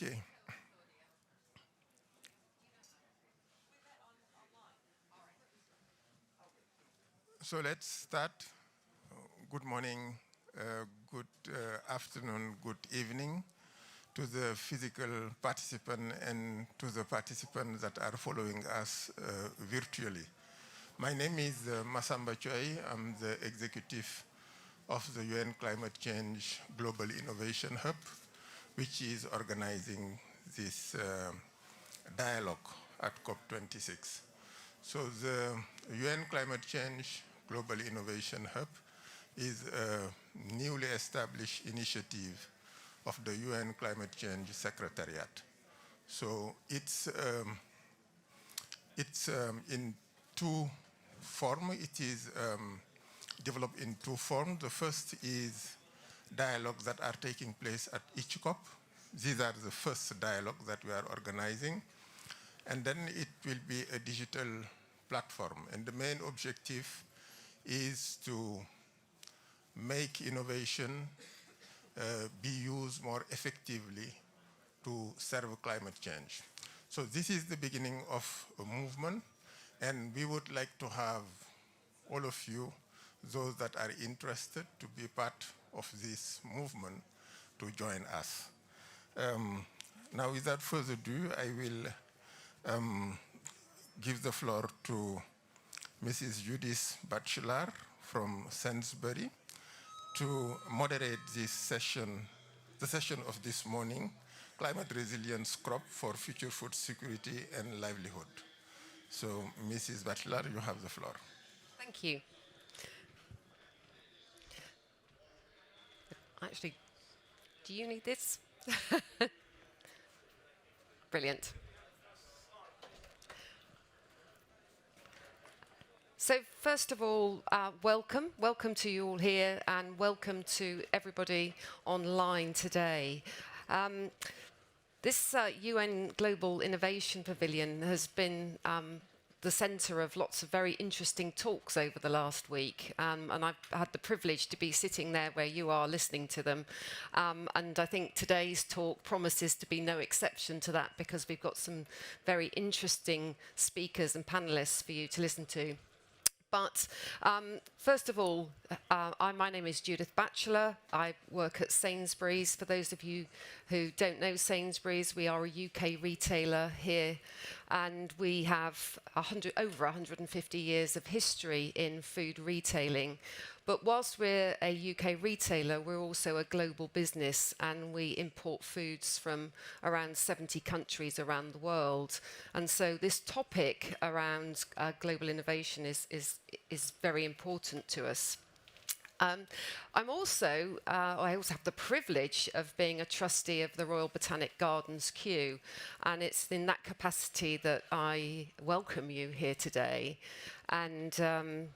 Okay. So let's start. Good morning, good afternoon, good evening to the physical participant and to the participants that are following us virtually. My name is Massamba Choi. I'm the executive of the UN Climate Change Global Innovation Hub, which is organizing this dialogue at COP26. So the UN Climate Change Global Innovation Hub is a newly established initiative of the UN Climate Change Secretariat. So it's in two forms. It is developed in two forms. The first is dialogues that are taking place at each COP. These are the first dialogues that we are organizing. And then it will be a digital platform. And the main objective is to make innovation be used more effectively to serve climate change. So this is the beginning of a movement. And we would like to have all of you, those that are interested to be part of this movement, to join us. Now, without further ado, I will give the floor to Mrs. Judith Batchelar from Sainsbury to moderate this session, the session of this morning, Climate Resilience Crop for Future Food Security and Livelihood. So, Mrs. Batchelar, you have the floor. Thank you. Actually, do you need this? Brilliant. So first of all, welcome to you all here, and welcome to everybody online today. This UN Global Innovation Pavilion has been the centre of lots of very interesting talks over the last week, and I've had the privilege to be sitting there where you are listening to them, and I think today's talk promises to be no exception to that, because we've got some very interesting speakers and panellists for you to listen to. But first of all, my name is Judith Batchelar. I work at Sainsbury's. For those of you who don't know Sainsbury's, we are a UK retailer here, and we have over 150 years of history in food retailing. But whilst we're a UK retailer, we're also a global business, and we import foods from around 70 countries around the world. And so this topic around global innovation is very important to us. I also have the privilege of being a trustee of the Royal Botanic Gardens Kew, and it's in that capacity that I welcome you here today and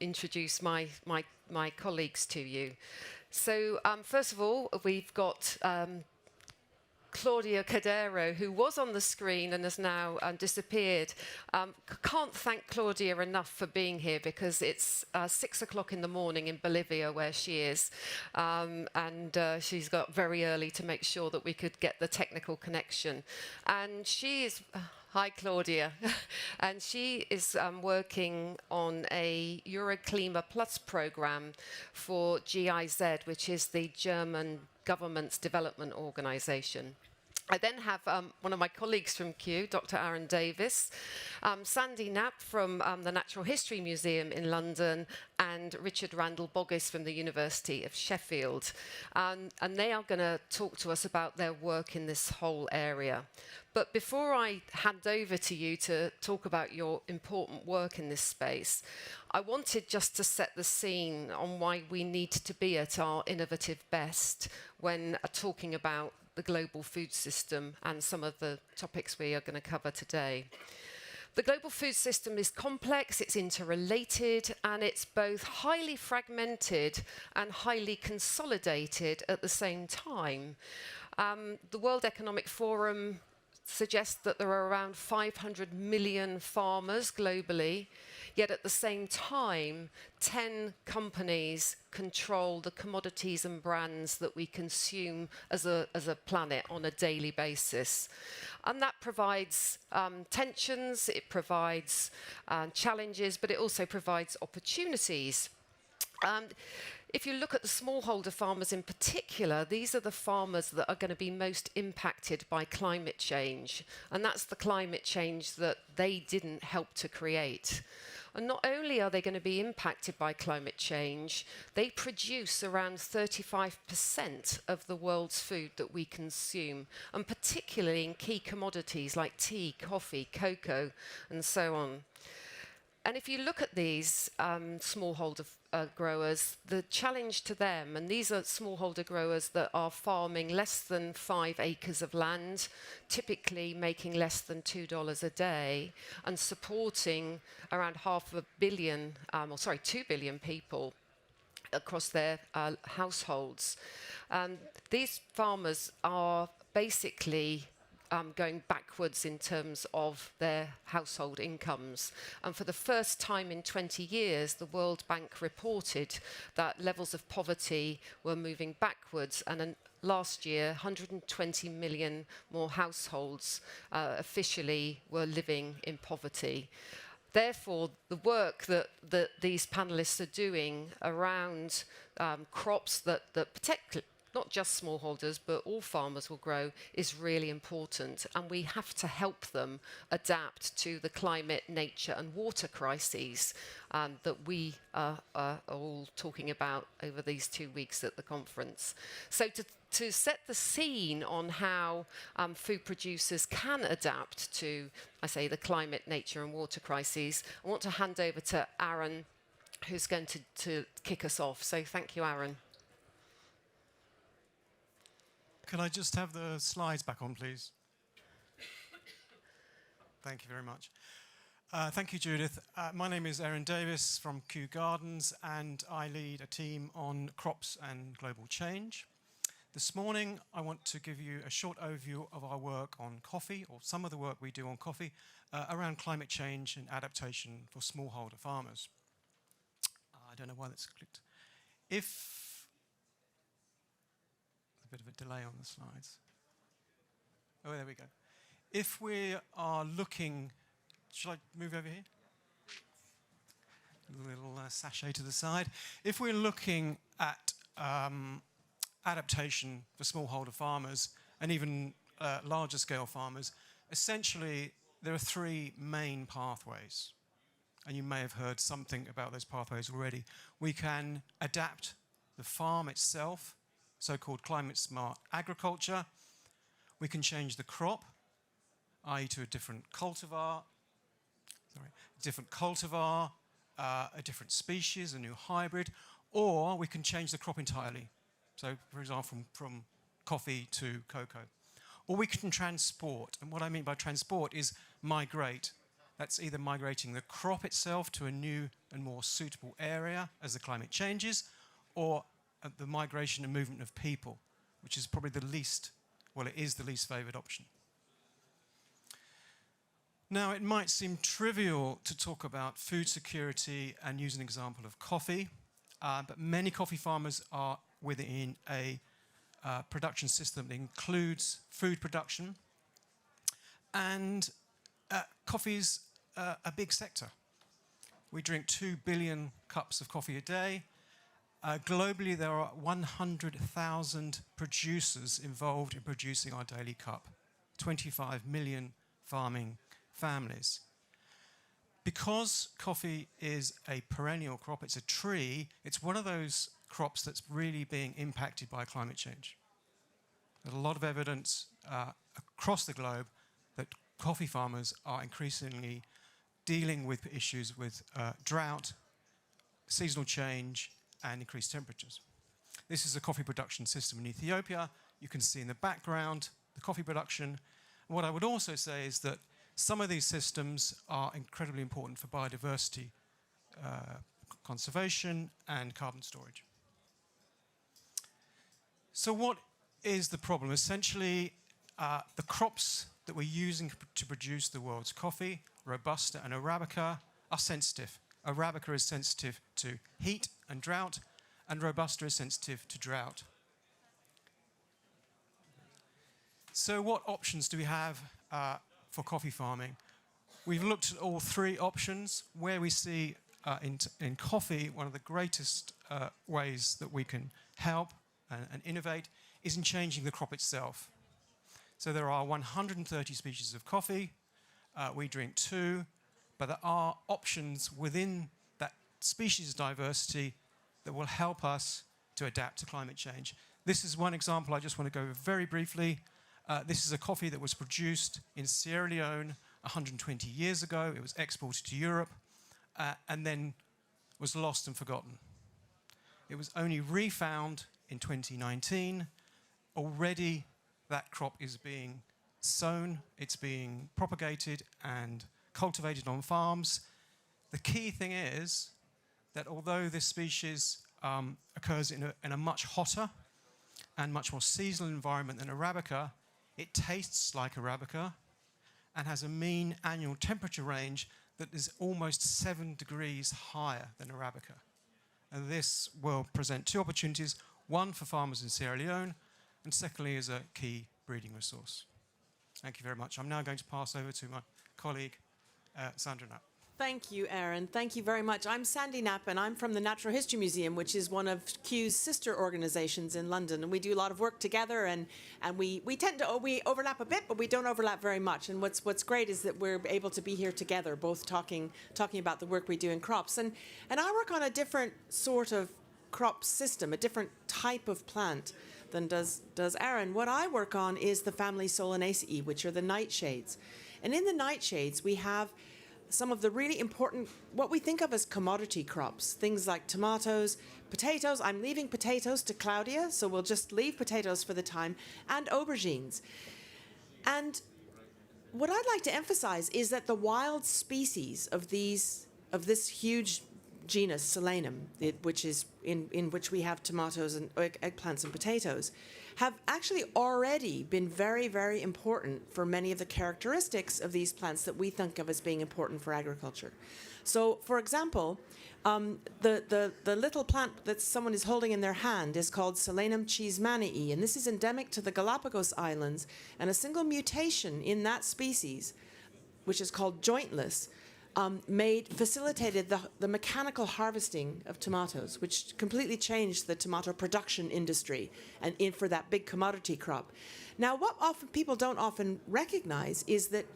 introduce my colleagues to you. So first of all, we've got Claudia Cordero, who was on the screen and has now disappeared. Can't thank Claudia enough for being here, because it's 6 o'clock in the morning in Bolivia where she is, and she's got very early to make sure that we could get the technical connection. And she is... Hi, Claudia. And she is working on a Euroklima Plus program for GIZ, which is the German government's development organization. I then have one of my colleagues from Kew, Dr. Aaron Davis, Sandy Knapp from the Natural History Museum in London, and Richard Randle-Boggis from the University of Sheffield. And they are going to talk to us about their work in this whole area. But before I hand over to you to talk about your important work in this space, I wanted just to set the scene on why we need to be at our innovative best when talking about the global food system and some of the topics we are going to cover today. The global food system is complex, it's interrelated, and it's both highly fragmented and highly consolidated at the same time. The World Economic Forum suggests that there are around 500 million farmers globally, Yet at the same time, 10 companies control the commodities and brands that we consume as a planet on a daily basis. And that provides tensions, it provides challenges, but it also provides opportunities. If you look at the smallholder farmers in particular, these are the farmers that are going to be most impacted by climate change. And that's the climate change that they didn't help to create. And not only are they going to be impacted by climate change, they produce around 35% of the world's food that we consume, and particularly in key commodities like tea, coffee, cocoa, and so on. And if you look at these smallholder growers, the challenge to them, and these are smallholder growers that are farming less than 5 acres of land, typically making less than $2 a day, and supporting around 2 billion people across their households. These farmers are basically going backwards in terms of their household incomes. And for the first time in 20 years, the World Bank reported that levels of poverty were moving backwards. And last year, 120 million more households officially were living in poverty. Therefore, the work that these panelists are doing around crops that protect not just smallholders, but all farmers will grow, is really important. And we have to help them adapt to the climate, nature, and water crises that we are all talking about over these 2 weeks at the conference. So to set the scene on how food producers can adapt to, I say, the climate, nature, and water crises, I want to hand over to Aaron, who's going to kick us off. So thank you, Aaron. Could I just have the slides back on, please? Thank you very much. Thank you, Judith. My name is Aaron Davis from Kew Gardens, and I lead a team on crops and global change. This morning, I want to give you a short overview of our work on coffee, or some of the work we do on coffee, around climate change and adaptation for smallholder farmers. I don't know why that's clicked. A bit of a delay on the slides. Oh, there we go. If we are looking, shall I move over here? A little sachet to the side. If we're looking at adaptation for smallholder farmers and even larger scale farmers, essentially there are 3 main pathways. And you may have heard something about those pathways already. We can adapt the farm itself, so-called climate-smart agriculture. We can change the crop, i.e. to a different cultivar, a different species, a new hybrid, or we can change the crop entirely. So, for example, from coffee to cocoa. Or we can transport, and what I mean by transport is migrate. That's either migrating the crop itself to a new and more suitable area as the climate changes, or the migration and movement of people, which is probably the least favoured option. Now, it might seem trivial to talk about food security and use an example of coffee, but many coffee farmers are within a production system that includes food production, and coffee's a big sector. We drink 2 billion cups of coffee a day. Globally, there are 100,000 producers involved in producing our daily cup, 25 million farming families. Because coffee is a perennial crop, it's a tree, it's one of those crops that's really being impacted by climate change. There's a lot of evidence across the globe that coffee farmers are increasingly dealing with issues with drought, seasonal change, and increased temperatures. This is a coffee production system in Ethiopia. You can see in the background the coffee production. And what I would also say is that some of these systems are incredibly important for biodiversity conservation and carbon storage. So what is the problem? Essentially, the crops that we're using to produce the world's coffee, Robusta and Arabica, are sensitive. Arabica is sensitive to heat and drought, and Robusta is sensitive to drought. So what options do we have for coffee farming? We've looked at all three options. Where we see in coffee, one of the greatest ways that we can help and innovate is in changing the crop itself. So there are 130 species of coffee. We drink 2, but there are options within that species diversity that will help us to adapt to climate change. This is one example I just want to go over very briefly. This is a coffee that was produced in Sierra Leone 120 years ago. It was exported to Europe and then was lost and forgotten. It was only refound in 2019. Already that crop is being sown, it's being propagated and cultivated on farms. The key thing is that although this species occurs in a much hotter and much more seasonal environment than Arabica, it tastes like Arabica and has a mean annual temperature range that is almost 7 degrees higher than Arabica. And this will present 2 opportunities, one for farmers in Sierra Leone, and secondly as a key breeding resource. Thank you very much. I'm now going to pass over to my colleague, Sandra Knapp. Thank you, Aaron. Thank you very much. I'm Sandy Knapp, and I'm from the Natural History Museum, which is one of Kew's sister organizations in London. And we do a lot of work together, and we tend to we overlap a bit, but we don't overlap very much. And what's great is that we're able to be here together, both talking about the work we do in crops. And I work on a different sort of crop system, a different type of plant than does Aaron. What I work on is the family Solanaceae, which are the nightshades. And in the nightshades, we have some of the really important, what we think of as commodity crops, things like tomatoes, potatoes. I'm leaving potatoes to Claudia, so we'll just leave potatoes for the time, and aubergines. And what I'd like to emphasize is that the wild species of this huge genus Solanum, which is in which we have tomatoes and eggplants and potatoes, have actually already been very, very important for many of the characteristics of these plants that we think of as being important for agriculture. So, for example, the little plant that someone is holding in their hand is called Solanum cheesemanii, and this is endemic to the Galapagos Islands, and a single mutation in that species, which is called jointless, facilitated the mechanical harvesting of tomatoes, which completely changed the tomato production industry and for that big commodity crop. Now, what people don't often recognize is that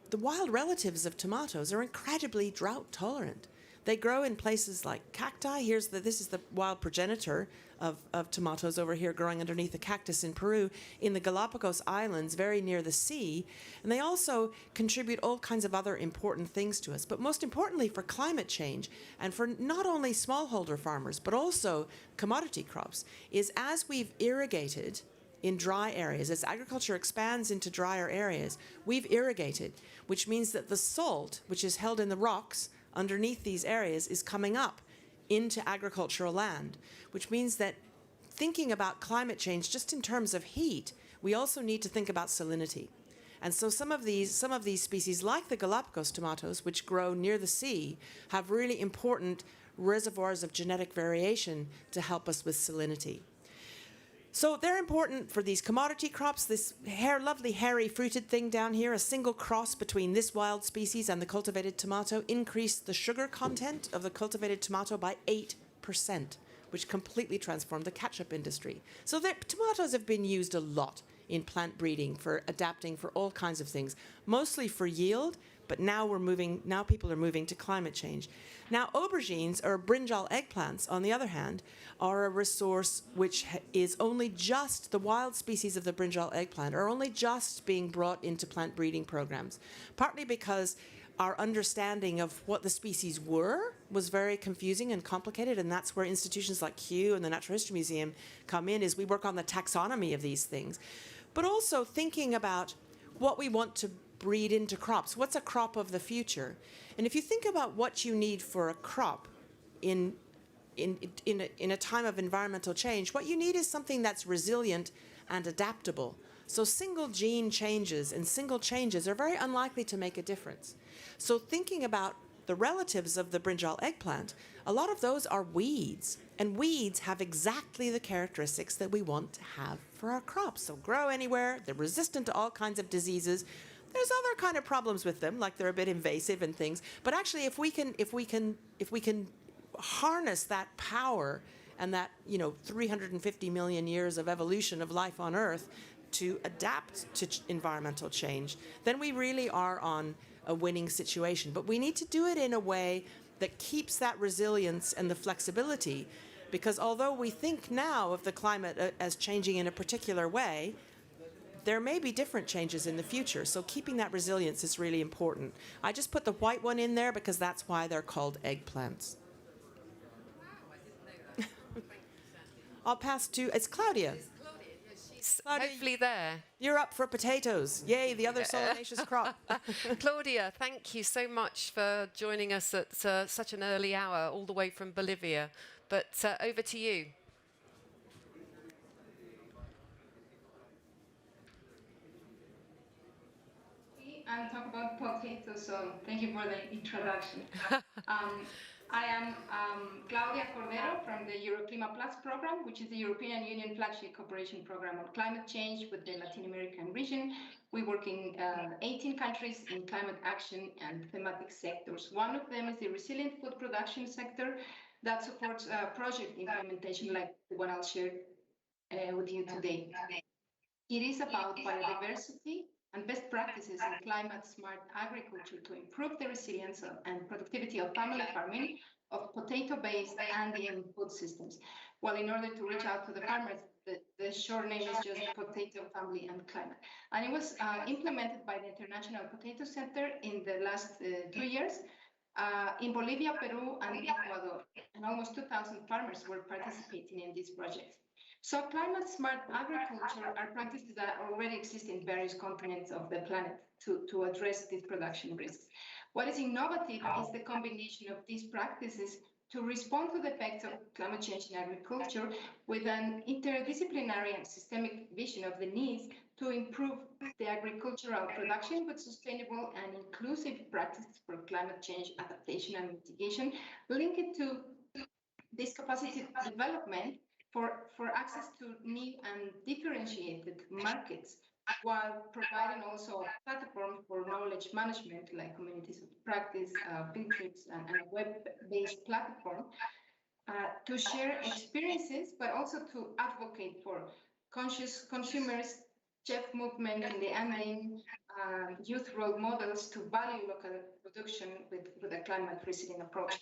the wild relatives of tomatoes are incredibly drought tolerant. They grow in places like cacti. This is the wild progenitor of tomatoes over here growing underneath a cactus in Peru, in the Galapagos Islands, very near the sea. And they also contribute all kinds of other important things to us. But most importantly for climate change, and for not only smallholder farmers, but also commodity crops, is as we've irrigated in dry areas, as agriculture expands into drier areas, we've irrigated, which means that the salt, which is held in the rocks underneath these areas, is coming up into agricultural land, which means that thinking about climate change just in terms of heat, we also need to think about salinity. And so some of these species, like the Galapagos tomatoes, which grow near the sea, have really important reservoirs of genetic variation to help us with salinity. So they're important for these commodity crops. This lovely hairy fruited thing down here, a single cross between this wild species and the cultivated tomato, increased the sugar content of the cultivated tomato by 8%, which completely transformed the ketchup industry. So tomatoes have been used a lot in plant breeding for adapting for all kinds of things, mostly for yield, but now people are moving to climate change. Now, aubergines, or brinjal eggplants, on the other hand, are a resource which is only just, the wild species of the brinjal eggplant are only just being brought into plant breeding programs, partly because our understanding of what the species were was very confusing and complicated, and that's where institutions like Kew and the Natural History Museum come in, is we work on the taxonomy of these things. But also thinking about what we want to breed into crops. What's a crop of the future? And if you think about what you need for a crop in a time of environmental change, what you need is something that's resilient and adaptable. So single gene changes and single changes are very unlikely to make a difference. So thinking about the relatives of the brinjal eggplant, a lot of those are weeds. And weeds have exactly the characteristics that we want to have for our crops. They'll grow anywhere, they're resistant to all kinds of diseases. There's other kind of problems with them, like they're a bit invasive and things. But actually, if we can harness that power and that 350 million years of evolution of life on Earth to adapt to environmental change, then we really are on a winning situation. But we need to do it in a way that keeps that resilience and the flexibility, because although we think now of the climate as changing in a particular way, there may be different changes in the future. So keeping that resilience is really important. I just put the white one in there because that's why they're called eggplants. I'll pass to, it's Claudia. She's Claudia, hopefully there. You're up for potatoes. Yay, the other solanaceous crop. Claudia, thank you so much for joining us at such an early hour, all the way from Bolivia. But over to you. And talk about potatoes, so thank you for the introduction. I am Claudia Cordero from the Euroclima Plus program, which is the European Union flagship cooperation program on climate change with the Latin American region. We work in 18 countries in climate action and thematic sectors. One of them is the resilient food production sector that supports project implementation like the one I'll share with you today. It is about biodiversity and best practices in climate-smart agriculture to improve the resilience and productivity of family farming, of potato-based and the food systems. Well, in order to reach out to the farmers, the short name is just Potato, Family and Climate. And it was implemented by the International Potato Center in the last 2 years in Bolivia, Peru, and Ecuador. And almost 2,000 farmers were participating in this project. So climate-smart agriculture are practices that already exist in various continents of the planet to address these production risks. What is innovative is the combination of these practices to respond to the effects of climate change in agriculture with an interdisciplinary and systemic vision of the needs to improve the agricultural production with sustainable and inclusive practices for climate change adaptation and mitigation, linked to this capacity development for access to new and differentiated markets, while providing also a platform for knowledge management like communities of practice, field trips, and a web-based platform to share experiences, but also to advocate for conscious consumers, chef movement in the Andean, youth role models to value local production with a climate resilient approach.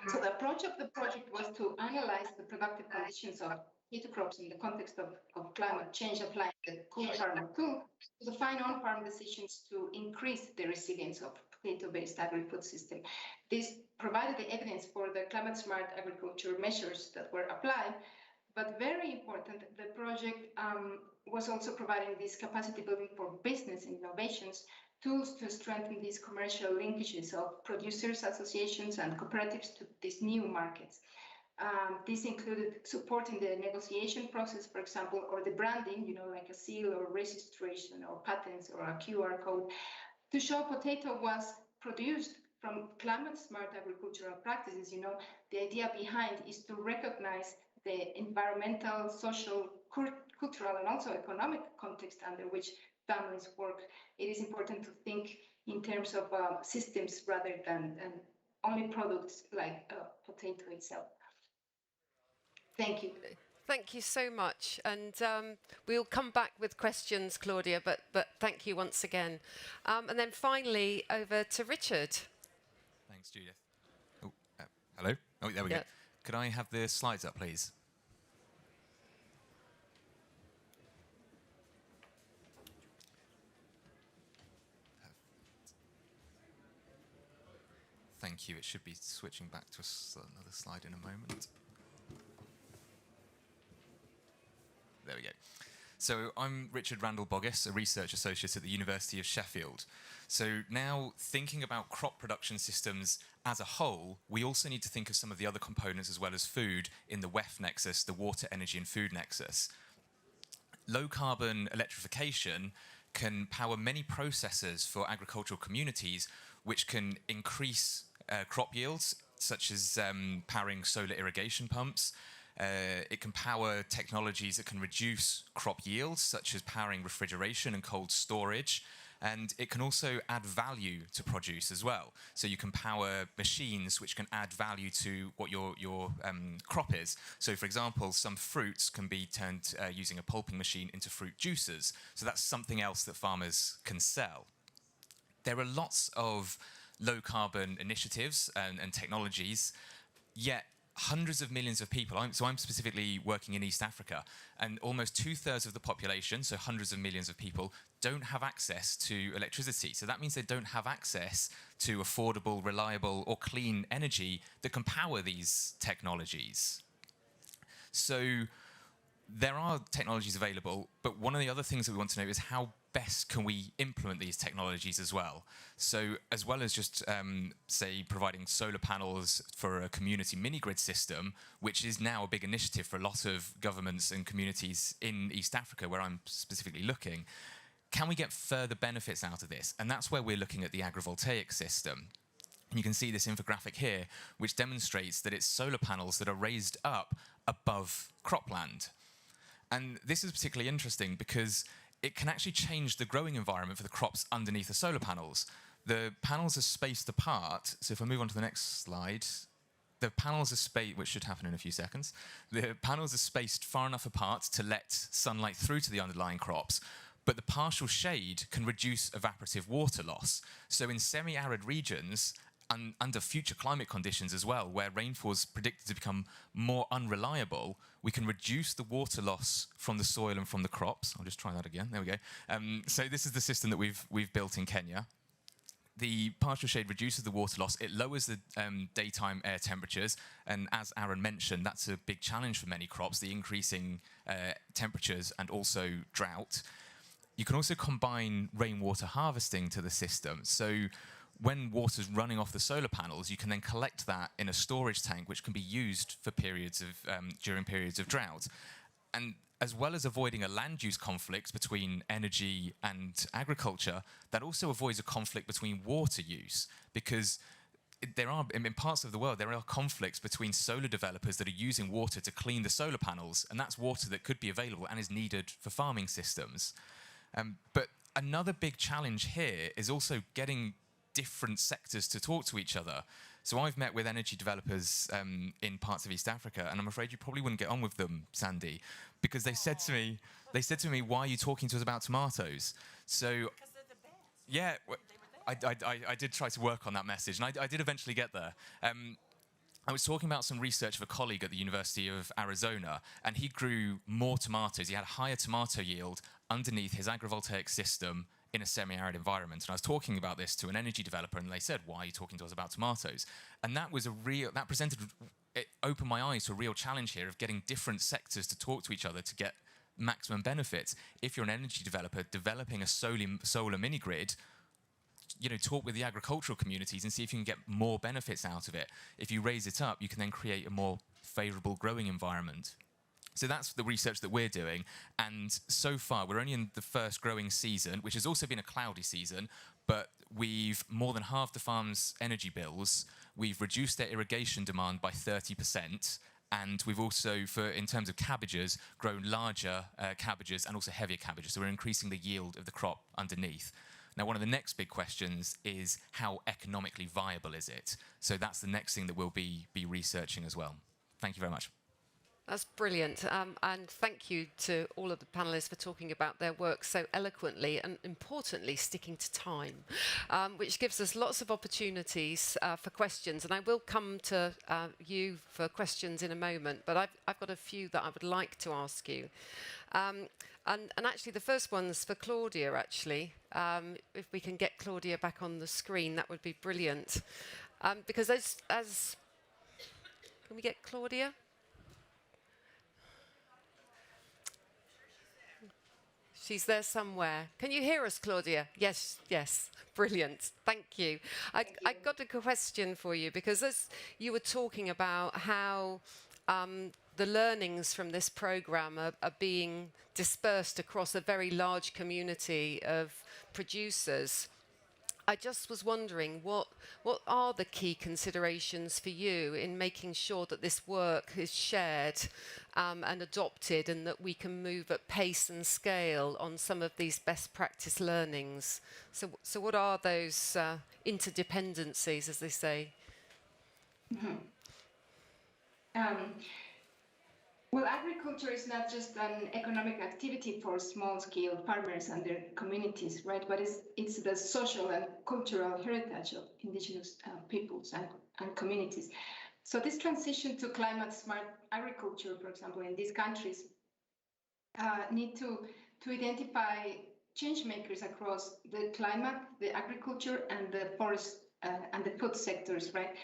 So the approach of the project was to analyze the productive conditions of potato crops in the context of climate change, applying the cool farmer tool to define on-farm decisions to increase the resilience of potato-based agri-food system. This provided the evidence for the climate-smart agriculture measures that were applied, but very important, the project was also providing this capacity building for business innovations, tools to strengthen these commercial linkages of producers, associations, and cooperatives to these new markets. This included supporting the negotiation process, for example, or the branding, like a seal or registration or patents or a QR code, to show potato was produced from climate-smart agricultural practices. The idea behind is to recognize the environmental, social, cultural, and also economic context under which families work. It is important to think in terms of systems rather than only products like potato itself. Thank you. Thank you so much. And we'll come back with questions, Claudia, but thank you once again. And then finally, over to Richard. Thanks, Judith. Oh, hello? Oh, there we go. Could I have the slides up, please? Thank you. It should be switching back to another slide in a moment. There we go. So I'm Richard Randle-Boggis, a research associate at the University of Sheffield. So now, thinking about crop production systems as a whole, we also need to think of some of the other components as well as food in the WEF nexus, the water, energy and food nexus. Low carbon electrification can power many processes for agricultural communities which can increase crop yields, such as powering solar irrigation pumps. It can power technologies that can reduce crop yields, such as powering refrigeration and cold storage. And it can also add value to produce as well. So you can power machines which can add value to what your crop is. So for example, some fruits can be turned using a pulping machine into fruit juicers. So that's something else that farmers can sell. There are lots of low carbon initiatives and technologies, yet hundreds of millions of people, so I'm specifically working in East Africa, and almost 2/3 of the population, so hundreds of millions of people, don't have access to electricity. So that means they don't have access to affordable, reliable, or clean energy that can power these technologies. So there are technologies available, but one of the other things that we want to know is how best can we implement these technologies as well. So as well as just, say, providing solar panels for a community mini-grid system, which is now a big initiative for a lot of governments and communities in East Africa, where I'm specifically looking, can we get further benefits out of this? And that's where we're looking at the agrivoltaic system. And you can see this infographic here, which demonstrates that it's solar panels that are raised up above cropland. And this is particularly interesting because it can actually change the growing environment for the crops underneath the solar panels. The panels are spaced apart. So if I move on to the next slide, the panels are spaced, which should happen in a few seconds. The panels are spaced far enough apart to let sunlight through to the underlying crops, but the partial shade can reduce evaporative water loss. So in semi-arid regions, and under future climate conditions as well, where rainfall is predicted to become more unreliable, we can reduce the water loss from the soil and from the crops. I'll just try that again. There we go. So this is the system that we've built in Kenya. The partial shade reduces the water loss. It lowers the daytime air temperatures. And as Aaron mentioned, that's a big challenge for many crops, the increasing temperatures and also drought. You can also combine rainwater harvesting to the system. So when water's running off the solar panels, you can then collect that in a storage tank, which can be used for during periods of drought. And as well as avoiding a land use conflict between energy and agriculture, that also avoids a conflict between water use, because there are, in parts of the world, there are conflicts between solar developers that are using water to clean the solar panels, and that's water that could be available and is needed for farming systems. But another big challenge here is also getting different sectors to talk to each other. So I've met with energy developers in parts of East Africa, and I'm afraid you probably wouldn't get on with them, Sandy, because they said to me, "Why are you talking to us about tomatoes?" So because they're the best. Yeah, I did try to work on that message, and I did eventually get there. I was talking about some research of a colleague at the University of Arizona, and he grew more tomatoes. He had a higher tomato yield underneath his agrivoltaic system in a semi-arid environment. And I was talking about this to an energy developer, and they said, "Why are you talking to us about tomatoes?" And that was it opened my eyes to a real challenge here of getting different sectors to talk to each other to get maximum benefits. If you're an energy developer developing a solar mini-grid, talk with the agricultural communities and see if you can get more benefits out of it. If you raise it up, you can then create a more favorable growing environment. So that's the research that we're doing, and so far we're only in the first growing season, which has also been a cloudy season, but we've more than halved the farm's energy bills, we've reduced their irrigation demand by 30%, and we've also, in terms of cabbages, grown larger cabbages and also heavier cabbages, so we're increasing the yield of the crop underneath. Now, one of the next big questions is how economically viable is it? So that's the next thing that we'll be researching as well. Thank you very much. That's brilliant. And thank you to all of the panellists for talking about their work so eloquently and, importantly, sticking to time, which gives us lots of opportunities for questions. And I will come to you for questions in a moment, but I've got a few that I would like to ask you. And actually, the first one's for Claudia, actually. If we can get Claudia back on the screen, that would be brilliant. Because as... Can we get Claudia? She's there somewhere. Can you hear us, Claudia? Yes, yes. Brilliant. Thank you. I got a question for you, because as you were talking about how the learnings from this program are being dispersed across a very large community of producers, I just was wondering what are the key considerations for you in making sure that this work is shared and adopted, and that we can move at pace and scale on some of these best practice learnings. So what are those interdependencies, as they say? Well, agriculture is not just an economic activity for small-scale farmers and their communities, right? But it's the social and cultural heritage of indigenous peoples and communities. So this transition to climate-smart agriculture, for example, in these countries, need to identify change makers across the climate, the agriculture, and the forest and the food sectors, right?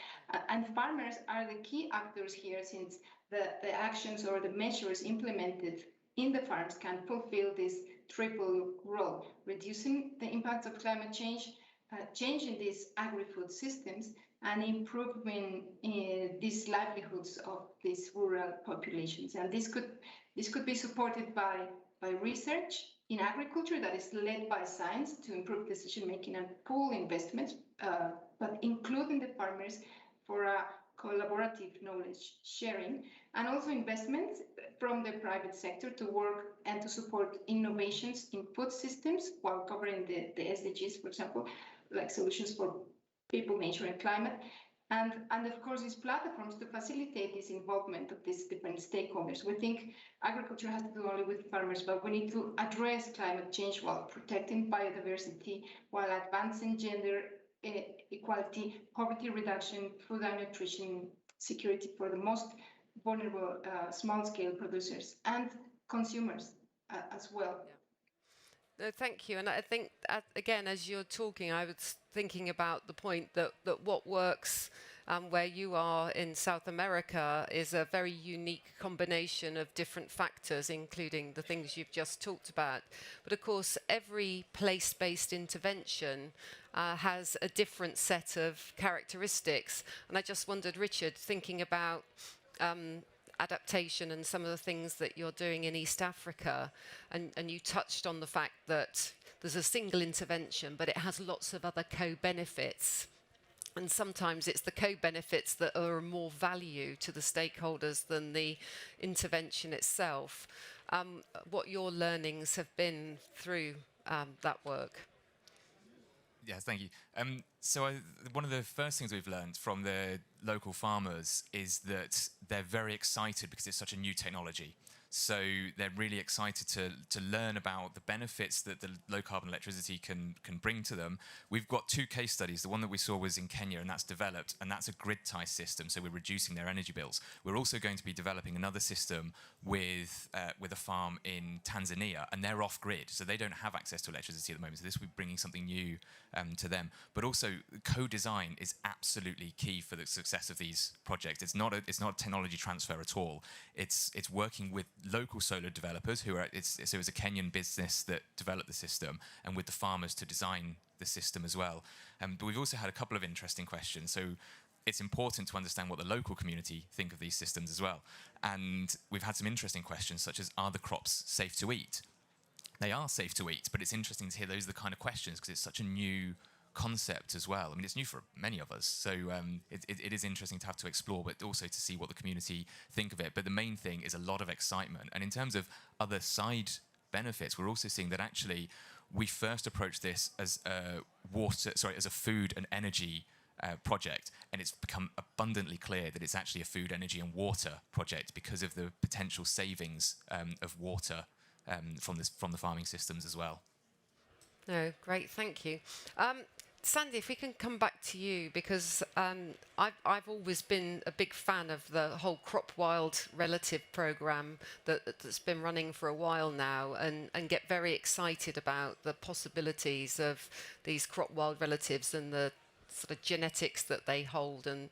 And farmers are the key actors here, since the actions or the measures implemented in the farms can fulfill this triple role: reducing the impact of climate change, changing these agri-food systems, and improving these livelihoods of these rural populations. And this could be supported by research in agriculture that is led by science to improve decision making and pool investments, but including the farmers for a collaborative knowledge sharing, and also investments from the private sector to work and to support innovations in food systems while covering the SDGs, for example, like solutions for people, nature, and climate. And of course, these platforms to facilitate this involvement of these different stakeholders. We think agriculture has to do only with farmers, but we need to address climate change while protecting biodiversity, while advancing gender equality, poverty reduction, food and nutrition security for the most vulnerable small-scale producers and consumers as well. Yeah. No, thank you. And I think, again, as you're talking, I was thinking about the point that what works where you are in South America is a very unique combination of different factors, including the things you've just talked about. But of course, every place-based intervention has a different set of characteristics. And I just wondered, Richard, thinking about adaptation and some of the things that you're doing in East Africa, and you touched on the fact that there's a single intervention, but it has lots of other co-benefits. And sometimes it's the co-benefits that are more value to the stakeholders than the intervention itself. What your learnings have been through that work? Yes, thank you. So one of the first things we've learned from the local farmers is that they're very excited because it's such a new technology. So they're really excited to learn about the benefits that the low carbon electricity can bring to them. We've got two case studies. The one that we saw was in Kenya, and that's developed, and that's a grid tie system, so we're reducing their energy bills. We're also going to be developing another system with a farm in Tanzania, and they're off grid, so they don't have access to electricity at the moment. So this will be bringing something new to them. But also, co-design is absolutely key for the success of these projects. It's not a technology transfer at all. It's working with local solar developers so it was a Kenyan business that developed the system, and with the farmers to design the system as well. But we've also had a couple of interesting questions. So it's important to understand what the local community think of these systems as well. And we've had some interesting questions, such as, are the crops safe to eat? They are safe to eat, but it's interesting to hear those are the kind of questions because it's such a new concept as well. I mean, it's new for many of us, so it is interesting to have to explore, but also to see what the community think of it. But the main thing is a lot of excitement. And in terms of other side benefits, we're also seeing that actually we first approached this as a food and energy project, and it's become abundantly clear that it's actually a food, energy, and water project because of the potential savings of water from the farming systems as well. No, great, thank you. Sandy, if we can come back to you, because I've always been a big fan of the whole crop wild relative programme that's been running for a while now, and get very excited about the possibilities of these crop wild relatives and the sort of genetics that they hold, and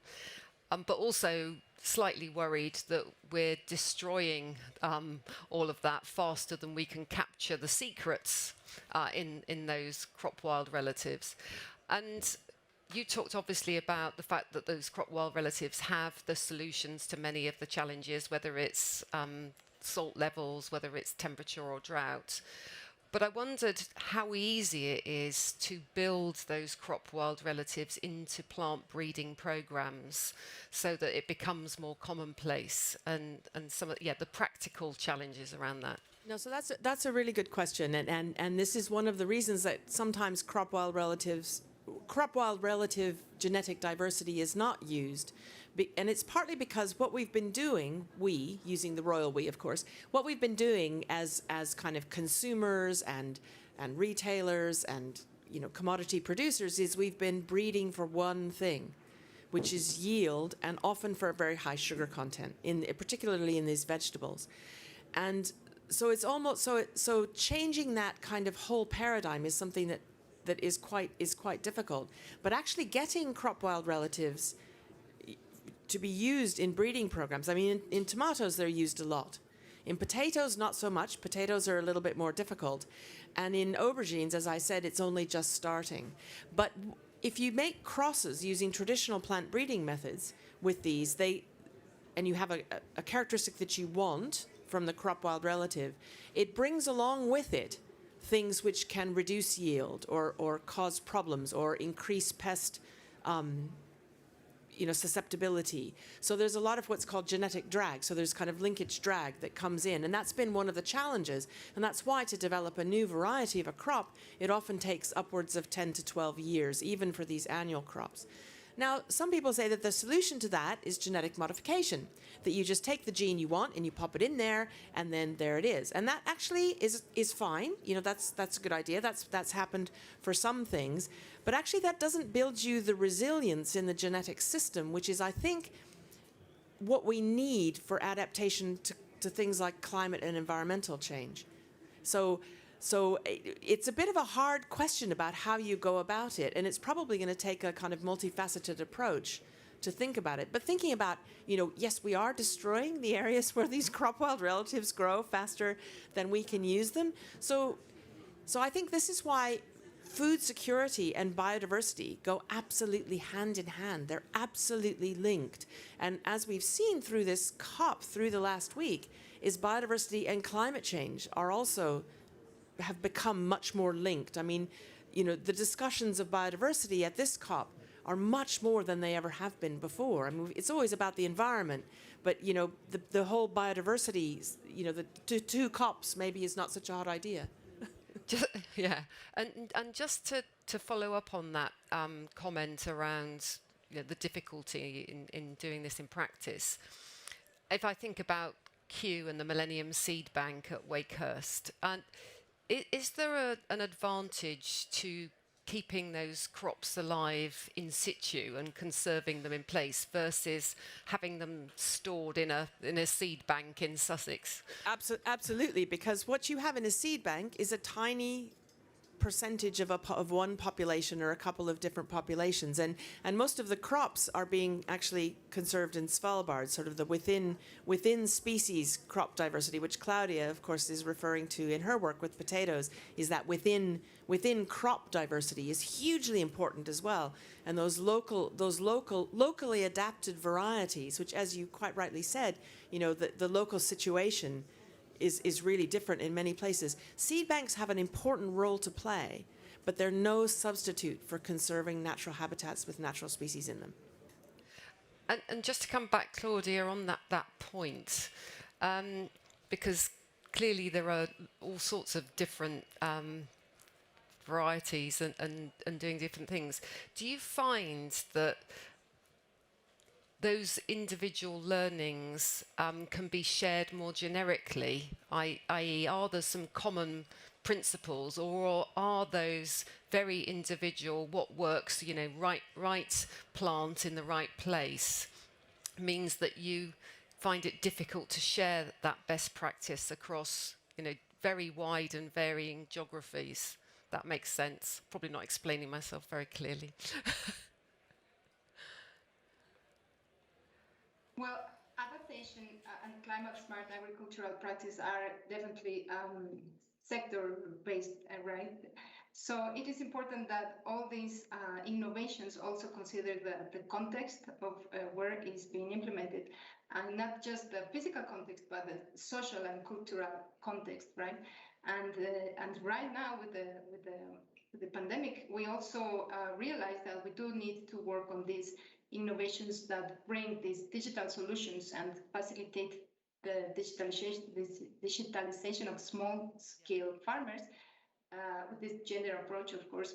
but also slightly worried that we're destroying all of that faster than we can capture the secrets in those crop wild relatives. And you talked obviously about the fact that those crop wild relatives have the solutions to many of the challenges, whether it's salt levels, whether it's temperature or drought. But I wondered how easy it is to build those crop wild relatives into plant breeding programs so that it becomes more commonplace, and some of the practical challenges around that. No, so that's a really good question, and this is one of the reasons that sometimes crop wild relative genetic diversity is not used. And it's partly because what we've been doing, we, using the royal we, of course, what we've been doing as kind of consumers and retailers and commodity producers is we've been breeding for one thing, which is yield, and often for a very high sugar content, particularly in these vegetables. And so it's almost so changing that kind of whole paradigm is something that is quite difficult. But actually getting crop wild relatives to be used in breeding programs. I mean, in tomatoes, they're used a lot. In potatoes, not so much. Potatoes are a little bit more difficult. And in aubergines, as I said, it's only just starting. But if you make crosses using traditional plant breeding methods with these, and you have a characteristic that you want from the crop wild relative, it brings along with it things which can reduce yield or cause problems or increase pest susceptibility. So there's a lot of what's called genetic drag. So there's kind of linkage drag that comes in. And that's been one of the challenges. And that's why to develop a new variety of a crop, it often takes upwards of 10 to 12 years, even for these annual crops. Now, some people say that the solution to that is genetic modification, that you just take the gene you want and you pop it in there, and then there it is. And that actually is fine. That's a good idea. That's happened for some things. But actually that doesn't build you the resilience in the genetic system, which is, I think, what we need for adaptation to things like climate and environmental change. So it's a bit of a hard question about how you go about it, and it's probably going to take a kind of multifaceted approach to think about it. But thinking about, yes, we are destroying the areas where these crop wild relatives grow faster than we can use them. So I think this is why food security and biodiversity go absolutely hand in hand. They're absolutely linked. And as we've seen through this COP through the last week, is biodiversity and climate change have become much more linked. I mean, the discussions of biodiversity at this COP are much more than they ever have been before. I mean, it's always about the environment, but the whole biodiversity, the two COPs maybe is not such a hot idea. And just to follow up on that comment around the difficulty in doing this in practice, if I think about Kew and the Millennium Seed Bank at Wakehurst, and is there an advantage to keeping those crops alive in situ and conserving them in place versus having them stored in a seed bank in Sussex? Absolutely, because what you have in a seed bank is a tiny percentage of one population or a couple of different populations, and most of the crops are being actually conserved in Svalbard, sort of the within species crop diversity, which Claudia, of course, is referring to in her work with potatoes, is that within crop diversity is hugely important as well. And those locally adapted varieties, which, as you quite rightly said, the local situation is really different in many places. Seed banks have an important role to play, but they're no substitute for conserving natural habitats with natural species in them. And just to come back, Claudia, on that point, because clearly there are all sorts of different varieties and doing different things. Do you find that those individual learnings can be shared more generically, i.e. are there some common principles, or are those very individual, what works, right plant in the right place, means that you find it difficult to share that best practice across, very wide and varying geographies? That makes sense. Probably not explaining myself very clearly. Well, adaptation and climate-smart agricultural practice are definitely sector-based, right? So it is important that all these innovations also consider the context of where it is being implemented, and not just the physical context, but the social and cultural context, right? And right now with the pandemic, we also realize that we do need to work on these innovations that bring these digital solutions and facilitate the digitalization of small-scale farmers with this gender approach, of course.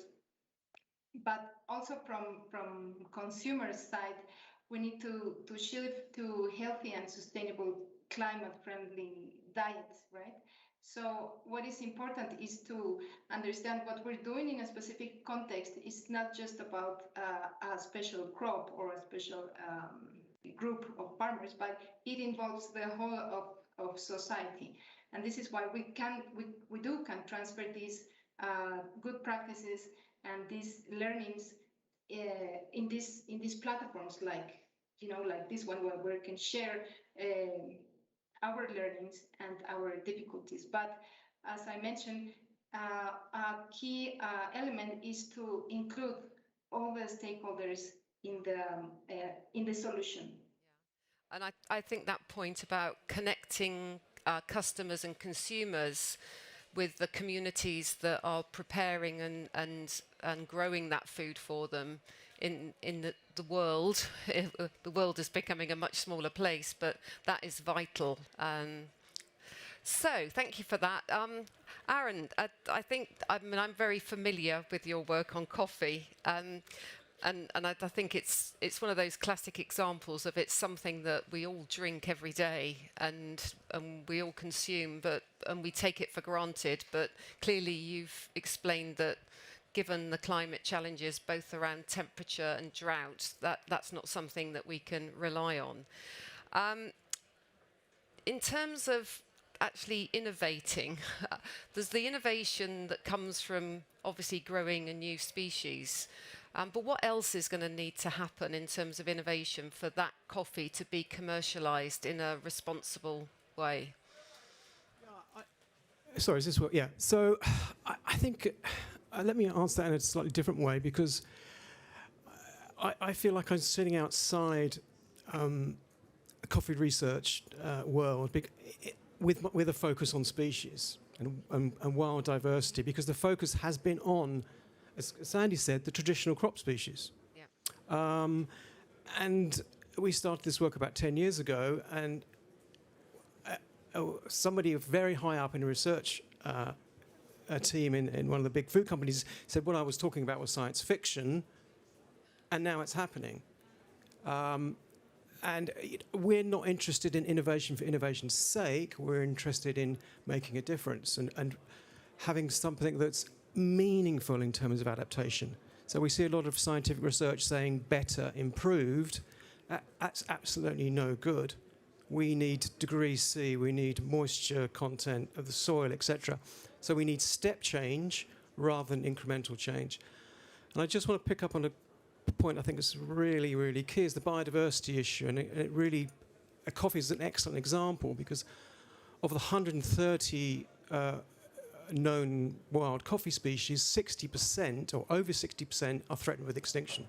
But also from consumer side, we need to shift to healthy and sustainable climate-friendly diets, right? So what is important is to understand what we're doing in a specific context is not just about a special crop or a special group of farmers, but it involves the whole of society. And this is why we can transfer these good practices and these learnings in these platforms, like this one, where we can share our learnings and our difficulties. But as I mentioned, a key element is to include all the stakeholders in the solution. Yeah. And I think that point about connecting customers and consumers with the communities that are preparing and growing that food for them in the world. The world is becoming a much smaller place, but that is vital. So thank you for that. Aaron, I think, I'm very familiar with your work on coffee. And I think it's one of those classic examples of it's something that we all drink every day and we all consume, and we take it for granted. But clearly you've explained that given the climate challenges, both around temperature and drought, that's not something that we can rely on. In terms of actually innovating, there's the innovation that comes from obviously growing a new species. But what else is going to need to happen in terms of innovation for that coffee to be commercialised in a responsible way? Sorry, is this what? Yeah. So I think, let me answer that in a slightly different way, because I feel like I'm sitting outside the coffee research world with a focus on species and wild diversity, because the focus has been on, as Sandy said, the traditional crop species. Yeah. And we started this work about 10 years ago, and somebody very high up in a research team in one of the big food companies said what I was talking about was science fiction, and now it's happening. And we're not interested in innovation for innovation's sake. We're interested in making a difference and having something that's meaningful in terms of adaptation. So we see a lot of scientific research saying better, improved. That's absolutely no good. We need degrees C, we need moisture content of the soil, etc. So we need step change rather than incremental change. And I just want to pick up on a point I think is really, really key, is the biodiversity issue. And it really, coffee is an excellent example, because of the 130 known wild coffee species, 60% or over 60% are threatened with extinction.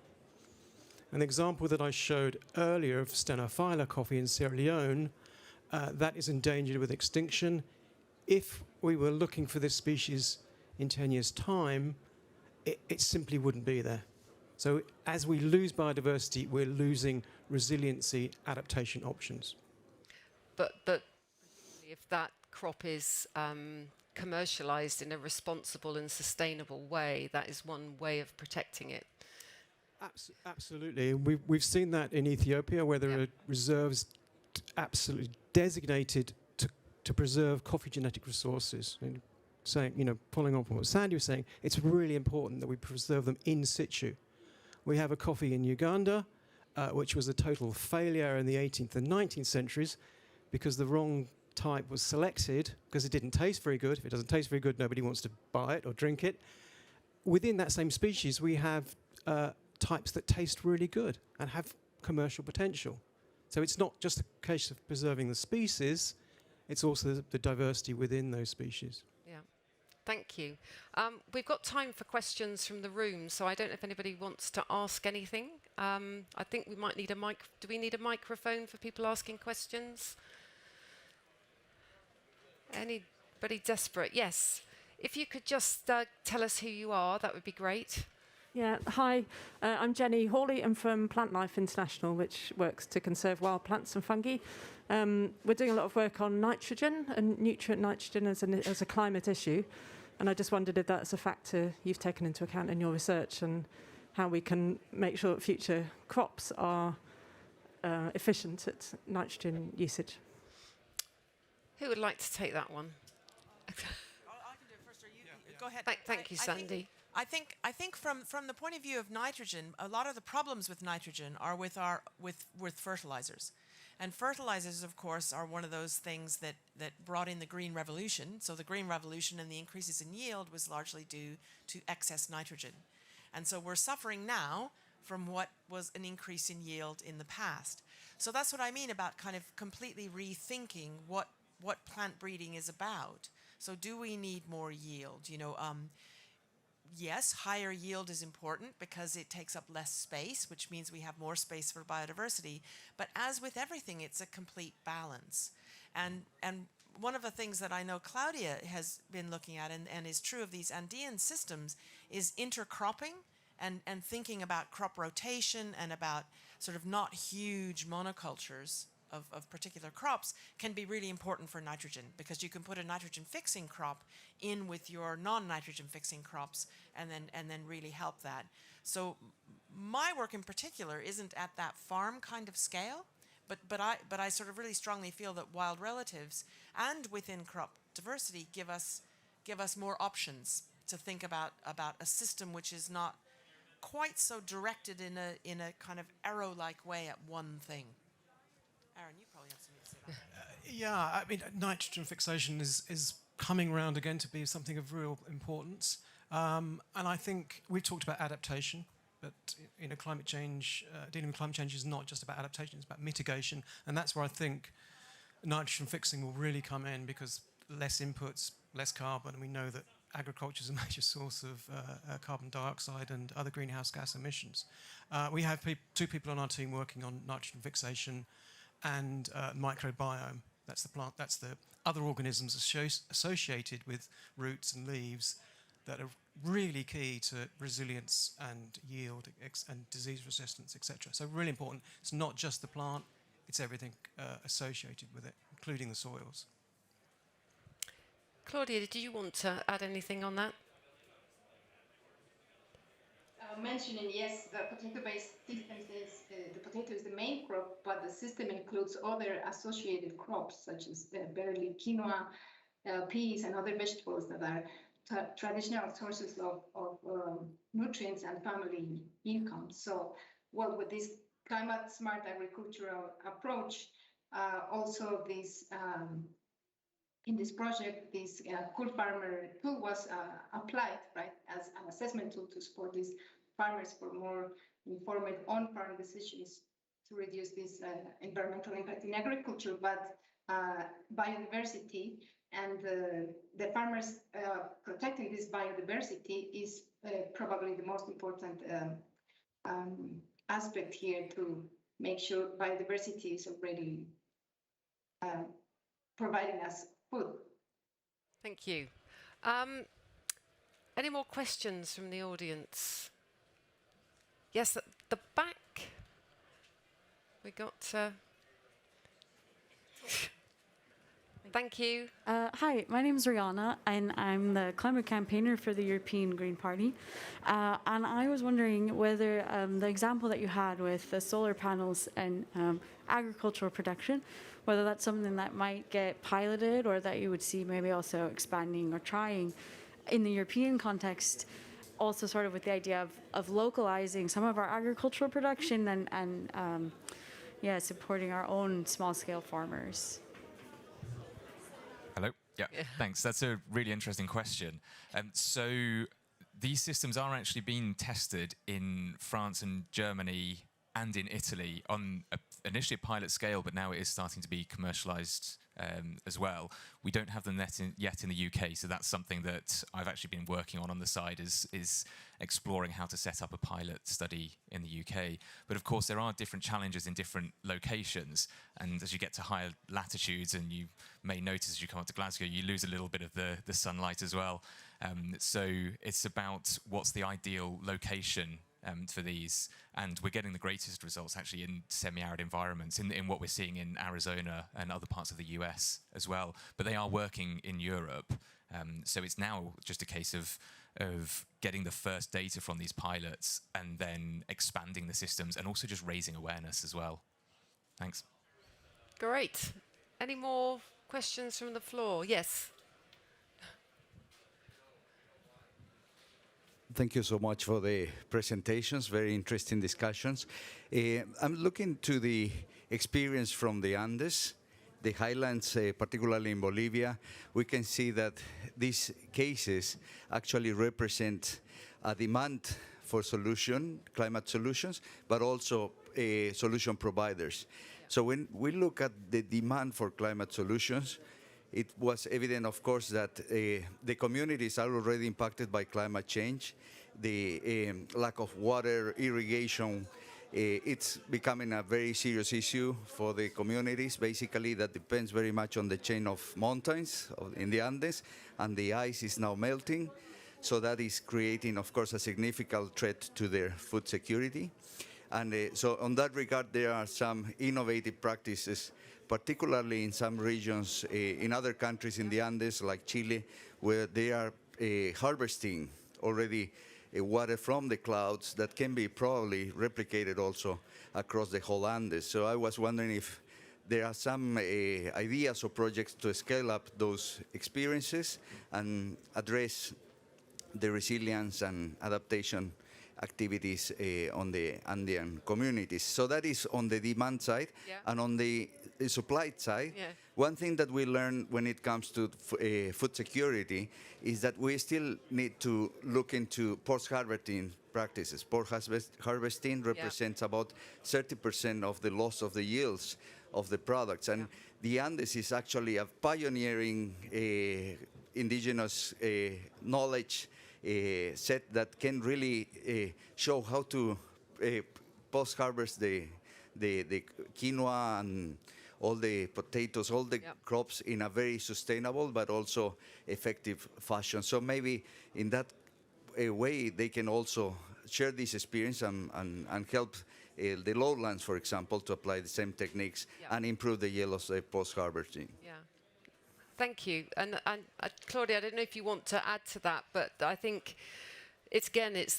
An example that I showed earlier of Stenophylla coffee in Sierra Leone, that is endangered with extinction. If we were looking for this species in 10 years' time, it simply wouldn't be there. So as we lose biodiversity, we're losing resiliency, adaptation options. But if that crop is commercialised in a responsible and sustainable way, that is one way of protecting it. Absolutely. We've seen that in Ethiopia, where there are reserves absolutely designated to preserve coffee genetic resources. And saying, following on from what Sandy was saying, it's really important that we preserve them in situ. We have a coffee in Uganda, which was a total failure in the 18th and 19th centuries, because the wrong type was selected, because it didn't taste very good. If it doesn't taste very good, nobody wants to buy it or drink it. Within that same species, we have types that taste really good and have commercial potential. So it's not just a case of preserving the species, it's also the diversity within those species. Yeah, thank you. We've got time for questions from the room, so I don't know if anybody wants to ask anything. I think we might need a mic. Do we need a microphone for people asking questions? Any everybody desperate. Yes. If you could just tell us who you are, that would be great. Yeah, hi, I'm Jenny Hawley. I'm from Plant Life International, which works to conserve wild plants and fungi. We're doing a lot of work on nitrogen and nutrient nitrogen as a climate issue. And I just wondered if that's a factor you've taken into account in your research and how we can make sure that future crops are efficient at nitrogen usage. Who would like to take that one? I can do it first, or you go ahead. Thank you, Sandy. I think from the point of view of nitrogen, a lot of the problems with nitrogen are with fertilizers. And fertilizers, of course, are one of those things that brought in the Green Revolution. So the Green Revolution and the increases in yield was largely due to excess nitrogen. And so we're suffering now from what was an increase in yield in the past. So that's what I mean about kind of completely rethinking what plant breeding is about. So do we need more yield? Yes, higher yield is important because it takes up less space, which means we have more space for biodiversity. But as with everything, it's a complete balance. And one of the things that I know Claudia has been looking at and is true of these Andean systems is intercropping and thinking about crop rotation and about sort of not huge monocultures of particular crops can be really important for nitrogen, because you can put a nitrogen fixing crop in with your non-nitrogen fixing crops and then really help that. So my work in particular isn't at that farm kind of scale, but I sort of really strongly feel that wild relatives and within crop diversity give us more options to think about a system which is not quite so directed in a kind of arrow-like way at one thing. Aaron, you probably have something to say about that. Yeah, I mean, nitrogen fixation is coming around again to be something of real importance. And I think we've talked about adaptation, but climate change, dealing with climate change is not just about adaptation, it's about mitigation. And that's where I think nitrogen fixing will really come in, because less inputs, less carbon, and we know that agriculture is a major source of carbon dioxide and other greenhouse gas emissions. We have two people on our team working on nitrogen fixation and microbiome. That's the plant. That's the other organisms associated with roots and leaves that are really key to resilience and yield and disease resistance, etc. So really important. It's not just the plant; it's everything associated with it, including the soils. Claudia, did you want to add anything on that? Mentioning, yes, the potato-based systems is the potato is the main crop, but the system includes other associated crops such as barley, quinoa, peas, and other vegetables that are traditional sources of nutrients and family income. So, well, with this climate-smart agricultural approach, also this in this project, this Cool Farmer tool was applied, right, as an assessment tool to support these farmers for more informed on-farm decisions to reduce this environmental impact in agriculture, but biodiversity and the farmers protecting this biodiversity is probably the most important aspect here, to make sure biodiversity is already providing us food. Thank you. Any more questions from the audience? Yes, at the back. We got... Thank you. Hi, my name is Rihanna, and I'm the climate campaigner for the European Green Party. And I was wondering whether the example that you had with the solar panels and agricultural production, whether that's something that might get piloted, or that you would see maybe also expanding or trying in the European context, also sort of with the idea of localizing some of our agricultural production and supporting our own small-scale farmers. Hello. Yeah, thanks. That's a really interesting question. So these systems are actually being tested in France and Germany and in Italy on initially a pilot scale, but now it is starting to be commercialized as well. We don't have them yet in the UK, so that's something that I've actually been working on the side, is exploring how to set up a pilot study in the UK. But of course, there are different challenges in different locations, and as you get to higher latitudes, and you may notice as you come up to Glasgow, you lose a little bit of the sunlight as well. So it's about what's the ideal location for these, and we're getting the greatest results actually in semi-arid environments, in what we're seeing in Arizona and other parts of the US as well. But they are working in Europe, so it's now just a case of getting the first data from these pilots and then expanding the systems and also just raising awareness as well. Thanks. Great. Any more questions from the floor? Yes. Thank you so much for the presentations, very interesting discussions. I'm looking to the experience from the Andes, the highlands, particularly in Bolivia. We can see that these cases actually represent a demand for climate solutions, but also solution providers. So when we look at the demand for climate solutions, it was evident, of course, that the communities are already impacted by climate change. The lack of water, irrigation, it's becoming a very serious issue for the communities. Basically, that depends very much on the chain of mountains in the Andes, and the ice is now melting. So that is creating, of course, a significant threat to their food security. And so on that regard, there are some innovative practices, particularly in some regions, in other countries in the Andes, like Chile, where they are harvesting already water from the clouds that can be probably replicated also across the whole Andes. So I was wondering if there are some ideas or projects to scale up those experiences and address the resilience and adaptation activities on the Andean communities. So that is on the demand side. Yeah. And on the supply side, Yeah. one thing that we learn when it comes to food security is that we still need to look into post-harvesting practices. Post-harvesting represents about 30% of the loss of the yields of the products. And the Andes is actually a pioneering indigenous knowledge set that can really show how to post-harvest the quinoa and all the potatoes, all the crops in a very sustainable but also effective fashion. So maybe in that way they can also share this experience and help the lowlands, for example, to apply the same techniques and improve the yields post-harvesting. Yeah. Thank you. And Claudia, I don't know if you want to add to that, but I think it's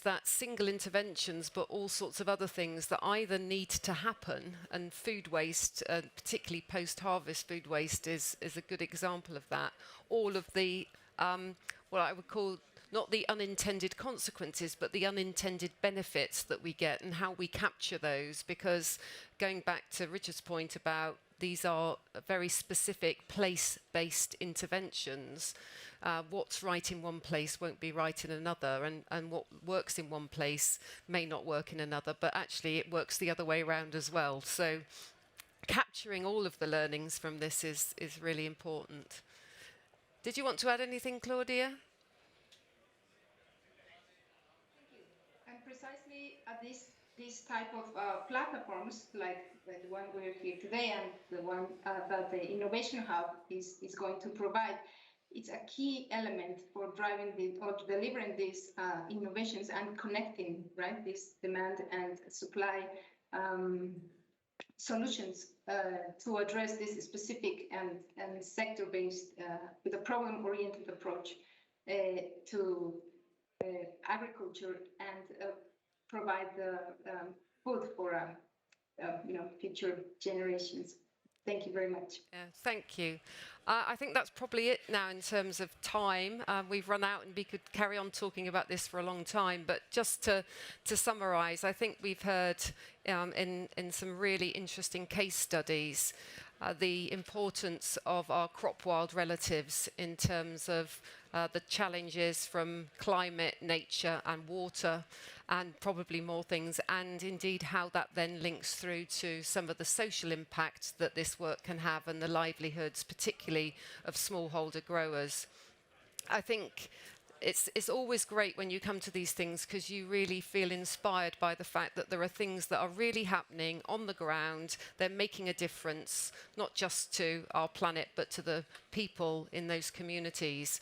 that single interventions, but all sorts of other things that either need to happen, and food waste, particularly post-harvest food waste, is a good example of that. All of the, what I would call, not the unintended consequences, but the unintended benefits that we get and how we capture those. Because going back to Richard's point about these are very specific place-based interventions. What's right in one place won't be right in another, and what works in one place may not work in another, but actually it works the other way around as well. So capturing all of the learnings from this is really important. Did you want to add anything, Claudia? And precisely at this type of platforms, like the one we're here today and the one that the Innovation Hub is going to provide, it's a key element for driving or delivering these innovations and connecting, right, this demand and supply solutions to address this specific and sector-based, with a problem-oriented approach to agriculture and provide the food for future generations. Thank you very much. Yeah, thank you. I think that's probably it now in terms of time. We've run out and we could carry on talking about this for a long time, but just to summarise, I think we've heard in some really interesting case studies the importance of our crop wild relatives in terms of the challenges from climate, nature and water, and probably more things, and indeed how that then links through to some of the social impacts that this work can have and the livelihoods, particularly of smallholder growers. I think it's always great when you come to these things because you really feel inspired by the fact that there are things that are really happening on the ground. They're making a difference, not just to our planet, but to the people in those communities.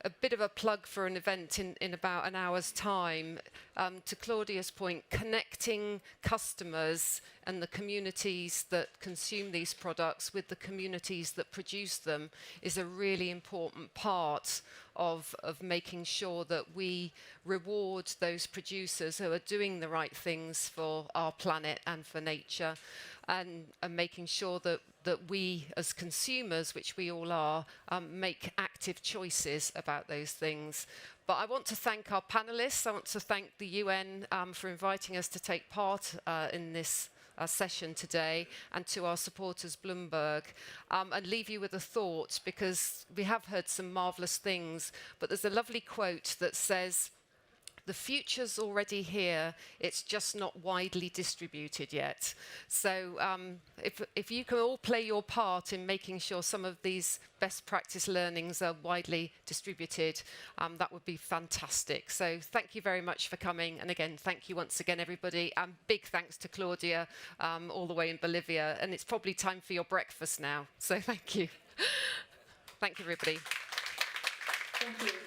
A bit of a plug for an event in about an hour's time. To Claudia's point, connecting customers and the communities that consume these products with the communities that produce them is a really important part of making sure that we reward those producers who are doing the right things for our planet and for nature, and making sure that we as consumers, which we all are, make active choices about those things. But I want to thank our panelists. I want to thank the UN for inviting us to take part in this session today, and to our supporters Bloomberg, and leave you with a thought, because we have heard some marvellous things, but there's a lovely quote that says, "The future's already here, it's just not widely distributed yet." So if you can all play your part in making sure some of these best practice learnings are widely distributed, that would be fantastic. So thank you very much for coming. And again, thank you once again, everybody. And big thanks to Claudia all the way in Bolivia. And it's probably time for your breakfast now. So thank you. Thank you, everybody. Thank you.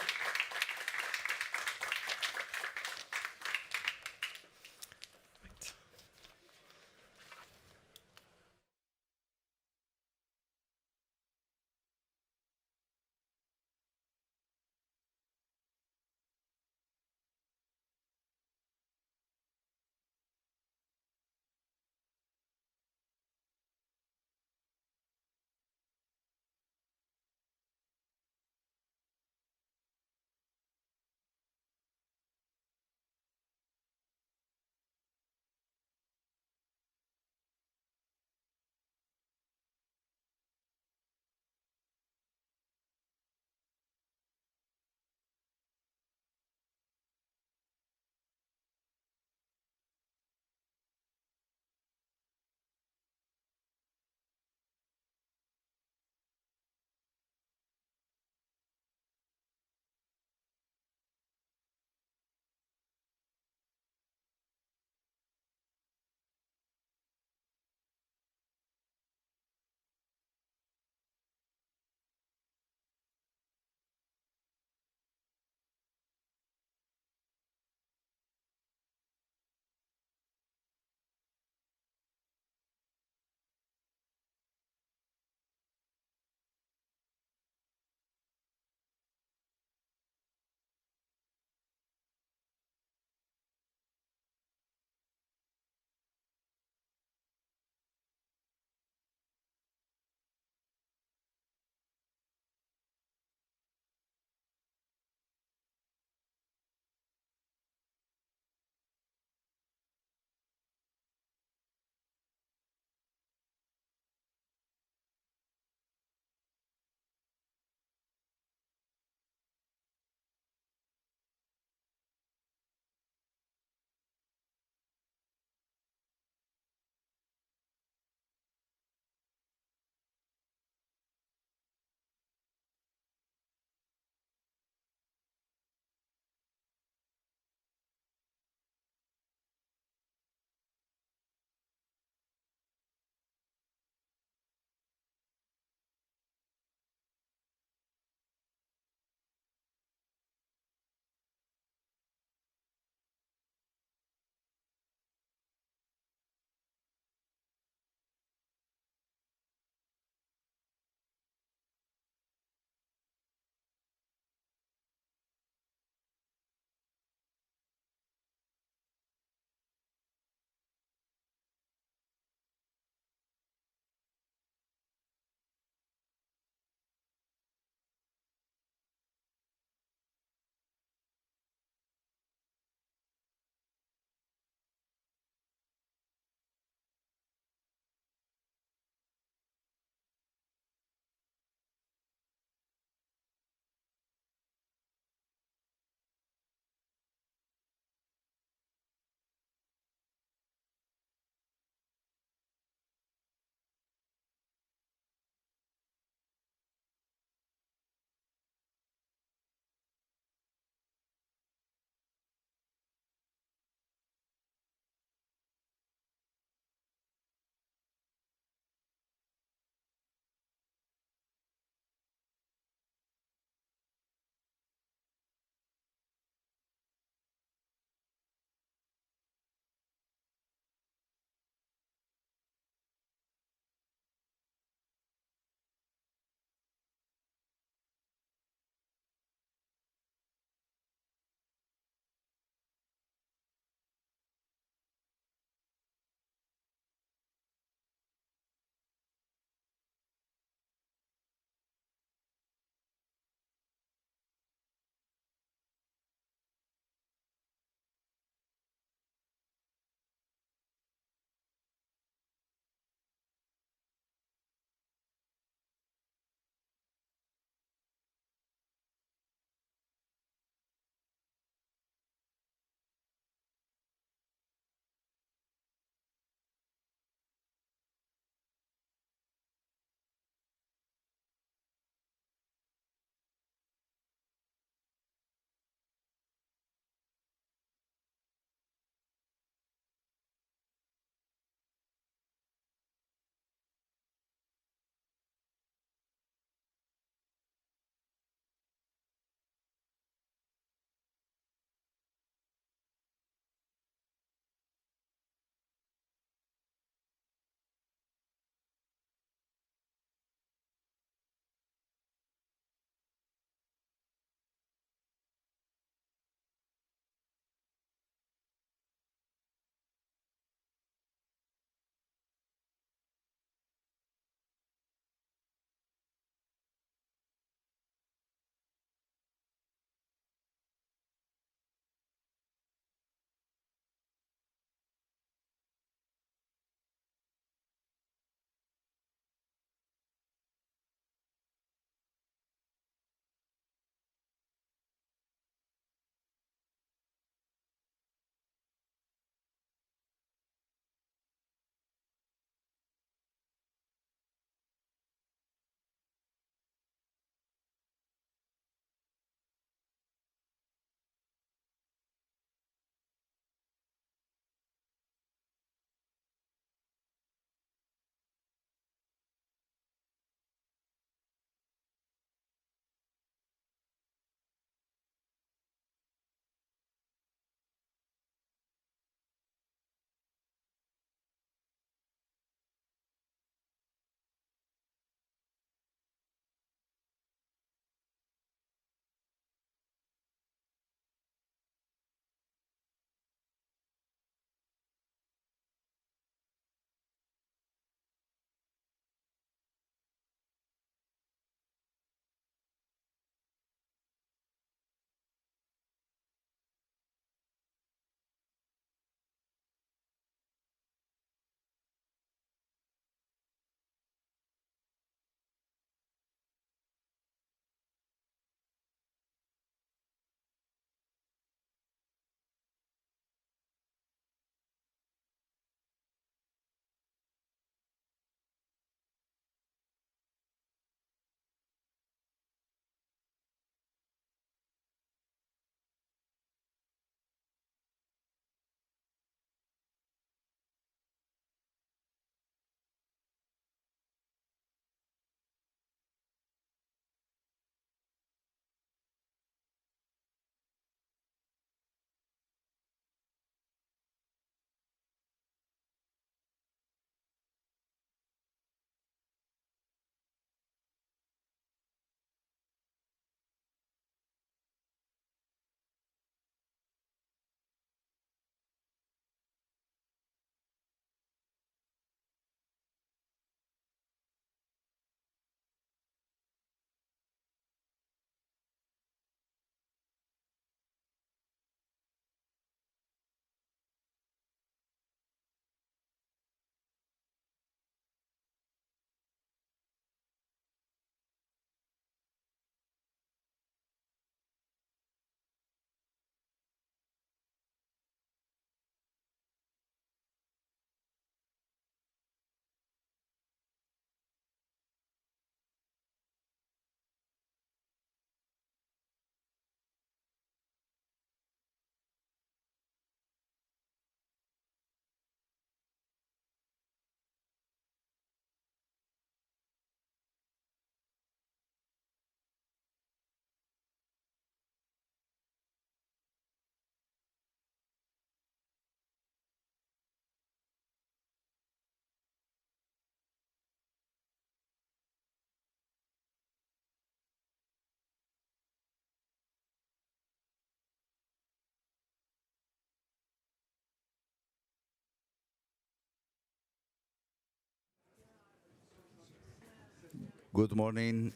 Good morning.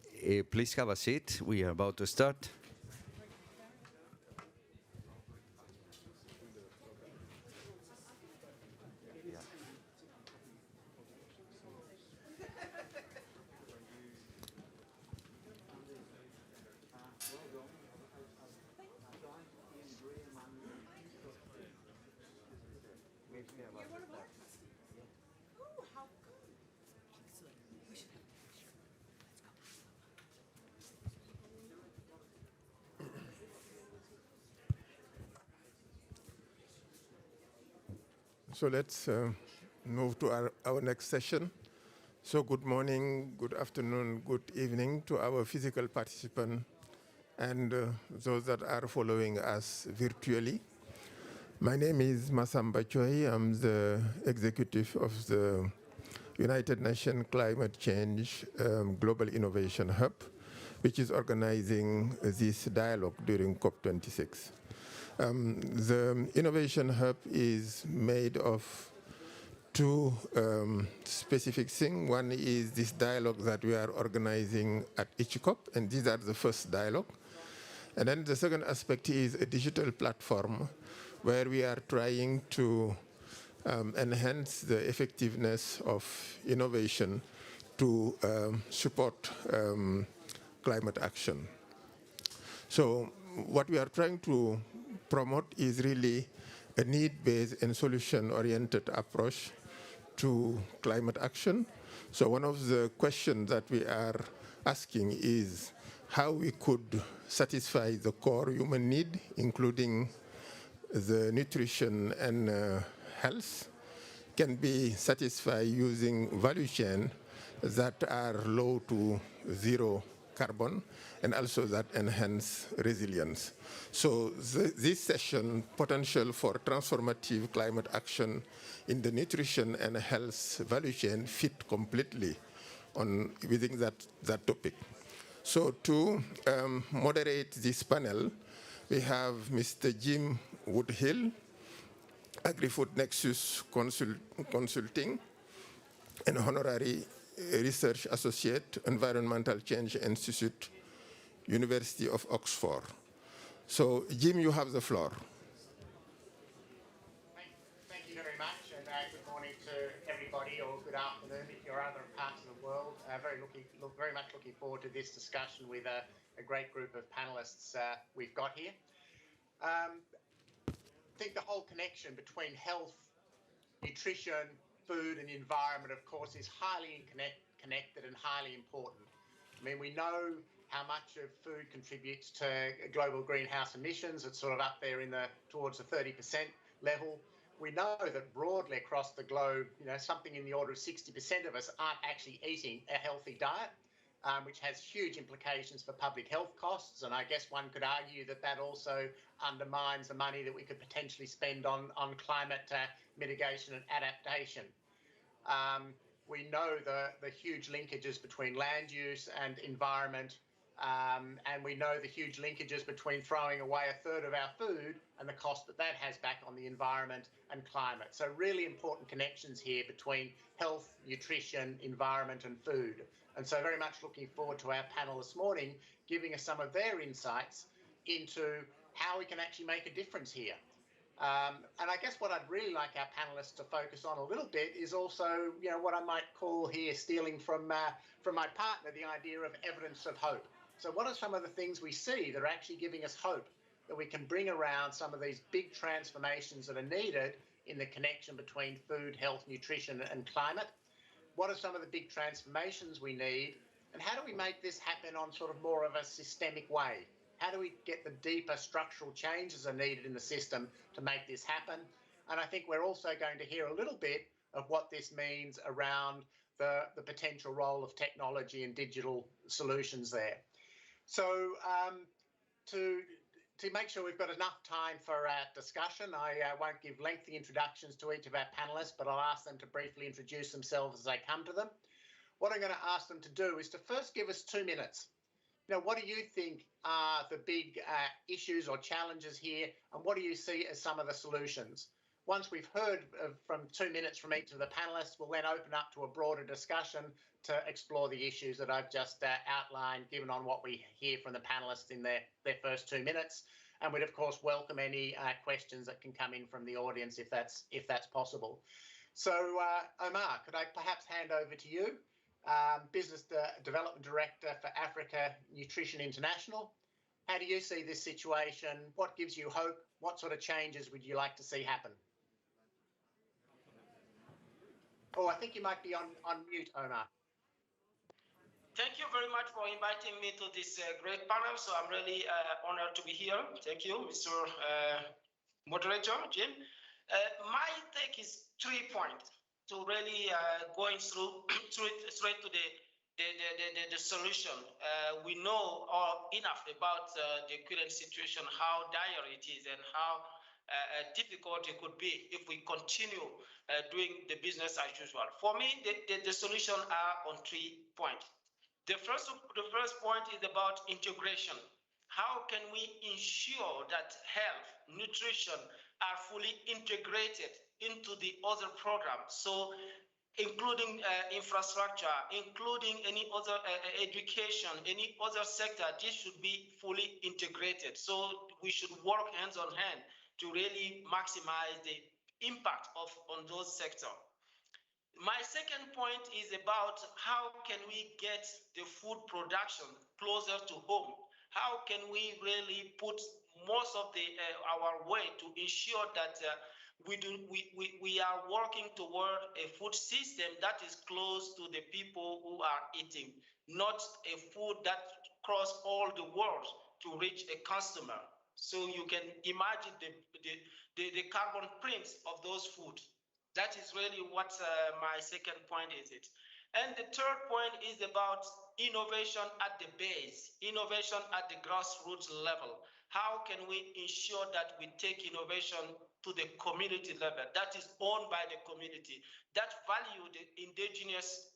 Please have a seat. We are about to start. So let's move to our next session. So good morning, good afternoon, good evening to our physical participants and those that are following us virtually. My name is Masamba Choi. I'm the executive of the United Nations Climate Change Global Innovation Hub, which is organizing this dialogue during COP26. The Innovation Hub is made of two specific things. One is this dialogue that we are organizing at each COP, and these are the first dialogue. And then the second aspect is a digital platform where we are trying to enhance the effectiveness of innovation to support climate action. So what we are trying to promote is really a need-based and solution-oriented approach to climate action. So one of the questions that we are asking is how we could satisfy the core human need, including the nutrition and health, can be satisfied using value chain that are low to zero carbon and also that enhance resilience. So this session, potential for transformative climate action in the nutrition and health value chain, fit completely within that topic. So to moderate this panel, we have Mr. Jim Woodhill, Agri-Food Nexus Consulting, and Honorary Research Associate, Environmental Change Institute, University of Oxford. So, Jim, you have the floor. Thank you very much, and good morning to everybody, or good afternoon if you're other parts of the world. Very much looking forward to this discussion with a great group of panelists we've got here. I think the whole connection between health, nutrition, food and environment, of course, is highly connected and highly important. I mean, we know how much of food contributes to global greenhouse emissions. It's sort of up there towards the 30% level. We know that broadly across the globe, something in the order of 60% of us aren't actually eating a healthy diet, which has huge implications for public health costs. And I guess one could argue that that also undermines the money that we could potentially spend on climate mitigation and adaptation. We know the huge linkages between land use and environment, and we know the huge linkages between throwing away a third of our food and the cost that has back on the environment and climate. So really important connections here between health, nutrition, environment and food. And so very much looking forward to our panel this morning, giving us some of their insights into how we can actually make a difference here. And I guess what I'd really like our panelists to focus on a little bit is also, what I might call here, stealing from my partner, the idea of evidence of hope. So what are some of the things we see that are actually giving us hope that we can bring around some of these big transformations that are needed in the connection between food, health, nutrition and climate? What are some of the big transformations we need? And how do we make this happen on sort of more of a systemic way? How do we get the deeper structural changes that are needed in the system to make this happen? And I think we're also going to hear a little bit of what this means around the potential role of technology and digital solutions there. So to make sure we've got enough time for our discussion, I won't give lengthy introductions to each of our panelists, but I'll ask them to briefly introduce themselves as they come to them. What I'm going to ask them to do is to first give us 2 minutes. What do you think are the big issues or challenges here, and what do you see as some of the solutions? Once we've heard from 2 minutes from each of the panelists, we'll then open up to a broader discussion to explore the issues that I've just outlined, given on what we hear from the panelists in their first 2 minutes. And we'd, of course, welcome any questions that can come in from the audience if that's possible. So, Oumar, could I perhaps hand over to you, Business Development Director for Africa Nutrition International. How do you see this situation? What gives you hope? What sort of changes would you like to see happen? Oh, I think you might be on mute, Oumar. Thank you very much for inviting me to this great panel. So I'm really honored to be here. Thank you, Mr. Moderator, Jim. My take is 3 points to really going through straight to the solution. We know enough about the current situation, how dire it is, and how difficult it could be if we continue doing the business as usual. For me, the solution are on 3 points. The first point is about integration. How can we ensure that health, nutrition are fully integrated into the other programs? So including infrastructure, including any other education, any other sector, this should be fully integrated. So we should work hands on hand to really maximize the impact on those sectors. My second point is about how can we get the food production closer to home? How can we really put most of our way to ensure that we are working toward a food system that is close to the people who are eating, not a food that cross all the world to reach a customer. So you can imagine the carbon prints of those foods. That is really what my second point is. And the third point is about innovation at the base, innovation at the grassroots level. How can we ensure that we take innovation to the community level that is owned by the community, that value the indigenous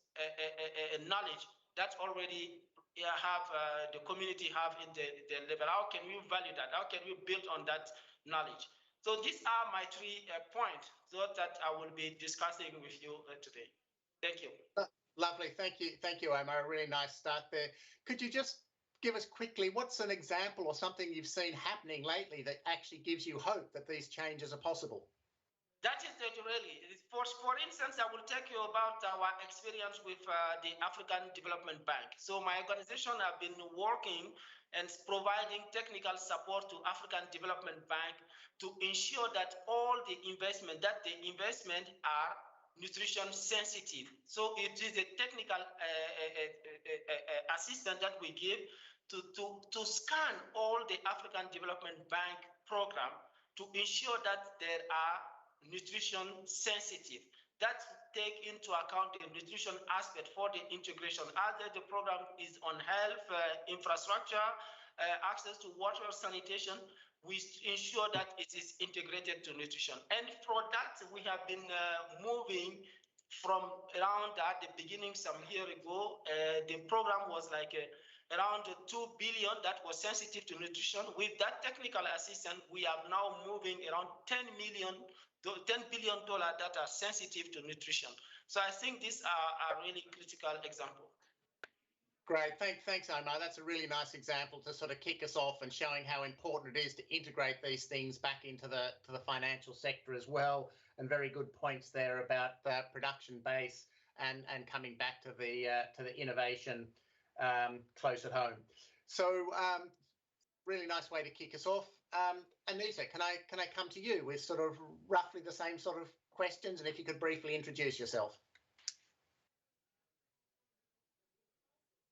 knowledge that already the community have in the level? How can we value that? How can we build on that knowledge? So these are my 3 points that I will be discussing with you today. Thank you. Lovely. Thank you, Oumar. A really nice start there. Could you just give us quickly, what's an example or something you've seen happening lately that actually gives you hope that these changes are possible? That is it really. For instance, I will take you about our experience with the African Development Bank. So my organization have been working and providing technical support to African Development Bank to ensure that all the investment are nutrition sensitive. So it is a technical assistance that we give to scan all the African Development Bank program to ensure that there are nutrition sensitive. That take into account the nutrition aspect for the integration. Either the program is on health, infrastructure, access to water, sanitation, we ensure that it is integrated to nutrition. And for that, we have been moving from around at the beginning some year ago. The program was like around 2 billion that was sensitive to nutrition. With that technical assistance, we are now moving around $10 billion that are sensitive to nutrition. So I think these are really critical examples. Great, thanks, Oumar. That's a really nice example to sort of kick us off and showing how important it is to integrate these things back into the financial sector as well. And very good points there about the production base and coming back to the innovation close at home. So really nice way to kick us off. Anitha, can I come to you with sort of roughly the same sort of questions, and if you could briefly introduce yourself.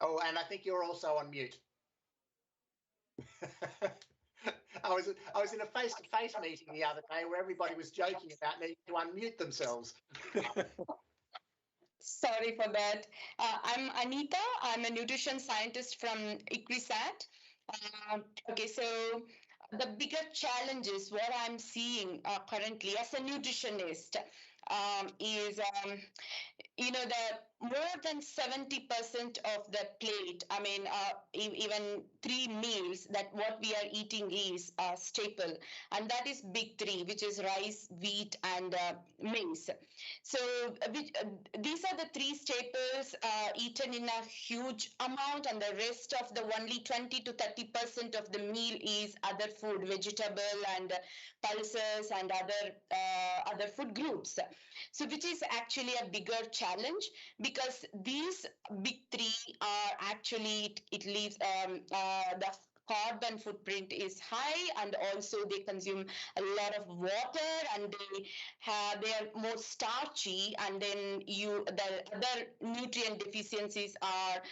Oh, and I think you're also on mute. I was in a face-to-face meeting the other day where everybody was joking about needing to unmute themselves. Sorry for that. I'm Anitha. I'm a nutrition scientist from ICRISAT. Okay, so the bigger challenges what I'm seeing currently as a nutritionist is, more than 70% of the plate, I mean, even 3 meals, that what we are eating is a staple. And that is big 3, which is rice, wheat, and maize. So these are the 3 staples eaten in a huge amount, and the rest of the only 20 to 30% of the meal is other food, vegetable and pulses and other food groups. So which is actually a bigger challenge, because these big 3 are actually, it leaves the carbon footprint is high, and also they consume a lot of water, and they are more starchy, and then the other nutrient deficiencies are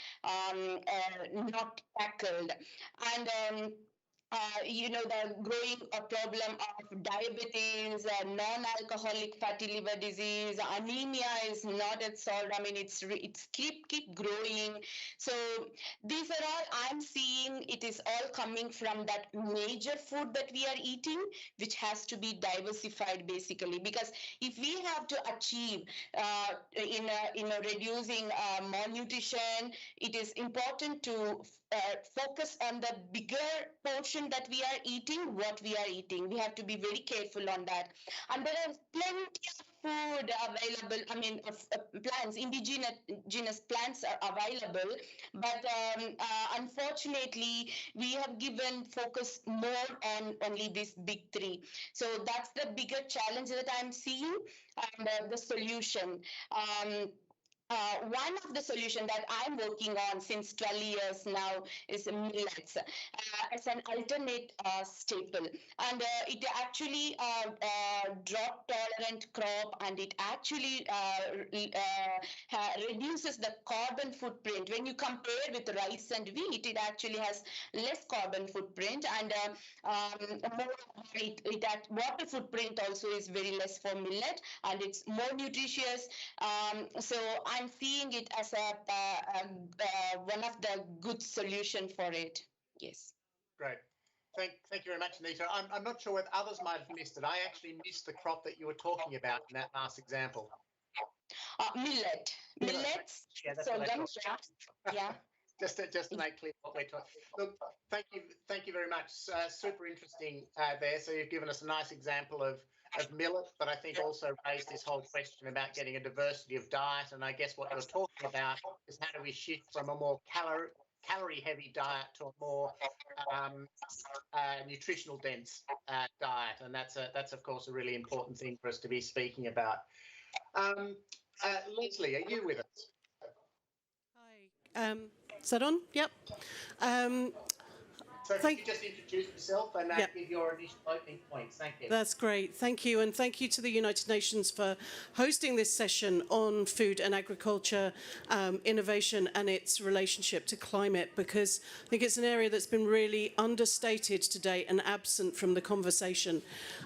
not tackled. And the growing problem of diabetes, non-alcoholic fatty liver disease, anemia is not yet solved. I mean, it's keep growing. So these are all I'm seeing. It is all coming from that major food that we are eating, which has to be diversified basically. Because if we have to achieve in reducing malnutrition, it is important to focus on the bigger portion that we are eating, what we are eating. We have to be very careful on that. And there are plenty of food available, I mean, plants, indigenous plants are available, but unfortunately, we have given focus more on only these big 3. So that's the bigger challenge that I'm seeing, and the solution. One of the solutions that I'm working on since 12 years now is millets as an alternate staple. And it actually drought-tolerant crop, and it actually reduces the carbon footprint. When you compare with rice and wheat, it actually has less carbon footprint, and water footprint also is very less for millet, and it's more nutritious. So I'm seeing it as one of the good solution for it. Yes. Great. Thank you very much, Anitha. I'm not sure whether others might have missed it. I actually missed the crop that you were talking about in that last example. Millet. Millets. Yeah, that's sorghum. Yeah. Just to make clear what we're talking. Look, thank you very much. Super interesting there. So you've given us a nice example of millet, but I think also raised this whole question about getting a diversity of diet. And I guess what you're talking about is how do we shift from a more calorie-heavy diet to a more nutritional dense diet, and that's of course a really important thing for us to be speaking about. Lesley, are you with us? Hi. Is that on? Yep. So if you could just introduce yourself and give your initial opening points. Thank you. That's great. Thank you. And thank you to the United Nations for hosting this session on food and agriculture innovation and its relationship to climate, because I think it's an area that's been really understated today and absent from the conversation.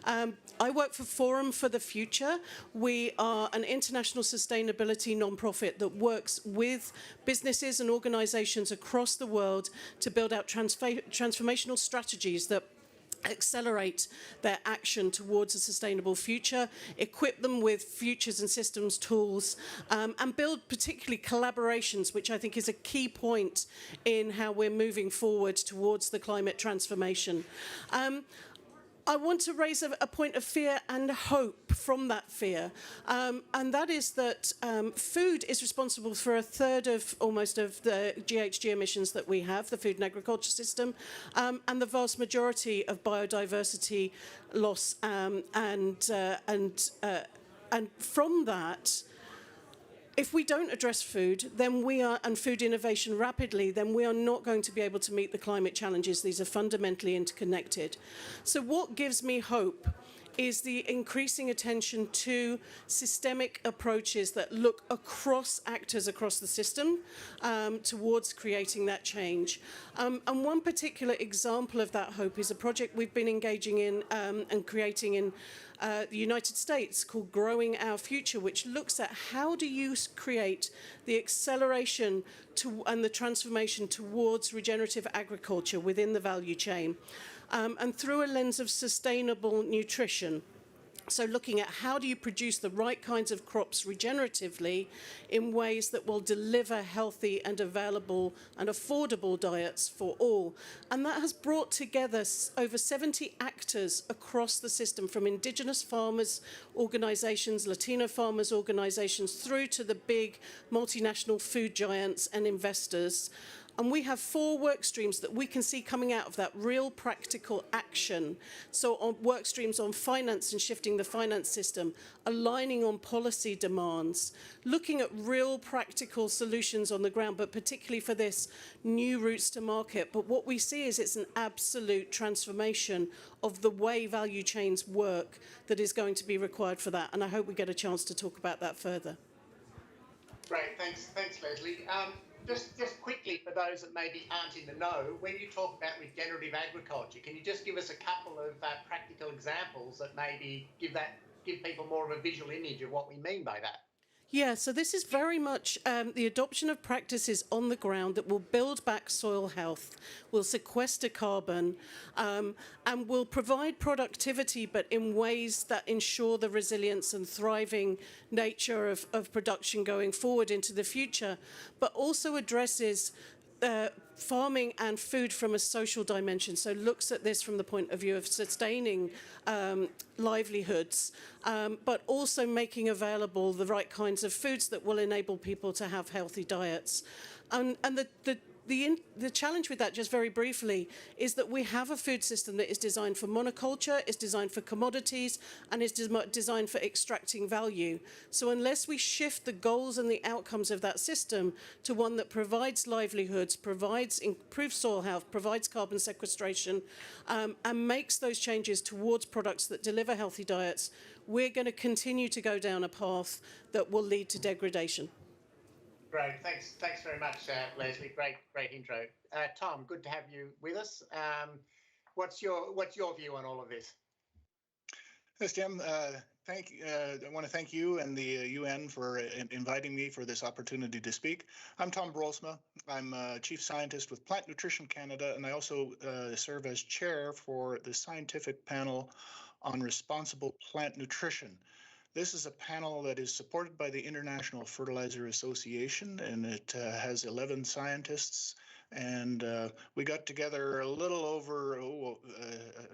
I work for Forum for the Future. We are an international sustainability nonprofit that works with businesses and organizations across the world to build out transformational strategies that accelerate their action towards a sustainable future, equip them with futures and systems tools, and build particularly collaborations, which I think is a key point in how we're moving forward towards the climate transformation. I want to raise a point of fear and hope from that fear, and that is that food is responsible for a third of the GHG emissions that we have, the food and agriculture system, and the vast majority of biodiversity loss, and from that, if we don't address food, and food innovation rapidly, then we are not going to be able to meet the climate challenges. These are fundamentally interconnected. So what gives me hope is the increasing attention to systemic approaches that look across actors across the system towards creating that change. And one particular example of that hope is a project we've been engaging in and creating in the United States called Growing Our Future, which looks at how do you create the acceleration and the transformation towards regenerative agriculture within the value chain, and through a lens of sustainable nutrition. So looking at how do you produce the right kinds of crops regeneratively in ways that will deliver healthy and available and affordable diets for all. And that has brought together over 70 actors across the system, from indigenous farmers organizations, Latino farmers organizations, through to the big multinational food giants and investors. And we have 4 work streams that we can see coming out of that, real practical action. So on work streams on finance and shifting the finance system, aligning on policy demands, looking at real practical solutions on the ground, but particularly for this, new routes to market. But what we see is it's an absolute transformation of the way value chains work that is going to be required for that. And I hope we get a chance to talk about that further. Great, thanks, Lesley. Just quickly, for those that maybe aren't in the know, when you talk about regenerative agriculture, can you just give us a couple of practical examples that maybe give people more of a visual image of what we mean by that? Yeah, so this is very much the adoption of practices on the ground that will build back soil health, will sequester carbon, and will provide productivity, but in ways that ensure the resilience and thriving nature of production going forward into the future, but also addresses farming and food from a social dimension, so looks at this from the point of view of sustaining livelihoods, but also making available the right kinds of foods that will enable people to have healthy diets. And the challenge with that, just very briefly, is that we have a food system that is designed for monoculture, is designed for commodities, and is designed for extracting value. So unless we shift the goals and the outcomes of that system to one that provides livelihoods, provides improved soil health, provides carbon sequestration, and makes those changes towards products that deliver healthy diets, we're going to continue to go down a path that will lead to degradation. Great, thanks very much, Lesley. Great intro. Tom, good to have you with us. What's your view on all of this? Yes, Jim. I want to thank you and the UN for inviting me for this opportunity to speak. I'm Tom Bruulsema. I'm Chief Scientist with Plant Nutrition Canada, and I also serve as chair for the scientific panel on responsible plant nutrition. This is a panel that is supported by the International Fertilizer Association, and it has 11 scientists. And we got together a little over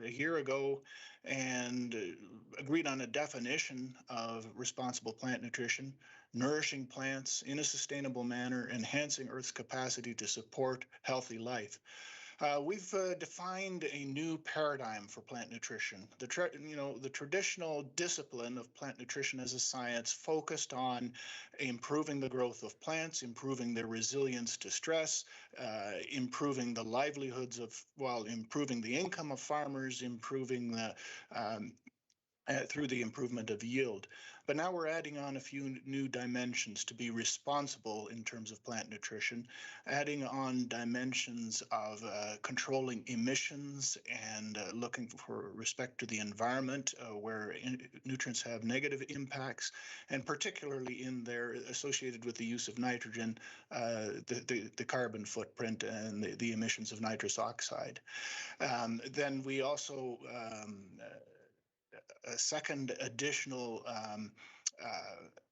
a year ago and agreed on a definition of responsible plant nutrition: nourishing plants in a sustainable manner, enhancing Earth's capacity to support healthy life. We've defined a new paradigm for plant nutrition. The traditional discipline of plant nutrition as a science focused on improving the growth of plants, improving their resilience to stress, improving the livelihoods improving the income of farmers, improving the through the improvement of yield. But now we're adding on a few new dimensions to be responsible in terms of plant nutrition, adding on dimensions of controlling emissions and looking for respect to the environment where nutrients have negative impacts, and particularly in there associated with the use of nitrogen, the carbon footprint and the emissions of nitrous oxide. Then we also a second additional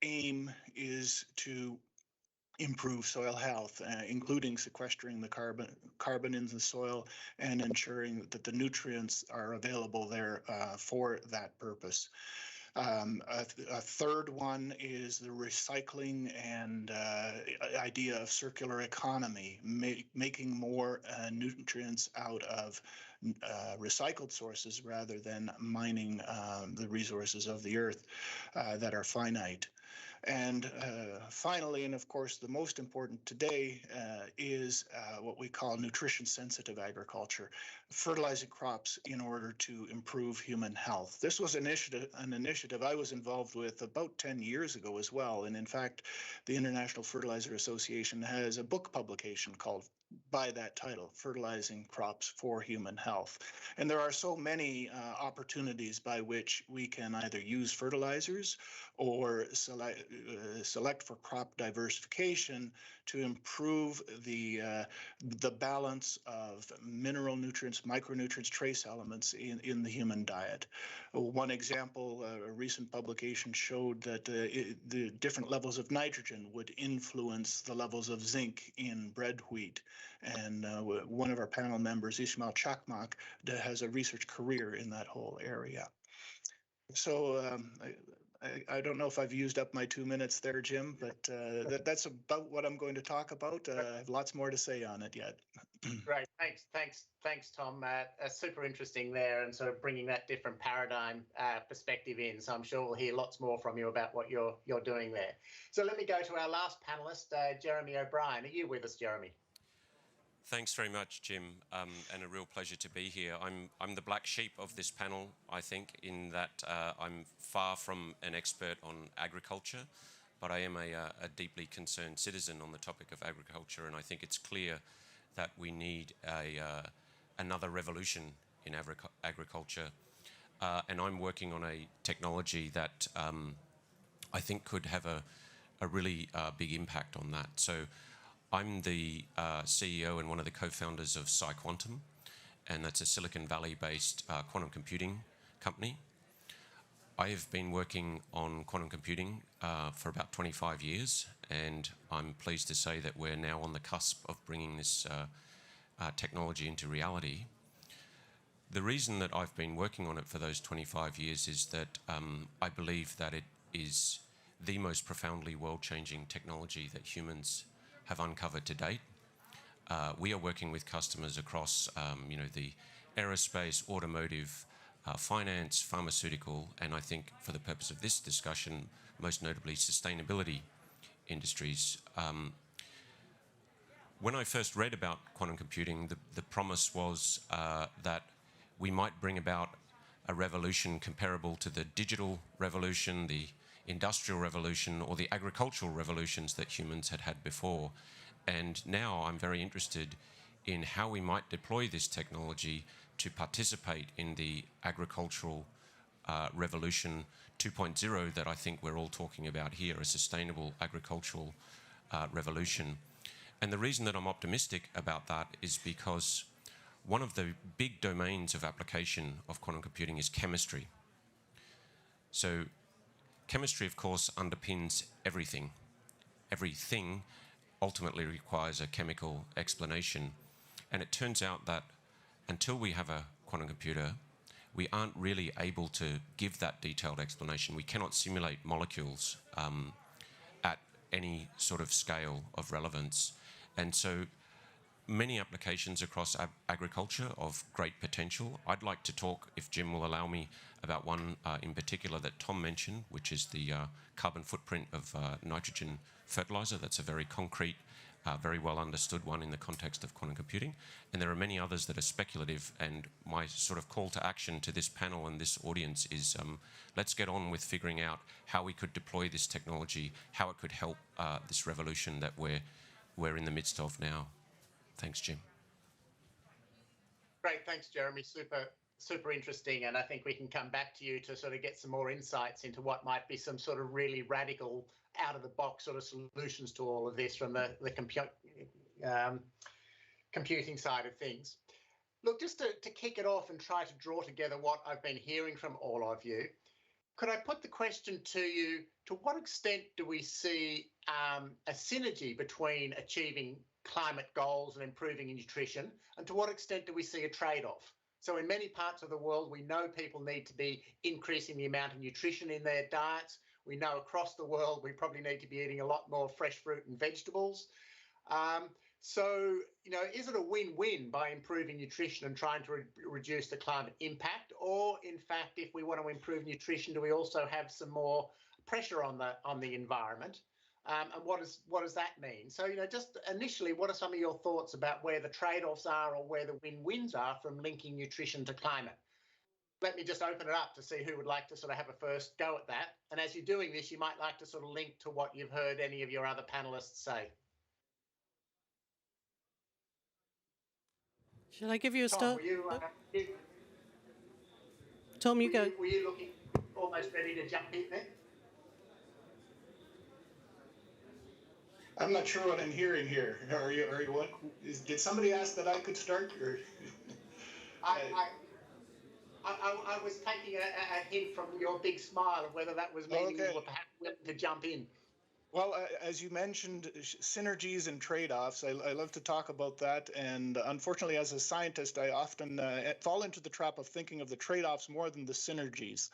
aim is to improve soil health, including sequestering the carbon in the soil and ensuring that the nutrients are available there for that purpose. A third one is the recycling and idea of circular economy, making more nutrients out of recycled sources rather than mining the resources of the earth that are finite. And finally, and of course the most important today, is what we call nutrition-sensitive agriculture, fertilizing crops in order to improve human health. This was an initiative I was involved with about 10 years ago as well. And in fact, the International Fertilizer Association has a book publication called by that title, Fertilizing Crops for Human Health. health. And there are so many opportunities by which we can either use fertilizers or select for crop diversification to improve the balance of mineral nutrients, micronutrients, trace elements in the human diet. One example, a recent publication showed that the different levels of nitrogen would influence the levels of zinc in bread wheat. And one of our panel members, Ismail Chakmak, has a research career in that whole area. So I don't know if I've used up my 2 minutes there, Jim, but that's about what I'm going to talk about. I have lots more to say on it yet. Great, thanks, Tom. Super interesting there, and sort of bringing that different paradigm perspective in. So I'm sure we'll hear lots more from you about what you're doing there. So let me go to our last panelist, Jeremy O'Brien. Are you with us, Jeremy? Thanks very much, Jim, and a real pleasure to be here. I'm the black sheep of this panel, I think, in that I'm far from an expert on agriculture, but I am a deeply concerned citizen on the topic of agriculture, and I think it's clear that we need another revolution in agriculture. And I'm working on a technology that I think could have a really big impact on that. So I'm the CEO and one of the co-founders of Psiquantum, and that's a Silicon Valley-based quantum computing company. I have been working on quantum computing for about 25 years, and I'm pleased to say that we're now on the cusp of bringing this technology into reality. The reason that I've been working on it for those 25 years is that I believe that it is the most profoundly world-changing technology that humans have uncovered to date. We are working with customers across, the aerospace, automotive, finance, pharmaceutical, and I think for the purpose of this discussion, most notably sustainability industries. When I first read about quantum computing, the promise was that we might bring about a revolution comparable to the digital revolution, the industrial revolution, or the agricultural revolutions that humans had had before. And now I'm very interested in how we might deploy this technology to participate in the agricultural revolution 2.0 that I think we're all talking about here, a sustainable agricultural revolution. And the reason that I'm optimistic about that is because one of the big domains of application of quantum computing is chemistry. So chemistry, of course, underpins everything. Everything ultimately requires a chemical explanation. And it turns out that until we have a quantum computer, we aren't really able to give that detailed explanation. We cannot simulate molecules at any sort of scale of relevance. And so many applications across agriculture of great potential. I'd like to talk, if Jim will allow me, about one in particular that Tom mentioned, which is the carbon footprint of nitrogen fertilizer. That's a very concrete, very well understood one in the context of quantum computing. And there are many others that are speculative, and my sort of call to action to this panel and this audience is let's get on with figuring out how we could deploy this technology, how it could help this revolution that we're in the midst of now. Thanks, Jim. Great, thanks, Jeremy. Super interesting, and I think we can come back to you to sort of get some more insights into what might be some sort of really radical, out-of-the-box sort of solutions to all of this from the computing side of things. Look, just to kick it off and try to draw together what I've been hearing from all of you, could I put the question to you, to what extent do we see a synergy between achieving climate goals and improving nutrition, and to what extent do we see a trade-off? So in many parts of the world, we know people need to be increasing the amount of nutrition in their diets. We know across the world, we probably need to be eating a lot more fresh fruit and vegetables. So, is it a win-win by improving nutrition and trying to reduce the climate impact? Or in fact, if we want to improve nutrition, do we also have some more pressure on the environment? And what does that mean? So, just initially, what are some of your thoughts about where the trade-offs are or where the win-wins are from linking nutrition to climate? Let me just open it up to see who would like to sort of have a first go at that. And as you're doing this, you might like to sort of link to what you've heard any of your other panelists say. Shall I give you a Tom, start? Tom, you go. Were you looking almost ready to jump in there? I'm not sure what I'm hearing here. Are you what? Did somebody ask that I could start? Or I was taking a hint from your big smile of whether that was meaning you were perhaps willing to jump in. Well, as you mentioned, synergies and trade-offs, I love to talk about that. And unfortunately, as a scientist, I often fall into the trap of thinking of the trade-offs more than the synergies.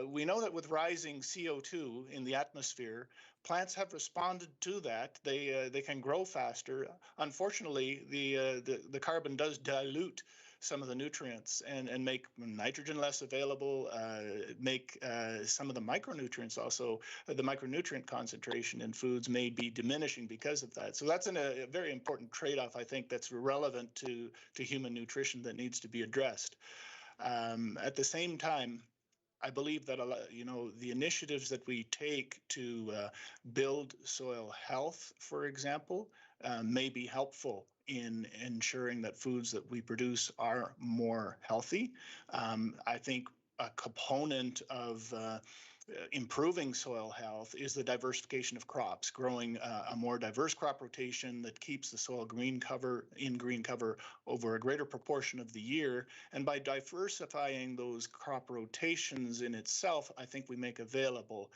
We know that with rising CO2 in the atmosphere, plants have responded to that. They can grow faster. Unfortunately, the carbon does dilute some of the nutrients and make nitrogen less available, make some of the micronutrients also, the micronutrient concentration in foods may be diminishing because of that. So that's a very important trade-off, I think, that's relevant to human nutrition that needs to be addressed. At the same time, I believe that the initiatives that we take to build soil health, for example, may be helpful in ensuring that foods that we produce are more healthy. I think a component of improving soil health is the diversification of crops, growing a more diverse crop rotation that keeps the soil green cover over a greater proportion of the year. And by diversifying those crop rotations in itself, I think we make available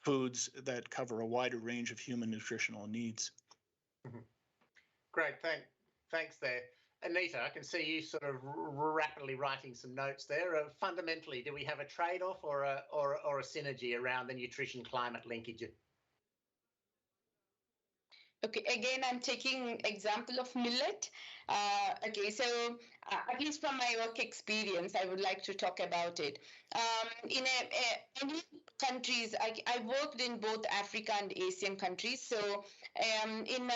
foods that cover a wider range of human nutritional needs. Great, thanks there. Anitha, I can see you sort of rapidly writing some notes there. Fundamentally, do we have a trade-off or a synergy around the nutrition-climate linkage? Okay, again, I'm taking example of millet. Okay, so at least from my work experience, I would like to talk about it. In many countries, I worked in both Africa and Asian countries. So in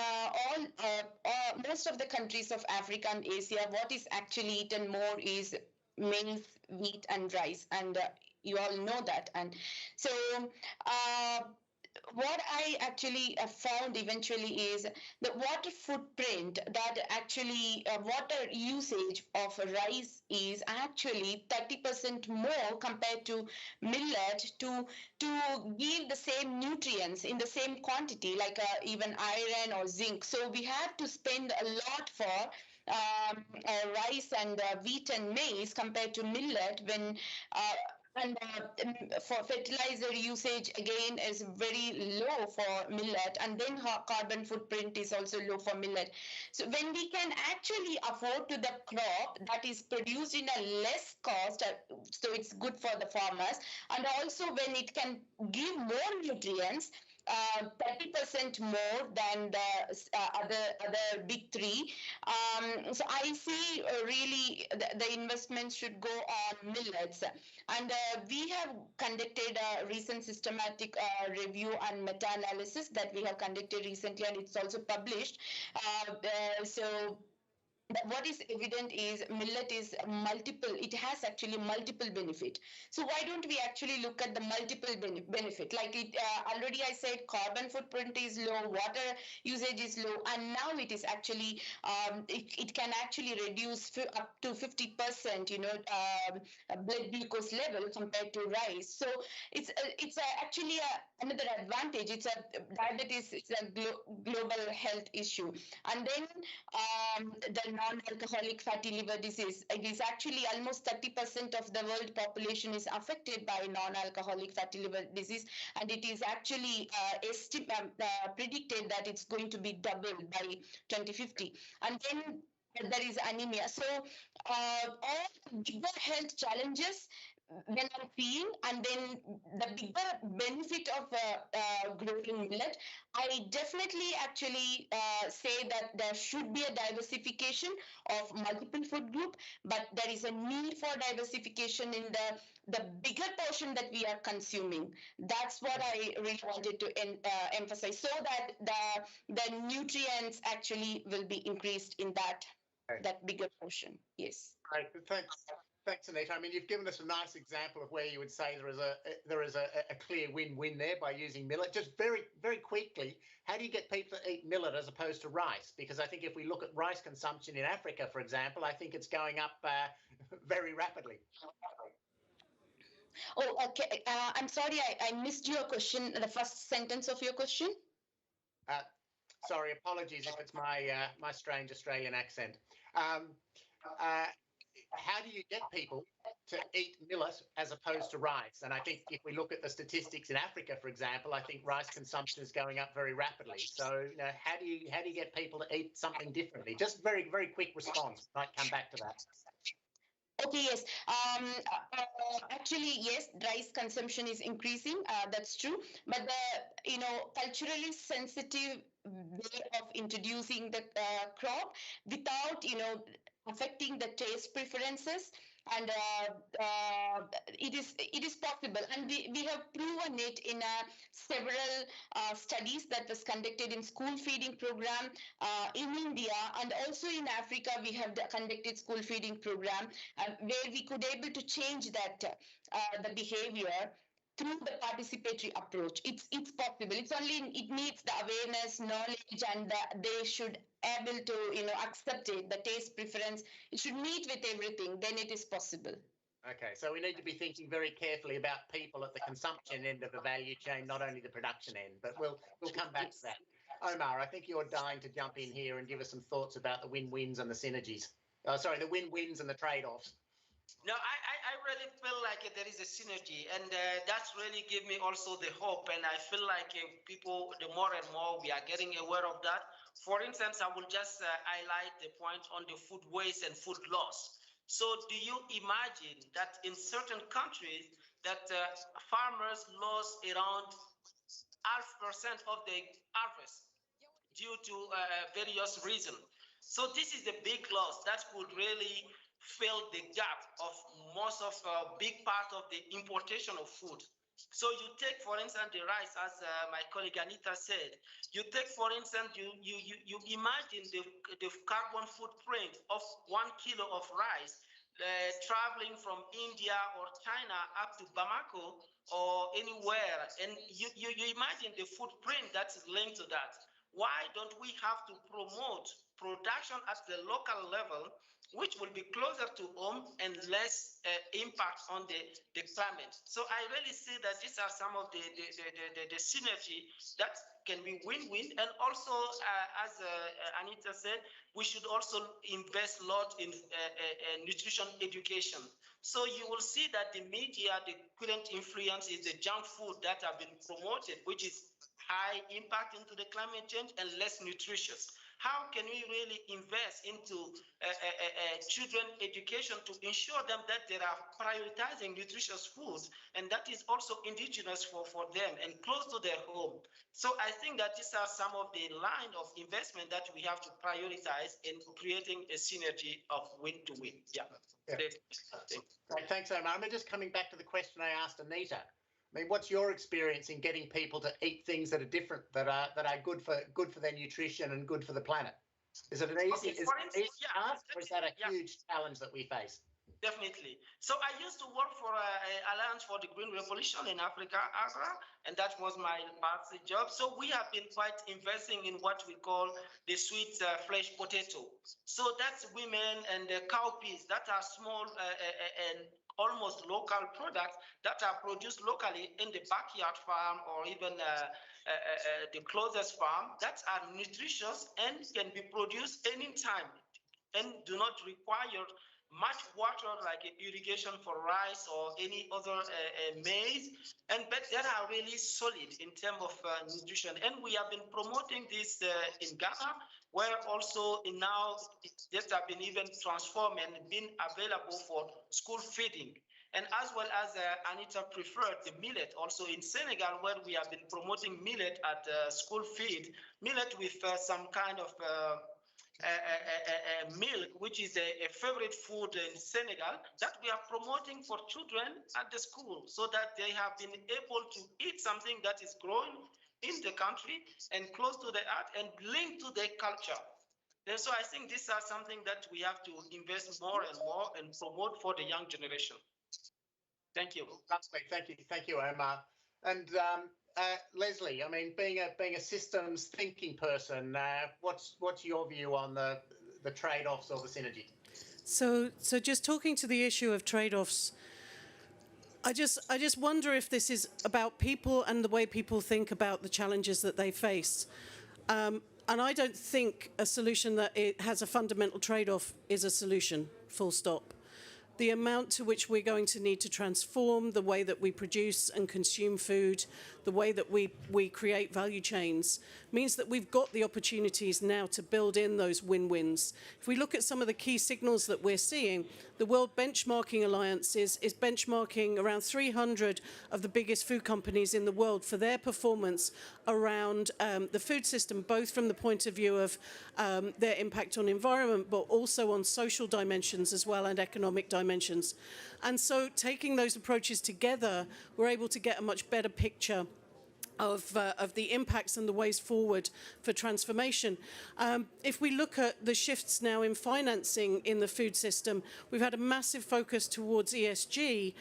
most of the countries of Africa and Asia, what is actually eaten more is maize, wheat, and rice, and you all know that. And so what I actually found eventually is the water footprint, that actually water usage of rice is actually 30% more compared to millet to give the same nutrients in the same quantity, like even iron or zinc. So we have to spend a lot for rice and wheat and maize compared to millet when for fertilizer usage again is very low for millet, and then carbon footprint is also low for millet. So when we can actually afford to the crop that is produced in a less cost, so it's good for the farmers, and also when it can give more nutrients, 30% more than the other big three. So I see really the investment should go on millets. And we have conducted a recent systematic review and meta-analysis that we have conducted recently, and it's also published. So what is evident is millet is multiple, it has actually multiple benefit. So why don't we actually look at the multiple benefit? Like it already I said, carbon footprint is low, water usage is low, and now it is actually it can actually reduce up to 50%, blood glucose level compared to rice. So it's actually another advantage. It's diabetes is a global health issue. And then the non-alcoholic fatty liver disease. It is actually almost 30% of the world population is affected by non-alcoholic fatty liver disease, and it is actually predicted that it's going to be doubled by 2050. And then there is anemia. So all bigger health challenges when I'm seeing, and then the bigger benefit of growing millet, I definitely actually say that there should be a diversification of multiple food group, but there is a need for diversification in the bigger portion that we are consuming. That's what I really wanted to emphasize, so that the nutrients actually will be increased in that bigger portion. Yes. Right. Thanks, Anitha. I mean, you've given us a nice example of where you would say there is a clear win-win there by using millet. Just very, very quickly, how do you get people to eat millet as opposed to rice? Because I think if we look at rice consumption in Africa, for example, I think it's going up very rapidly. Oh, okay. I'm sorry, I missed your question, the first sentence of your question. Sorry, apologies if it's my strange Australian accent. How do you get people to eat millet as opposed to rice? And I think if we look at the statistics in Africa, for example, I think rice consumption is going up very rapidly. So, you know, how do you get people to eat something differently? Just very, very quick response. Might come back to that. Okay, yes. Actually, yes, rice consumption is increasing. That's true. But the, culturally sensitive way of introducing the crop without, affecting the taste preferences, and it is possible, and we have proven it in several studies that was conducted in school feeding program in India, and also in Africa we have conducted school feeding program where we could able to change that the behavior through the participatory approach. It's possible. It needs the awareness, knowledge, and they should able to accept it, the taste preference. It should meet with everything, then it is possible. Okay, so we need to be thinking very carefully about people at the consumption end of the value chain, not only the production end, but we'll come back to that. Oumar, I think you're dying to jump in here and give us some thoughts about the win-wins and the synergies. The win-wins and the trade-offs. No, I really feel like there is a synergy, and that's really give me also the hope. And I feel like people, the more and more we are getting aware of that. For instance, I will just highlight the point on the food waste and food loss. So do you imagine that in certain countries that farmers lost around 0.5% of the harvest due to various reasons? So this is a big loss that could really fill the gap of most of a big part of the importation of food. So you take, for instance, the rice, as my colleague Anitha said. You take, for instance, you imagine the carbon footprint of 1 kilo of rice traveling from India or China up to Bamako or anywhere, and you imagine the footprint that's linked to that. Why don't we have to promote production at the local level, which will be closer to home and less impact on the climate? So I really see that these are some of the synergy that can be win-win. And also, as Anitha said, we should also invest a lot in nutrition education. So you will see that the media, the current influence is the junk food that have been promoted, which is high impact into the climate change and less nutritious. How can we really invest into children education to ensure them that they are prioritizing nutritious foods, and that is also indigenous for them and close to their home? So I think that these are some of the line of investment that we have to prioritize in creating a synergy of win-to-win. Yeah. Thanks, Oumar. I'm just coming back to the question I asked Anitha. I mean, what's your experience in getting people to eat things that are different, that are good for their nutrition and good for the planet? Is it an easy, task, or is that a huge challenge that we face? Definitely. So I used to work for Alliance for the Green Revolution in Africa, Accra, and that was my past job. So we have been quite investing in what we call the sweet flesh potato. So that's women and cowpeas that are small and almost local products that are produced locally in the backyard farm or even the closest farm that are nutritious and can be produced anytime and do not require much water like irrigation for rice or any other maize, but that are really solid in terms of nutrition. And we have been promoting this in Ghana, where also now this have been even transformed and been available for school feeding. And as well as Anitha preferred the millet also in Senegal, where we have been promoting millet at school feed, millet with some kind of milk, which is a favorite food in Senegal, that we are promoting for children at the school, so that they have been able to eat something that is growing in the country and close to the earth and linked to their culture. And so I think these are something that we have to invest more and more and promote for the young generation. Thank you. Thank you, Oumar. And Lesley, I mean, being a systems thinking person, what's your view on the trade-offs or the synergy? So just talking to the issue of trade-offs, I just wonder if this is about people and the way people think about the challenges that they face. And I don't think a solution that it has a fundamental trade-off is a solution, full stop. The amount to which we're going to need to transform the way that we produce and consume food, the way that we create value chains, means that we've got the opportunities now to build in those win-wins. If we look at some of the key signals that we're seeing, the World Benchmarking Alliance is benchmarking around 300 of the biggest food companies in the world for their performance around the food system, both from the point of view of their impact on environment, but also on social dimensions as well and economic dimensions. And so taking those approaches together, we're able to get a much better picture of the impacts and the ways forward for transformation. If we look at the shifts now in financing in the food system, we've had a massive focus towards ESG,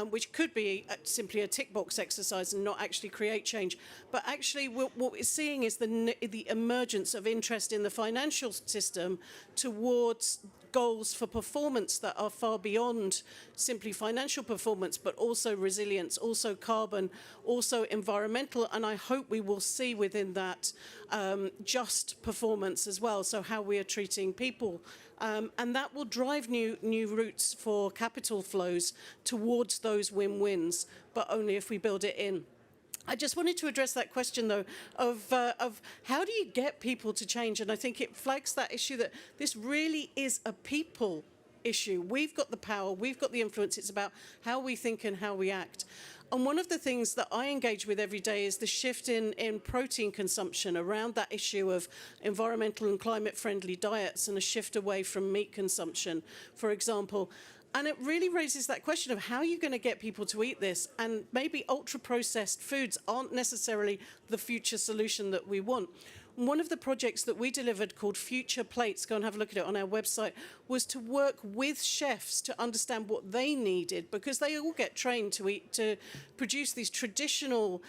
which could be simply a tick box exercise and not actually create change. But actually what we're seeing is the emergence of interest in the financial system towards goals for performance that are far beyond simply financial performance, but also resilience, also carbon, also environmental, and I hope we will see within that just performance as well, so how we are treating people. And that will drive new routes for capital flows towards those win-wins, but only if we build it in. I just wanted to address that question, though, of how do you get people to change? And I think it flags that issue that this really is a people issue. We've got the power, we've got the influence. It's about how we think and how we act. And one of the things that I engage with every day is the shift in protein consumption around that issue of environmental and climate-friendly diets and a shift away from meat consumption, for example. And it really raises that question of how are you going to get people to eat this? And maybe ultra-processed foods aren't necessarily the future solution that we want. One of the projects that we delivered called Future Plates, go and have a look at it on our website, was to work with chefs to understand what they needed, because they all get trained to produce these traditional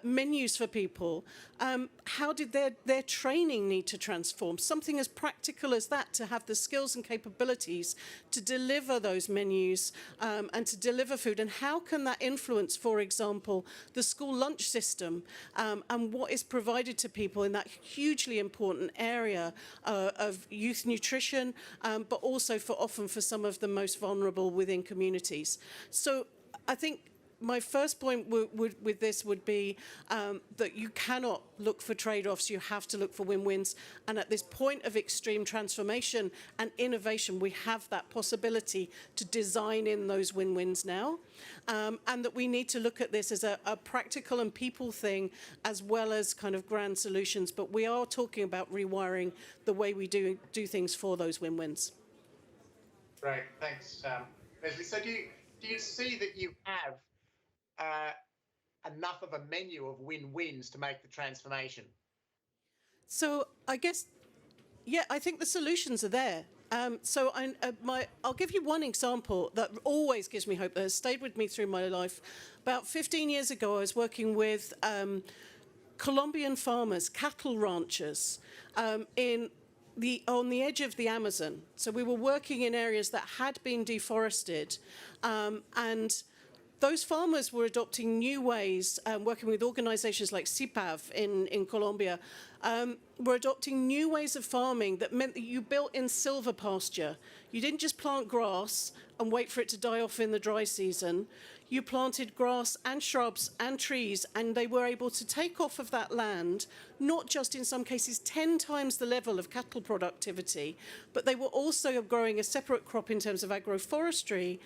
menus for people. How did their training need to transform? Something as practical as that, to have the skills and capabilities to deliver those menus and to deliver food. And how can that influence, for example, the school lunch system and what is provided to people in that hugely important area of youth nutrition, but also often for some of the most vulnerable within communities. So I think my first point with this would be that you cannot look for trade-offs, you have to look for win-wins. And at this point of extreme transformation and innovation, we have that possibility to design in those win-wins now. And that we need to look at this as a practical and people thing, as well as kind of grand solutions. But we are talking about rewiring the way we do things for those win-wins. Great, thanks, Lesley. So do you see that you have enough of a menu of win-wins to make the transformation? So I guess, yeah, I think the solutions are there. So I'll give you one example that always gives me hope, that has stayed with me through my life. About 15 years ago, I was working with Colombian farmers, cattle ranchers, on the edge of the Amazon. So we were working in areas that had been deforested, and those farmers were adopting new ways, working with organizations like CIPAV in Colombia, were adopting new ways of farming that meant that you built in silver pasture. You didn't just plant grass and wait for it to die off in the dry season. You planted grass and shrubs and trees, and they were able to take off of that land, not just in some cases 10 times the level of cattle productivity, but they were also growing a separate crop in terms of agroforestry,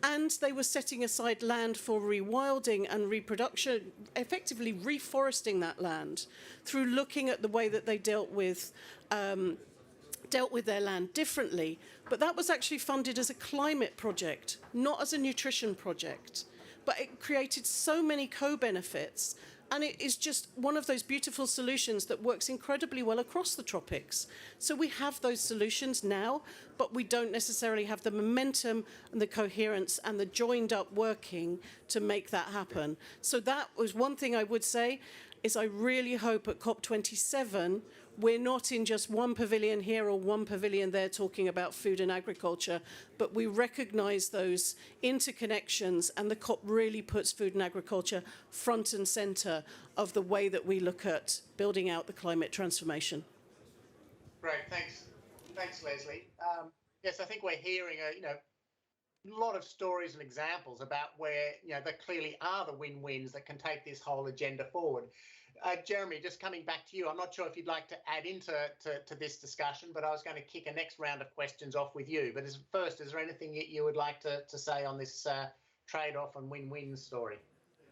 and they were setting aside land for rewilding and reproduction, effectively reforesting that land through looking at the way that they dealt with their land differently. But that was actually funded as a climate project, not as a nutrition project. But it created so many co-benefits And it is just one of those beautiful solutions that works incredibly well across the tropics. So we have those solutions now, but we don't necessarily have the momentum and the coherence and the joined up working to make that happen. So that was one thing I would say, is I really hope at COP27 we're not in just one pavilion here or one pavilion there talking about food and agriculture, but we recognise those interconnections, and the COP really puts food and agriculture front and centre of the way that we look at building out the climate transformation. Great, thanks, Lesley. Yes, I think we're hearing a lot of stories and examples about where there clearly are the win-wins that can take this whole agenda forward. Jeremy, just coming back to you, I'm not sure if you'd like to add into this discussion, but I was going to kick a next round of questions off with you. But first, is there anything you would like to say on this trade-off and win-win story?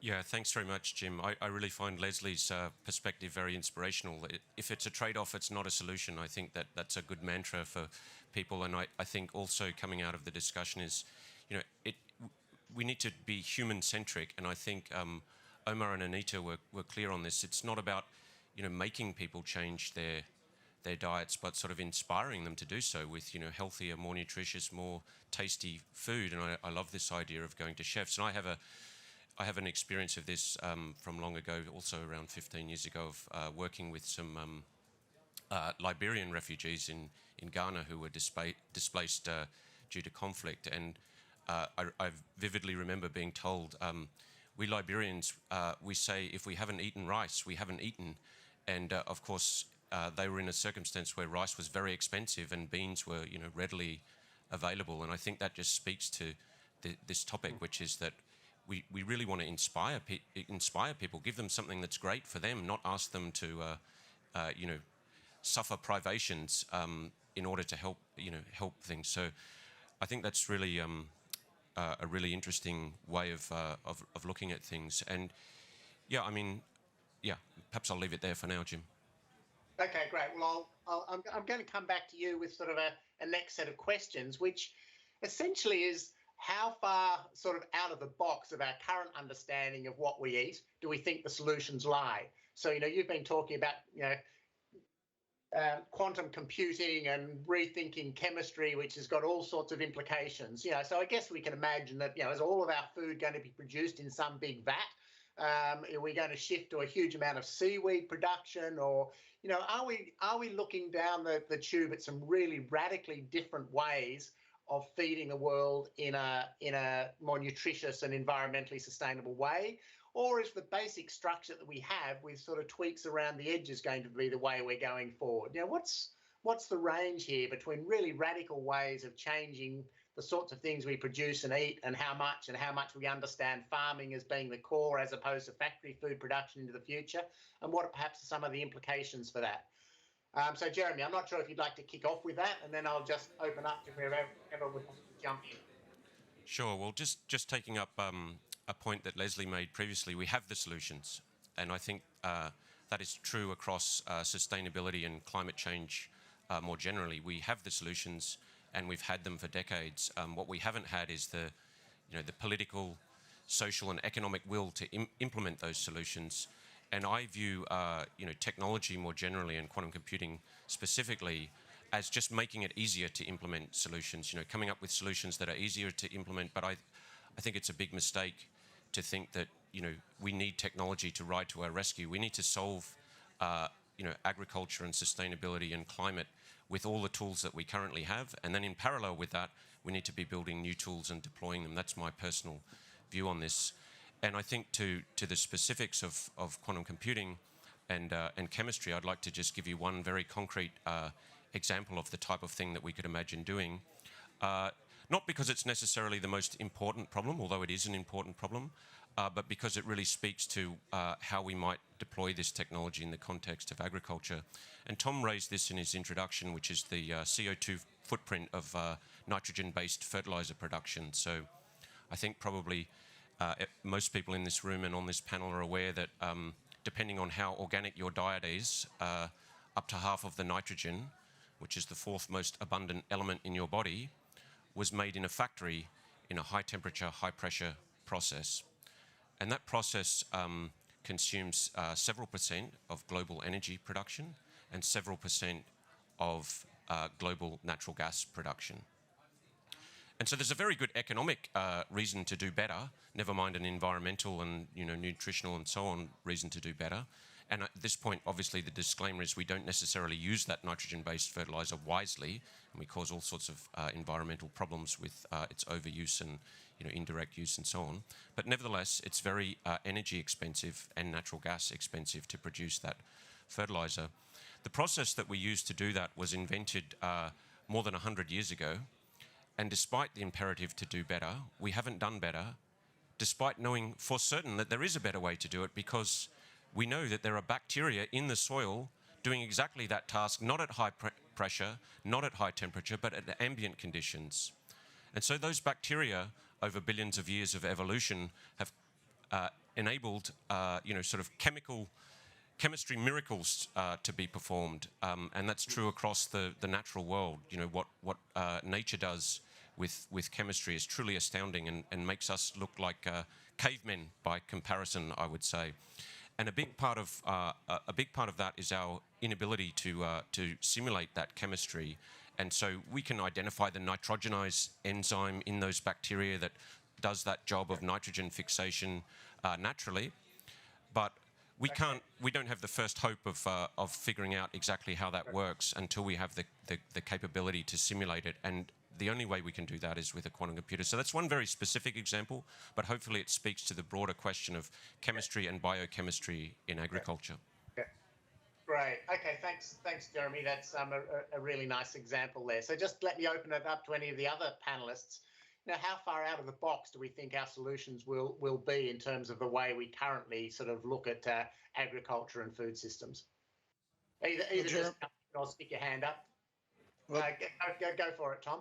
Yeah, thanks very much, Jim. I really find Lesley's perspective very inspirational. If it's a trade-off, it's not a solution. I think that's a good mantra for people. And I think also coming out of the discussion is, we need to be human-centric. And I think Oumar and Anitha were clear on this. It's not about, making people change their diets, but sort of inspiring them to do so with, healthier, more nutritious, more tasty food. And I love this idea of going to chefs. And I have an experience of this from long ago, also around 15 years ago, of working with some Liberian refugees in Ghana who were displaced due to conflict. And I vividly remember being told, we Liberians, we say, if we haven't eaten rice, we haven't eaten. And of course, they were in a circumstance where rice was very expensive and beans were, readily available. And I think that just speaks to this topic, which is that we really want to inspire people, give them something that's great for them, not ask them to, suffer privations in order to help things. So I think that's really a really interesting way of looking at things. And perhaps I'll leave it there for now, Jim. Okay, great. Well, I'm going to come back to you with sort of a next set of questions, which essentially is, how far sort of out of the box of our current understanding of what we eat do we think the solutions lie? So, you've been talking about, quantum computing and rethinking chemistry, which has got all sorts of implications. So I guess we can imagine that, is all of our food going to be produced in some big vat? Are we going to shift to a huge amount of seaweed production? Or, are we looking down the tube at some really radically different ways of feeding the world in a more nutritious and environmentally sustainable way? Or is the basic structure that we have with sort of tweaks around the edges going to be the way we're going forward? What's the range here between really radical ways of changing the sorts of things we produce and eat, and how much we understand farming as being the core as opposed to factory food production into the future, and what are perhaps some of the implications for that? So, Jeremy, I'm not sure if you'd like to kick off with that, and then I'll just open up to whoever would like to jump in. Sure. Well, just taking up a point that Lesley made previously, we have the solutions. And I think that is true across sustainability and climate change more generally. We have the solutions, and we've had them for decades. What we haven't had is the political, social, and economic will to implement those solutions. And I view, technology more generally and quantum computing specifically as just making it easier to implement solutions, coming up with solutions that are easier to implement. But I think it's a big mistake to think that, we need technology to ride to our rescue. We need to solve, agriculture and sustainability and climate with all the tools that we currently have. And then in parallel with that, we need to be building new tools and deploying them. That's my personal view on this. And I think to the specifics of quantum computing and chemistry, I'd like to just give you one very concrete example of the type of thing that we could imagine doing. Not because it's necessarily the most important problem, although it is an important problem, but because it really speaks to how we might deploy this technology in the context of agriculture. And Tom raised this in his introduction, which is the CO2 footprint of nitrogen-based fertilizer production. So I think probably most people in this room and on this panel are aware that depending on how organic your diet is, up to half of the nitrogen, which is the fourth most abundant element in your body, was made in a factory in a high temperature, high pressure process. And that process consumes several percent of global energy production and several percent of global natural gas production. And so there's a very good economic reason to do better, never mind an environmental and nutritional and so on reason to do better. And at this point, obviously, the disclaimer is we don't necessarily use that nitrogen-based fertilizer wisely, and we cause all sorts of environmental problems with its overuse and indirect use and so on. But nevertheless, it's very energy expensive and natural gas expensive to produce that fertilizer. The process that we use to do that was invented more than 100 years ago. And despite the imperative to do better, we haven't done better, despite knowing for certain that there is a better way to do it, because we know that there are bacteria in the soil doing exactly that task, not at high pressure, not at high temperature, but at ambient conditions. And so those bacteria, over billions of years of evolution, have enabled, sort of chemistry miracles to be performed, and that's true across the natural world. What nature does with chemistry is truly astounding and makes us look like cavemen by comparison, I would say. And a big part of that is our inability to simulate that chemistry. And so we can identify the nitrogenase enzyme in those bacteria that does that job of nitrogen fixation naturally, but we don't have the first hope of figuring out exactly how that works until we have the capability to simulate it. And the only way we can do that is with a quantum computer. So that's one very specific example, but hopefully it speaks to the broader question of chemistry and biochemistry in agriculture. Okay. Great. Okay, thanks, Jeremy. That's a really nice example there. So just let me open it up to any of the other panelists. How far out of the box do we think our solutions will be in terms of the way we currently sort of look at agriculture and food systems? Either just or stick your hand up. Well, go for it, Tom.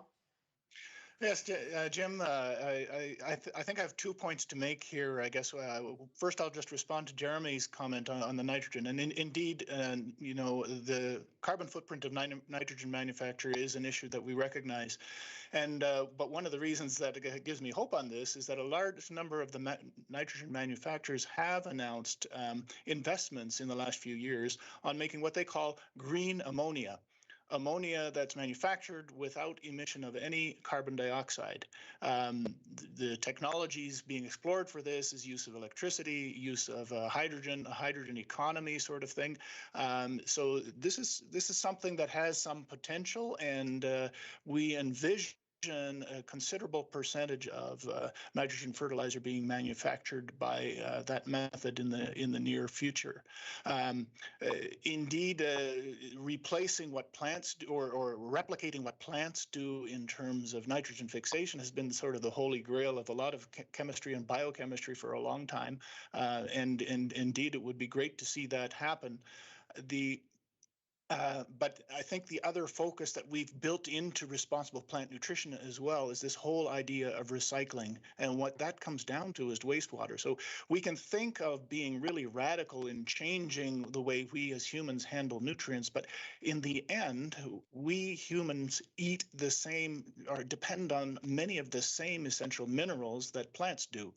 Yes, Jim, I think I have 2 points to make here, I guess. First, I'll just respond to Jeremy's comment on the nitrogen. And indeed, the carbon footprint of nitrogen manufacture is an issue that we recognize. And but one of the reasons that it gives me hope on this is that a large number of the nitrogen manufacturers have announced investments in the last few years on making what they call green ammonia. Ammonia that's manufactured without emission of any carbon dioxide. The technologies being explored for this is use of electricity, use of hydrogen, a hydrogen economy sort of thing. So this is something that has some potential, and we envision a considerable percentage of nitrogen fertilizer being manufactured by that method in the near future. Indeed, replacing what plants do or replicating what plants do in terms of nitrogen fixation has been sort of the holy grail of a lot of chemistry and biochemistry for a long time, and indeed it would be great to see that happen. But I think the other focus that we've built into responsible plant nutrition as well is this whole idea of recycling. And what that comes down to is wastewater. So we can think of being really radical in changing the way we as humans handle nutrients. But in the end, we humans eat the same or depend on many of the same essential minerals that plants do.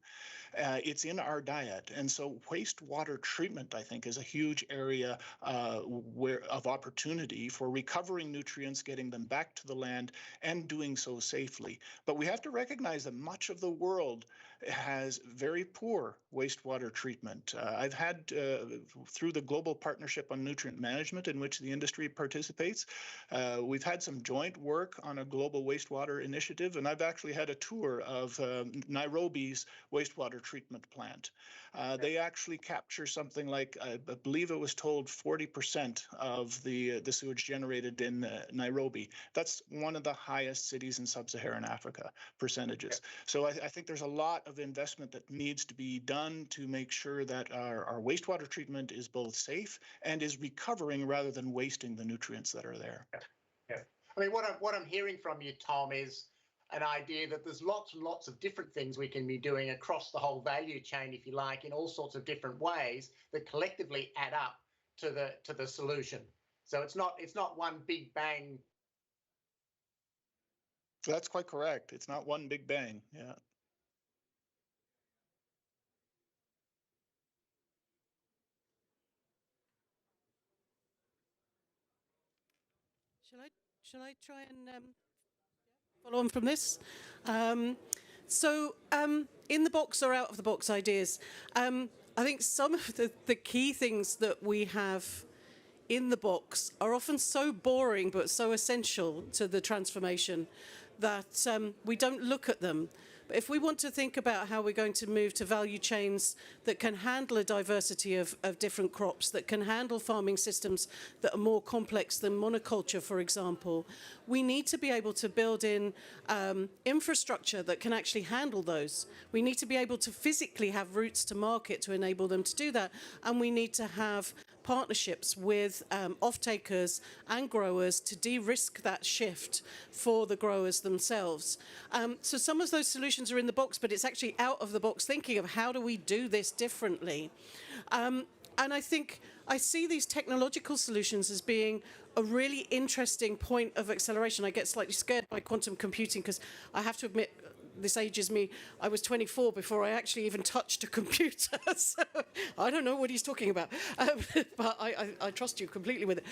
It's in our diet. And so wastewater treatment, I think, is a huge area of opportunity for recovering nutrients, getting them back to the land, and doing so safely. But we have to recognize that much of the world has very poor wastewater treatment. I've had, through the Global Partnership on Nutrient Management, in which the industry participates, we've had some joint work on a global wastewater initiative, and I've actually had a tour of Nairobi's wastewater treatment plant. They actually capture something like, I believe it was told, 40% of the sewage generated in Nairobi. That's one of the highest cities in sub-Saharan Africa percentages. So I think there's a lot of investment that needs to be done to make sure that our wastewater treatment is both safe and is recovering rather than wasting the nutrients that are there. Yeah. I mean, what I'm hearing from you, Tom, is an idea that there's lots and lots of different things we can be doing across the whole value chain, if you like, in all sorts of different ways that collectively add up to the solution. So it's not one big bang. That's quite correct. It's not one big bang. Yeah. Shall I try and follow on from this? In the box or out of the box ideas, I think some of the key things that we have in the box are often so boring but so essential to the transformation that we don't look at them. But if we want to think about how we're going to move to value chains that can handle a diversity of different crops, that can handle farming systems that are more complex than monoculture, for example, we need to be able to build in infrastructure that can actually handle those. We need to be able to physically have routes to market to enable them to do that, and we need to have partnerships with off-takers and growers to de-risk that shift for the growers themselves. So some of those solutions are in the box, but it's actually out of the box thinking of how do we do this differently. And I think I see these technological solutions as being a really interesting point of acceleration. I get slightly scared by quantum computing because I have to admit, this ages me. I was 24 before I actually even touched a computer, so I don't know what he's talking about, but I trust you completely with it.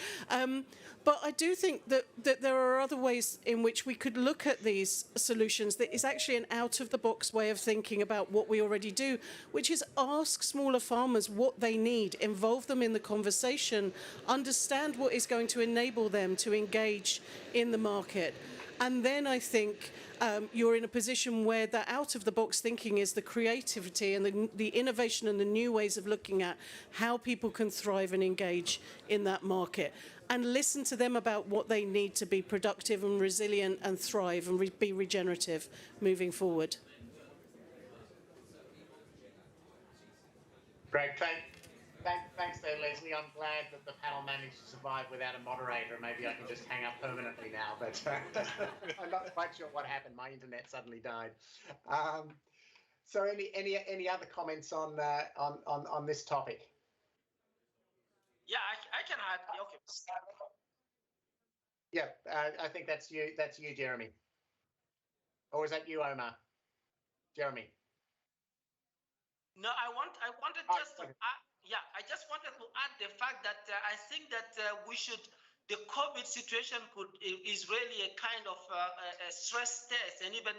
But I do think that there are other ways in which we could look at these solutions that is actually an out-of-the-box way of thinking about what we already do, which is ask smaller farmers what they need, involve them in the conversation, understand what is going to enable them to engage in the market. And then I think you're in a position where the out-of-the-box thinking is the creativity and the innovation and the new ways of looking at how people can thrive and engage in that market. And listen to them about what they need to be productive and resilient and thrive and be regenerative moving forward. Great. Thanks there, Lesley. I'm glad that the panel managed to survive without a moderator. Maybe I can just hang up permanently now, but I'm not quite sure what happened. My internet suddenly died. So any other comments on this topic? Yeah, I can add. Okay. Yeah, I think that's you, Jeremy. Or is that you, Oumar? Jeremy. No, I wanted just to add. Yeah, I just wanted to add the fact that I think that the COVID situation is really a kind of a stress test and even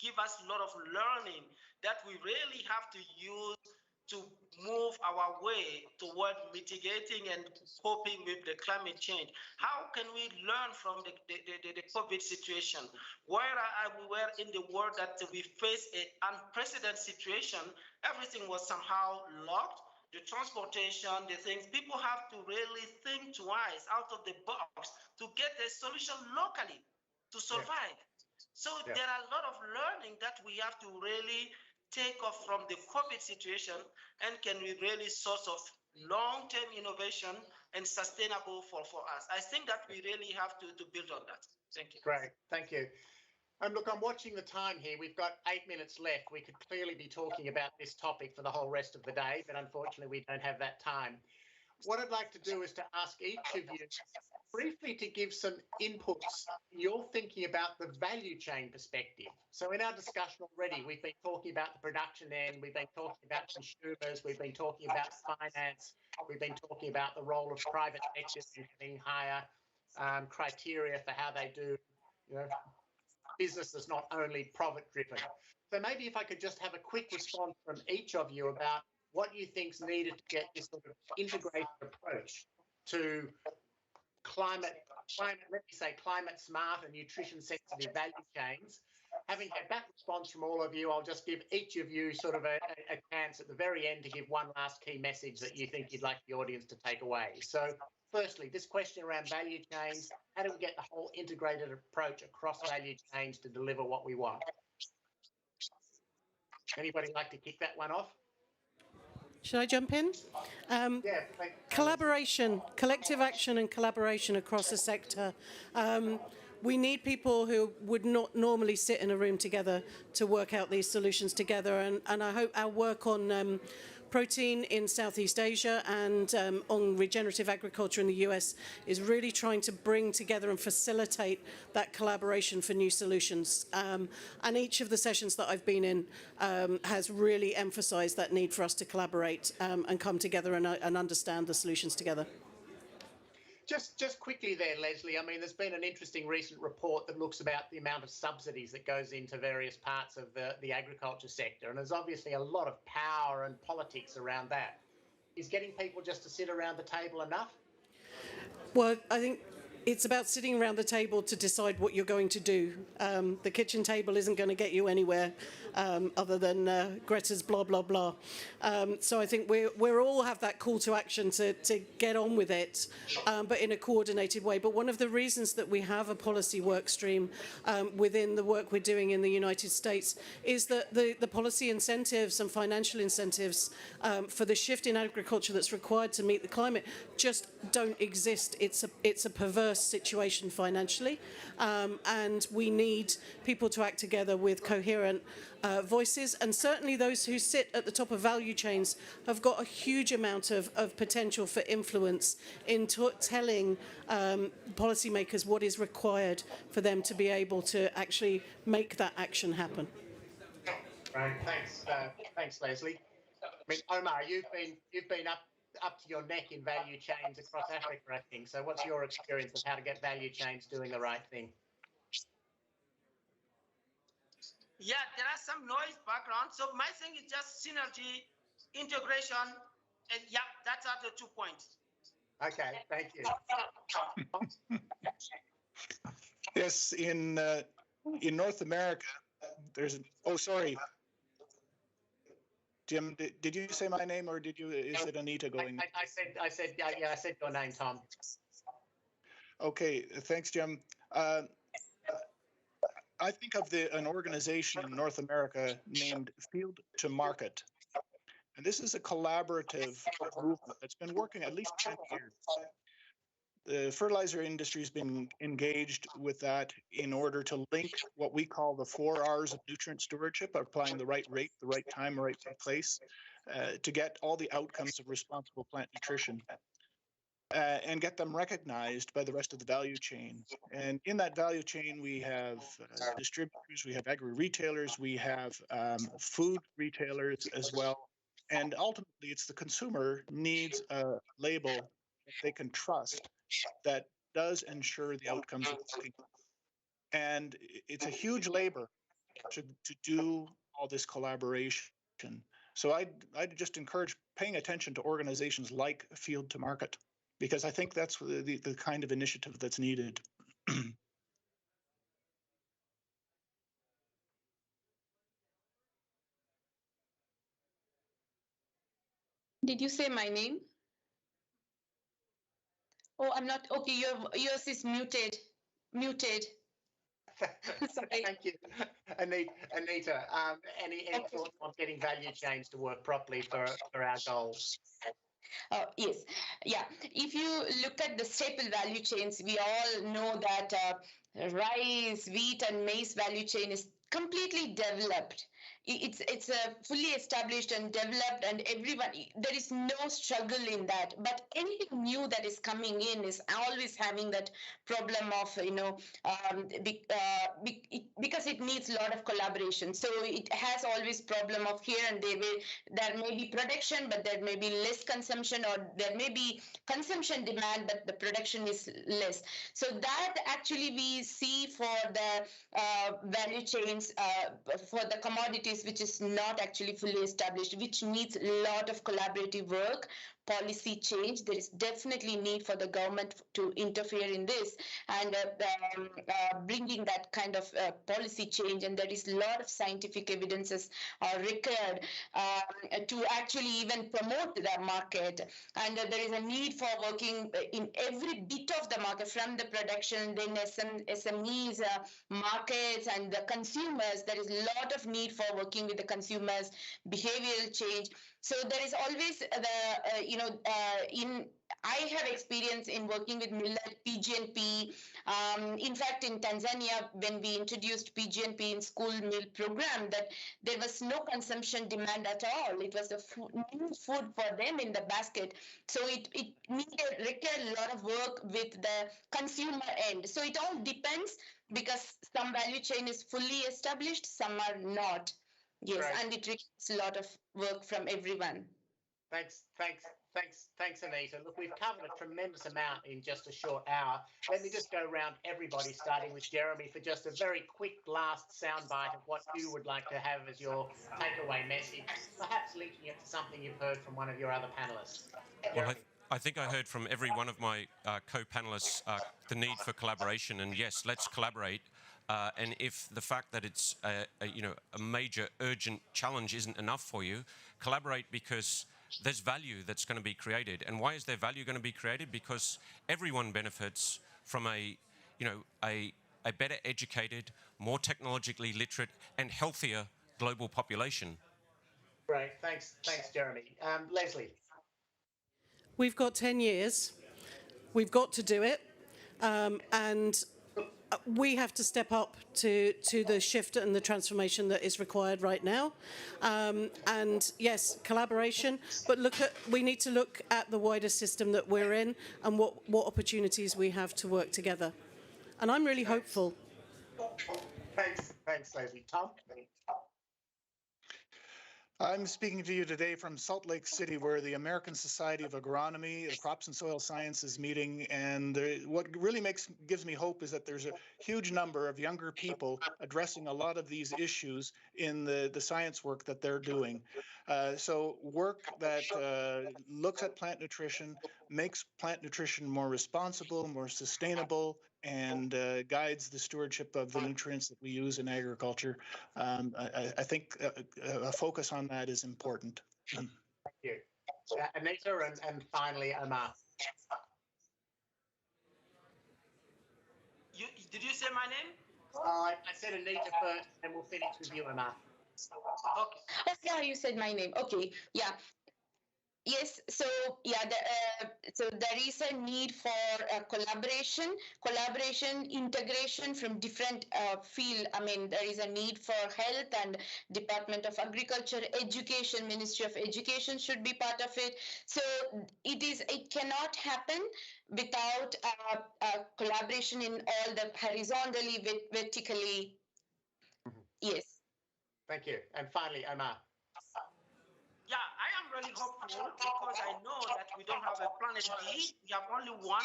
give us a lot of learning that we really have to use to move our way toward mitigating and coping with the climate change. How can we learn from the COVID situation? Where we were in the world that we faced an unprecedented situation, everything was somehow locked. The transportation, the things, people have to really think twice out of the box to get a solution locally to survive. Yeah. So there are a lot of learning that we have to really take off from the COVID situation and can we really source of long-term innovation and sustainable for us. I think that we really have to build on that. Thank you. Great, thank you. Look, I'm watching the time here. We've got 8 minutes left. We could clearly be talking about this topic for the whole rest of the day, but unfortunately we don't have that time. What I'd like to do is to ask each of you briefly to give some inputs you're thinking about the value chain perspective. So in our discussion already, we've been talking about the production end, we've been talking about consumers, we've been talking about finance, we've been talking about the role of private sector in having higher criteria for how they do, business is not only profit driven. So maybe if I could just have a quick response from each of you about what you think's needed to get this sort of integrated approach to climate, let me say climate smart and nutrition sensitive value chains. Having had that response from all of you, I'll just give each of you sort of a chance at the very end to give one last key message that you think you'd like the audience to take away. So firstly, this question around value chains, how do we get the whole integrated approach across value chains to deliver what we want? Anybody like to kick that one off? Should I jump in? Yeah. Collaboration, collective action and collaboration across the sector. We need people who would not normally sit in a room together to work out these solutions together. And I hope our work on protein in Southeast Asia and on regenerative agriculture in the US is really trying to bring together and facilitate that collaboration for new solutions. And each of the sessions that I've been in has really emphasized that need for us to collaborate and come together and understand the solutions together. Just quickly there, Lesley. I mean, there's been an interesting recent report that looks about the amount of subsidies that goes into various parts of the agriculture sector, and there's obviously a lot of power and politics around that. Is getting people just to sit around the table enough? Well, I think it's about sitting around the table to decide what you're going to do. The kitchen table isn't going to get you anywhere other than Greta's blah, blah, blah. So I think we're all have that call to action to get on with it, but in a coordinated way. But one of the reasons that we have a policy work stream within the work we're doing in the United States is that the policy incentives and financial incentives for the shift in agriculture that's required to meet the climate just don't exist. It's a perverse situation financially, and we need people to act together with coherent voices, and certainly those who sit at the top of value chains have got a huge amount of potential for influence in telling policymakers what is required for them to be able to actually make that action happen. Right, thanks, Lesley. I mean, Oumar, you've been up to your neck in value chains across Africa, I think. So what's your experience of how to get value chains doing the right thing? Yeah, there are some noise background. So my thing is just synergy, integration, and yeah, that's are the 2 points. Okay, thank you. Yes, in North America, there's sorry. Jim, did you say my name, or did you? Is it Anitha going? I said your name, Tom. Okay, thanks, Jim. I think of an organization in North America named Field to Market, and this is a collaborative movement that's been working at least 10 years. The fertilizer industry has been engaged with that in order to link what we call the 4 R's of nutrient stewardship, applying the right rate, the right time, the right place, to get all the outcomes of responsible plant nutrition and get them recognized by the rest of the value chain. And in that value chain, we have distributors, we have agri-retailers, we have food retailers as well. And ultimately, it's the consumer needs a label that they can trust that does ensure the outcomes of cooking. And it's a huge labor to do all this collaboration. So I'd just encourage paying attention to organizations like Field to Market, because I think that's the kind of initiative that's needed. Did you say my name? Oh, I'm not. Okay, yours is muted. Muted. Sorry. Thank you, Anitha. Any thoughts on getting value chains to work properly for our goals? Yes. Yeah. If you look at the staple value chains, we all know that rice, wheat, and maize value chain is completely developed. It's a fully established and developed, and everyone, there is no struggle in that. But anything new that is coming in is always having that problem of, because it needs a lot of collaboration. So it has always problem of here and there may be production, but there may be less consumption, or there may be consumption demand, but the production is less. So that actually we see for the value chains, for the commodities, which is not actually fully established, which needs a lot of collaborative work, policy change. There is definitely need for the government to interfere in this and bringing that kind of policy change. And there is a lot of scientific evidences required to actually even promote the market. And there is a need for working in every bit of the market, from the production, then SMEs, markets, and the consumers. There is a lot of need for working with the consumers, behavioral change. So there is always I have experience in working with millet, PGNP. In fact, in Tanzania, when we introduced PGNP in school meal program, that there was no consumption demand at all. It was new food for them in the basket. So it required a lot of work with the consumer end. So it all depends, because some value chain is fully established, some are not. Yes, right. And it requires a lot of work from everyone. Thanks, Thanks, Anita. Look, we've covered a tremendous amount in just a short hour. Let me just go around everybody, starting with Jeremy, for just a very quick last soundbite of what you would like to have as your takeaway message, perhaps linking it to something you've heard from one of your other panelists. Well, I think I heard from every one of my co-panelists the need for collaboration, and yes, let's collaborate. And if the fact that it's a major urgent challenge isn't enough for you, collaborate because there's value that's going to be created. And why is there value going to be created? Because everyone benefits from a better educated, more technologically literate, and healthier global population. Great, thanks, Jeremy. Lesley. We've got 10 years. We've got to do it. And we have to step up to the shift and the transformation that is required right now. And yes, collaboration, but we need to look at the wider system that we're in and what opportunities we have to work together. And I'm really hopeful. Thanks, Lesley. Tom? I'm speaking to you today from Salt Lake City, where the American Society of Agronomy, the Crops and Soil Science is meeting. And what really gives me hope is that there's a huge number of younger people addressing a lot of these issues in the science work that they're doing. So work that looks at plant nutrition, makes plant nutrition more responsible, more sustainable, and guides the stewardship of the nutrients that we use in agriculture. I think a focus on that is important. Thank you. Anita, and finally, Oumar. Did you say my name? I said Anita first, and we'll finish with you, Oumar. Okay. Oh, yeah, you said my name. Okay, yeah. Yes, so yeah, so there is a need for collaboration, integration from different field. I mean, there is a need for health and Department of Agriculture, Education, Ministry of Education should be part of it. So it cannot happen without collaboration in all the horizontally, vertically. Yes. Thank you. And finally, Oumar. Yeah, I am really hopeful because I know that we don't have a planet B. We have only one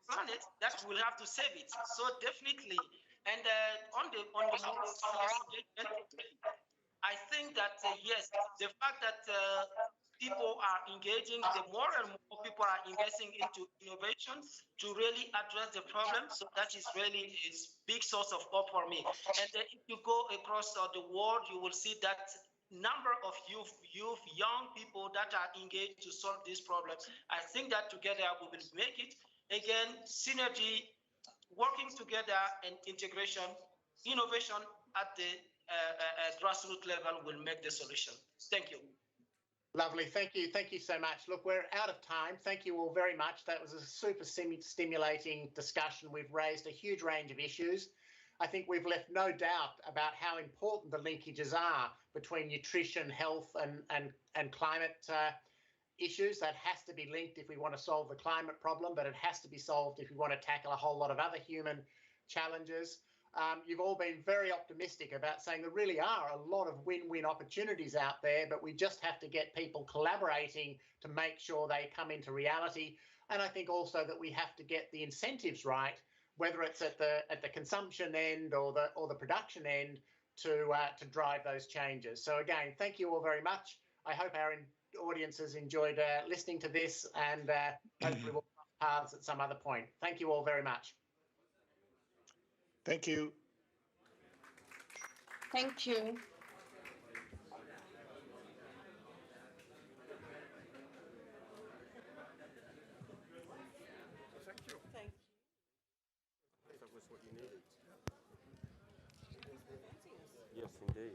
planet that we'll have to save it. So definitely, and on the more serious engagement, I think that yes, the fact that people are engaging, the more and more people are investing into innovation to really address the problem. So that is really a big source of hope for me. And if you go across the world, you will see that number of young people that are engaged to solve these problems. I think that together we will make it. Again, synergy, working together, and integration, innovation at the grassroots level will make the solution. Thank you. Lovely. Thank you so much. Look, we're out of time. Thank you all very much. That was a super stimulating discussion. We've raised a huge range of issues. I think we've left no doubt about how important the linkages are between nutrition, health, and climate issues. That has to be linked if we want to solve the climate problem, but it has to be solved if we want to tackle a whole lot of other human challenges. You've all been very optimistic about saying there really are a lot of win-win opportunities out there, but we just have to get people collaborating to make sure they come into reality. And I think also that we have to get the incentives right, whether it's at the consumption end or the production end, to drive those changes. So again, thank you all very much. I hope our audiences enjoyed listening to this, and hopefully we'll cross paths at some other point. Thank you all very much. Thank you. Thank you. Yes, indeed.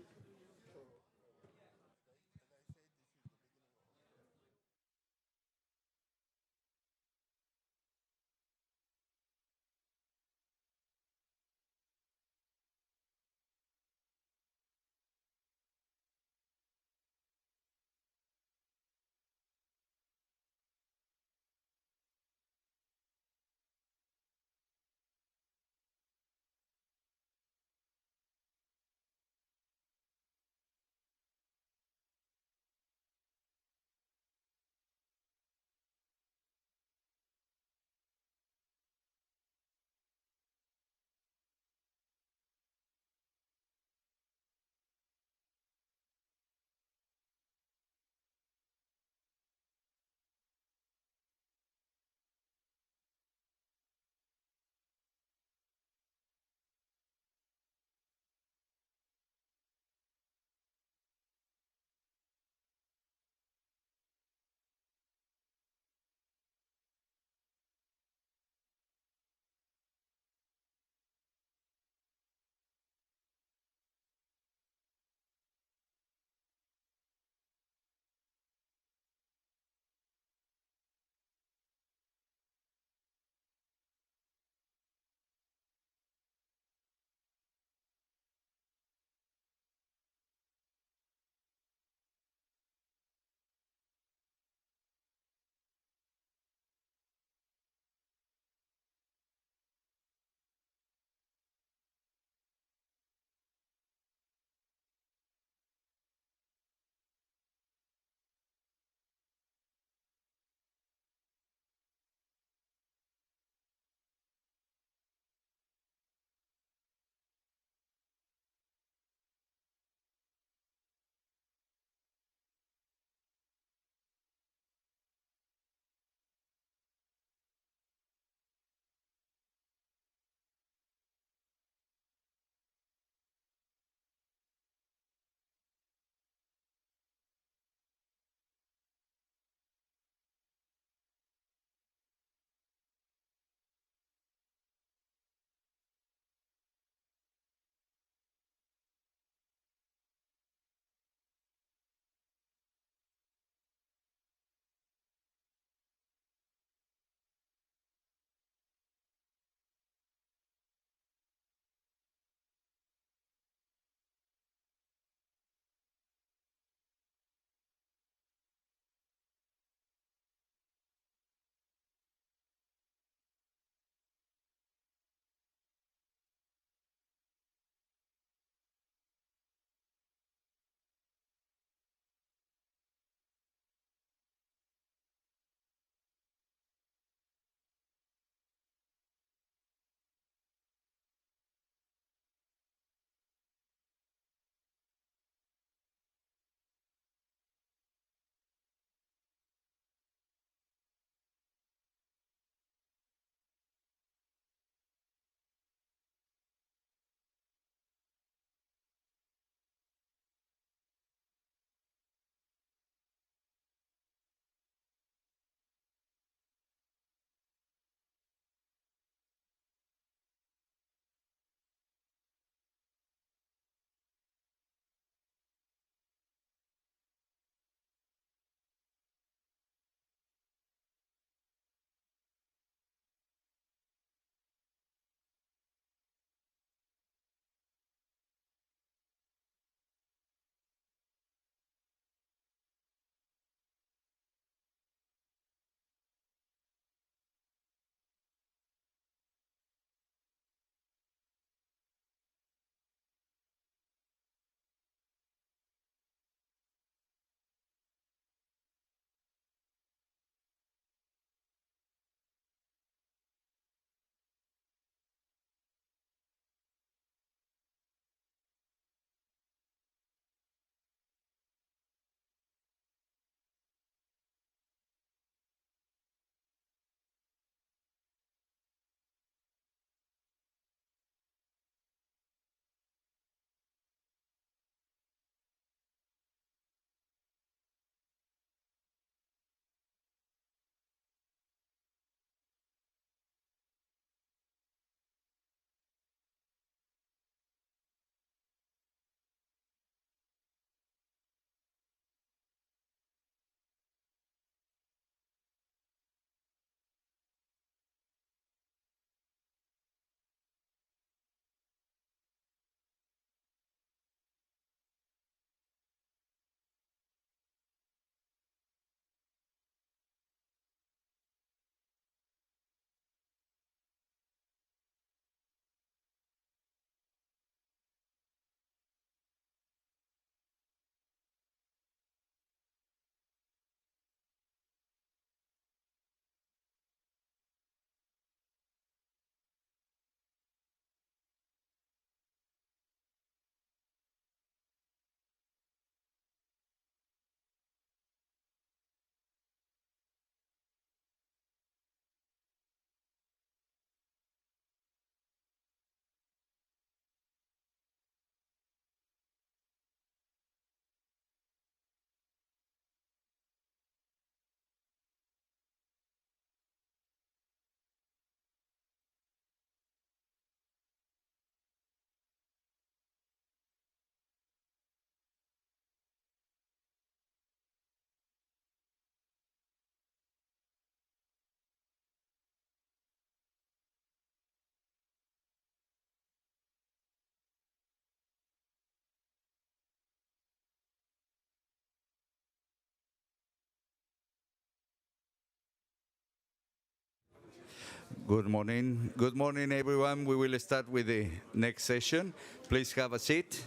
Good morning. Good morning, everyone. We will start with the next session. Please have a seat.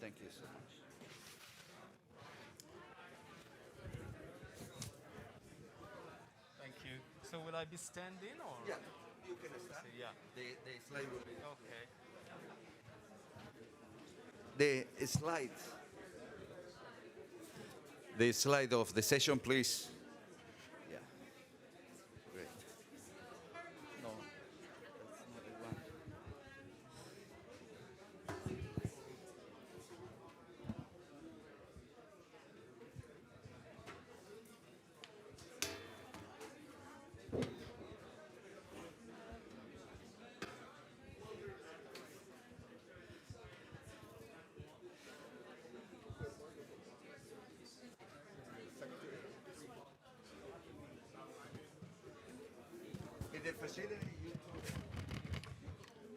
Thank you so much. Thank you. So will I be standing or? Yeah, you can start. Yeah. The slide will be. Okay. The slide. The slide of the session, please. Yeah. Great. No, that's not the one. In the facility, you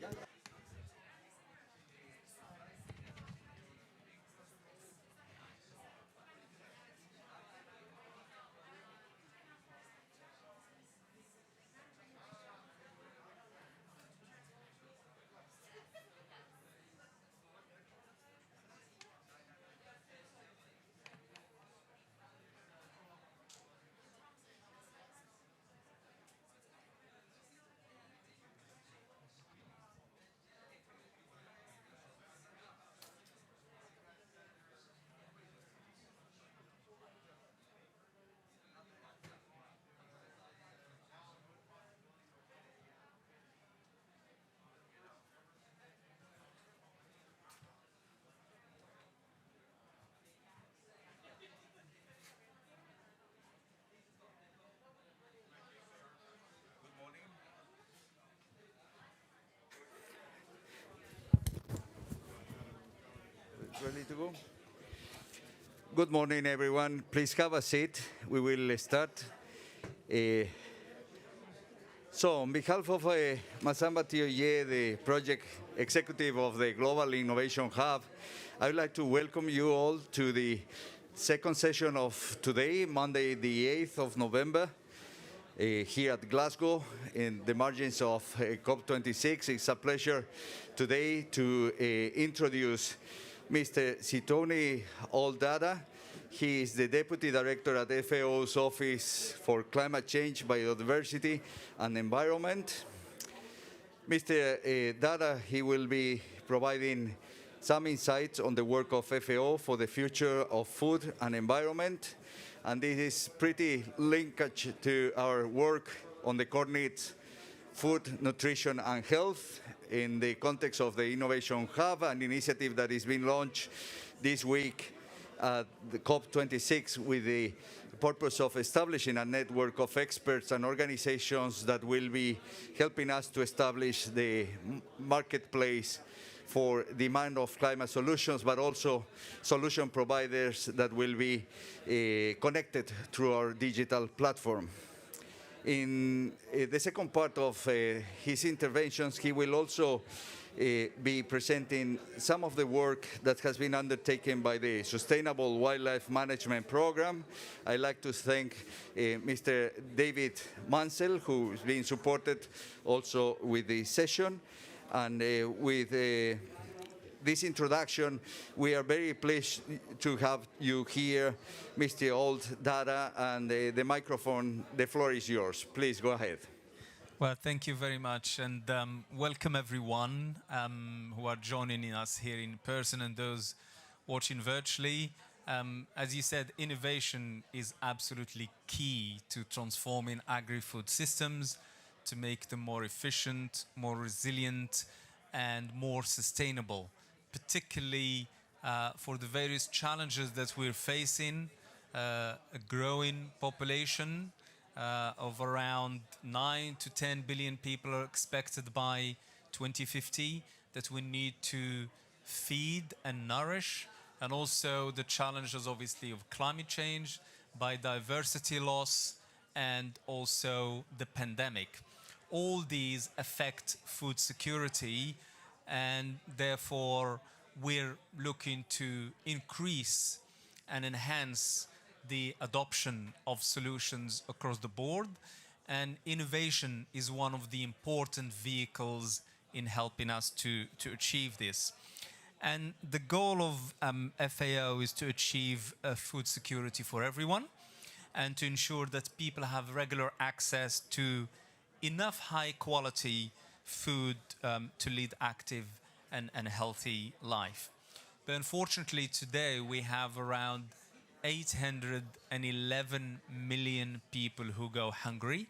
yeah. Ready to go? Good morning, everyone. Please have a seat. We will start. So, on behalf of Massamba Thioye, the project executive of the Global Innovation Hub, I would like to welcome you all to the second session of today, Monday, the 8th of November, here at Glasgow, in the margins of COP26. It's a pleasure today to introduce Mr. Sitoni Oldada. He is the Deputy Director at FAO's Office for Climate Change, Biodiversity and Environment. Mr. Dada, he will be providing some insights on the work of FAO for the future of food and environment. And this is pretty linkage to our work on the core needs, food, nutrition and health, in the context of the Innovation Hub, an initiative that is being launched this week at the COP26 with the purpose of establishing a network of experts and organizations that will be helping us to establish the marketplace for demand of climate solutions, but also solution providers that will be connected through our digital platform. In the second part of his interventions, he will also be presenting some of the work that has been undertaken by the Sustainable Wildlife Management Program. I'd like to thank Mr. David Mansell, who is being supported also with this session. And with this introduction, we are very pleased to have you here, Mr. Oldada, and the microphone, the floor is yours. Please go ahead. Well, thank you very much, and welcome everyone who are joining us here in person and those watching virtually. As you said, innovation is absolutely key to transforming agri-food systems, to make them more efficient, more resilient, and more sustainable, particularly for the various challenges that we're facing, a growing population of around 9 to 10 billion people are expected by 2050 that we need to feed and nourish, and also the challenges obviously of climate change, biodiversity loss, and also the pandemic. All these affect food security, and therefore we're looking to increase and enhance the adoption of solutions across the board, and innovation is one of the important vehicles in helping us to achieve this. And the goal of FAO is to achieve food security for everyone and to ensure that people have regular access to enough high quality food to lead active and healthy life. But unfortunately today we have around 811 million people who go hungry.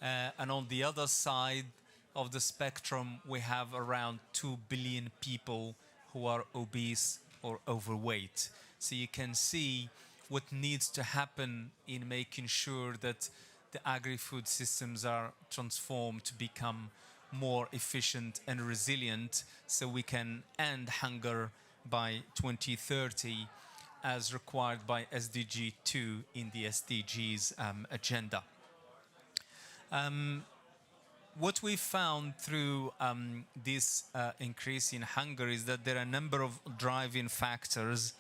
And on the other side of the spectrum, we have around 2 billion people who are obese or overweight. So you can see what needs to happen in making sure that the agri-food systems are transformed to become more efficient and resilient so we can end hunger by 2030 as required by SDG 2 in the SDGs agenda. What we found through this increase in hunger is that there are a number of driving factors,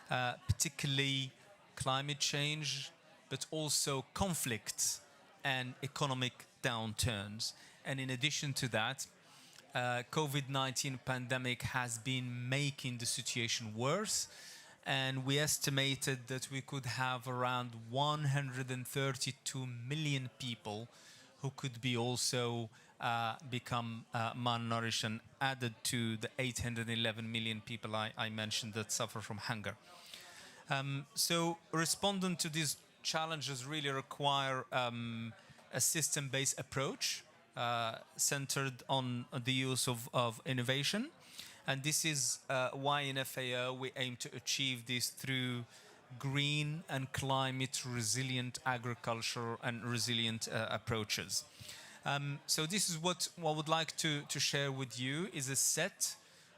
particularly climate change, but also conflicts and economic downturns. And in addition to that, COVID-19 pandemic has been making the situation worse, and we estimated that we could have around 132 million people who could be also become malnourished and added to the 811 million people I mentioned that suffer from hunger. So responding to these challenges really require a system-based approach centered on the use of innovation. And this is why in FAO we aim to achieve this through green and climate resilient agriculture and resilient approaches. So this is what I would like to share with you is a set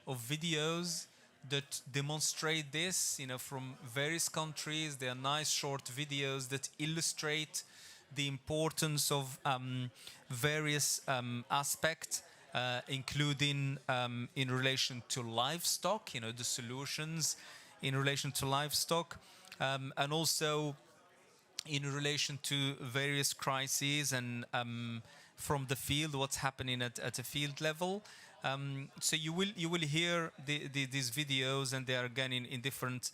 of videos that demonstrate this, from various countries. They are nice short videos that illustrate the importance of various aspects, including in relation to livestock, the solutions in relation to livestock, and also in relation to various crises and from the field, what's happening at a field level. So you will hear these videos, and they are again in different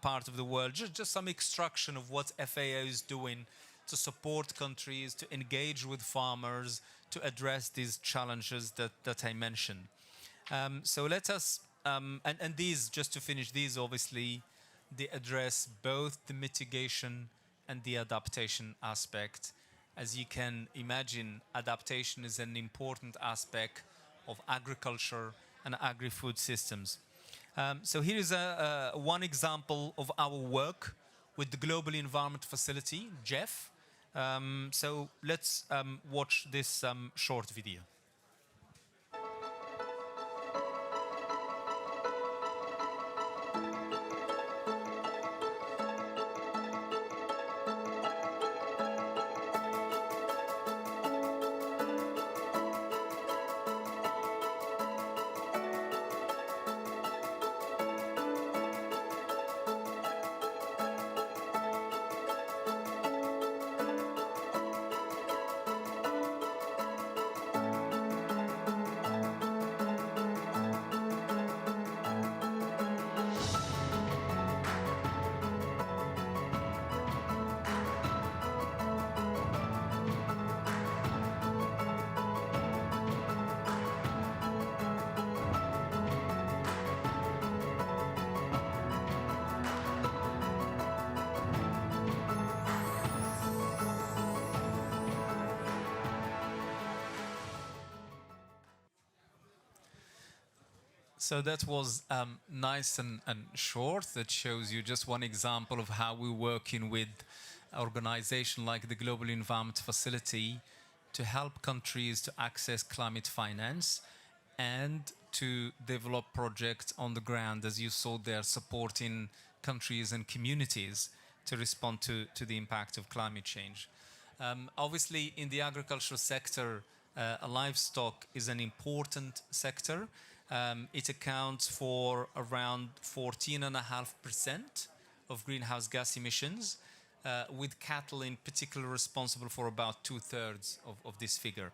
parts of the world. Just some extraction of what FAO is doing to support countries, to engage with farmers, to address these challenges that I mentioned. So let us, and these, just to finish, these obviously, they address both the mitigation and the adaptation aspect. As you can imagine, adaptation is an important aspect of agriculture and agri-food systems. So here is one example of our work with the Global Environment Facility, GEF. So let's watch this short video. So that was nice and short. That shows you just one example of how we're working with an organization like the Global Environment Facility to help countries to access climate finance and to develop projects on the ground. As you saw, they're supporting countries and communities to respond to the impact of climate change. Obviously, in the agricultural sector, livestock is an important sector. It accounts for around 14.5% of greenhouse gas emissions, with cattle in particular responsible for about 2/3 of this figure.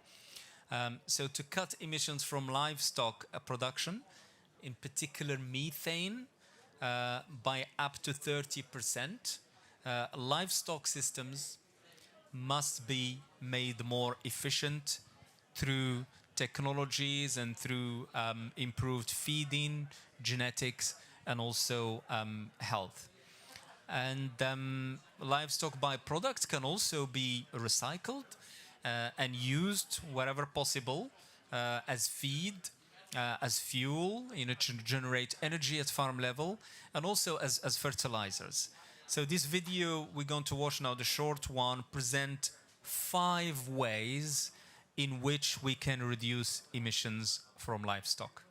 So to cut emissions from livestock production, in particular methane, by up to 30%, livestock systems must be made more efficient through technologies and through improved feeding, genetics, and also health. And livestock byproducts can also be recycled and used wherever possible as feed, as fuel, to generate energy at farm level, and also as fertilizers. So this video we're going to watch now, the short one, present 5 ways in which we can reduce emissions from livestock.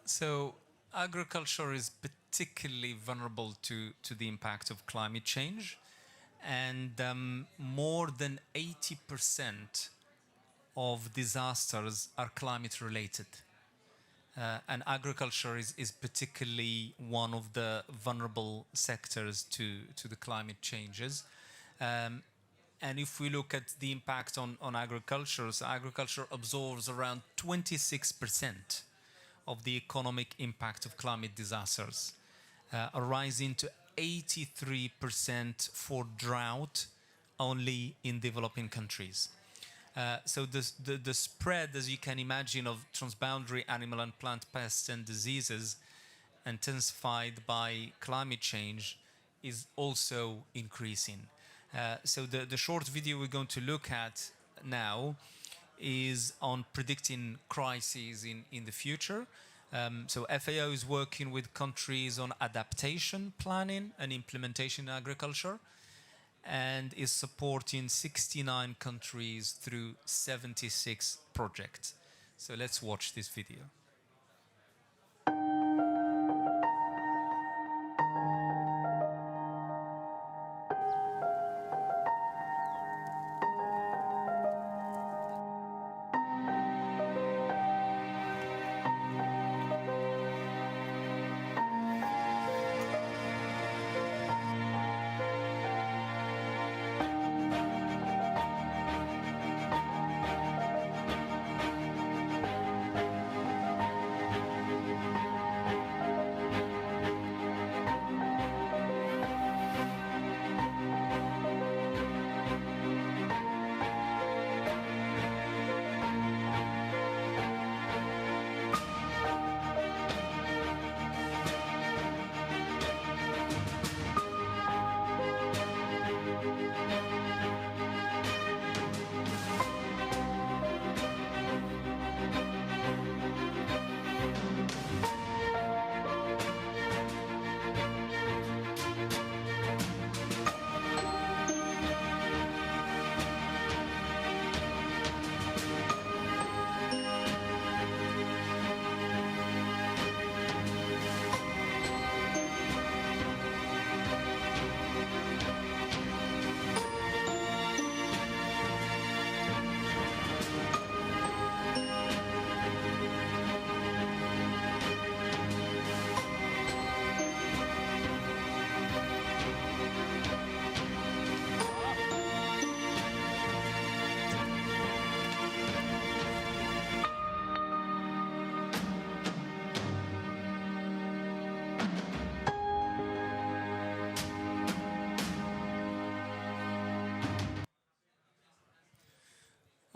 So agriculture is particularly vulnerable to the impact of climate change, and more than 80% of disasters are climate related. And agriculture is particularly one of the vulnerable sectors to the climate changes. And if we look at the impact on agriculture, so agriculture absorbs around 26% of the economic impact of climate disasters, rising to 83% for drought only in developing countries. So the spread, as you can imagine, of transboundary animal and plant pests and diseases intensified by climate change is also increasing. So the short video we're going to look at now is on predicting crises in the future. So FAO is working with countries on adaptation planning and implementation in agriculture, and is supporting 69 countries through 76 projects. So let's watch this video.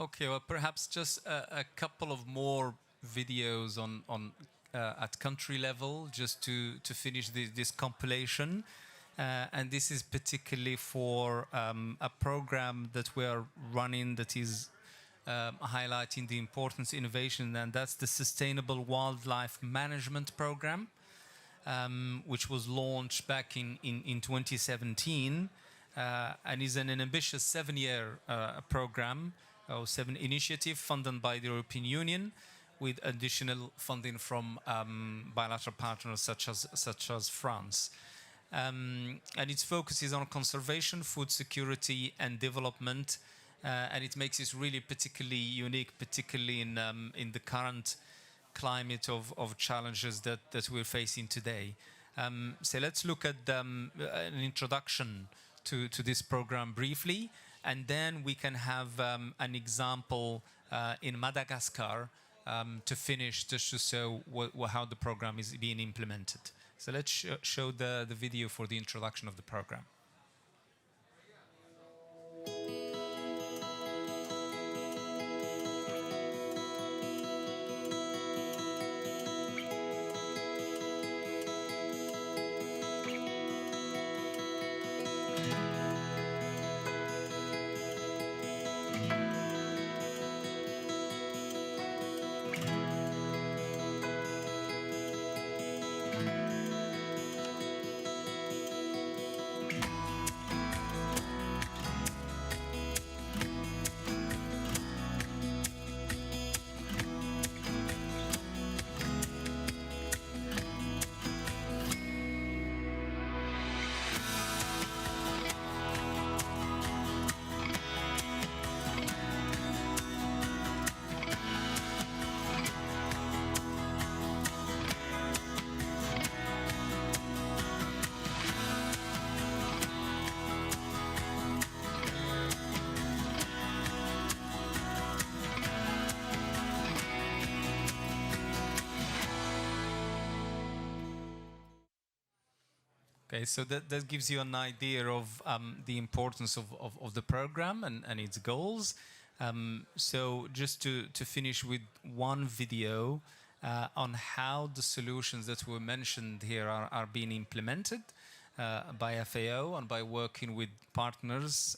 Okay, well, perhaps just a couple of more videos on at country level, just to finish this compilation. And this is particularly for a program that we are running that is highlighting the importance of innovation, and that's the Sustainable Wildlife Management Program, which was launched back in 2017, and is an ambitious 7-year program, or 7 initiative funded by the European Union, with additional funding from bilateral partners such as France. And its focus is on conservation, food security, and development, and it makes it really particularly unique, particularly in the current climate of challenges that we're facing today. So let's look at an introduction to this program briefly, and then we can have an example in Madagascar to finish, just to show how the program is being implemented. So let's show the video for the introduction of the program. Okay, so that gives you an idea of the importance of the program and its goals. So just to finish with one video on how the solutions that were mentioned here are being implemented by FAO and by working with partners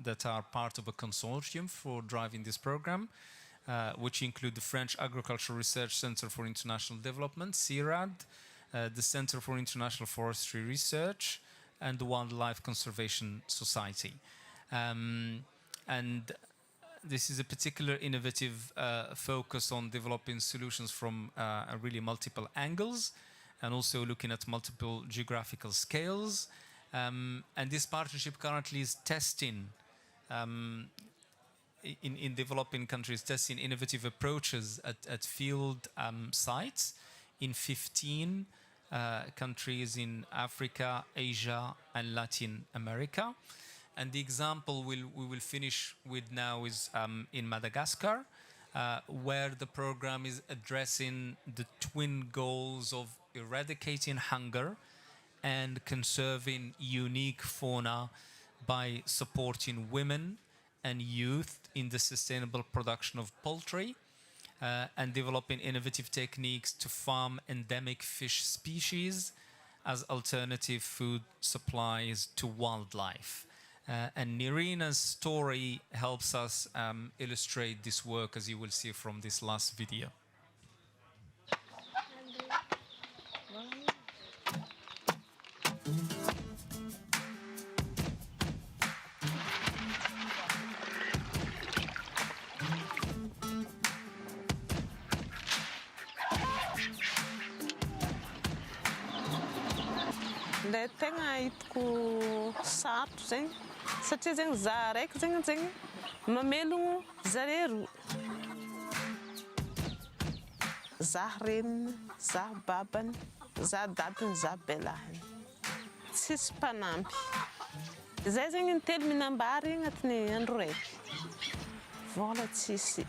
that are part of a consortium for driving this program, which include the French Agricultural Research Center for International Development, CIRAD, the Center for International Forestry Research, and the Wildlife Conservation Society. And this is a particular innovative focus on developing solutions from really multiple angles, and also looking at multiple geographical scales. And this partnership currently is testing, in developing countries, testing innovative approaches at field sites in 15 countries in Africa, Asia, and Latin America. And the example we will finish with now is in Madagascar, where the program is addressing the twin goals of eradicating hunger and conserving unique fauna by supporting women and youth in the sustainable production of poultry, and developing innovative techniques to farm endemic fish species as alternative food supplies to wildlife. And Nirina's story helps us illustrate this work, as you will see from this last video. Le tegna hitako sarotra zegny satria zegny za raiky zegny mamelogno zare roa. Za reniny, za babany, za dadiny, za belahiny. Tsisy mpanampy. Zay zegny ny telo minambary agnatin'ny andro raiky. Vola tsisy.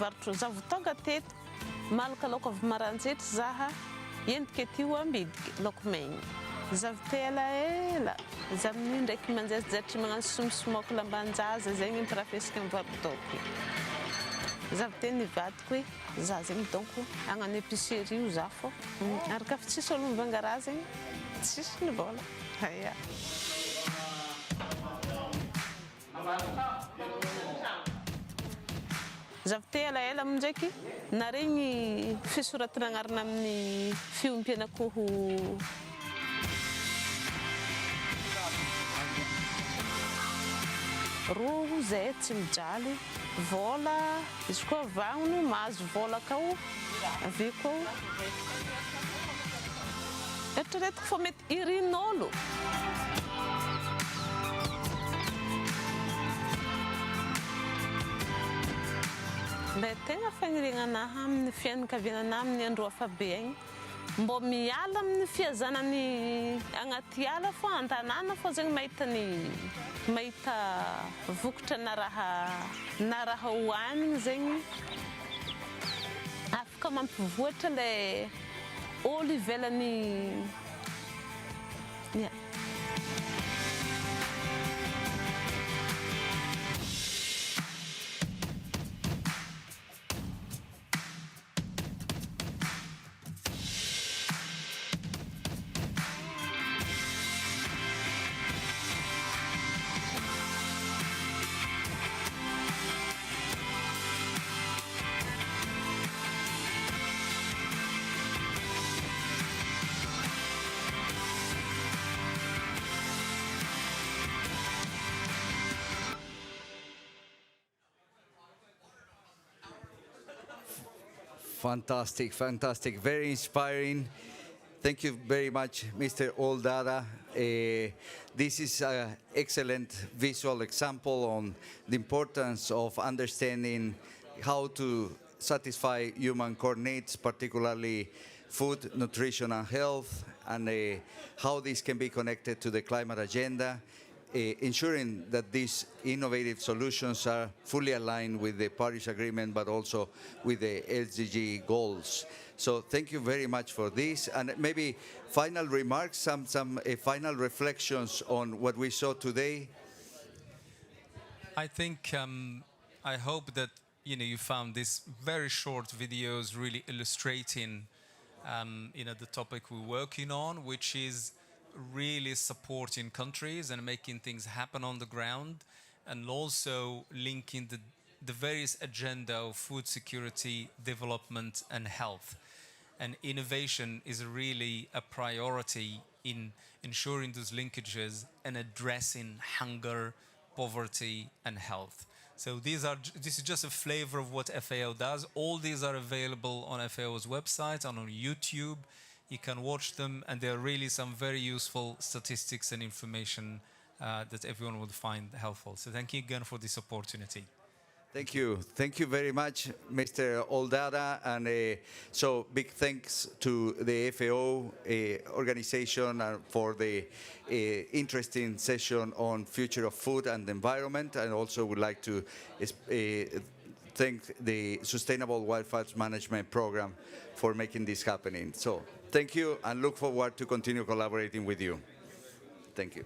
mivarotra za vao tonga teto malaka laoko avy maranjetry zaha entiko ety io ambidiky laoko maigny za vao te elaela za amin'io ndraiky manjaitry magnano somosomoky lambanjaza zegny mipirafesika mivarodaoko za vao te nivadiko hoe za zegny donc agnano épicerie io za fô araka fa tsisy olo mivanga raha zegny tsisy ny vola aya za vao te elaela amindraiky naregny fisoratana agnarana amin'ny fiompiana-koho roa zay tsy mijaly vola izy koa vagnony mahazo vola kao avy koa eritreretiko fa mety irin'olo mba tegna fagniriagnanahy amin'ny fianakaviananahy amin'ny andro hafabe agny mbô miala amin'ny fiazanany agnaty ala fô an-tanàna fô zegny mahita vokatra na raha hohanigny zegny afaka mampivoatra le olo ivelany Fantastic, fantastic, very inspiring. Thank you very much, Mr. Oldada. This is an excellent visual example on the importance of understanding how to satisfy human core needs, particularly food, nutrition, and health, and how this can be connected to the climate agenda, ensuring that these innovative solutions are fully aligned with the Paris Agreement, but also with the SDG goals. So thank you very much for this. And maybe final remarks, some final reflections on what we saw today. I think, I hope that you found these very short videos really illustrating the topic we're working on, which is really supporting countries and making things happen on the ground, and also linking the various agenda of food security, development, and health. And innovation is really a priority in ensuring those linkages and addressing hunger, poverty, and health. So this is just a flavor of what FAO does. All these are available on FAO's website and on YouTube. You can watch them, and there are really some very useful statistics and information that everyone would find helpful. So thank you again for this opportunity. Thank you. Thank you very much, Mr. Oldada. And so big thanks to the FAO organization for the interesting session on future of food and environment. And also would like to thank the Sustainable Wildfires Management Program for making this happening. So thank you, and look forward to continue collaborating with you. Thank you.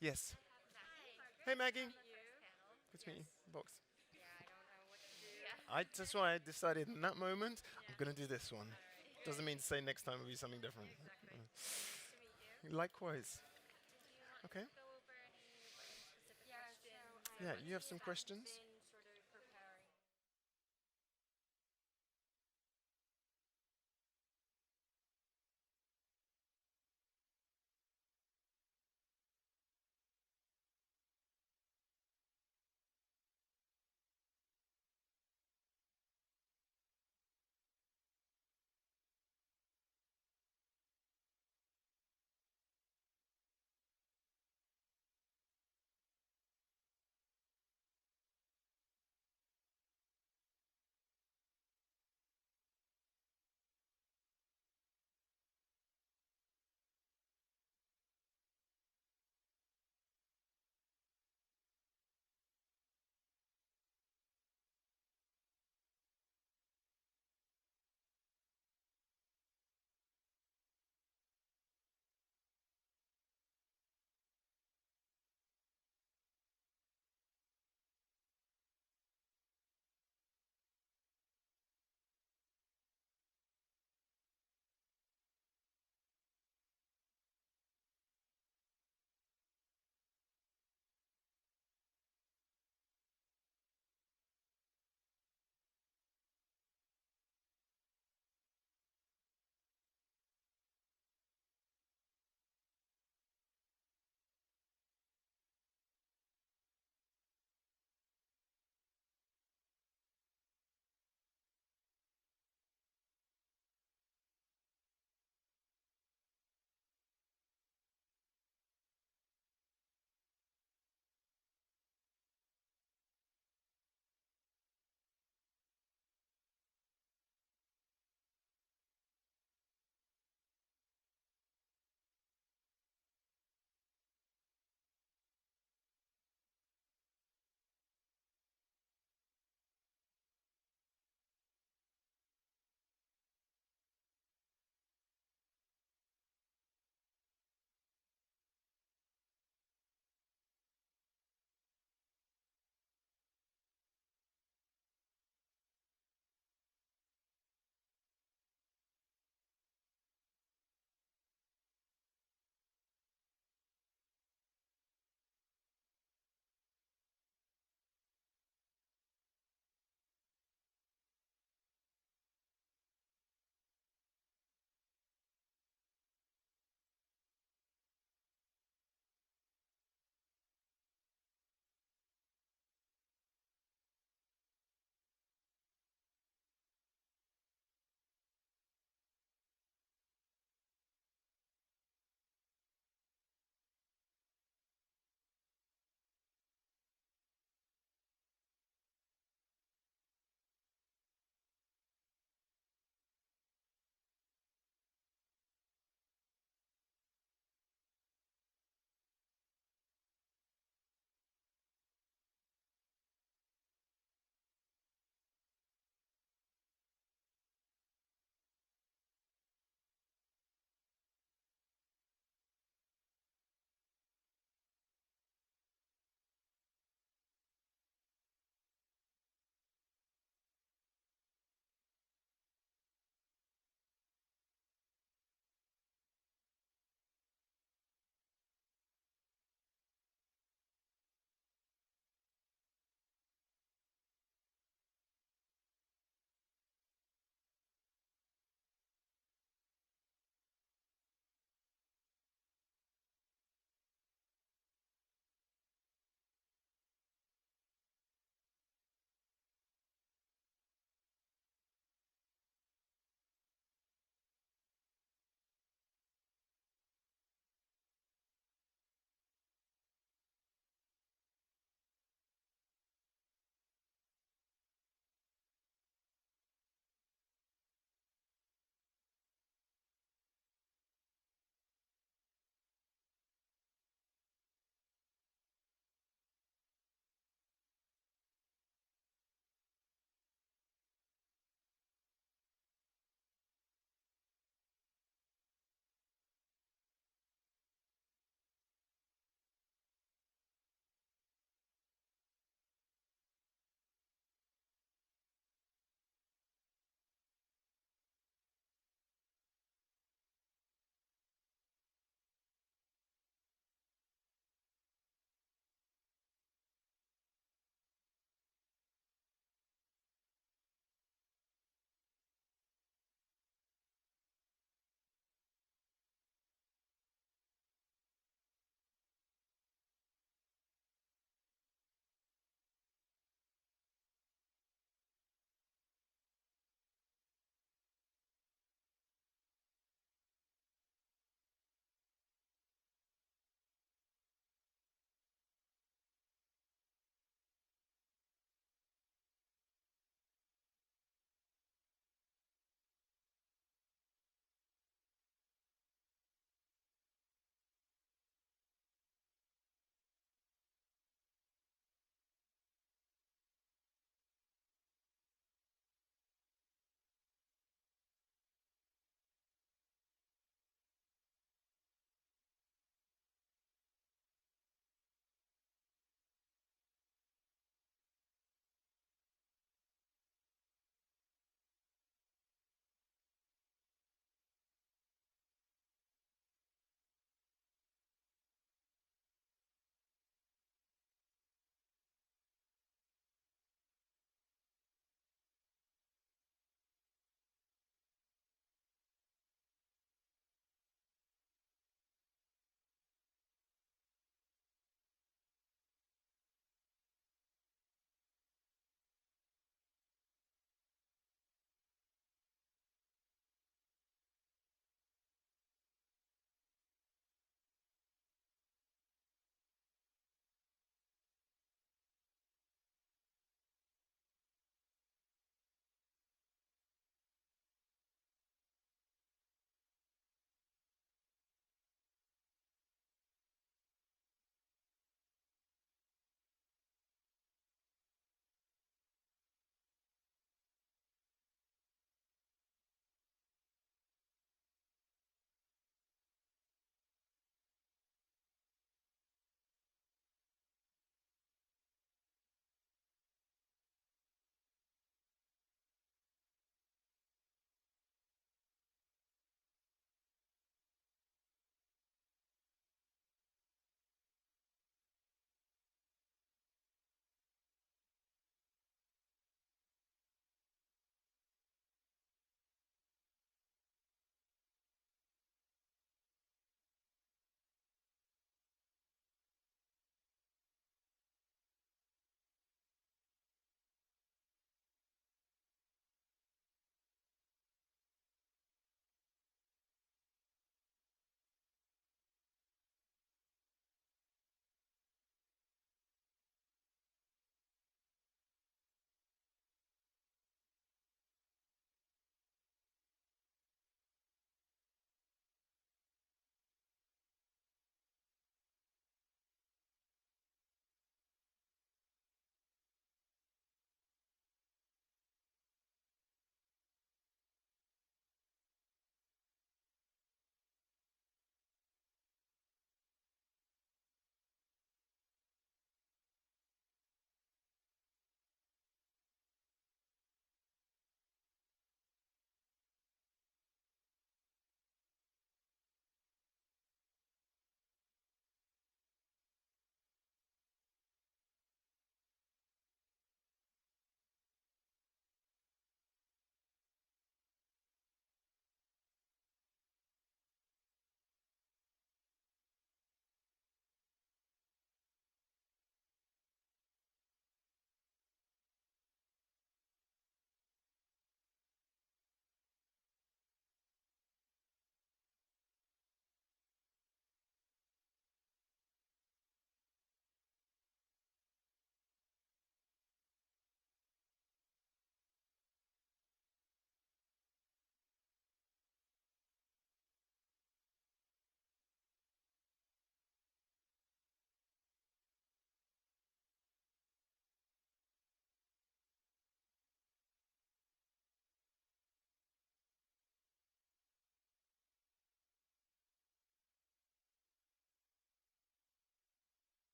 Yes. Hey, Maggie. Good to meet you. Box. That's why I decided in that moment, I'm going to do this one. Doesn't mean to say next time will be something different. Likewise. Okay. Yeah, you have some questions?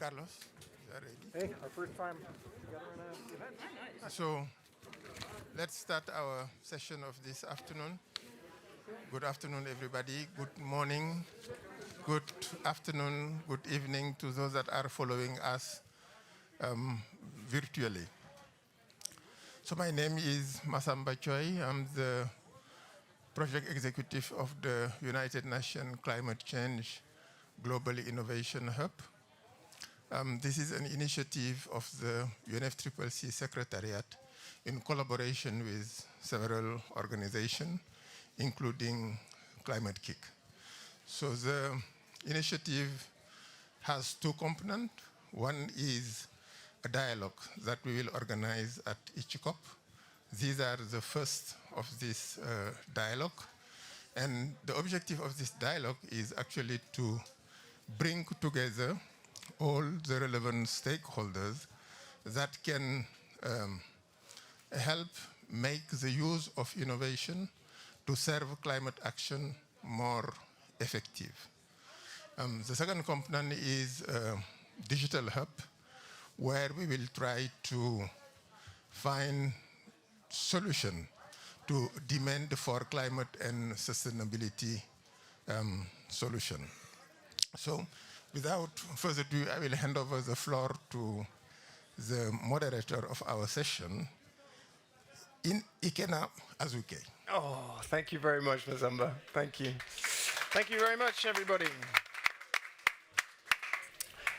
Carlos, you are ready? Hey, our first time together in an event. So let's start our session of this afternoon. Good afternoon, everybody. Good morning, good afternoon, good evening to those that are following us virtually. So my name is Masamba Choi. I'm the project executive of the United Nations Climate Change Global Innovation Hub. This is an initiative of the UNFCCC Secretariat in collaboration with several organizations, including Climate Kick. So the initiative has two components. One is a dialogue that we will organize at each COP. These are the first of this dialogue. And the objective of this dialogue is actually to bring together all the relevant stakeholders that can help make the use of innovation to serve climate action more effective. The second component is a digital hub, where we will try to find solution to demand for climate and sustainability solution. So without further ado, I will hand over the floor to the moderator of our session, in Ikena Azuke. Oh, thank you very much, Masamba. Thank you. Thank you very much, everybody.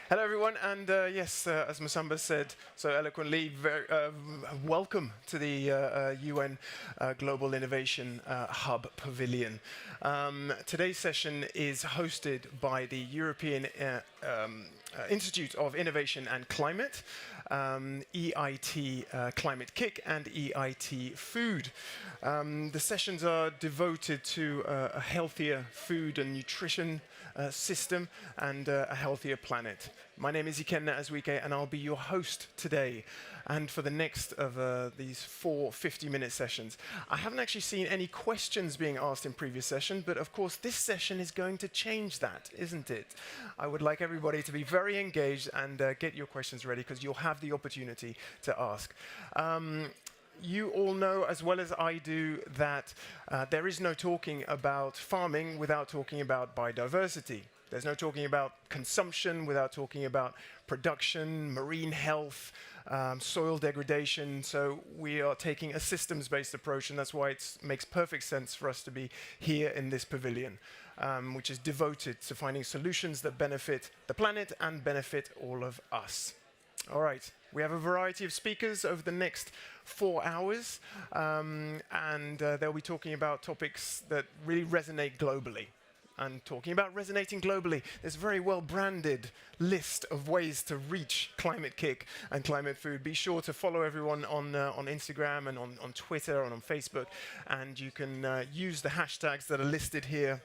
Hello, everyone, and yes, as Masamba said so eloquently, welcome to the UN Global Innovation Hub Pavilion. Today's session is hosted by the European Institute of Innovation and Climate, EIT Climate Kick, and EIT Food. The sessions are devoted to a healthier food and nutrition system and a healthier planet. My name is Ikena Azuke, and I'll be your host today and for the next of these 4 50-minute sessions. I haven't actually seen any questions being asked in previous sessions, but of course this session is going to change that, isn't it? I would like everybody to be very engaged and get your questions ready, because you'll have the opportunity to ask. You all know as well as I do that there is no talking about farming without talking about biodiversity. There's no talking about consumption without talking about production, marine health, soil degradation. So we are taking a systems-based approach, and that's why it makes perfect sense for us to be here in this pavilion, which is devoted to finding solutions that benefit the planet and benefit all of us. All right, we have a variety of speakers over the next 4 hours, and they'll be talking about topics that really resonate globally. And talking about resonating globally, there's a very well-branded list of ways to reach Climate Kick and Climate Food. Be sure to follow everyone on Instagram and on Twitter and on Facebook, and you can use the hashtags that are listed here.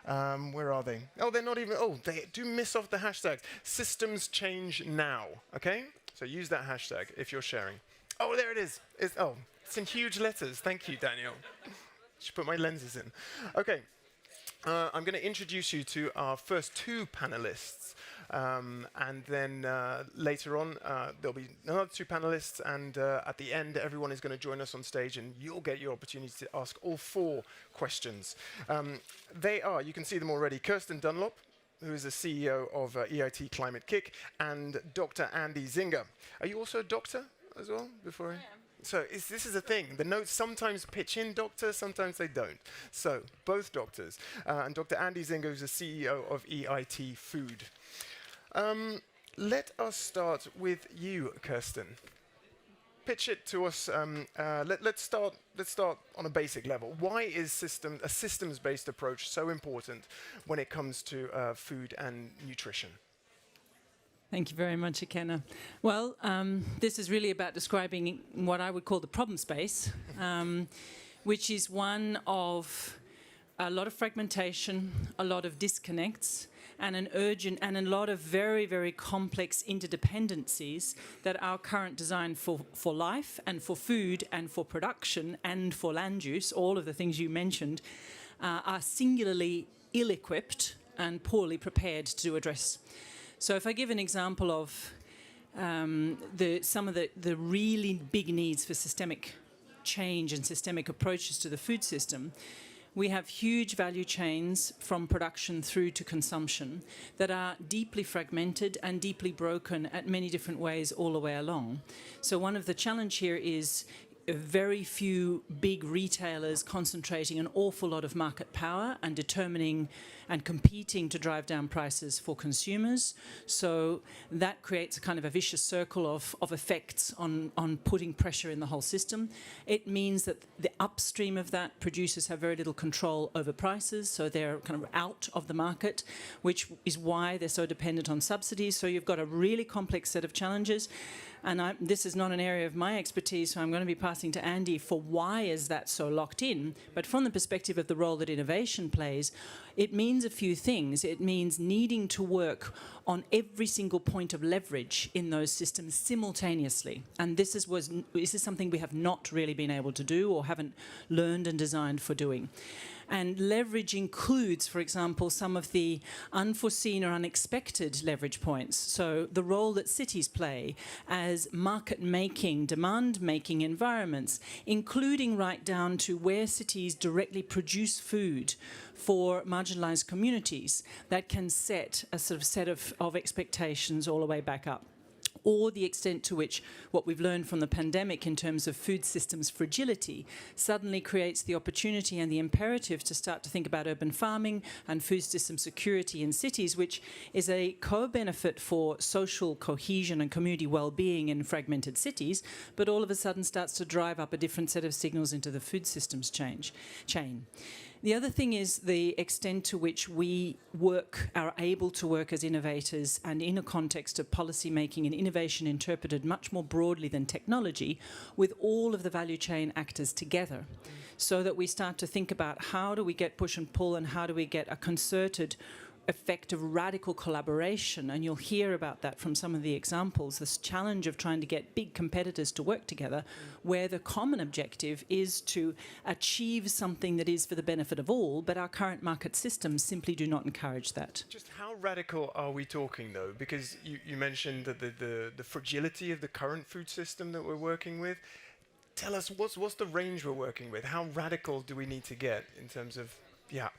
Where are they? Oh, they're not even, oh, they do miss off the hashtags. Systems change now, okay? So use that hashtag if you're sharing. Oh, there it is. It's in huge letters. Thank you, Daniel. Should put my lenses in. Okay. I'm going to introduce you to our first 2 panelists, and then later on there'll be another 2 panelists, and at the end everyone is going to join us on stage, and you'll get your opportunity to ask all 4 questions. They are, you can see them already, Kirsten Dunlop, who is the CEO of EIT Climate Kick, and Dr. Andy Zinger. Are you also a doctor as well? I am. So this is a thing. The notes sometimes pitch in doctor, sometimes they don't. So both doctors. And Dr. Andy Zinger is the CEO of EIT Food. Let us start with you, Kirsten. Pitch it to us. Let's start on a basic level. Why is a systems-based approach so important when it comes to food and nutrition? Thank you very much, Ikena. Well, this is really about describing what I would call the problem space, which is one of a lot of fragmentation, a lot of disconnects, and an urgent and a lot of very, very complex interdependencies that our current design for life and for food and for production and for land use, all of the things you mentioned, are singularly ill-equipped and poorly prepared to address. So if I give an example of some of the really big needs for systemic change and systemic approaches to the food system, we have huge value chains from production through to consumption that are deeply fragmented and deeply broken at many different ways all the way along. So one of the challenge here is very few big retailers concentrating an awful lot of market power and determining and competing to drive down prices for consumers. So that creates a kind of a vicious circle of effects on putting pressure in the whole system. It means that the upstream of that, producers have very little control over prices, so they're kind of out of the market, which is why they're so dependent on subsidies. So you've got a really complex set of challenges. And this is not an area of my expertise, so I'm going to be passing to Andy for why is that so locked in. But from the perspective of the role that innovation plays, it means a few things. It means needing to work on every single point of leverage in those systems simultaneously. And this is something we have not really been able to do or haven't learned and designed for doing. And leverage includes, for example, some of the unforeseen or unexpected leverage points. So the role that cities play as market-making, demand-making environments, including right down to where cities directly produce food for marginalized communities that can set a sort of set of expectations all the way back up. Or the extent to which what we've learned from the pandemic in terms of food systems fragility suddenly creates the opportunity and the imperative to start to think about urban farming and food system security in cities, which is a co-benefit for social cohesion and community well-being in fragmented cities, but all of a sudden starts to drive up a different set of signals into the food systems chain. The other thing is the extent to which we are able to work as innovators and in a context of policy making and innovation interpreted much more broadly than technology with all of the value chain actors together, so that we start to think about how do we get push and pull and how do we get a concerted effect of radical collaboration, and you'll hear about that from some of the examples, this challenge of trying to get big competitors to work together where the common objective is to achieve something that is for the benefit of all, but our current market systems simply do not encourage that. Just how radical are we talking, though? Because you mentioned that the fragility of the current food system that we're working with. Tell us, what's the range we're working with? How radical do we need to get in terms of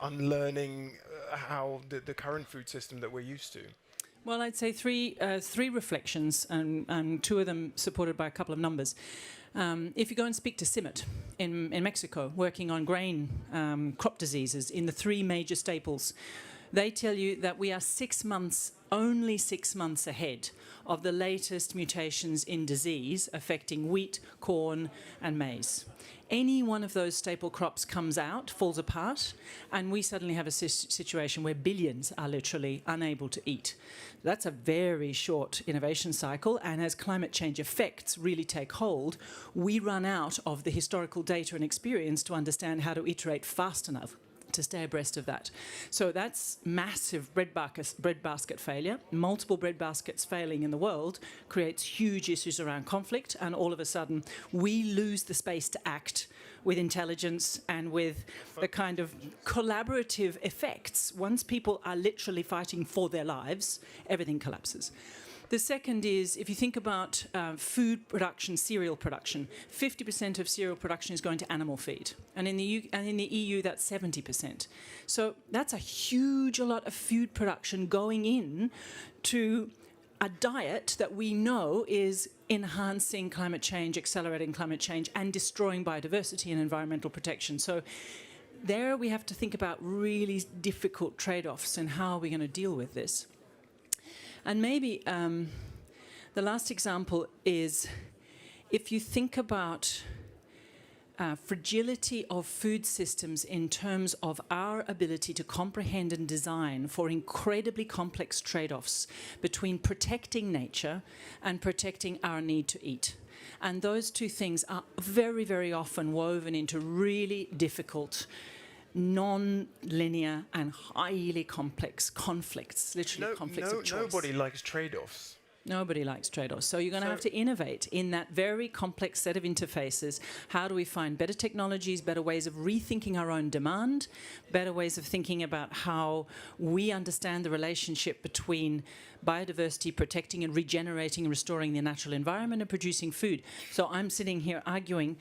unlearning how the current food system that we're used to? Well, I'd say three reflections, and two of them supported by a couple of numbers. If you go and speak to CIMMYT in Mexico, working on grain crop diseases in the three major staples, they tell you that we are only 6 months ahead of the latest mutations in disease affecting wheat, corn, and maize. Any one of those staple crops comes out, falls apart, and we suddenly have a situation where billions are literally unable to eat. That's a very short innovation cycle, and as climate change effects really take hold, we run out of the historical data and experience to understand how to iterate fast enough to stay abreast of that. So that's massive breadbasket failure. Multiple breadbaskets failing in the world creates huge issues around conflict, and all of a sudden we lose the space to act with intelligence and with the kind of collaborative effects. Once people are literally fighting for their lives, everything collapses. The second is, if you think about food production, cereal production, 50% of cereal production is going to animal feed. And in the EU, that's 70%. So that's a huge lot of food production going in to a diet that we know is enhancing climate change, accelerating climate change, and destroying biodiversity and environmental protection. So there we have to think about really difficult trade-offs and how are we going to deal with this. And maybe the last example is if you think about fragility of food systems in terms of our ability to comprehend and design for incredibly complex trade-offs between protecting nature and protecting our need to eat. And those two things are very, very often woven into really difficult non-linear and highly complex conflicts, literally conflicts of choice. Nobody likes trade-offs. Nobody likes trade-offs. So you're going to have to innovate in that very complex set of interfaces. How do we find better technologies, better ways of rethinking our own demand, better ways of thinking about how we understand the relationship between biodiversity, protecting and regenerating and restoring the natural environment, and producing food. So I'm sitting here arguing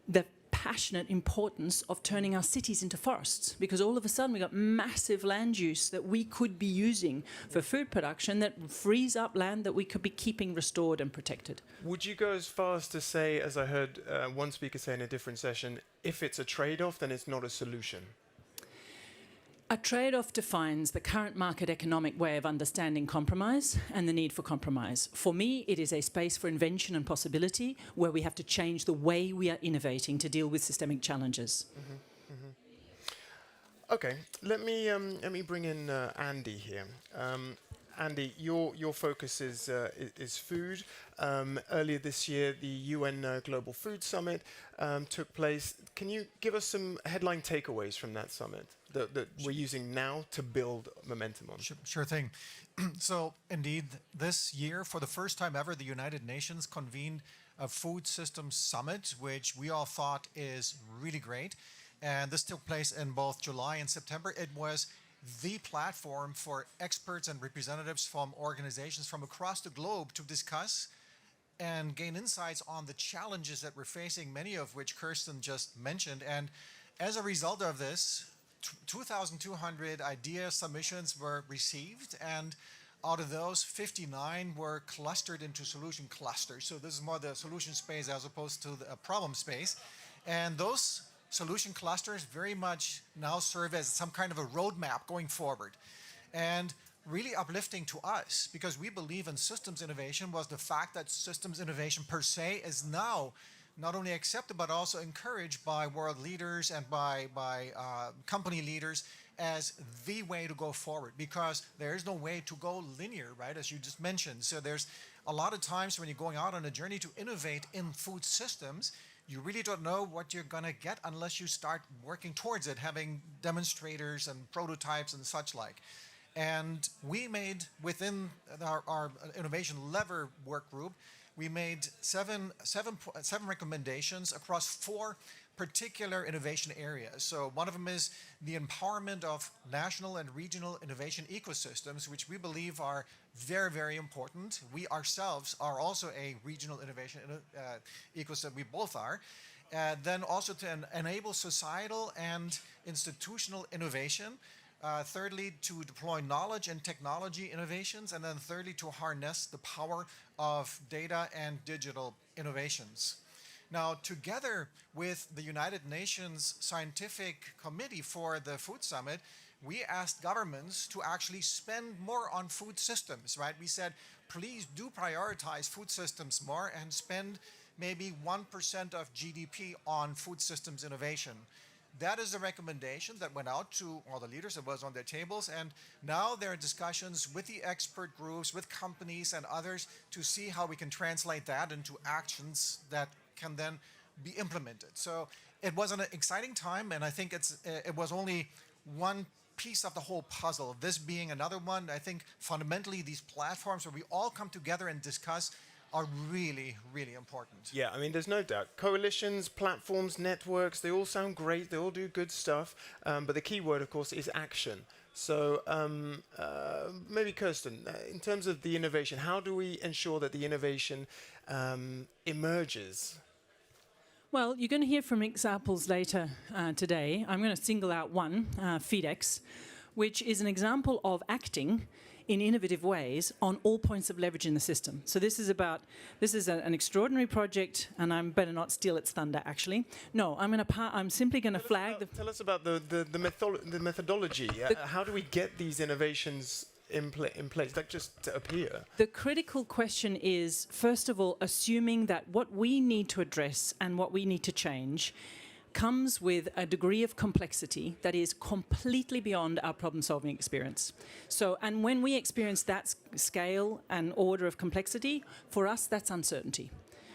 the passionate importance of turning our cities into forests, because all of a sudden we got massive land use that we could be using for food production that frees up land that we could be keeping restored and protected. Would you go as far as to say, as I heard one speaker say in a different session, if it's a trade-off, then it's not a solution? A trade-off defines the current market economic way of understanding compromise and the need for compromise. For me, it is a space for invention and possibility where we have to change the way we are innovating to deal with systemic challenges. Okay, let me bring in Andy here. Andy, your focus is food. Earlier this year, the UN Global Food Summit took place. Can you give us some headline takeaways from that summit that we're using now to build momentum on? Sure thing. So indeed, this year, for the first time ever, the United Nations convened a food systems summit, which we all thought is really great. And this took place in both July and September. It was the platform for experts and representatives from organizations from across the globe to discuss and gain insights on the challenges that we're facing, many of which Kirsten just mentioned. And as a result of this, 2,200 idea submissions were received, and out of those, 59 were clustered into solution clusters. So this is more the solution space as opposed to the problem space. And those solution clusters very much now serve as some kind of a roadmap going forward. And really uplifting to us, because we believe in systems innovation, was the fact that systems innovation per se is now not only accepted but also encouraged by world leaders and by company leaders as the way to go forward, because there is no way to go linear, right, as you just mentioned. So there's a lot of times when you're going out on a journey to innovate in food systems, you really don't know what you're going to get unless you start working towards it, having demonstrators and prototypes and such like. And we made, within our innovation lever work group, we made seven recommendations across 4 particular innovation areas. So one of them is the empowerment of national and regional innovation ecosystems, which we believe are very, very important. We ourselves are also a regional innovation ecosystem. We both are. Then also to enable societal and institutional innovation. Thirdly, to deploy knowledge and technology innovations. And then thirdly, to harness the power of data and digital innovations. Now, together with the United Nations Scientific Committee for the Food Summit, we asked governments to actually spend more on food systems, right? We said, please do prioritize food systems more and spend maybe 1% of GDP on food systems innovation. That is the recommendation that went out to all the leaders. It was on their tables. And now there are discussions with the expert groups, with companies and others to see how we can translate that into actions that can then be implemented. So it was an exciting time, and I think it was only one piece of the whole puzzle. This being another one, I think fundamentally these platforms where we all come together and discuss are really, really important. Yeah, I mean, there's no doubt. Coalitions, platforms, networks, they all sound great. They all do good stuff. But the key word, of course, is action. So maybe Kirsten, in terms of the innovation, how do we ensure that the innovation emerges? Well, you're going to hear from examples later today. I'm going to single out one, FeedX, which is an example of acting in innovative ways on all points of leverage in the system. So this is an extraordinary project, and I better not steal its thunder, actually. No, I'm simply going to flag... Tell us about the methodology. How do we get these innovations in place, like just to appear? The critical question is, first of all, assuming that what we need to address and what we need to change comes with a degree of complexity that is completely beyond our problem-solving experience. So, and when we experience that scale and order of complexity, for us, that's uncertainty.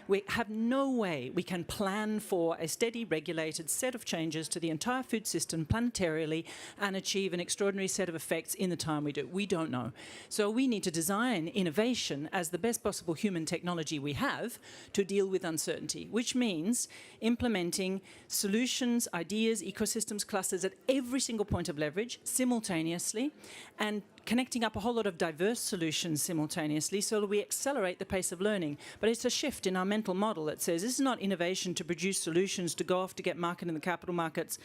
We have no way we can plan for a steady, regulated set of changes to the entire food system planetarily and achieve an extraordinary set of effects in the time we do. We don't know. So we need to design innovation as the best possible human technology we have to deal with uncertainty, which means implementing solutions, ideas, ecosystems, clusters at every single point of leverage simultaneously, and connecting up a whole lot of diverse solutions simultaneously so that we accelerate the pace of learning. But it's a shift in our mental model that says this is not innovation to produce solutions to go off to get money in the capital markets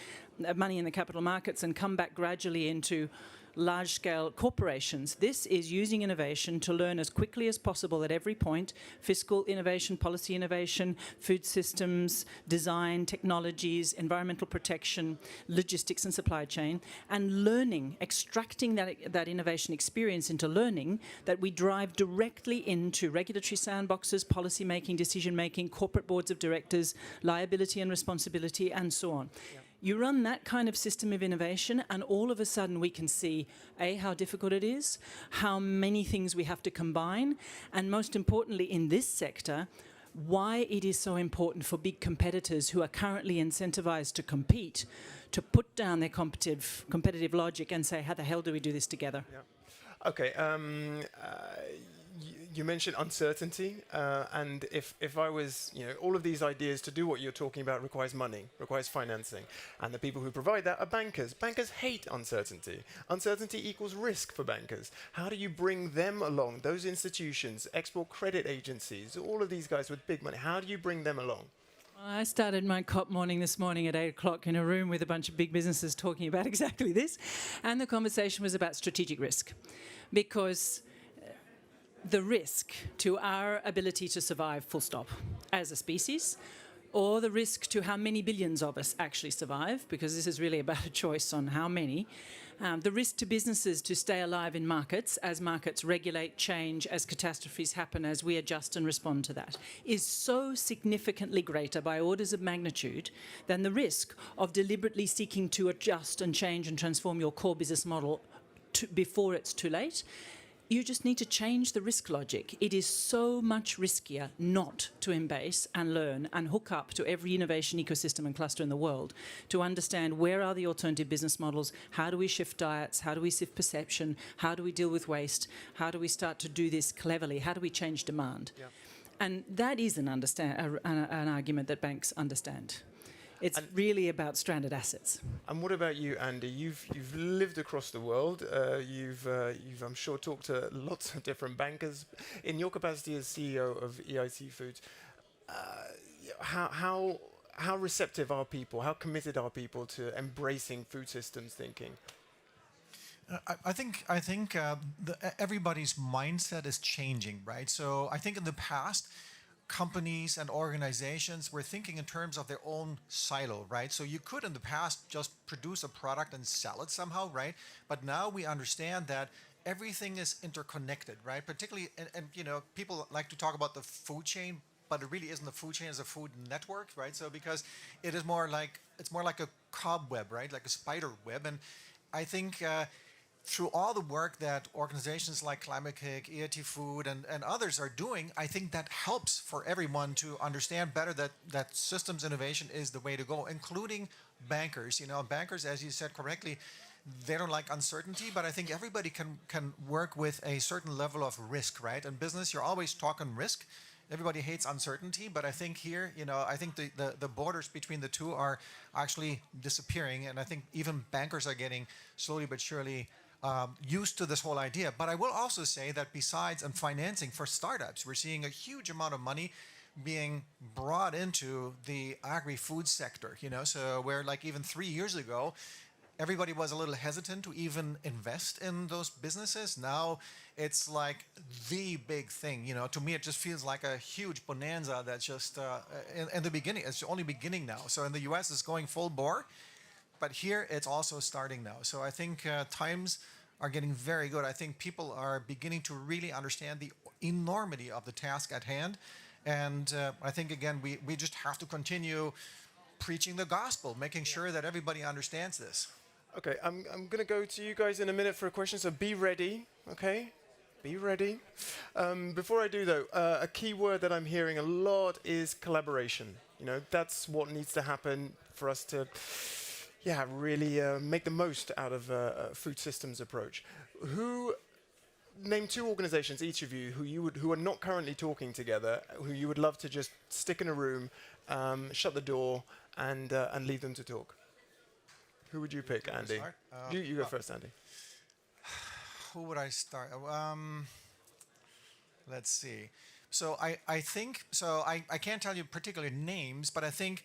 and come back gradually into large-scale corporations. This is using innovation to learn as quickly as possible at every point: fiscal innovation, policy innovation, food systems, design, technologies, environmental protection, logistics and supply chain, and learning, extracting that innovation experience into learning that we drive directly into regulatory sandboxes, policy making, decision making, corporate boards of directors, liability and responsibility, and so on. Yeah. You run that kind of system of innovation and all of a sudden we can see, A, how difficult it is, how many things we have to combine, and most importantly in this sector, why it is so important for big competitors who are currently incentivized to compete to put down their competitive logic and say, how the hell do we do this together? Yeah. Okay. You mentioned uncertainty, and if I was, all of these ideas to do what you're talking about requires money, requires financing, and the people who provide that are bankers. Bankers hate uncertainty. Uncertainty equals risk for bankers. How do you bring them along, those institutions, export credit agencies, all of these guys with big money, how do you bring them along? I started my COP morning this morning at 8 o'clock in a room with a bunch of big businesses talking about exactly this, and the conversation was about strategic risk, because the risk to our ability to survive, full stop, as a species, or the risk to how many billions of us actually survive, because this is really about a choice on how many, the risk to businesses to stay alive in markets as markets regulate, change, as catastrophes happen, as we adjust and respond to that, is so significantly greater by orders of magnitude than the risk of deliberately seeking to adjust and change and transform your core business model before it's too late. You just need to change the risk logic. It is so much riskier not to embase and learn and hook up to every innovation ecosystem and cluster in the world to understand where are the alternative business models, how do we shift diets, how do we shift perception, how do we deal with waste, how do we start to do this cleverly, how do we change demand? Yeah. And that is an argument that banks understand. It's really about stranded assets. And what about you, Andy? You've lived across the world. You've I'm sure talked to lots of different bankers. In your capacity as CEO of EIT Foods, how receptive are people? How committed are people to embracing food systems thinking? I think everybody's mindset is changing, right? So I think in the past, companies and organizations were thinking in terms of their own silo, right? So you could in the past just produce a product and sell it somehow, right? But now we understand that everything is interconnected, right? Particularly, and people like to talk about the food chain, but it really isn't the food chain, it's a food network, right? So because it is more like a cobweb, right? Like a spider web. And I think through all the work that organizations like Climate Kick, EIT Food, and others are doing, I think that helps for everyone to understand better that systems innovation is the way to go, including bankers. Bankers, as you said correctly, they don't like uncertainty, but I think everybody can work with a certain level of risk, right? In business, you're always talking risk. Everybody hates uncertainty, but I think here, I think the borders between the two are actually disappearing, and I think even bankers are getting slowly but surely used to this whole idea. But I will also say that besides financing for startups, we're seeing a huge amount of money being brought into the agri-food sector, so where like even 3 years ago, everybody was a little hesitant to even invest in those businesses. Now it's like the big thing, to me it just feels like a huge bonanza that's just in the beginning. It's only beginning now. So in the US it's going full bore. But here it's also starting now. So I think times are getting very good. I think people are beginning to really understand the enormity of the task at hand. And I think, again, we just have to continue preaching the gospel, making sure that everybody understands this. Okay, I'm going to go to you guys in a minute for a question, so be ready, okay? Be ready. Before I do, though, a key word that I'm hearing a lot is collaboration. You know, that's what needs to happen for us to, really make the most out of a food systems approach. Name 2 organizations, each of you, who are not currently talking together, who you would love to just stick in a room, shut the door, and leave them to talk. Who would you pick, Andy? You go first, Andy. Who would I start? Let's see. So I think, I can't tell you particular names, but I think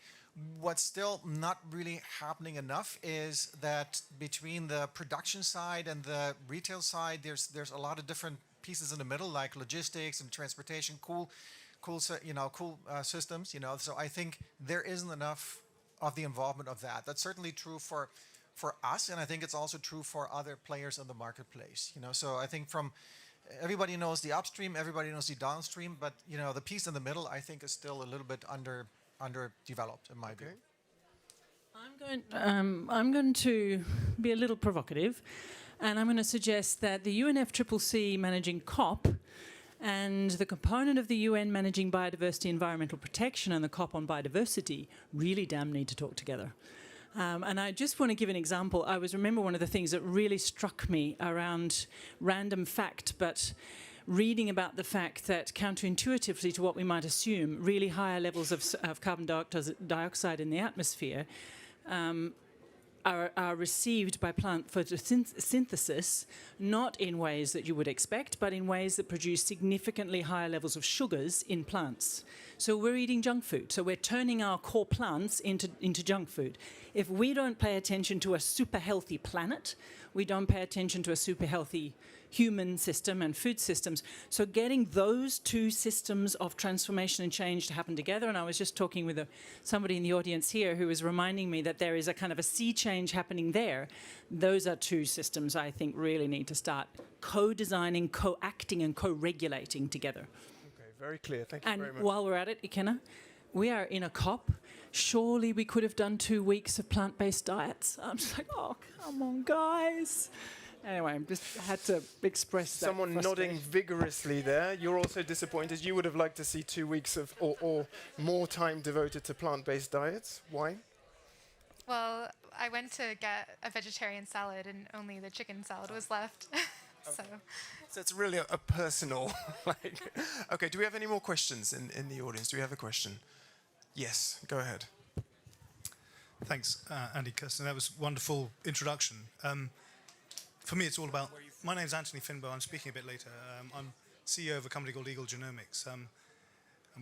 what's still not really happening enough is that between the production side and the retail side, there's a lot of different pieces in the middle, like logistics and transportation, cool systems. So I think there isn't enough of the involvement of that. That's certainly true for us, and I think it's also true for other players in the marketplace. So I think everybody knows the upstream, everybody knows the downstream, but the piece in the middle, I think, is still a little bit underdeveloped in my view. I'm going to be a little provocative, and I'm going to suggest that the UNFCCC managing COP and the component of the UN managing biodiversity environmental protection and the COP on biodiversity really damn need to talk together. And I just want to give an example. I remember one of the things that really struck me around random fact, but reading about the fact that counterintuitively to what we might assume, really higher levels of carbon dioxide in the atmosphere are received by plant photosynthesis, not in ways that you would expect, but in ways that produce significantly higher levels of sugars in plants. So we're eating junk food. So we're turning our core plants into junk food. If we don't pay attention to a super healthy planet, we don't pay attention to a super healthy human system and food systems. So getting those 2 systems of transformation and change to happen together, and I was just talking with somebody in the audience here who was reminding me that there is a kind of a sea change happening there. Those are 2 systems I think really need to start co-designing, co-acting and co-regulating together. Okay, very clear. Thank you very much. And while we're at it, Ikenna, we are in a COP. Surely we could have done 2 weeks of plant-based diets. I'm just like, oh, come on, guys. Anyway, I had to express that. Someone nodding vigorously there. You're also disappointed. You would have liked to see 2 weeks of or more time devoted to plant-based diets. Why? Well, I went to get a vegetarian salad and only the chicken salad was left. So it's really a personal. Okay, do we have any more questions in the audience? Do we have a question? Yes, go ahead. Thanks, Andy Kirsten. That was a wonderful introduction. For me, it's all about... My name's Anthony Finbow. I'm speaking a bit later. I'm CEO of a company called Eagle Genomics, and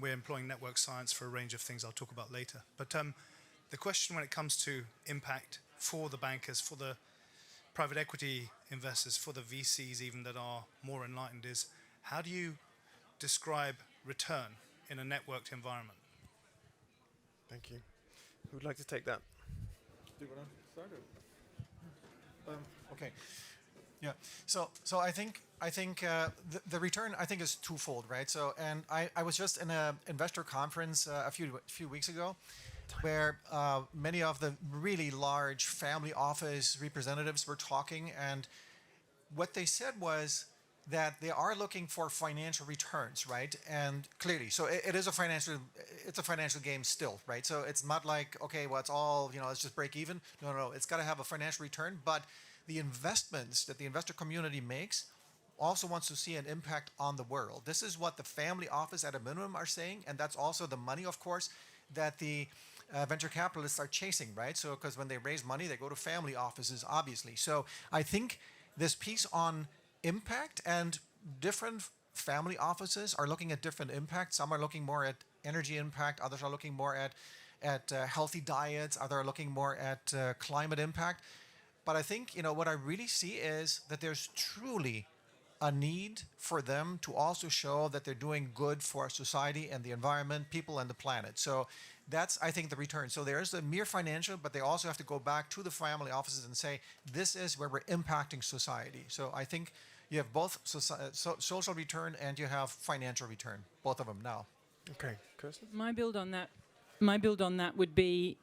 we're employing network science for a range of things I'll talk about later. But the question when it comes to impact for the bankers, for the private equity investors, for the VCs even that are more enlightened is, how do you describe return in a networked environment? Thank you. Who would like to take that? Do you want to start? Okay. Yeah. So I think the return I think is twofold, right? So and I was just in an investor conference a few weeks ago, where many of the really large family office representatives were talking, and what they said was that they are looking for financial returns, right? And clearly, so it's a financial game still, right? So it's not like, okay, well, it's all, let's just break even. No, it's got to have a financial return, but the investments that the investor community makes also wants to see an impact on the world. This is what the family office at a minimum are saying, and that's also the money, of course, that the venture capitalists are chasing, right? So because when they raise money, they go to family offices, obviously. So I think this piece on impact, and different family offices are looking at different impact. Some are looking more at energy impact, others are looking more at healthy diets, others are looking more at climate impact. But I think, what I really see is that there's truly a need for them to also show that they're doing good for society and the environment, people and the planet. So that's, I think, the return. So there's the mere financial, but they also have to go back to the family offices and say, this is where we're impacting society. So I think you have both social return and you have financial return, both of them now. Okay, Kirsten? My build on that would be,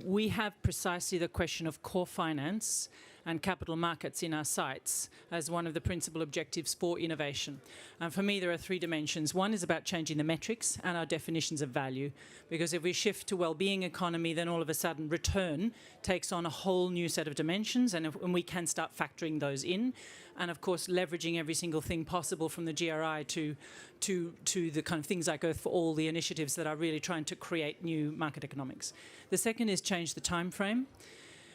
we have precisely the question of core finance and capital markets in our sites as one of the principal objectives for innovation. And for me, there are three dimensions. One is about changing the metrics and our definitions of value, because if we shift to well-being economy, then all of a sudden return takes on a whole new set of dimensions, and we can start factoring those in. And of course, leveraging every single thing possible from the GRI to the kind of things like Earth for All, the initiatives that are really trying to create new market economics. The second is change the time frame.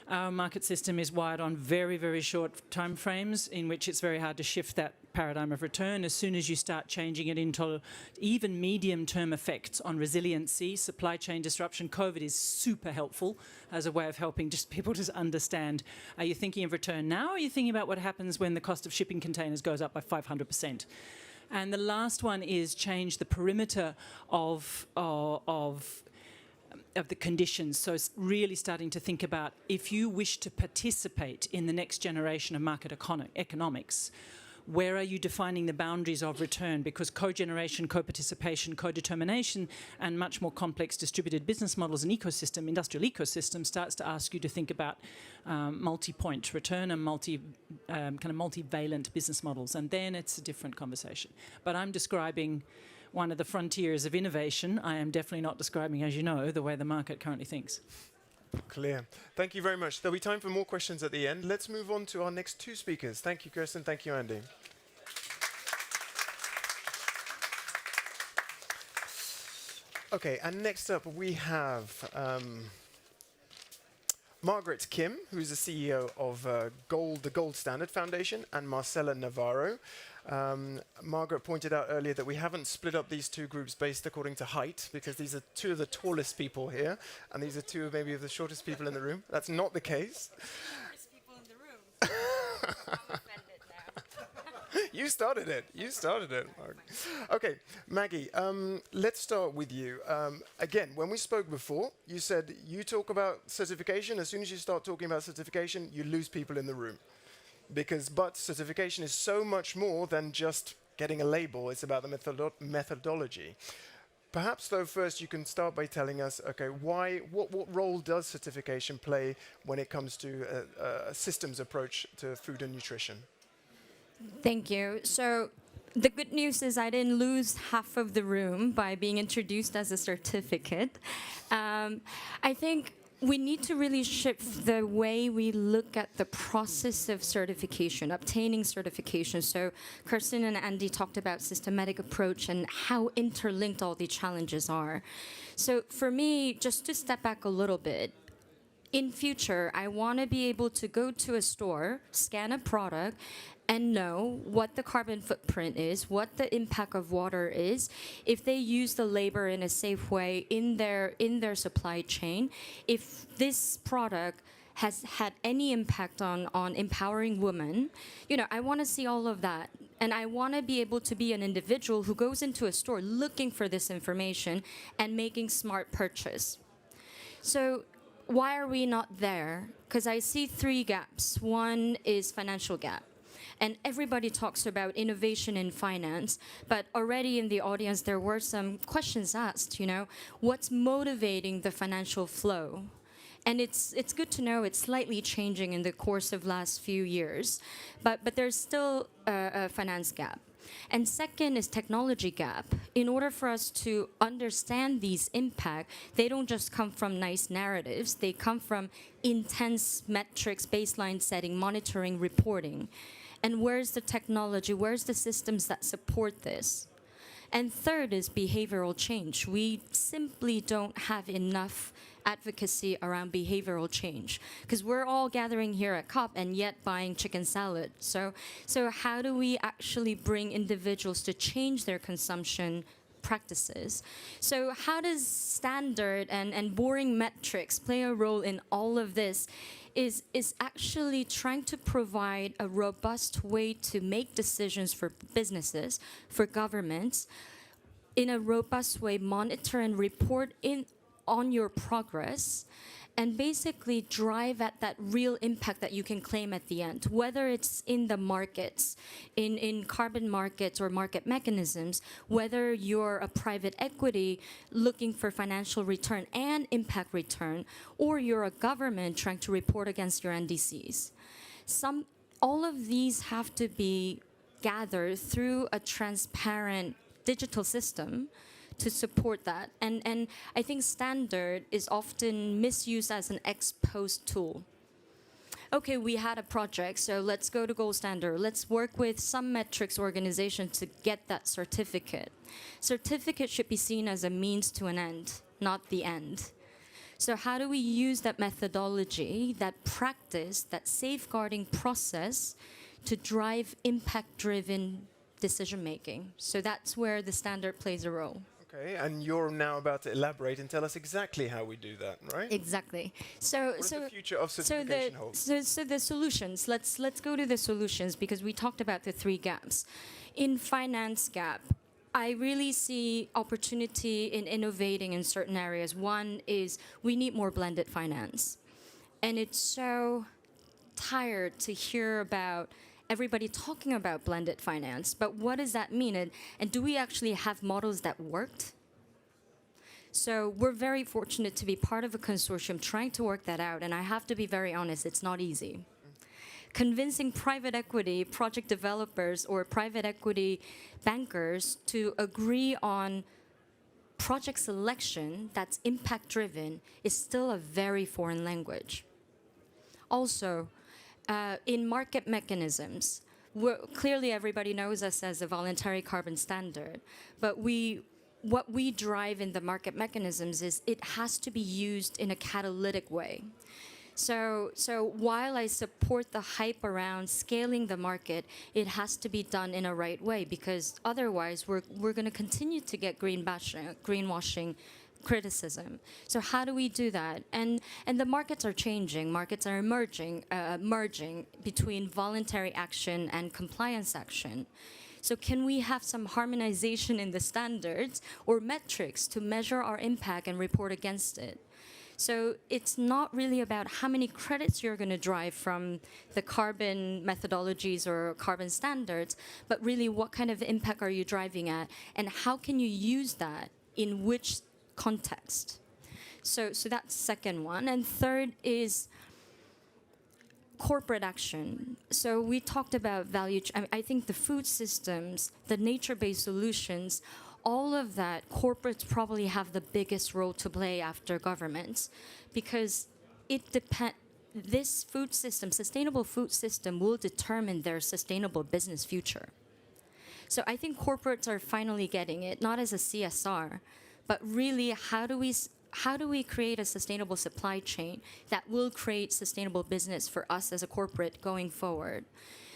Our market system is wired on very, very short time frames in which it's very hard to shift that paradigm of return. As soon as you start changing it into even medium-term effects on resiliency, supply chain disruption, COVID is super helpful as a way of helping just people to understand, are you thinking of return now, or are you thinking about what happens when the cost of shipping containers goes up by 500%? And the last one is change the perimeter of the conditions. So it's really starting to think about, if you wish to participate in the next generation of market economics, where are you defining the boundaries of return? Because co-generation, co-participation, co-determination, and much more complex distributed business models and ecosystem, industrial ecosystem, starts to ask you to think about multi-point return and kind of multivalent business models. And then it's a different conversation. But I'm describing one of the frontiers of innovation. I am definitely not describing, as you know, the way the market currently thinks. Clear. Thank you very much. There'll be time for more questions at the end. Let's move on to our next two speakers. Thank you, Kirsten. Thank you, Andy. Okay, and next up we have Margaret Kim, who's the CEO of the Gold Standard Foundation, and Marcela Navarro. Margaret pointed out earlier that we haven't split up these two groups based according to height, because these are two of the tallest people here, and these are two of maybe of the shortest people in the room. That's not the case. Shortest people in the room. I'm offended now. You started it. You started it, Margaret. Okay, Maggie, let's start with you. Again, when we spoke before, you said you talk about certification. As soon as you start talking about certification, you lose people in the room. But certification is so much more than just getting a label. It's about the methodology. Perhaps, though, first you can start by telling us, okay, what role does certification play when it comes to a systems approach to food and nutrition? Thank you. So the good news is I didn't lose half of the room by being introduced as a certificate. I think we need to really shift the way we look at the process of certification, obtaining certification. So Kirsten and Andy talked about systematic approach and how interlinked all the challenges are. So for me, just to step back a little bit, in future, I want to be able to go to a store, scan a product, and know what the carbon footprint is, what the impact of water is, if they use the labor in a safe way in their supply chain, if this product has had any impact on empowering women. I want to see all of that. And I want to be able to be an individual who goes into a store looking for this information and making smart purchase. So why are we not there? Because I see three gaps. One is financial gap. And everybody talks about innovation in finance, but already in the audience there were some questions asked, what's motivating the financial flow? And it's good to know it's slightly changing in the course of last few years, but there's still a finance gap. And second is technology gap. In order for us to understand these impacts, they don't just come from nice narratives, they come from intense metrics, baseline setting, monitoring, reporting. And where's the technology? Where's the systems that support this? And third is behavioral change. We simply don't have enough advocacy around behavioral change because we're all gathering here at COP and yet buying chicken salad. So how do we actually bring individuals to change their consumption practices? So how does standard and boring metrics play a role in all of this? Is actually trying to provide a robust way to make decisions for businesses, for governments, in a robust way, monitor and report on your progress, and basically drive at that real impact that you can claim at the end, whether it's in the markets, in carbon markets or market mechanisms, whether you're a private equity looking for financial return and impact return, or you're a government trying to report against your NDCs. all of these have to be gathered through a transparent digital system to support that. And I think standard is often misused as an ex post tool. Okay, we had a project, so let's go to gold standard. Let's work with some metrics organization to get that certificate. Certificate should be seen as a means to an end, not the end. So how do we use that methodology, that practice, that safeguarding process to drive impact-driven decision-making? So that's where the standard plays a role. Okay, and you're now about to elaborate and tell us exactly how we do that, right? Exactly. What does the future of certification hold? So the solutions. Let's go to the solutions, because we talked about the 3 gaps. In finance gap, I really see opportunity in innovating in certain areas. One is we need more blended finance, and it's so tired to hear about everybody talking about blended finance, but what does that mean? And do we actually have models that worked? So we're very fortunate to be part of a consortium trying to work that out, and I have to be very honest, it's not easy. Convincing private equity, project developers, or private equity bankers to agree on project selection that's impact-driven is still a very foreign language. Also, in market mechanisms, clearly everybody knows us as a voluntary carbon standard, but what we drive in the market mechanisms is it has to be used in a catalytic way. So while I support the hype around scaling the market, it has to be done in a right way, because otherwise we're going to continue to get greenwashing criticism. So how do we do that? And the markets are changing. Markets are merging between voluntary action and compliance action. So can we have some harmonization in the standards or metrics to measure our impact and report against it? So it's not really about how many credits you're going to drive from the carbon methodologies or carbon standards, but really what kind of impact are you driving at, and how can you use that in which context? So that's second one. And third is corporate action. So we talked about value. I think the food systems, the nature-based solutions, all of that, corporates probably have the biggest role to play after governments, because this food system, sustainable food system, will determine their sustainable business future. So I think corporates are finally getting it, not as a CSR, but really how do we create a sustainable supply chain that will create sustainable business for us as a corporate going forward?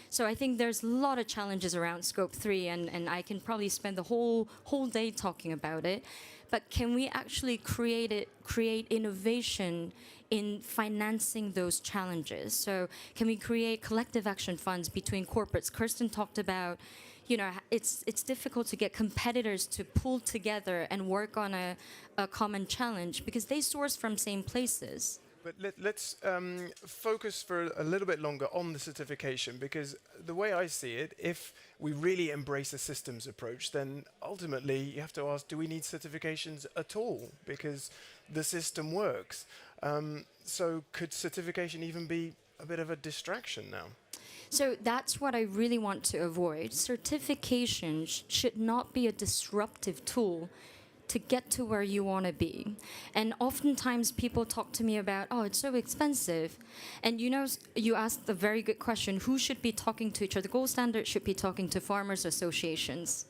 So I think there's a lot of challenges around Scope 3, and I can probably spend the whole day talking about it. But can we actually create innovation in financing those challenges? So can we create collective action funds between corporates? Kirsten talked about, it's difficult to get competitors to pull together and work on a common challenge because they source from same places. But let's focus for a little bit longer on the certification, because the way I see it, if we really embrace a systems approach, then ultimately you have to ask, do we need certifications at all? Because the system works. So could certification even be a bit of a distraction now? So that's what I really want to avoid. Certification should not be a disruptive tool to get to where you want to be. And oftentimes people talk to me about, oh, it's so expensive. And you asked a very good question, who should be talking to each other? The gold standard should be talking to farmers associations.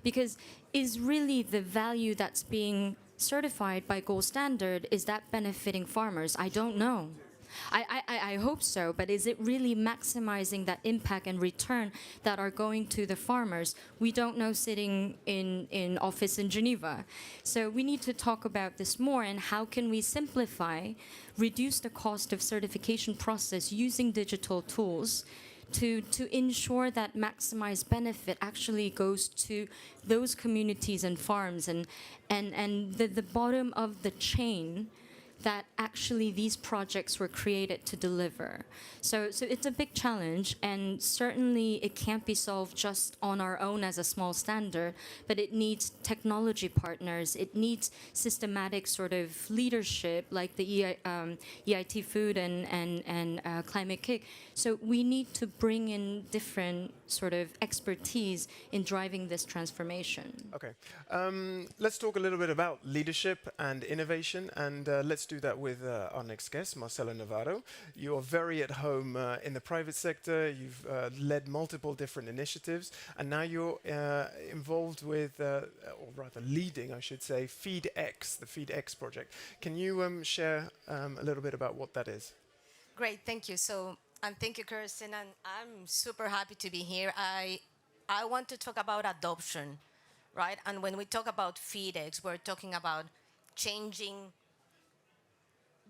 Because is really the value that's being certified by gold standard, is that benefiting farmers? I don't know. I hope so, but is it really maximizing that impact and return that are going to the farmers? We don't know sitting in office in Geneva. So we need to talk about this more, and how can we simplify, reduce the cost of certification process using digital tools to ensure that maximized benefit actually goes to those communities and farms and the bottom of the chain that actually these projects were created to deliver. So it's a big challenge, and certainly it can't be solved just on our own as a small standard, but it needs technology partners, it needs systematic sort of leadership like the EIT Food and Climate Kick. So we need to bring in different sort of expertise in driving this transformation. Okay, let's talk a little bit about leadership and innovation, and let's do that with our next guest, Marcelo Navarro. You are very at home in the private sector, you've led multiple different initiatives, and now you're involved with, or rather leading, I should say, FeedX, the FeedX project. Can you share a little bit about what that is? Great, thank you. And thank you, Kirsten, and I'm super happy to be here. I want to talk about adoption, right? And when we talk about FeedX, we're talking about changing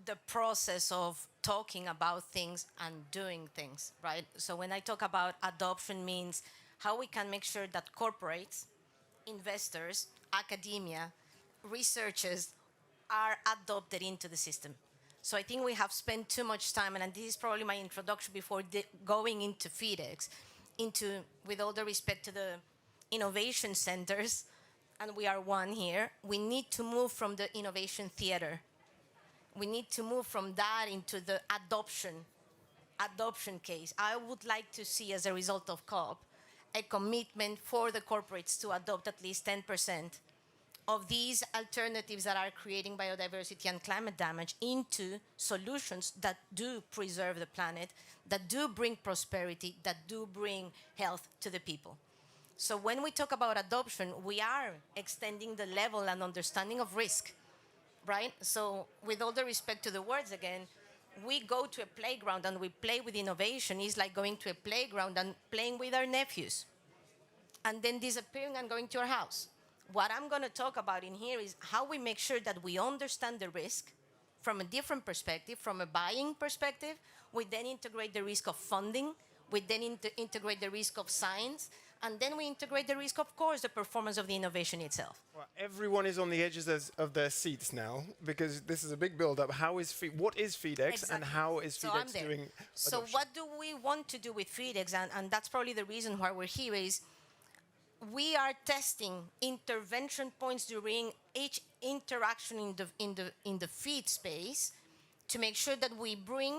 the process of talking about things and doing things, right? So when I talk about adoption means how we can make sure that corporates, investors, academia, researchers are adopted into the system. So I think we have spent too much time, and this is probably my introduction before going into FeedX, with all the respect to the innovation centers, and we are one here, we need to move from the innovation theater. We need to move from that into the adoption case. I would like to see, as a result of COP, a commitment for the corporates to adopt at least 10% of these alternatives that are creating biodiversity and climate damage into solutions that do preserve the planet, that do bring prosperity, that do bring health to the people. So when we talk about adoption, we are extending the level and understanding of risk, right? So with all the respect to the words again, we go to a playground and we play with innovation. It's like going to a playground and playing with our nephews and then disappearing and going to our house. What I'm going to talk about in here is how we make sure that we understand the risk from a different perspective, from a buying perspective. We then integrate the risk of funding. We then integrate the risk of science. And then we integrate the risk, of course, the performance of the innovation itself. Well, everyone is on the edges of their seats now, because this is a big build-up. What is FeedX, exactly, and how is FeedX doing adoption? So what do we want to do with FeedX? And that's probably the reason why we're here is we are testing intervention points during each interaction in the feed space to make sure that we bring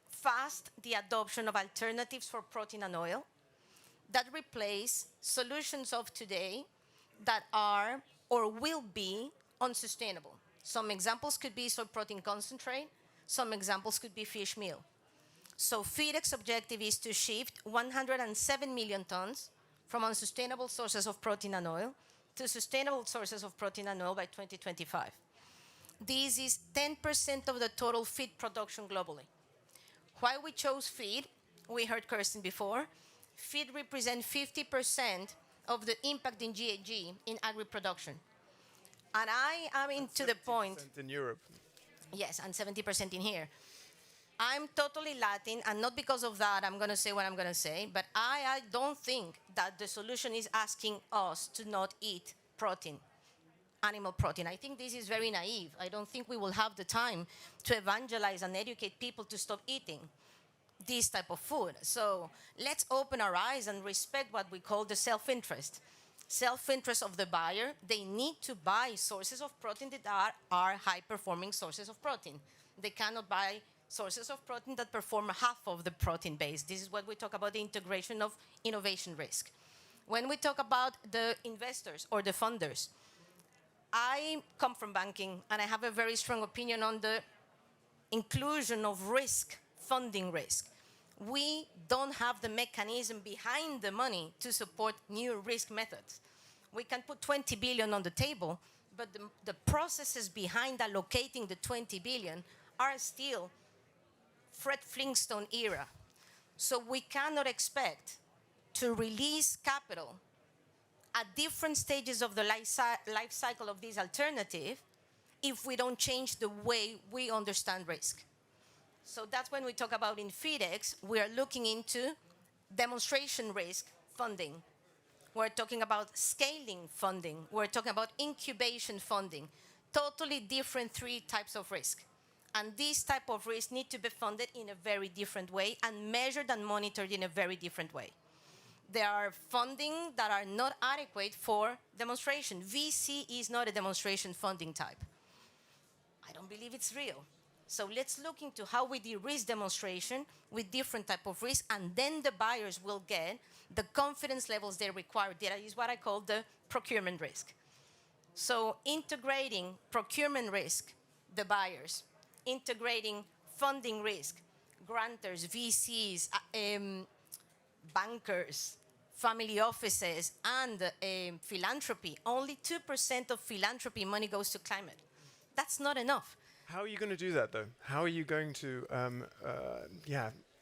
fast the adoption of alternatives for protein and oil that replace solutions of today that are or will be unsustainable. Some examples could be soy protein concentrate, some examples could be fish meal. So FeedX objective is to shift 107 million tons from unsustainable sources of protein and oil to sustainable sources of protein and oil by 2025. This is 10% of the total feed production globally. Why we chose feed, we heard Kirsten before, feed represents 50% of the impact in GHG in agri-production. And I am into the point... in Europe. Yes, and 70% in here. I'm totally Latin, and not because of that I'm going to say what I'm going to say, but I don't think that the solution is asking us to not eat protein, animal protein. I think this is very naive. I don't think we will have the time to evangelize and educate people to stop eating this type of food. So let's open our eyes and respect what we call the self-interest. Self-interest of the buyer. They need to buy sources of protein that are high-performing sources of protein. They cannot buy sources of protein that perform half of the protein base. This is what we talk about the integration of innovation risk. When we talk about the investors or the funders, I come from banking and I have a very strong opinion on the inclusion of risk, funding risk. We don't have the mechanism behind the money to support new risk methods. We can put 20 billion on the table, but the processes behind allocating the 20 billion are still Fred Flintstone era. So we cannot expect to release capital at different stages of the life cycle of this alternative if we don't change the way we understand risk. So that's when we talk about in FeedX, we are looking into demonstration risk funding. We're talking about scaling funding. We're talking about incubation funding. Totally different three types of risk. And these type of risks need to be funded in a very different way and measured and monitored in a very different way. There are funding that are not adequate for demonstration. VC is not a demonstration funding type. I don't believe it's real. So let's look into how we de-risk demonstration with different type of risk, and then the buyers will get the confidence levels they require. That is what I call the procurement risk. So integrating procurement risk, the buyers, integrating funding risk, grantors, VCs, bankers, family offices, and philanthropy. Only 2% of philanthropy money goes to climate. That's not enough. How are you going to do that, though? How are you going to,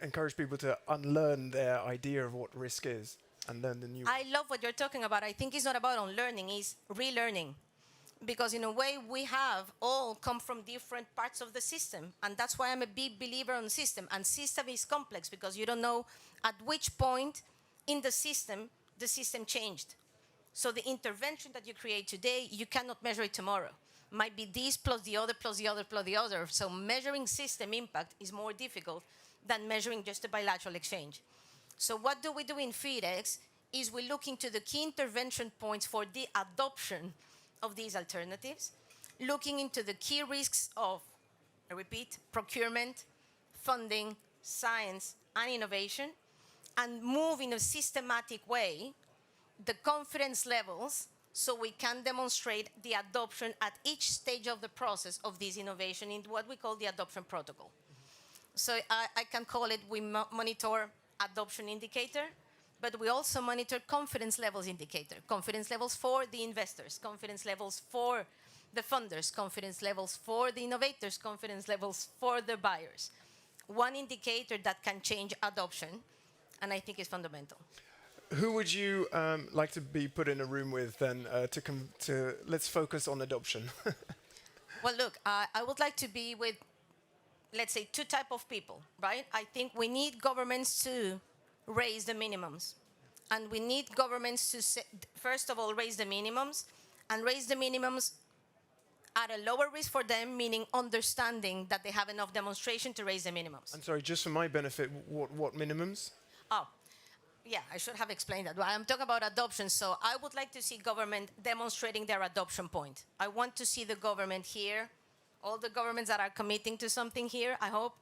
encourage people to unlearn their idea of what risk is and learn the new? I love what you're talking about. I think it's not about unlearning, it's relearning. Because in a way, we have all come from different parts of the system. And that's why I'm a big believer on system. And system is complex because you don't know at which point in the system changed. So the intervention that you create today, you cannot measure it tomorrow. Might be this plus the other plus the other plus the other. So measuring system impact is more difficult than measuring just a bilateral exchange. So what do we do in FeedX is we look into the key intervention points for the adoption of these alternatives, looking into the key risks of, I repeat, procurement, funding, science, and innovation, and move in a systematic way the confidence levels so we can demonstrate the adoption at each stage of the process of this innovation in what we call the adoption protocol. So I can call it, we monitor adoption indicator, but we also monitor confidence levels indicator. Confidence levels for the investors, confidence levels for the funders, confidence levels for the innovators, confidence levels for the buyers. One indicator that can change adoption, and I think is fundamental. Who would you like to be put in a room with then to let's focus on adoption? Well, look, I would like to be with, let's say, two type of people, right? I think we need governments to raise the minimums. And we need governments to, first of all, raise the minimums, and raise the minimums at a lower risk for them, meaning understanding that they have enough demonstration to raise the minimums. I'm sorry, just for my benefit, what minimums? Oh, yeah, I should have explained that. I'm talking about adoption, so I would like to see government demonstrating their adoption point. I want to see the government here, all the governments that are committing to something here, I hope,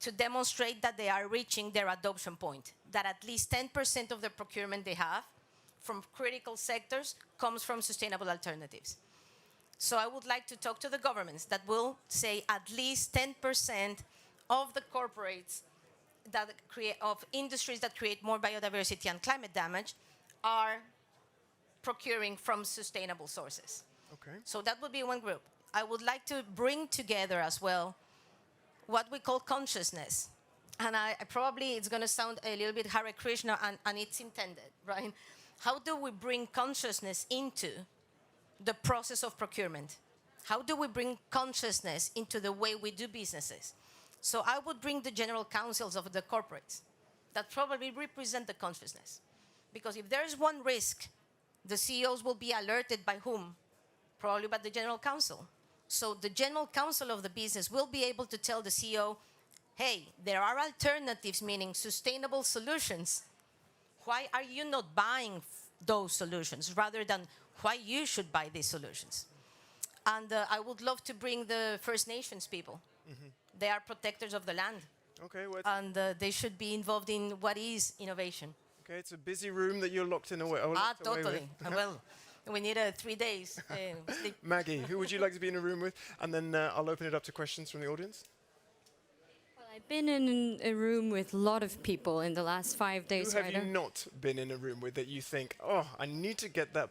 to demonstrate that they are reaching their adoption point, that at least 10% of the procurement they have from critical sectors comes from sustainable alternatives. So I would like to talk to the governments that will say at least 10% of the corporates that create, of industries that create more biodiversity and climate damage are procuring from sustainable sources. Okay. So that would be one group. I would like to bring together as well what we call consciousness. And I probably, it's going to sound a little bit Hare Krishna, and it's intended, right? How do we bring consciousness into the process of procurement? How do we bring consciousness into the way we do businesses? So I would bring the general councils of the corporates that probably represent the consciousness. Because if there's one risk, the CEOs will be alerted by whom? Probably by the general council. So the general counsel of the business will be able to tell the CEO, hey, there are alternatives, meaning sustainable solutions. Why are you not buying those solutions rather than why you should buy these solutions? And I would love to bring the First Nations people. Mm-hmm. They are protectors of the land. Okay. Well, and they should be involved in what is innovation. Okay, it's a busy room that you're locked in away. Totally. Well, we need 3 days. Sleep. Maggie, who would you like to be in a room with? And then I'll open it up to questions from the audience. Well, I've been in a room with a lot of people in the last 5 days. Who have you not been in a room with that you think, oh, I need to get that,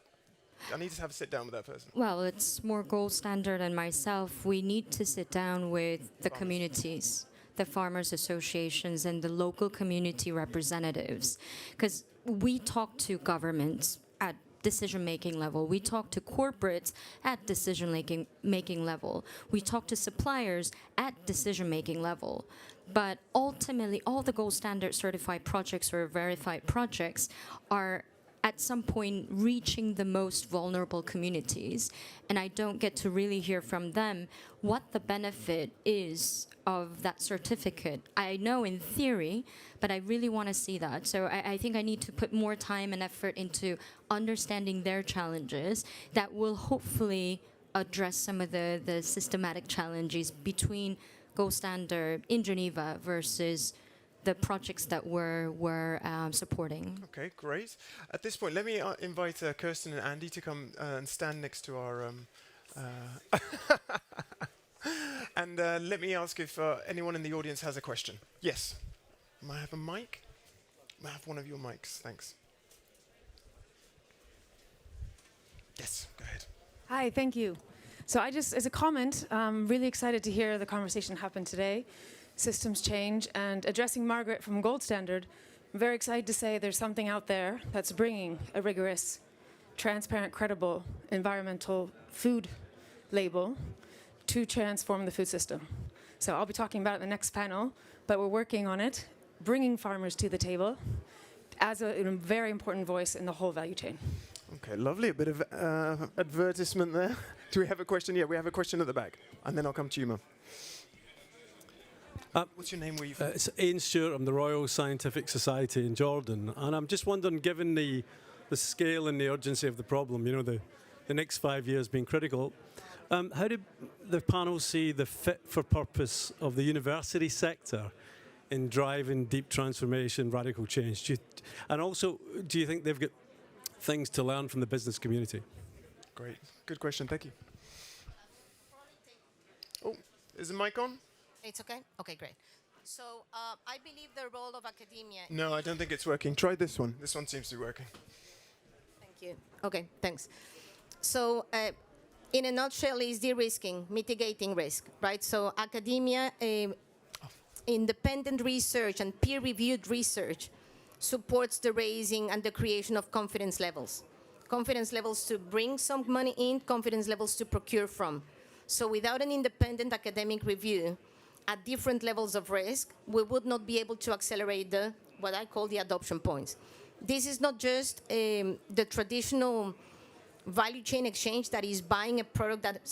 I need to have a sit down with that person? Well, it's more gold standard than myself. We need to sit down with the communities, the farmers associations and the local community representatives. Because we talk to governments at decision-making level. We talk to corporates at decision-making level. We talk to suppliers at decision-making level. But ultimately, all the gold standard certified projects or verified projects are at some point reaching the most vulnerable communities, and I don't get to really hear from them what the benefit is of that certificate. I know in theory, but I really want to see that. So I think I need to put more time and effort into understanding their challenges that will hopefully address some of the systematic challenges between gold standard in Geneva versus the projects that we're supporting. Okay, great. At this point, let me invite Kirsten and Andy to come and stand next to our... and let me ask if anyone in the audience has a question. Yes. May I have a mic? May I have one of your mics? Thanks. Yes, go ahead. Hi, thank you. So I just, as a comment, I'm really excited to hear the conversation happen today. Systems change, and addressing Margaret from Gold Standard, I'm very excited to say there's something out there that's bringing a rigorous, transparent, credible environmental food label to transform the food system. So I'll be talking about it in the next panel, but we're working on it, bringing farmers to the table as a very important voice in the whole value chain. Okay, lovely. A bit of advertisement there. Do we have a question? Yeah, we have a question at the back. And then I'll come to you, Mum. What's your name? Where you from? It's Ian Stewart. I'm the Royal Scientific Society in Jordan. And I'm just wondering, given the scale and the urgency of the problem, you know, the next 5 years being critical, how do the panel see the fit for purpose of the university sector in driving deep transformation, radical change? And also, do you think they've got things to learn from the business community? Great. Good question. Thank you. Oh, is the mic on? It's okay? Okay, great. So I believe the role of academia... No, I don't think it's working. Try this one. This one seems to be working. Thank you. Okay, thanks. So in a nutshell, is de-risking, mitigating risk, right? So academia, independent research and peer-reviewed research supports the raising and the creation of confidence levels. Confidence levels to bring some money in, confidence levels to procure from. So without an independent academic review, at different levels of risk, we would not be able to accelerate what I call the adoption points. This is not just the traditional value chain exchange that is buying a product that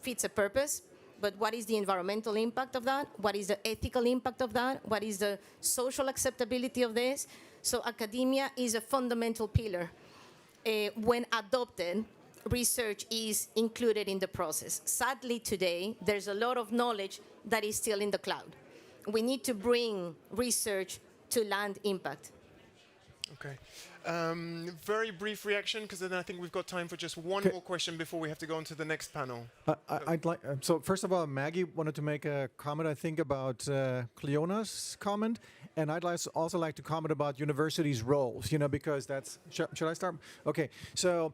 fits a purpose, but what is the environmental impact of that? What is the ethical impact of that? What is the social acceptability of this? So academia is a fundamental pillar. When adopted, research is included in the process. Sadly, today, there's a lot of knowledge that is still in the cloud. We need to bring research to land impact. Okay. Very brief reaction, because then I think we've got time for just one more question before we have to go on to the next panel. I'd like. So first of all, Maggie wanted to make a comment, I think, about Cleona's comment, and I'd also like to comment about universities' roles. You know, because that's. Should I start? Okay. So.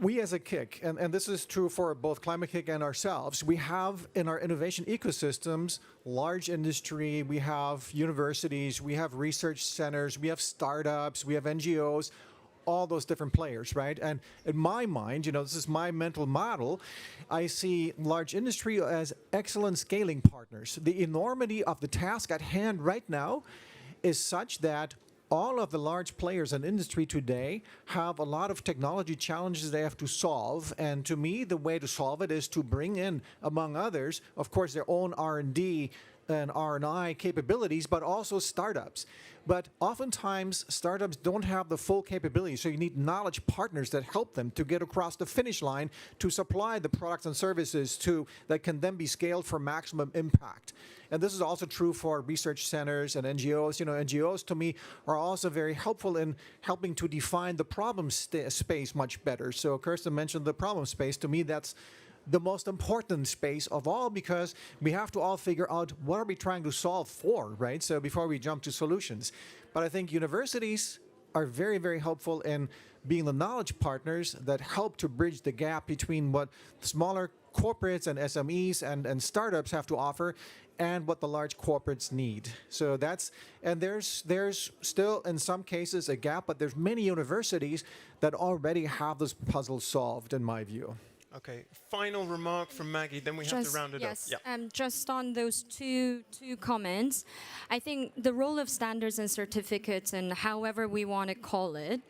We as a KIC, and this is true for both Climate KIC and ourselves, we have in our innovation ecosystems large industry, we have universities, we have research centers, we have startups, we have NGOs, all those different players, right? And in my mind, you know, this is my mental model, I see large industry as excellent scaling partners. The enormity of the task at hand right now is such that all of the large players in industry today have a lot of technology challenges they have to solve, and to me, the way to solve it is to bring in, among others, of course, their own R&D and R&I capabilities, but also startups. But oftentimes, startups don't have the full capability, so you need knowledge partners that help them to get across the finish line to supply the products and services that can then be scaled for maximum impact. And this is also true for research centers and NGOs. You know, NGOs, to me, are also very helpful in helping to define the problem space much better. So Kirsten mentioned the problem space. To me, that's the most important space of all, because we have to all figure out what are we trying to solve for, right? So before we jump to solutions. But I think universities are very, very helpful in being the knowledge partners that help to bridge the gap between what smaller corporates and SMEs and startups have to offer and what the large corporates need. So that's, and there's still in some cases a gap, but there's many universities that already have this puzzle solved, in my view. Okay, final remark from Maggie, then we have to round it up. Yeah. Just on those two comments, I think the role of standards and certificates, and however we want to call it,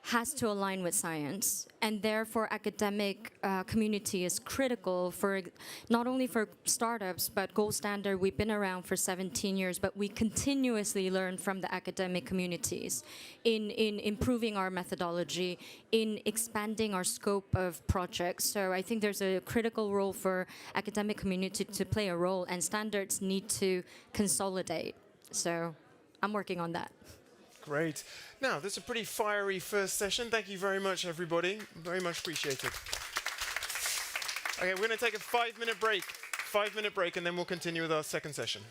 has to align with science, and therefore academic community is critical for not only for startups, but Gold Standard, we've been around for 17 years, but we continuously learn from the academic communities in improving our methodology, in expanding our scope of projects. So I think there's a critical role for academic community to play a role, and standards need to consolidate. So I'm working on that. Great. Now, that's a pretty fiery first session. Thank you very much, everybody. Very much appreciated. Okay, we're going to take a 5-minute break. 5-minute break, and then we'll continue with our second session.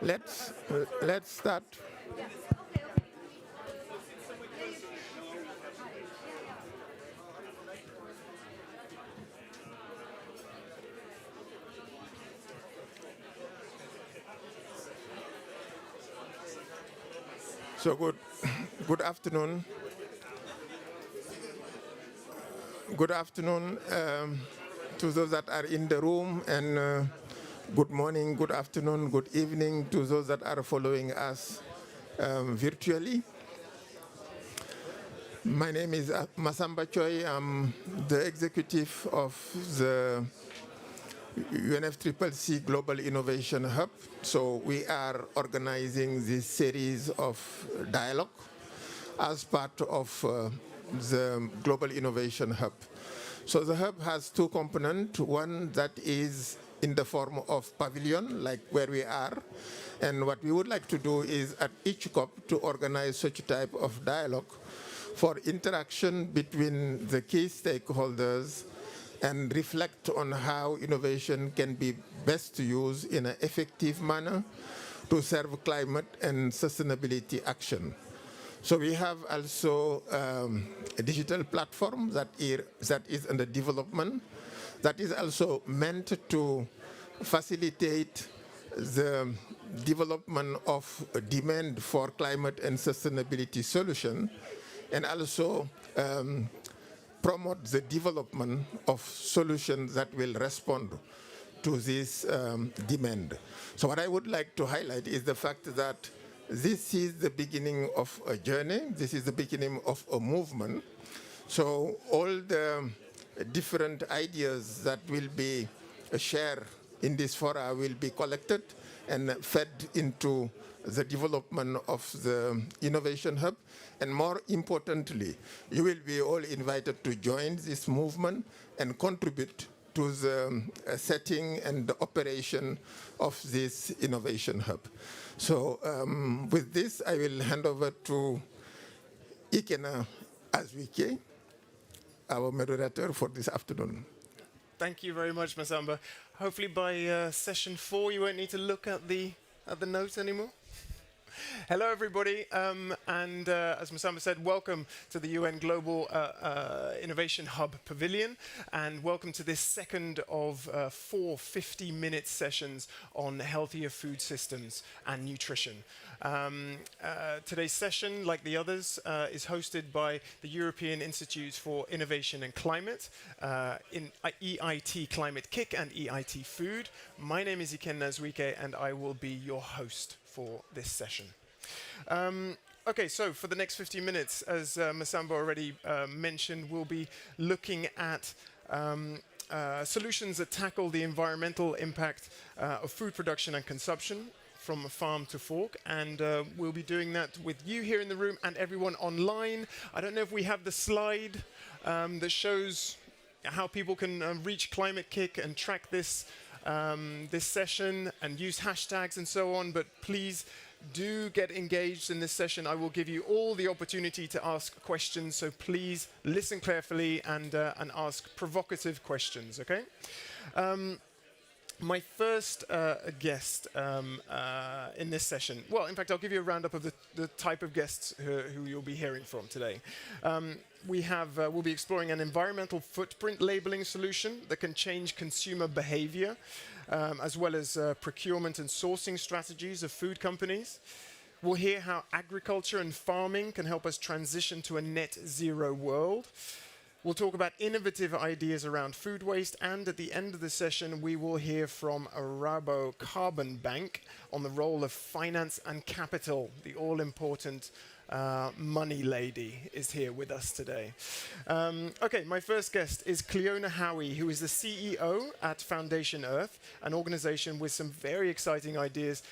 Let's start. So good afternoon. Good afternoon to those that are in the room, and good morning, good afternoon, good evening to those that are following us virtually. My name is Masamba Choi. I'm the executive of the UNFCCC Global Innovation Hub. So we are organizing this series of dialogue as part of the Global Innovation Hub. So the hub has two components. One that is in the form of pavilion, like where we are. And what we would like to do is at each COP to organize such a type of dialogue for interaction between the key stakeholders and reflect on how innovation can be best used in an effective manner to serve climate and sustainability action. So we have also a digital platform that is under development that is also meant to facilitate the development of demand for climate and sustainability solution, and also promote the development of solutions that will respond to this demand. So what I would like to highlight is the fact that this is the beginning of a journey. This is the beginning of a movement. So all the different ideas that will be shared in this fora will be collected and fed into the development of the Innovation Hub. And more importantly, you will be all invited to join this movement and contribute to the setting and the operation of this Innovation Hub. So with this, I will hand over to Ikena Azwike, our moderator for this afternoon. Thank you very much, Masamba. Hopefully by session 4, you won't need to look at the notes anymore. Hello, everybody, and as Masamba said, welcome to the UN Global Innovation Hub Pavilion, and welcome to this second of 4 50-minute sessions on healthier food systems and nutrition. Today's session, like the others, is hosted by the European Institute for Innovation and Climate, in EIT Climate Kick and EIT Food. My name is Iken Nazwike, and I will be your host for this session. Okay, so for the next 15 minutes, as Masamba already mentioned, we'll be looking at solutions that tackle the environmental impact of food production and consumption from farm to fork, and we'll be doing that with you here in the room and everyone online. I don't know if we have the slide that shows how people can reach Climate Kick and track this this session and use hashtags and so on, but please do get engaged in this session. I will give you all the opportunity to ask questions, so please listen carefully and ask provocative questions, okay? My first guest in this session, well, in fact, I'll give you a roundup of the type of guests who you'll be hearing from today. We'll be exploring an environmental footprint labeling solution that can change consumer behavior, as well as procurement and sourcing strategies of food companies. We'll hear how agriculture and farming can help us transition to a net zero world. We'll talk about innovative ideas around food waste, and at the end of the session, we will hear from a Rabo Carbon Bank on the role of finance and capital. The all-important money lady is here with us today. Okay, my first guest is Cleona Howie, who is the CEO at Foundation Earth, an organization with some very exciting ideas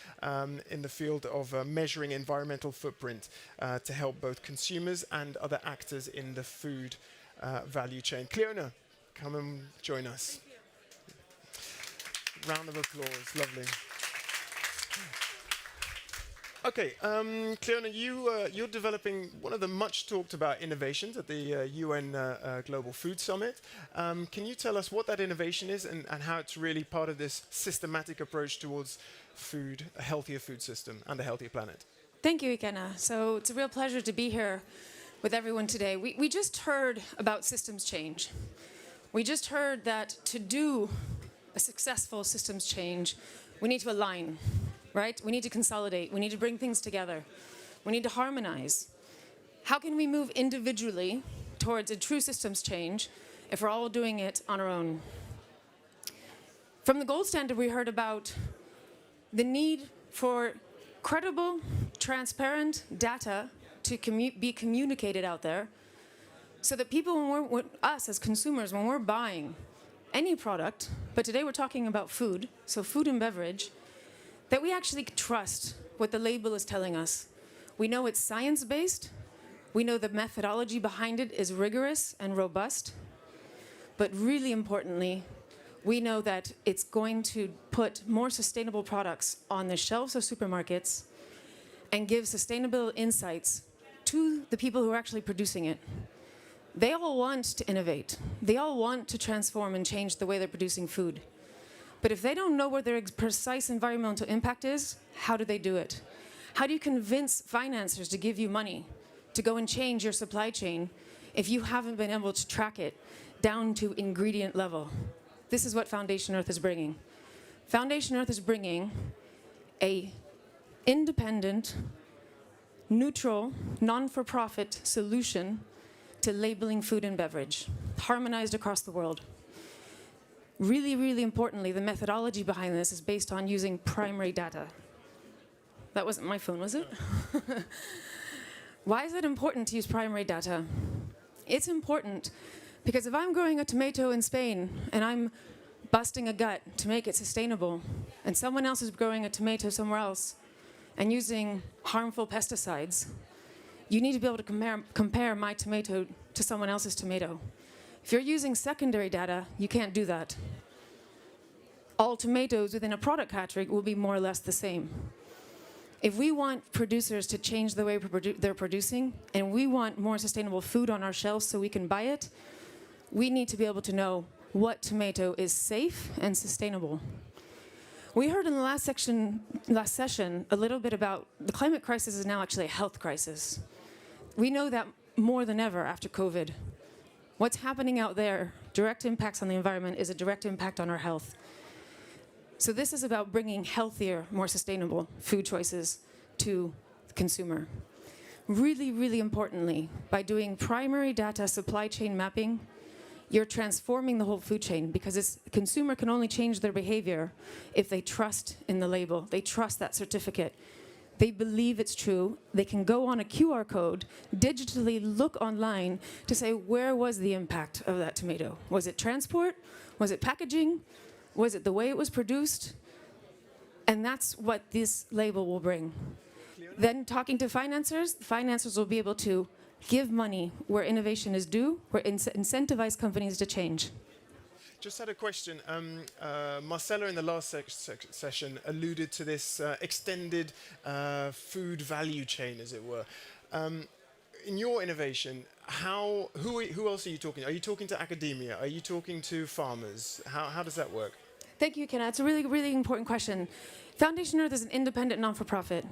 in the field of measuring environmental footprint to help both consumers and other actors in the food value chain. Cleona, come and join us. Round of applause, lovely. Okay, Cleona, you're developing one of the much talked about innovations at the UN Global Food Summit. Can you tell us what that innovation is and how it's really part of this systematic approach towards food, a healthier food system, and a healthier planet? Thank you, Ikenna. So it's a real pleasure to be here with everyone today. We just heard about systems change. We just heard that to do a successful systems change, we need to align, right? We need to consolidate. We need to bring things together. We need to harmonize. How can we move individually towards a true systems change if we're all doing it on our own? From the gold standard, we heard about the need for credible, transparent data to be communicated out there so that people, when us as consumers, when we're buying any product, but today we're talking about food, so food and beverage, that we actually trust what the label is telling us. We know it's science-based. We know the methodology behind it is rigorous and robust. But really importantly, we know that it's going to put more sustainable products on the shelves of supermarkets and give sustainable insights to the people who are actually producing it. They all want to innovate. They all want to transform and change the way they're producing food. But if they don't know what their precise environmental impact is, how do they do it? How do you convince financiers to give you money to go and change your supply chain if you haven't been able to track it down to ingredient level? This is what Foundation Earth is bringing. Foundation Earth is bringing a independent, neutral, non-for-profit solution to labeling food and beverage, harmonized across the world. Really, really importantly, the methodology behind this is based on using primary data. That wasn't my phone, was it? Why is it important to use primary data? It's important because if I'm growing a tomato in Spain and I'm busting a gut to make it sustainable, and someone else is growing a tomato somewhere else and using harmful pesticides, you need to be able to compare my tomato to someone else's tomato. If you're using secondary data, you can't do that. All tomatoes within a product category will be more or less the same. If we want producers to change the way they're producing, and we want more sustainable food on our shelves so we can buy it, we need to be able to know what tomato is safe and sustainable. We heard in the last session a little bit about the climate crisis is now actually a health crisis. We know that more than ever after COVID. What's happening out there, direct impacts on the environment, is a direct impact on our health. So this is about bringing healthier, more sustainable food choices to the consumer. Really, really importantly, by doing primary data supply chain mapping, you're transforming the whole food chain, because the consumer can only change their behavior if they trust in the label. They trust that certificate. They believe it's true. They can go on a QR code, digitally look online to say, where was the impact of that tomato? Was it transport? Was it packaging? Was it the way it was produced? And that's what this label will bring. Then talking to financiers, the financiers will be able to give money where innovation is due, where incentivize companies to change. Just had a question. Marcella in the last session alluded to this extended food value chain, as it were. In your innovation, who else are you talking to? Are you talking to academia? Are you talking to farmers? How does that work? Thank you, Kenna. It's a really, really important question. Foundation Earth is an independent non-for-profit.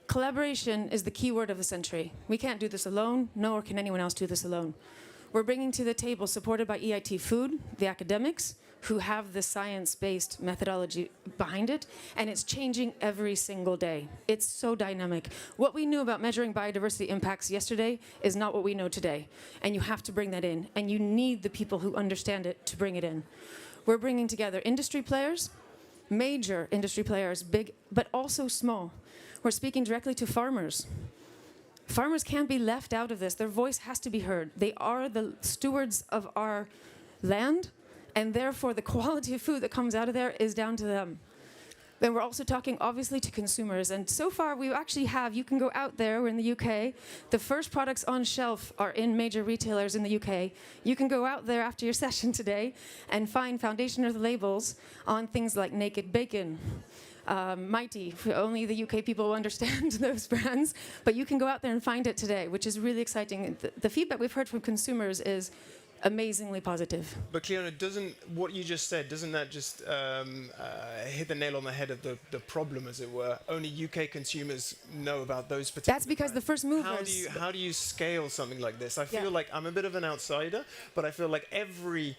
Collaboration is the key word of the century. We can't do this alone, nor can anyone else do this alone. We're bringing to the table, supported by EIT Food, the academics, who have the science-based methodology behind it, and it's changing every single day. It's so dynamic. What we knew about measuring biodiversity impacts yesterday is not what we know today, and you have to bring that in, and you need the people who understand it to bring it in. We're bringing together industry players, major industry players, big, but also small. We're speaking directly to farmers. Farmers can't be left out of this. Their voice has to be heard. They are the stewards of our land, and therefore the quality of food that comes out of there is down to them. Then we're also talking, obviously, to consumers. And so far, we actually have, you can go out there, we're in the UK, the first products on shelf are in major retailers in the UK. You can go out there after your session today and find Foundation Earth labels on things like Naked Bacon, Mighty, only the UK people understand those brands, but you can go out there and find it today, which is really exciting. The feedback we've heard from consumers is amazingly positive. But Cleona, what you just said, doesn't that just hit the nail on the head of the problem, as it were? Only UK consumers know about those particular That's because the first movers... How do you scale something like this? I feel like I'm a bit of an outsider, but I feel like every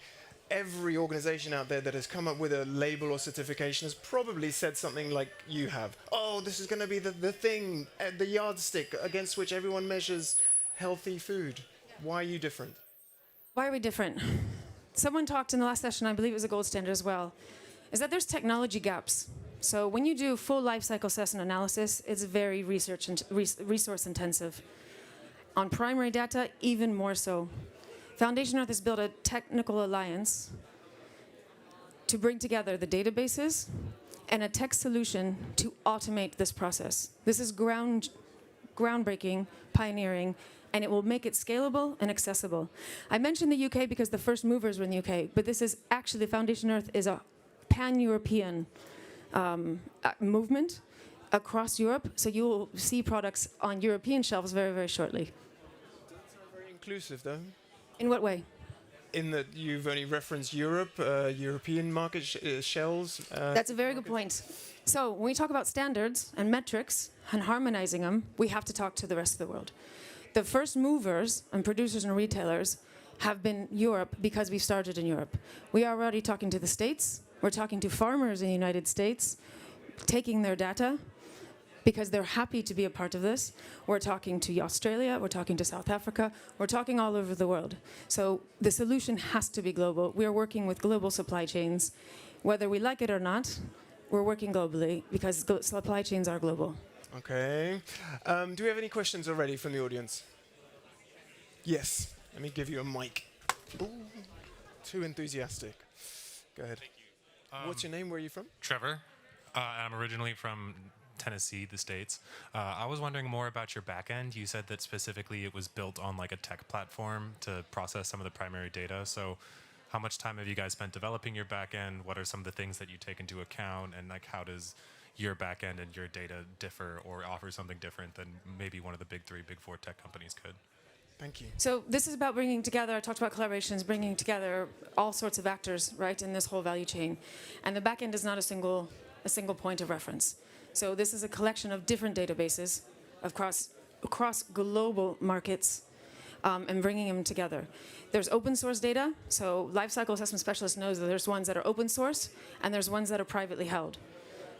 organization out there that has come up with a label or certification has probably said something like you have. Oh, this is going to be the thing, the yardstick against which everyone measures healthy food. Why are you different? Why are we different? Someone talked in the last session, I believe it was a gold standard as well, is that there's technology gaps. So when you do full life cycle assessment analysis, it's very resource intensive. On primary data, even more so. Foundation Earth has built a technical alliance to bring together the databases and a tech solution to automate this process. This is groundbreaking, pioneering, and it will make it scalable and accessible. I mentioned the UK because the first movers were in the UK, but this is actually, Foundation Earth is a pan-European movement across Europe, so you will see products on European shelves very, very shortly. That's not very inclusive, though. In what way? In that you've only referenced Europe, European market shells. That's a very good point. So when we talk about standards and metrics and harmonizing them, we have to talk to the rest of the world. The first movers and producers and retailers have been Europe because we started in Europe. We are already talking to the States. We're talking to farmers in the United States, taking their data because they're happy to be a part of this. We're talking to Australia. We're talking to South Africa. We're talking all over the world. So the solution has to be global. We are working with global supply chains. Whether we like it or not, we're working globally because supply chains are global. Okay. Do we have any questions already from the audience? Yes. Let me give you a mic. Ooh, too enthusiastic. Go ahead. Thank you. What's your name? Where are you from? Trevor. I'm originally from Tennessee, the States. I was wondering more about your backend. You said that specifically it was built on like a tech platform to process some of the primary data. So how much time have you guys spent developing your backend? What are some of the things that you take into account? And like how does your backend and your data differ or offer something different than maybe one of the big 3, big 4 tech companies could? Thank you. So this is about bringing together, I talked about collaborations, bringing together all sorts of actors, right, in this whole value chain. And the backend is not a single point of reference. So this is a collection of different databases across global markets and bringing them together. There's open source data. So life cycle assessment specialist knows that there's ones that are open source and there's ones that are privately held.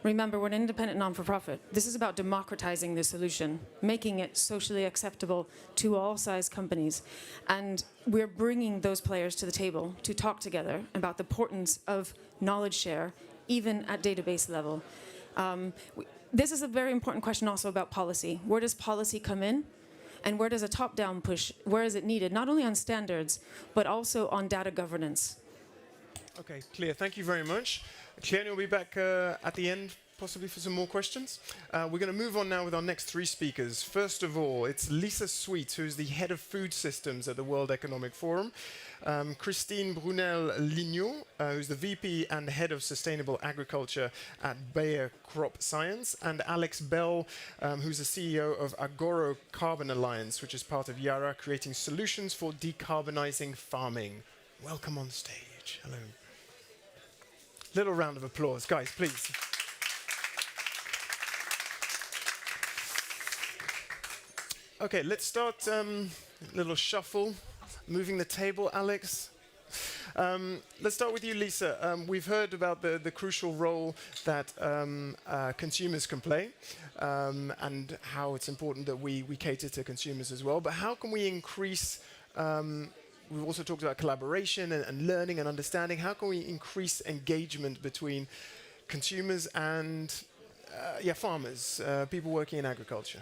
Remember, we're an independent non-for-profit. This is about democratizing the solution, making it socially acceptable to all size companies. And we're bringing those players to the table to talk together about the importance of knowledge share, even at database level. This is a very important question also about policy. Where does policy come in? And where does a top-down push, where is it needed? Not only on standards, but also on data governance. Okay, clear. Thank you very much. Clearly, we'll be back at the end, possibly for some more questions. We're going to move on now with our next 3 speakers. First of all, it's Lisa Sweet, who's the head of food systems at the World Economic Forum. Christine Brunel-Lignot, who's the VP and head of sustainable agriculture at Bayer Crop Science. And Alex Bell, who's the CEO of Agoro Carbon Alliance, which is part of Yara, creating solutions for decarbonizing farming. Welcome on stage. Hello. Little round of applause, guys, please. Okay, let's start little shuffle, moving the table, Alex. Let's start with you, Lisa. We've heard about the crucial role that consumers can play and how it's important that we cater to consumers as well. But how can we increase we've also talked about collaboration and learning and understanding. How can we increase engagement between consumers and farmers, people working in agriculture?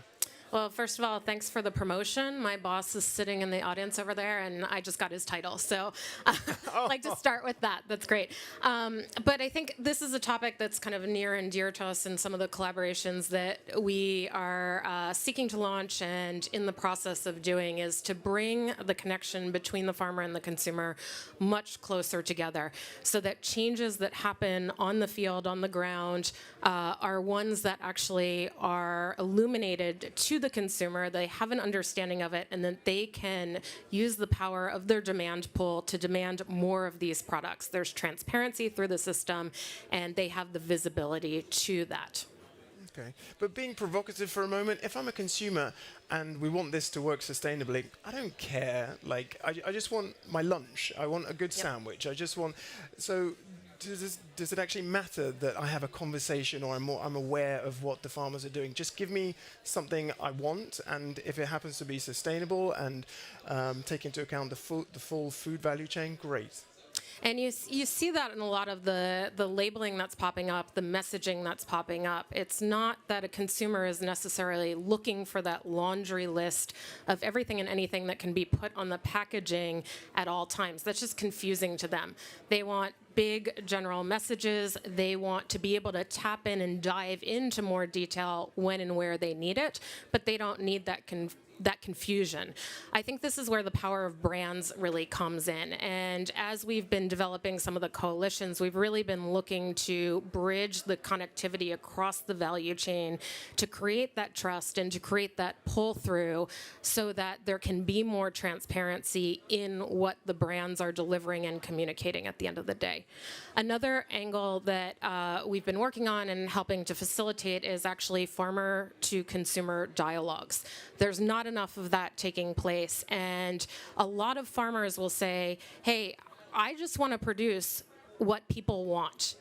Well, first of all, thanks for the promotion. My boss is sitting in the audience over there, and I just got his title. So I'd like to start with that. That's great. But I think this is a topic that's kind of near and dear to us in some of the collaborations that we are seeking to launch and in the process of doing is to bring the connection between the farmer and the consumer much closer together so that changes that happen on the field, on the ground, are ones that actually are illuminated to to the consumer, they have an understanding of it, and then they can use the power of their demand pool to demand more of these products. There's transparency through the system, and they have the visibility to that. Okay, but being provocative for a moment, if I'm a consumer and we want this to work sustainably, I don't care. Like, I just want my lunch. I want a good sandwich. I just want. So, does it actually matter that I have a conversation or I'm aware of what the farmers are doing? Just give me something I want, and if it happens to be sustainable and take into account the full food value chain, great. And you see that in a lot of the labeling that's popping up, the messaging that's popping up. It's not that a consumer is necessarily looking for that laundry list of everything and anything that can be put on the packaging at all times. That's just confusing to them. They want big general messages. They want to be able to tap in and dive into more detail when and where they need it, but they don't need that confusion. I think this is where the power of brands really comes in. And as we've been developing some of the coalitions, we've really been looking to bridge the connectivity across the value chain to create that trust and to create that pull through so that there can be more transparency in what the brands are delivering and communicating at the end of the day. Another angle that we've been working on and helping to facilitate is actually farmer to consumer dialogues. There's not enough of that taking place, and a lot of farmers will say, hey, I just want to produce what people want.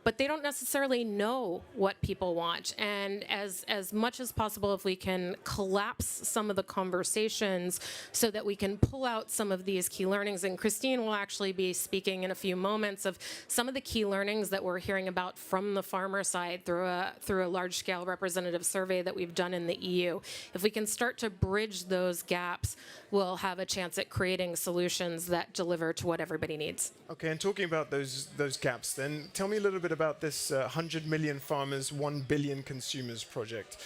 But they don't necessarily know what people want. And as much as possible, if we can collapse some of the conversations so that we can pull out some of these key learnings, and Christine will actually be speaking in a few moments of some of the key learnings that we're hearing about from the farmer side through a large-scale representative survey that we've done in the EU. If we can start to bridge those gaps, we'll have a chance at creating solutions that deliver to what everybody needs. Okay, and talking about those gaps then, tell me a little bit about this 100 million farmers, 1 billion consumers project.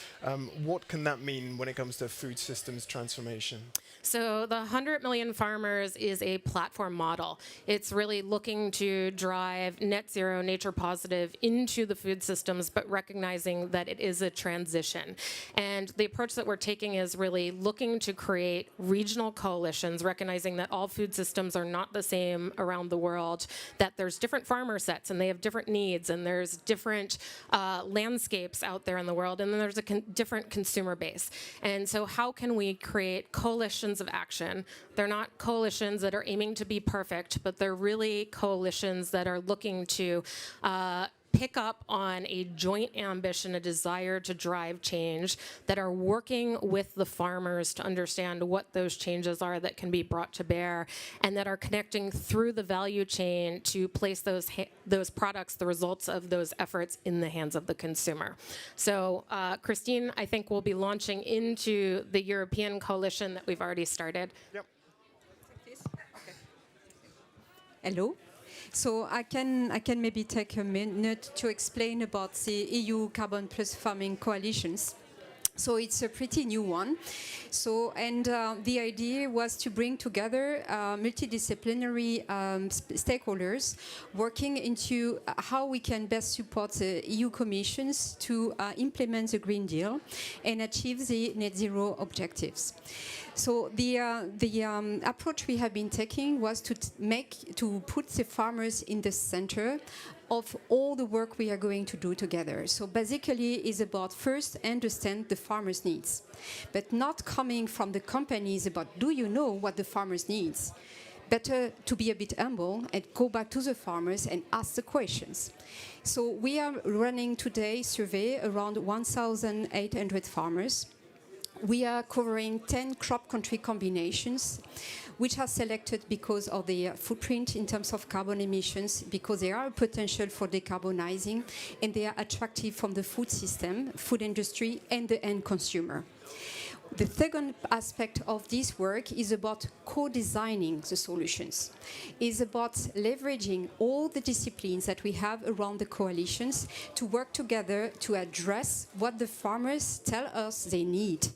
What can that mean when it comes to food systems transformation? So the 100 million farmers is a platform model. It's really looking to drive net zero, nature positive into the food systems, but recognizing that it is a transition. And the approach that we're taking is really looking to create regional coalitions, recognizing that all food systems are not the same around the world, that there's different farmer sets and they have different needs, and there's different landscapes out there in the world, and then there's a different consumer base. And so how can we create coalitions of action? They're not coalitions that are aiming to be perfect, but they're really coalitions that are looking to pick up on a joint ambition, a desire to drive change, that are working with the farmers to understand what those changes are that can be brought to bear, and that are connecting through the value chain to place those products, the results of those efforts, in the hands of the consumer. So Christine, I think, will be launching into the European coalition that we've already started. Yep. Hello. So I can maybe take a minute to explain about the EU Carbon Plus Farming Coalitions. So it's a pretty new one. So, and the idea was to bring together multidisciplinary stakeholders working into how we can best support the EU Commissions to implement the Green Deal and achieve the net zero objectives. So the approach we have been taking was to put the farmers in the center of all the work we are going to do together. So basically it's about first understand the farmers' needs, but not coming from the companies about do you know what the farmers needs? Better to be a bit humble and go back to the farmers and ask the questions. So we are running today a survey around 1,800 farmers. We are covering 10 crop country combinations, which are selected because of their footprint in terms of carbon emissions, because they are a potential for decarbonizing, and they are attractive from the food system, food industry, and the end consumer. The second aspect of this work is about co-designing the solutions. It's about leveraging all the disciplines that we have around the coalitions to work together to address what the farmers tell us they need.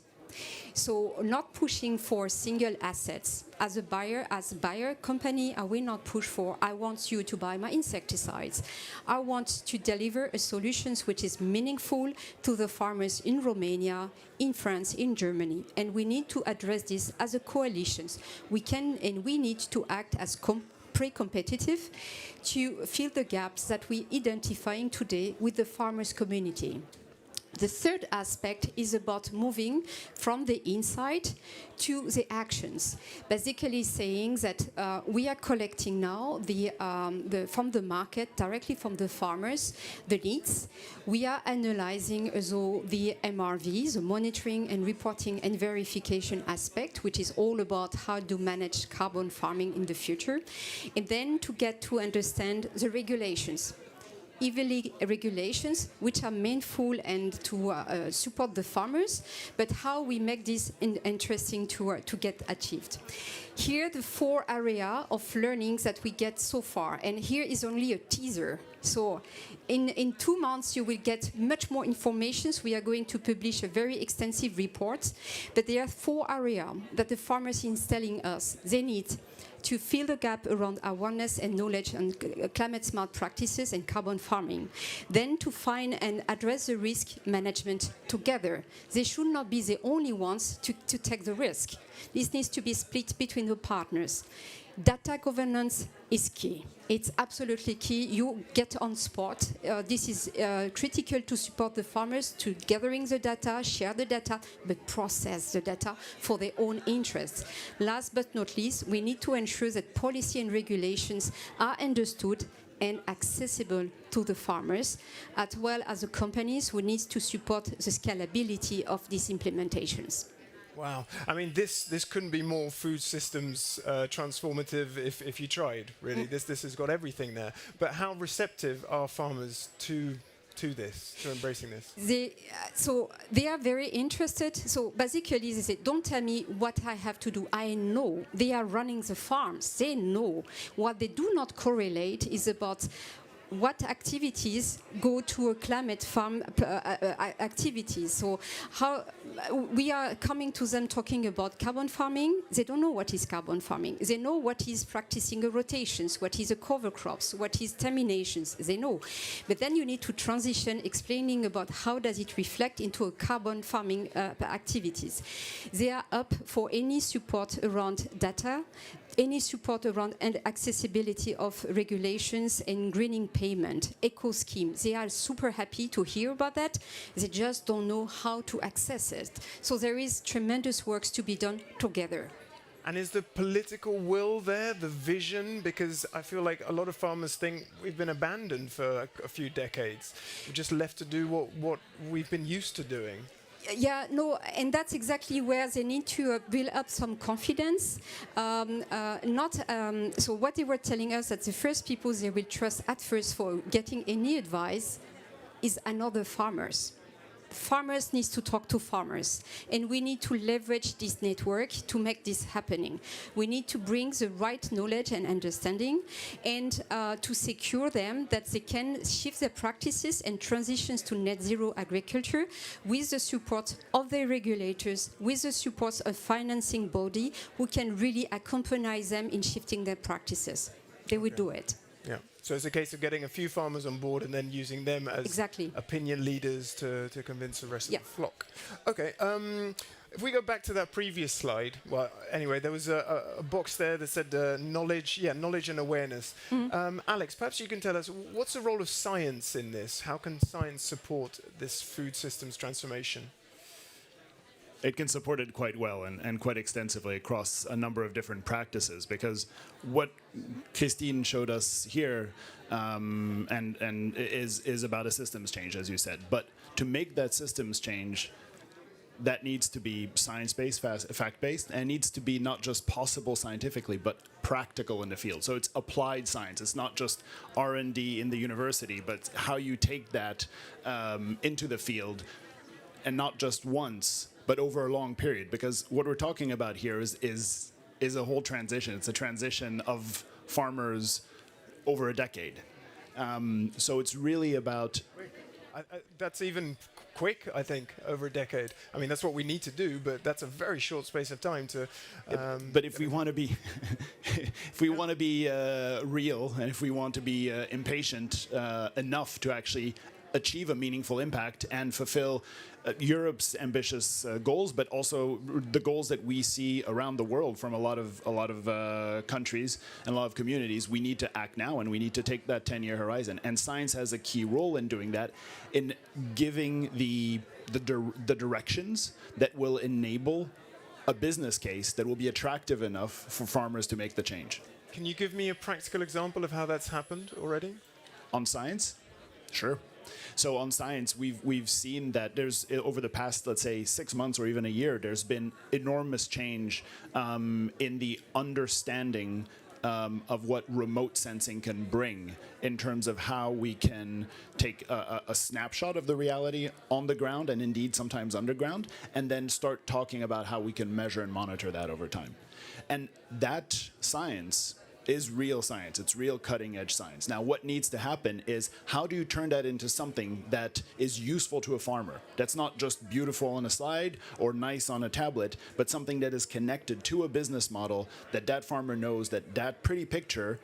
So not pushing for single assets. As a buyer company, I will not push for, I want you to buy my insecticides. I want to deliver a solution which is meaningful to the farmers in Romania, in France, in Germany. And we need to address this as a coalition. We need to act as pre-competitive to fill the gaps that we're identifying today with the farmers' community. The third aspect is about moving from the inside to the actions, basically saying that we are collecting now from the market, directly from the farmers, the needs. We are analyzing also the MRV, the monitoring and reporting and verification aspect, which is all about how to manage carbon farming in the future, and then to get to understand the regulations. Regulations which are meaningful and to support the farmers, but how we make this interesting to get achieved. Here the 4 areas of learnings that we get so far, and here is only a teaser. So in 2 months you will get much more information. We are going to publish a very extensive report, but there are 4 areas that the farmers is telling us they need to fill the gap around awareness and knowledge on climate smart practices and carbon farming. Then to find and address the risk management together. They should not be the only ones to take the risk. This needs to be split between the partners. Data governance is key. It's absolutely key. You get on spot. This is critical to support the farmers to gathering the data, share the data, but process the data for their own interests. Last but not least, we need to ensure that policy and regulations are understood and accessible to the farmers, as well as the companies who need to support the scalability of these implementations. Wow. I mean, this couldn't be more food systems transformative if you tried, really. This has got everything there. But how receptive are farmers to this, to embracing this? They are very interested. So basically they say, don't tell me what I have to do. I know. They are running the farms. They know. What they do not correlate is about what activities go to a climate farm activities. So how we are coming to them talking about carbon farming. They don't know what is carbon farming. They know what is practicing a rotations, what is a cover crops, what is terminations. They know. But then you need to transition explaining about how does it reflect into a carbon farming activities. They are up for any support around data, any support around and accessibility of regulations and greening payment, eco scheme. They are super happy to hear about that. They just don't know how to access it. So there is tremendous work to be done together. And is the political will there, the vision? Because I feel like a lot of farmers think we've been abandoned for a few decades. We're just left to do what we've been used to doing. Yeah, no, and that's exactly where they need to build up some confidence. So what they were telling us that the first people they will trust at first for getting any advice is another farmers. Farmers need to talk to farmers, and we need to leverage this network to make this happening. We need to bring the right knowledge and understanding, and to secure them that they can shift their practices and transitions to net zero agriculture with the support of their regulators, with the support of financing body who can really accompany them in shifting their practices. They will do it. Yeah. So it's a case of getting a few farmers on board and then using them as opinion leaders to convince the rest of the flock. Okay. If we go back to that previous slide, well, anyway, there was a box there that said knowledge and awareness. Alex, perhaps you can tell us, what's the role of science in this? How can science support this food systems transformation? It can support it quite well and quite extensively across a number of different practices, because what Christine showed us here and is about a systems change, as you said. But to make that systems change, that needs to be science-based, fact-based, and needs to be not just possible scientifically, but practical in the field. So it's applied science. It's not just R&D in the university, but how you take that into the field, and not just once, but over a long period, because what we're talking about here is a whole transition. It's a transition of farmers over a decade. So it's really about That's even quick, I think, over a decade. I mean, that's what we need to do, but that's a very short space of time to. But if we want to be, if we want to be real, and if we want to be impatient enough to actually achieve a meaningful impact and fulfill Europe's ambitious goals, but also the goals that we see around the world from a lot of countries and a lot of communities, we need to act now, and we need to take that 10-year horizon. And science has a key role in doing that, in giving the directions that will enable a business case that will be attractive enough for farmers to make the change. Can you give me a practical example of how that's happened already? On science? Sure. So on science, we've seen that there's, over the past, let's say, 6 months or even a year, there's been enormous change in the understanding of what remote sensing can bring in terms of how we can take a snapshot of the reality on the ground, and indeed sometimes underground, and then start talking about how we can measure and monitor that over time. And that science is real science. It's real cutting-edge science. Now, what needs to happen is, how do you turn that into something that is useful to a farmer? That's not just beautiful on a slide or nice on a tablet, but something that is connected to a business model that farmer knows that pretty picture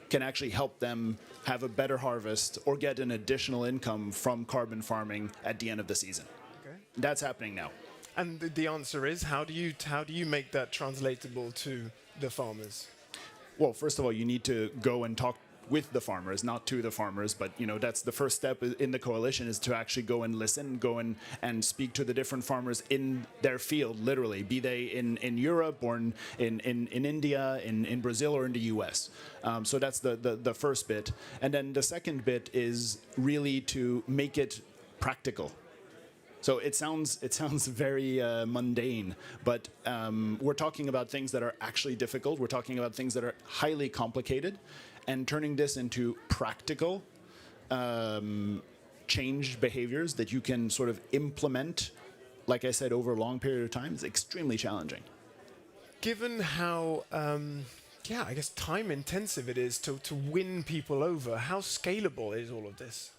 can actually help them have a better harvest or get an additional income from carbon farming at the end of the season. Okay. That's happening now. And the answer is, how do you make that translatable to the farmers? Well, first of all, you need to go and talk with the farmers, not to the farmers, but that's the first step in the coalition, is to actually go and listen, go and speak to the different farmers in their field, literally, be they in Europe or in India, in Brazil, or in the US. So that's the first bit. And then the second bit is really to make it practical. So it sounds very mundane, but we're talking about things that are actually difficult. We're talking about things that are highly complicated, and turning this into practical changed behaviors that you can sort of implement, like I said, over a long period of time is extremely challenging. Given how, I guess, time intensive it is to win people over, how scalable is all of this?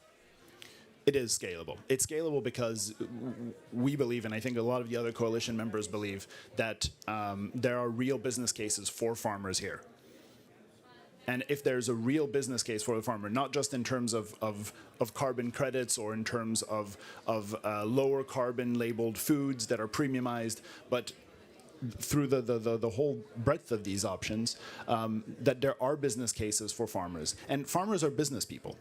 It is scalable. It's scalable because we believe, and I think a lot of the other coalition members believe, that there are real business cases for farmers here. And if there's a real business case for the farmer, not just in terms of carbon credits or in terms of lower carbon labeled foods that are premiumized, but through the whole breadth of these options, that there are business cases for farmers. And farmers are business people.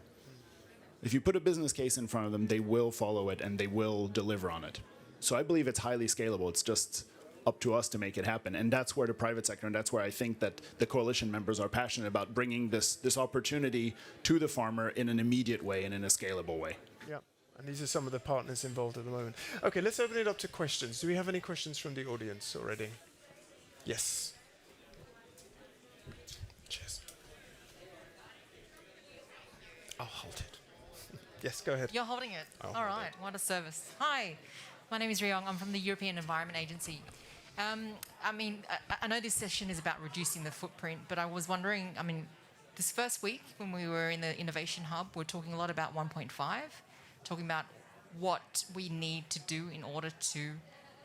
If you put a business case in front of them, they will follow it and they will deliver on it. So I believe it's highly scalable. It's just up to us to make it happen. And that's where the private sector, and that's where I think that the coalition members are passionate about bringing this opportunity to the farmer in an immediate way and in a scalable way. Yeah, and these are some of the partners involved at the moment. Okay, let's open it up to questions. Do we have any questions from the audience already? Yes. Cheers. I'll hold it. Yes, go ahead. You're holding it. All right, what a service. Hi, my name is Ryong. I'm from the European Environment Agency. I know this session is about reducing the footprint, but I was wondering, this first week when we were in the Innovation Hub, we're talking a lot about 1.5, talking about what we need to do in order to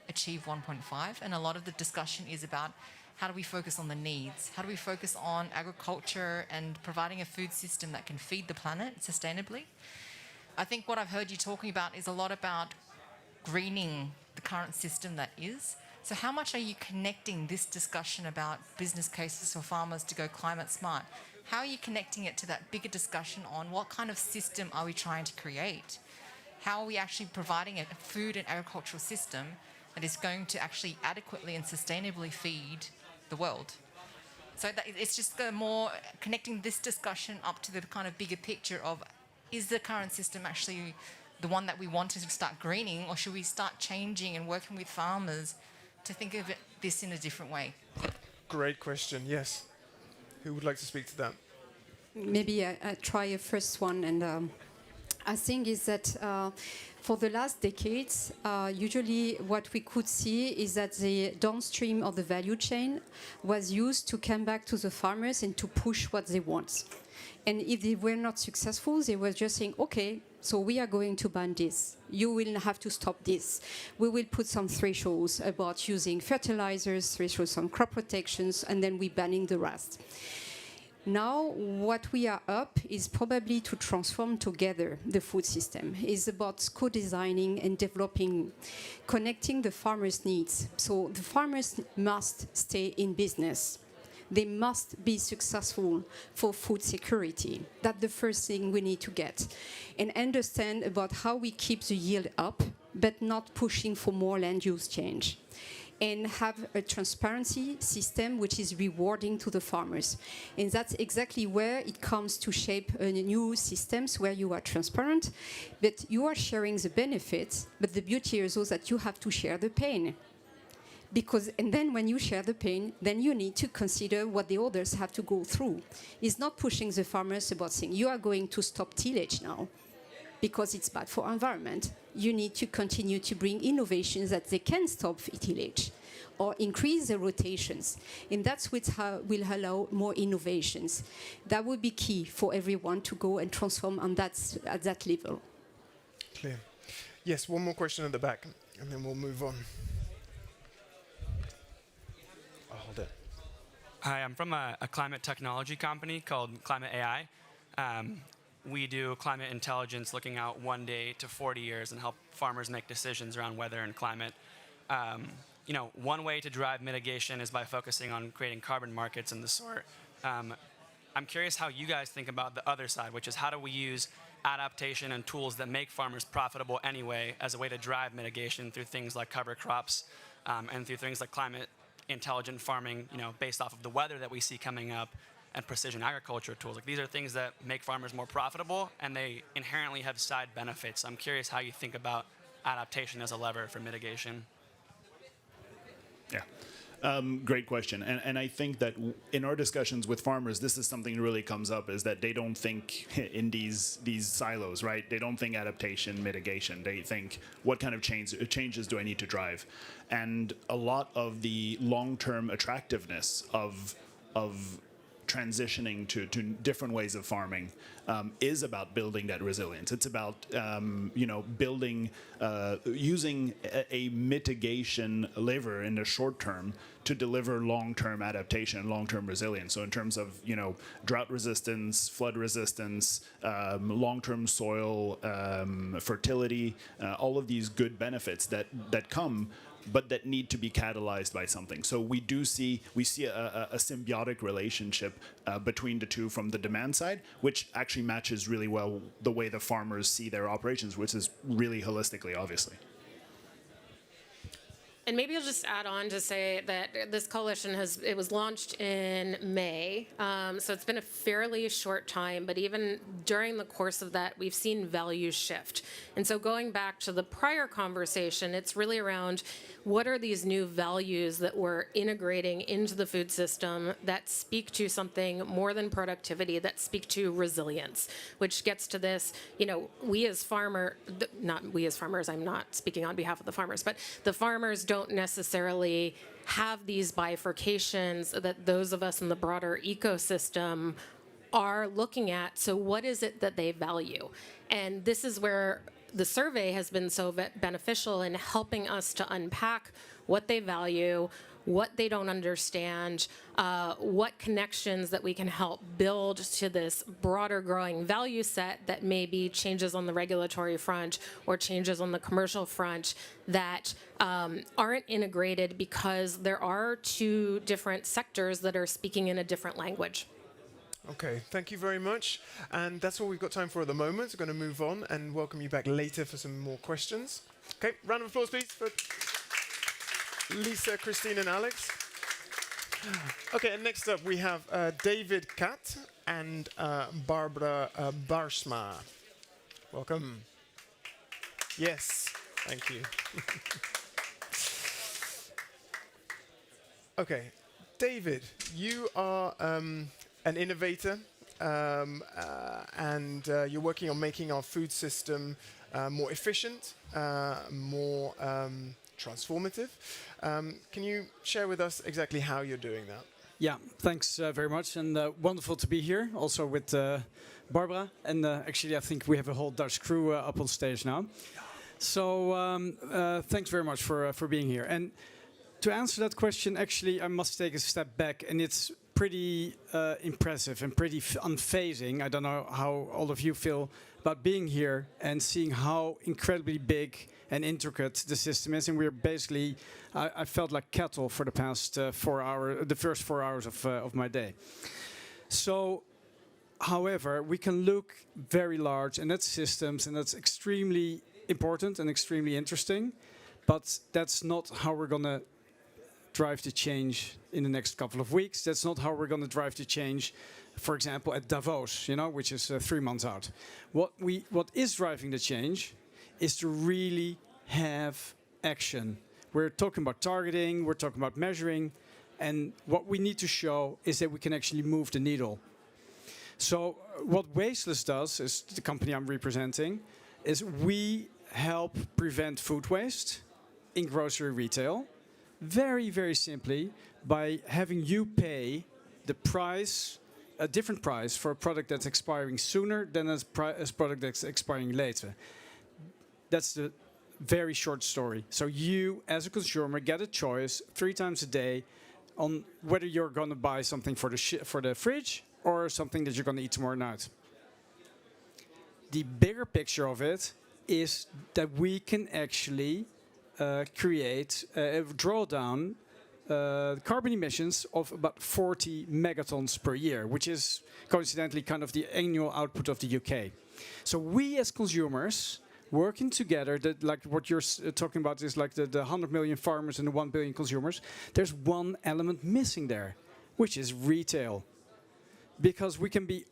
achieve 1.5, and a lot of the discussion is about how do we focus on the needs? How do we focus on agriculture and providing a food system that can feed the planet sustainably? I think what I've heard you talking about is a lot about greening the current system that is. So how much are you connecting this discussion about business cases for farmers to go climate smart? How are you connecting it to that bigger discussion on what kind of system are we trying to create? How are we actually providing a food and agricultural system that is going to actually adequately and sustainably feed the world? So it's just more connecting this discussion up to the kind of bigger picture of, is the current system actually the one that we want to start greening, or should we start changing and working with farmers to think of this in a different way? Great question, yes. Who would like to speak to that? Maybe I try a first one, and I think is that for the last decades, usually what we could see is that the downstream of the value chain was used to come back to the farmers and to push what they want. And if they were not successful, they were just saying, okay, so we are going to ban this. You will have to stop this. We will put some thresholds about using fertilizers, thresholds on crop protections, and then we're banning the rest. Now, what we are up is probably to transform together the food system. It's about co-designing and developing, connecting the farmers' needs. So the farmers must stay in business. They must be successful for food security. That's the first thing we need to get. And understand about how we keep the yield up, but not pushing for more land use change. And have a transparency system which is rewarding to the farmers. And that's exactly where it comes to shape new systems where you are transparent, but you are sharing the benefits, but the beauty is also that you have to share the pain. And then when you share the pain, then you need to consider what the others have to go through. It's not pushing the farmers about saying, you are going to stop tillage now, because it's bad for environment. You need to continue to bring innovations that they can stop tillage or increase the rotations. And that's what will allow more innovations. That would be key for everyone to go and transform at that level. Clear. Yes, one more question at the back, and then we'll move on. Oh, hold it. Hi, I'm from a climate technology company called Climate AI. We do climate intelligence looking out 1 day to 40 years and help farmers make decisions around weather and climate. One way to drive mitigation is by focusing on creating carbon markets and the sort. I'm curious how you guys think about the other side, which is how do we use adaptation and tools that make farmers profitable anyway as a way to drive mitigation through things like cover crops and through things like climate intelligent farming, based off of the weather that we see coming up, and precision agriculture tools. These are things that make farmers more profitable, and they inherently have side benefits. I'm curious how you think about adaptation as a lever for mitigation. Yeah, great question. And I think that in our discussions with farmers, this is something that really comes up, is that they don't think in these silos, right? They don't think adaptation, mitigation. They think, what kind of changes do I need to drive? And a lot of the long-term attractiveness of transitioning to different ways of farming is about building that resilience. It's about building, using a mitigation lever in the short term to deliver long-term adaptation, long-term resilience. So in terms of drought resistance, flood resistance, long-term soil fertility, all of these good benefits that come, but that need to be catalyzed by something. So we see a symbiotic relationship between the two from the demand side, which actually matches really well the way the farmers see their operations, which is really holistically, obviously. And maybe I'll just add on to say that this coalition was launched in May, so it's been a fairly short time, but even during the course of that, we've seen values shift. And so going back to the prior conversation, it's really around what are these new values that we're integrating into the food system that speak to something more than productivity, that speak to resilience, which gets to this, we as farmers, I'm not speaking on behalf of the farmers, but the farmers don't necessarily have these bifurcations that those of us in the broader ecosystem are looking at. So what is it that they value? And this is where the survey has been so beneficial in helping us to unpack what they value, what they don't understand, what connections that we can help build to this broader growing value set that may be changes on the regulatory front or changes on the commercial front that aren't integrated because there are two different sectors that are speaking in a different language. Okay, thank you very much. And that's all we've got time for at the moment. We're going to move on and welcome you back later for some more questions. Okay, round of applause, please, for Lisa, Christine, and Alex. Okay, and next up we have David Katt and Barbara Bruulsema. Welcome. Yes, thank you. Okay, David, you are an innovator, and you're working on making our food system more efficient, more transformative. Can you share with us exactly how you're doing that? Yeah, thanks very much, and wonderful to be here, also with Barbara, and actually I think we have a whole Dutch crew up on stage now. So thanks very much for being here. And to answer that question, actually I must take a step back, and it's pretty impressive and pretty unfazing. I don't know how all of you feel about being here and seeing how incredibly big and intricate the system is, and we're basically, I felt like cattle for the past 4 hours, the first 4 hours of my day. So, however, we can look very large, and that's systems, and that's extremely important and extremely interesting, but that's not how we're going to drive the change in the next couple of weeks. That's not how we're going to drive the change, for example, at Davos, you know, which is 3 months out. What is driving the change is to really have action. We're talking about targeting, we're talking about measuring, and what we need to show is that we can actually move the needle. So what Wasteless does, is the company I'm representing, is we help prevent food waste in grocery retail, very, very simply, by having you pay the price, a different price for a product that's expiring sooner than a product that's expiring later. That's the very short story. So you, as a consumer, get a choice 3 times a day on whether you're going to buy something for the fridge or something that you're going to eat tomorrow night. The bigger picture of it is that we can actually create, draw down carbon emissions of about 40 megatons per year, which is coincidentally kind of the annual output of the UK. So we as consumers, working together, that like what you're talking about is like the 100 million farmers and the 1 billion consumers, there's one element missing there, which is retail. Because we can be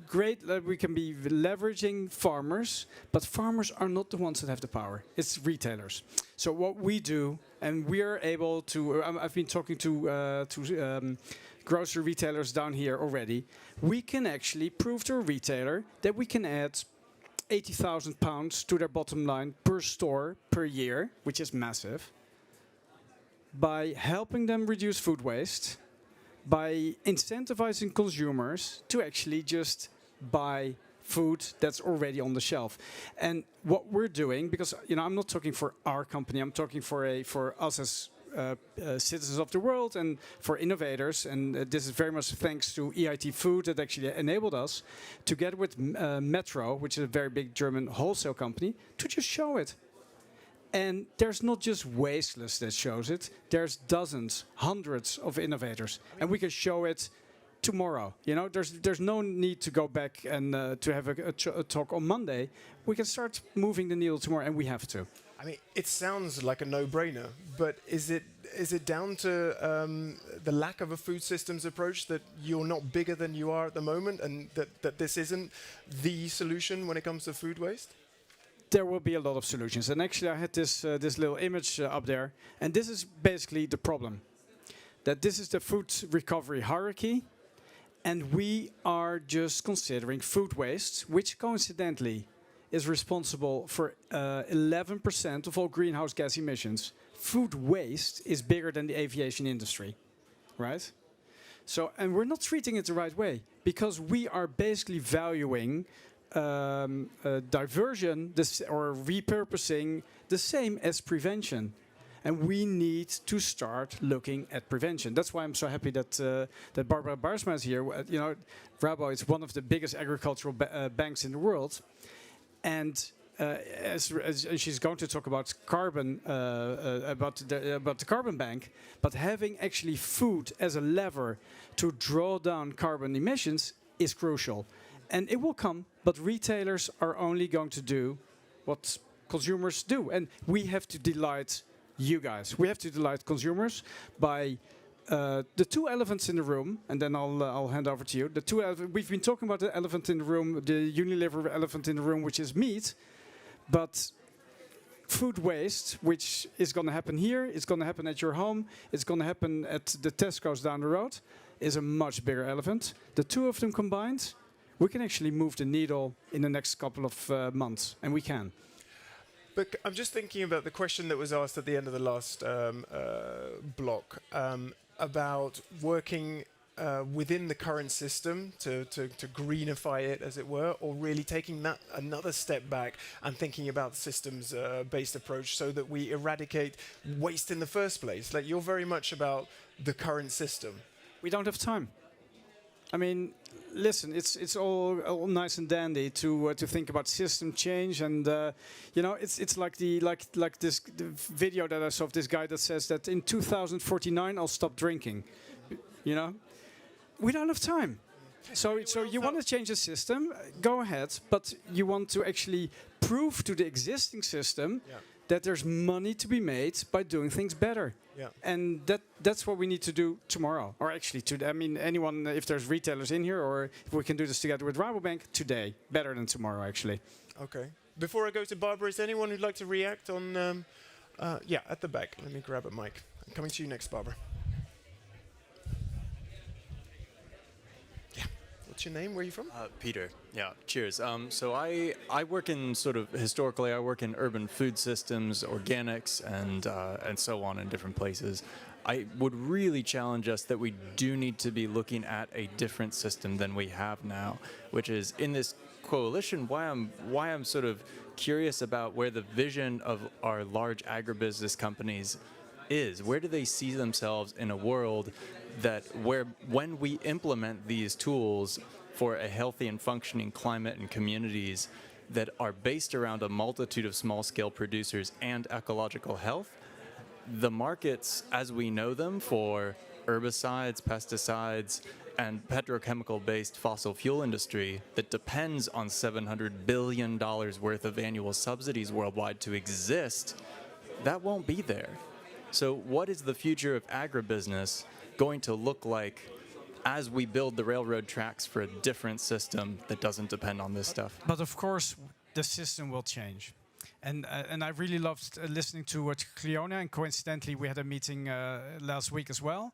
great, we can be leveraging farmers, but farmers are not the ones that have the power. It's retailers. So what we do, and we are able to, I've been talking to grocery retailers down here already. We can actually prove to a retailer that we can add 80,000 pounds to their bottom line per store per year, which is massive, by helping them reduce food waste, by incentivizing consumers to actually just buy food that's already on the shelf. And what we're doing, because I'm not talking for our company, I'm talking for us as citizens of the world and for innovators, and this is very much thanks to EIT Food that actually enabled us, together with Metro, which is a very big German wholesale company, to just show it. And there's not just Wasteless that shows it. There's dozens, hundreds of innovators, and we can show it tomorrow. There's no need to go back and to have a talk on Monday. We can start moving the needle tomorrow, and we have to. I mean, it sounds like a no-brainer, but is it down to the lack of a food systems approach, that you're not bigger than you are at the moment, and that this isn't the solution when it comes to food waste? There will be a lot of solutions, and actually I had this little image up there, and this is basically the problem. That this is the food recovery hierarchy, and we are just considering food waste, which coincidentally is responsible for 11% of all greenhouse gas emissions. Food waste is bigger than the aviation industry, right? So, and we're not treating it the right way, because we are basically valuing diversion or repurposing the same as prevention. And we need to start looking at prevention. That's why I'm so happy that Barbara Baarsma is here. Rabo is one of the biggest agricultural banks in the world. And as she's going to talk about carbon, about the carbon bank, but having actually food as a lever to draw down carbon emissions is crucial. And it will come, but retailers are only going to do what consumers do. And we have to delight you guys. We have to delight consumers by the 2 elephants in the room, and then I'll hand over to you. We've been talking about the elephant in the room, the Unilever elephant in the room, which is meat. But food waste, which is going to happen here, it's going to happen at your home, it's going to happen at the Tesco's down the road, is a much bigger elephant. The 2 of them combined, we can actually move the needle in the next couple of months, and we can. But I'm just thinking about the question that was asked at the end of the last block about working within the current system to greenify it, as it were, or really taking that another step back and thinking about the systems-based approach so that we eradicate waste in the first place? Like, you're very much about the current system. We don't have time. I mean, listen, it's all nice and dandy to think about system change, and you know, it's like the video that I saw of this guy that says that in 2049 I'll stop drinking. You know, we don't have time. So you want to change the system, go ahead, but you want to actually prove to the existing system that there's money to be made by doing things better. Yeah. And that's what we need to do tomorrow. Or actually, I mean, anyone, if there's retailers in here, or if we can do this together with Rabobank, today. Better than tomorrow, actually. Okay. Before I go to Barbara, is there anyone who'd like to react on... yeah, at the back. Let me grab a mic. I'm coming to you next, Barbara. What's your name? Where are you from? Peter. Yeah, cheers. So I work in historically, I work in urban food systems, organics, and so on in different places. I would really challenge us that we do need to be looking at a different system than we have now, which is in this coalition, why I'm sort of curious about where the vision of our large agribusiness companies is. Where do they see themselves in a world where when we implement these tools for a healthy and functioning climate and communities that are based around a multitude of small-scale producers and ecological health, the markets as we know them for herbicides, pesticides, and petrochemical-based fossil fuel industry that depends on $700 billion worth of annual subsidies worldwide to exist, that won't be there. So what is the future of agribusiness going to look like as we build the railroad tracks for a different system that doesn't depend on this stuff? But of course, the system will change. And I really loved listening to what Cleona, and coincidentally we had a meeting last week as well.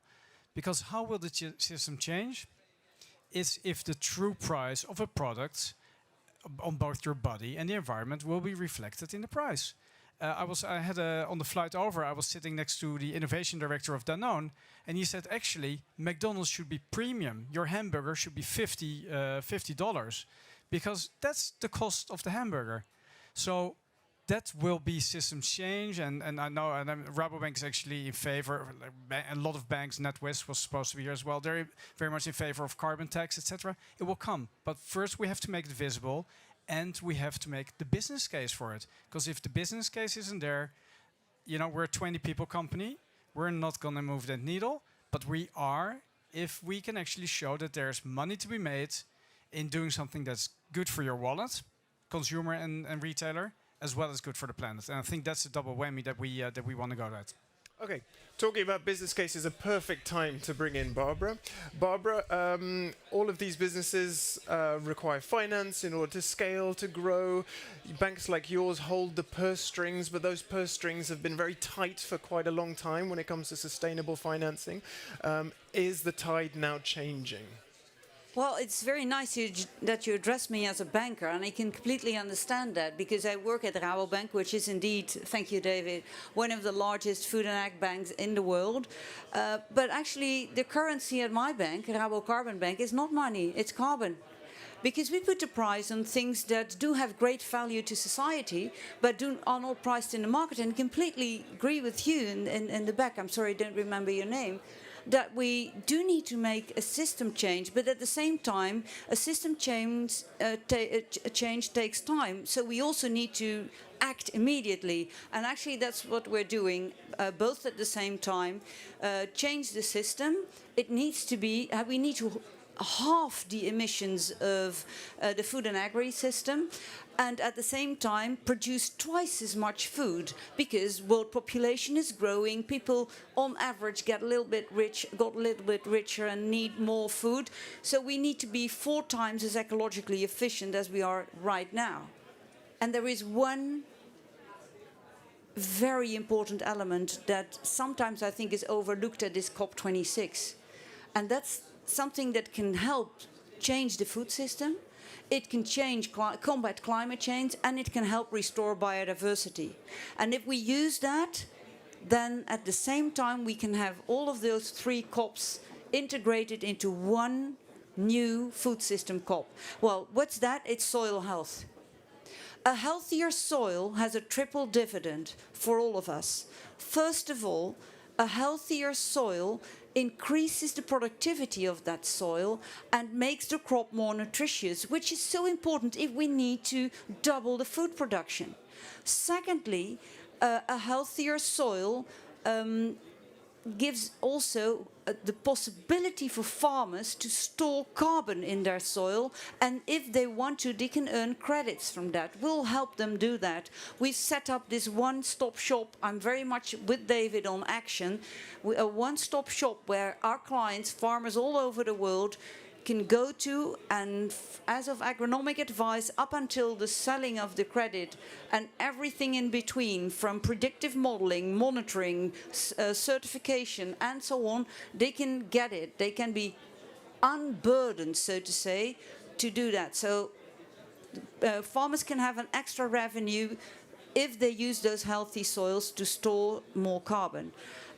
Because how will the system change? Is if the true price of a product on both your body and the environment will be reflected in the price. On the flight over, I was sitting next to the innovation director of Danone, and he said, actually, McDonald's should be premium. Your hamburger should be $50, because that's the cost of the hamburger. So that will be system change, and I know Rabobank is actually in favor. A lot of banks, NatWest was supposed to be here as well. They're very much in favor of carbon tax, etc. It will come, but first we have to make it visible. And we have to make the business case for it. Because if the business case isn't there, you know, we're a 20-people company. We're not going to move that needle. But we are, if we can actually show that there's money to be made in doing something that's good for your wallet, consumer and retailer, as well as good for the planet. And I think that's a double whammy that we want to go at. Okay, talking about business cases, a perfect time to bring in Barbara. Barbara, all of these businesses require finance in order to scale, to grow. Banks like yours hold the purse strings, but those purse strings have been very tight for quite a long time when it comes to sustainable financing. Is the tide now changing? Well, it's very nice that you address me as a banker, and I can completely understand that, because I work at Rabobank, which is indeed, thank you, David, one of the largest food and ag banks in the world. But actually, the currency at my bank, Rabo Carbon Bank, is not money, it's carbon. Because we put the price on things that do have great value to society, but are not priced in the market. And completely agree with you in the back, I'm sorry, I don't remember your name, that we do need to make a system change, but at the same time, a system change takes time. So we also need to act immediately. And actually, that's what we're doing, both at the same time. Change the system. It needs to be, we need to halve the emissions of the food and agri system, and at the same time produce twice as much food, because world population is growing. People on average got a little bit richer and need more food. So we need to be 4 times as ecologically efficient as we are right now. And there is one very important element that sometimes I think is overlooked at this COP26, and that's something that can help change the food system. It can combat climate change, and it can help restore biodiversity. And if we use that, then at the same time we can have all of those 3 COPs integrated into one new food system COP. Well, what's that? It's soil health. A healthier soil has a triple dividend for all of us. First of all, a healthier soil increases the productivity of that soil and makes the crop more nutritious, which is so important if we need to double the food production. Secondly, a healthier soil gives also the possibility for farmers to store carbon in their soil, and if they want to, they can earn credits from that. We'll help them do that. We've set up this one-stop shop. I'm very much with David on action. A one-stop shop where our clients, farmers all over the world, can go to, and as of agronomic advice up until the selling of the credit and everything in between, from predictive modeling, monitoring, certification and so on, they can get it. They can be unburdened, so to say, to do that. So farmers can have an extra revenue if they use those healthy soils to store more carbon.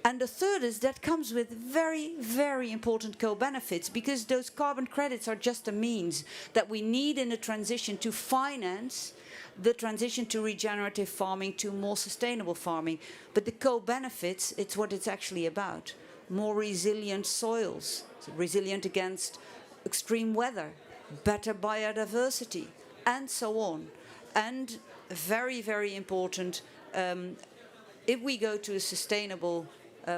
And the third is that comes with very, very important co-benefits, because those carbon credits are just a means that we need in the transition to finance the transition to regenerative farming, to more sustainable farming. But the co-benefits, it's what it's actually about. More resilient soils, resilient against extreme weather, better biodiversity, and so on. And very, very important, if we go to a sustainable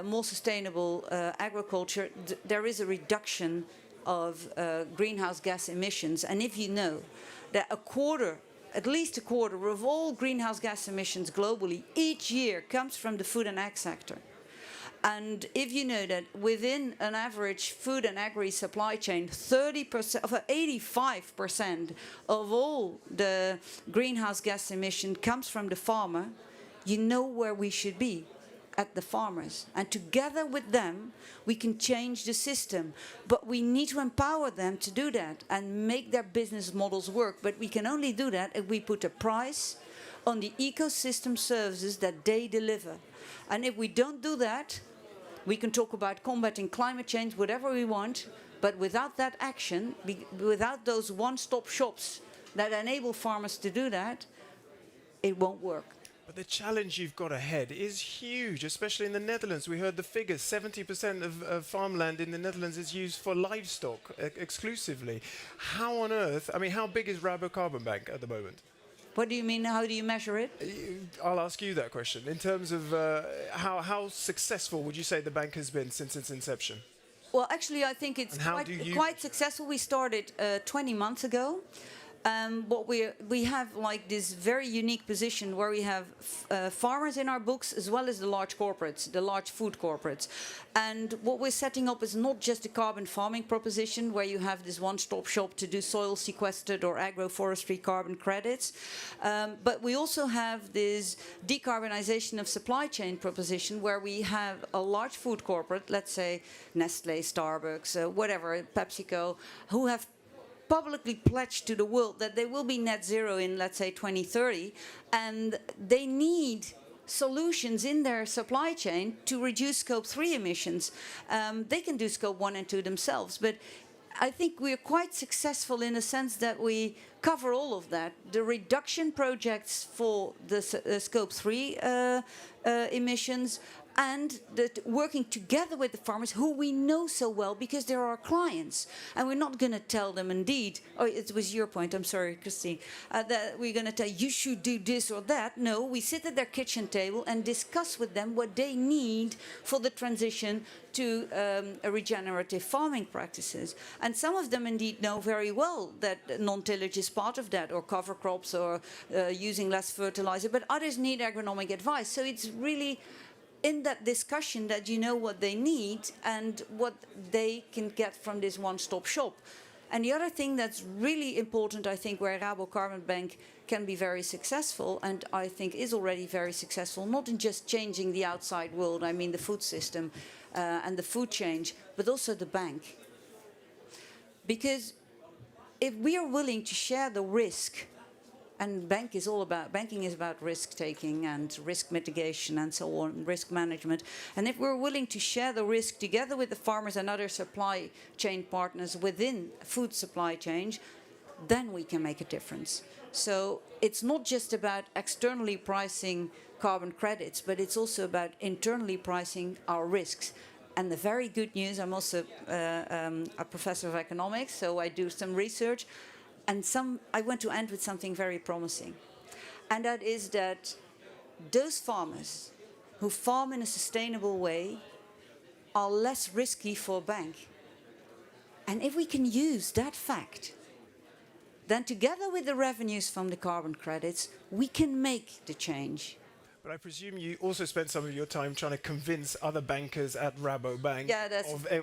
more sustainable agriculture, there is a reduction of greenhouse gas emissions. And if you know that at least a quarter of all greenhouse gas emissions globally each year comes from the food and ag sector. And if you know that within an average food and agri supply chain, 85% of all the greenhouse gas emission comes from the farmer, you know where we should be. At the farmers, and together with them we can change the system, but we need to empower them to do that and make their business models work. But we can only do that if we put a price on the ecosystem services that they deliver. And if we don't do that, we can talk about combating climate change, whatever we want, but without that action, without those one-stop shops that enable farmers to do that, it won't work. But the challenge you've got ahead is huge, especially in the Netherlands. We heard the figures, 70% of farmland in the Netherlands is used for livestock exclusively. How on earth, I mean, how big is Rabo Carbon Bank at the moment? What do you mean, how do you measure it? I'll ask you that question. In terms of how successful would you say the bank has been since its inception? Well, actually, I think it's quite successful. We started 20 months ago. What we have like this very unique position where we have farmers in our books as well as the large corporates, the large food corporates. And what we're setting up is not just a carbon farming proposition where you have this one-stop shop to do soil sequestered or agroforestry carbon credits, but we also have this decarbonization of supply chain proposition where we have a large food corporate, let's say Nestle, Starbucks, whatever, PepsiCo, who have publicly pledged to the world that they will be net zero in, let's say, 2030, and they need solutions in their supply chain to reduce scope 3 emissions. They can do scope 1 and 2 themselves, but I think we're quite successful in the sense that we cover all of that. The reduction projects for the scope 3 emissions, and working together with the farmers who we know so well because they're our clients. And we're not going to tell them, indeed, oh, it was your point, I'm sorry, Christine, that we're going to tell you should do this or that. No, we sit at their kitchen table and discuss with them what they need for the transition to regenerative farming practices. And some of them indeed know very well that non-tillage is part of that, or cover crops, or using less fertilizer, but others need agronomic advice. So it's really in that discussion that you know what they need and what they can get from this one-stop shop. And the other thing that's really important, I think, where Rabo Carbon Bank can be very successful, and I think is already very successful, not in just changing the outside world, I mean the food system and the food change, but also the bank. Because if we are willing to share the risk And banking is about risk taking and risk mitigation and so on, risk management. And if we're willing to share the risk together with the farmers and other supply chain partners within food supply chain, then we can make a difference. So it's not just about externally pricing carbon credits, but it's also about internally pricing our risks. And the very good news, I'm also a professor of economics, so I do some research. And I want to end with something very promising. And that is that those farmers who farm in a sustainable way are less risky for a bank. And if we can use that fact, then together with the revenues from the carbon credits, we can make the change. But I presume you also spend some of your time trying to convince other bankers at Rabobank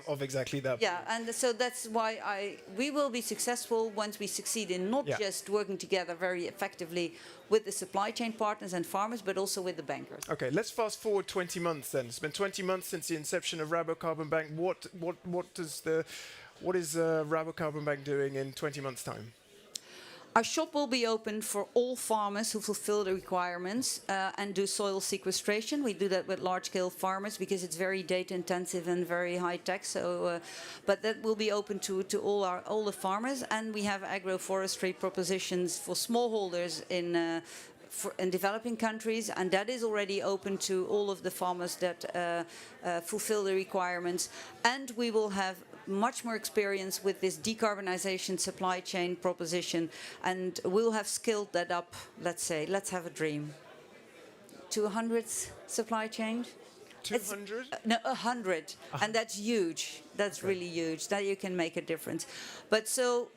of exactly that. Yeah, and so that's why we will be successful once we succeed in not just working together very effectively with the supply chain partners and farmers, but also with the bankers. Okay, let's fast forward 20 months then. It's been 20 months since the inception of Rabo Carbon Bank. What is Rabo Carbon Bank doing in 20 months' time? Our shop will be open for all farmers who fulfill the requirements and do soil sequestration. We do that with large-scale farmers because it's very data-intensive and very high-tech. So, but that will be open to all the farmers. And we have agroforestry propositions for smallholders in developing countries, and that is already open to all of the farmers that fulfill the requirements. And we will have much more experience with this decarbonization supply chain proposition, and we'll have scaled that up, let's have a dream, to 100 supply chain. 200? No, 100, and that's huge. That's really huge. That you can make a difference. But so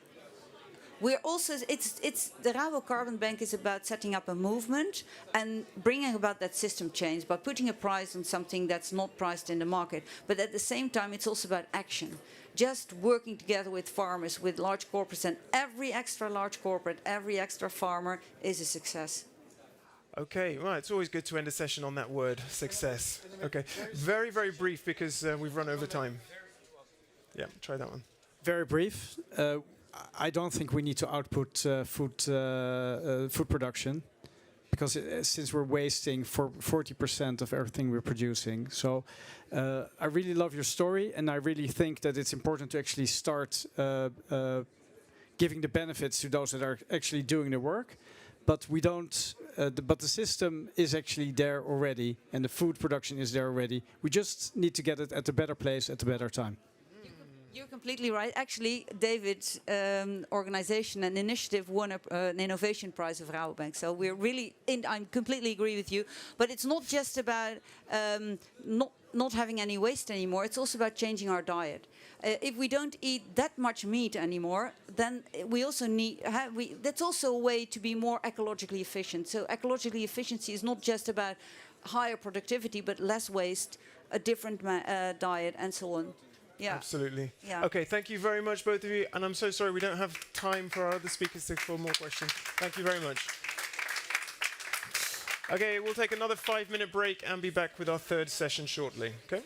we're also, the Rabo Carbon Bank is about setting up a movement and bringing about that system change by putting a price on something that's not priced in the market. But at the same time, it's also about action. Just working together with farmers, with large corporates, and every extra large corporate, every extra farmer is a success. Okay, right. It's always good to end a session on that word, success. Okay, very, very brief because we've run over time. Yeah, try that one. Very brief. I don't think we need to output food production because since we're wasting 40% of everything we're producing. So I really love your story, and I really think that it's important to actually start giving the benefits to those that are actually doing the work. But we don't. But the system is actually there already, and the food production is there already. We just need to get it at a better place at a better time. You're completely right. Actually, David's organization and initiative won an innovation prize of Rabobank. So we're really, I completely agree with you. But it's not just about not having any waste anymore. It's also about changing our diet. If we don't eat that much meat anymore, then we also need. That's also a way to be more ecologically efficient. So ecologically efficiency is not just about higher productivity, but less waste, a different diet, and so on. Yeah. Absolutely. Yeah. Okay, thank you very much, both of you. And I'm so sorry we don't have time for our other speakers for more questions. Thank you very much. Okay, we'll take another 5-minute break and be back with our third session shortly. Okay?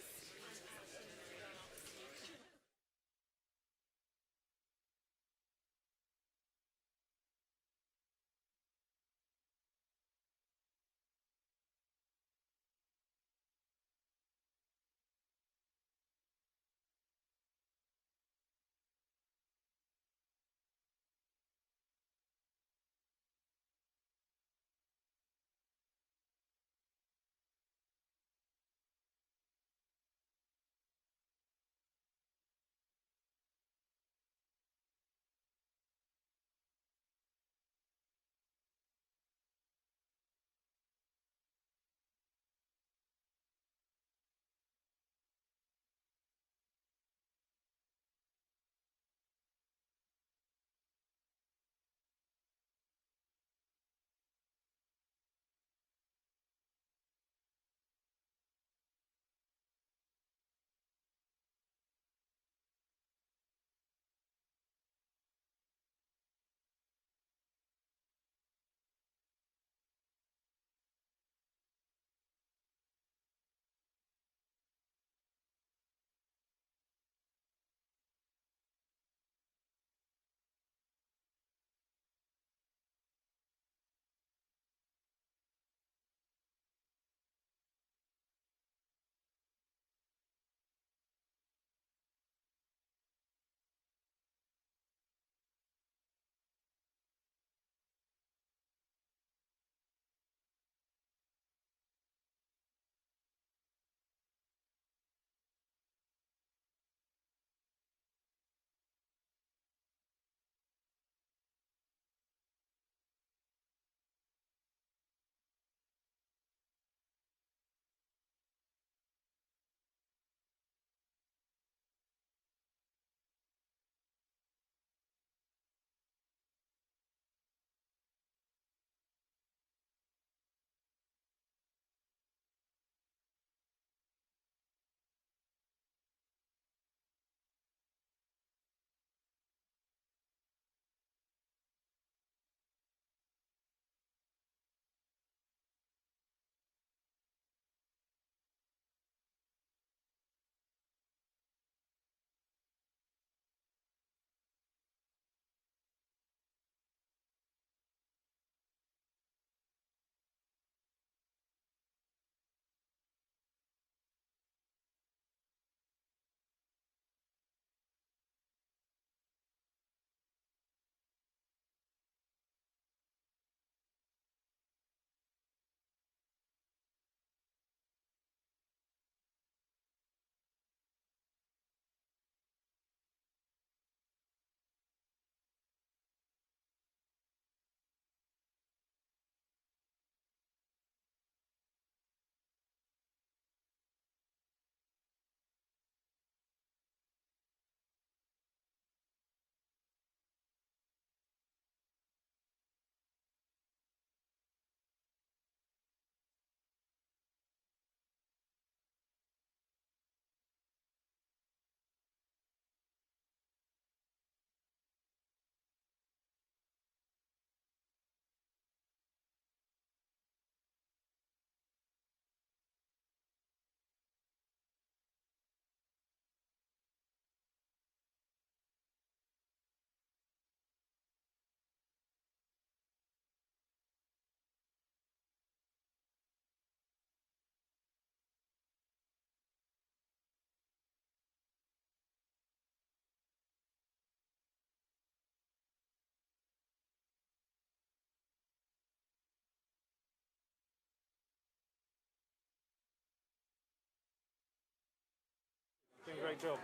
great job.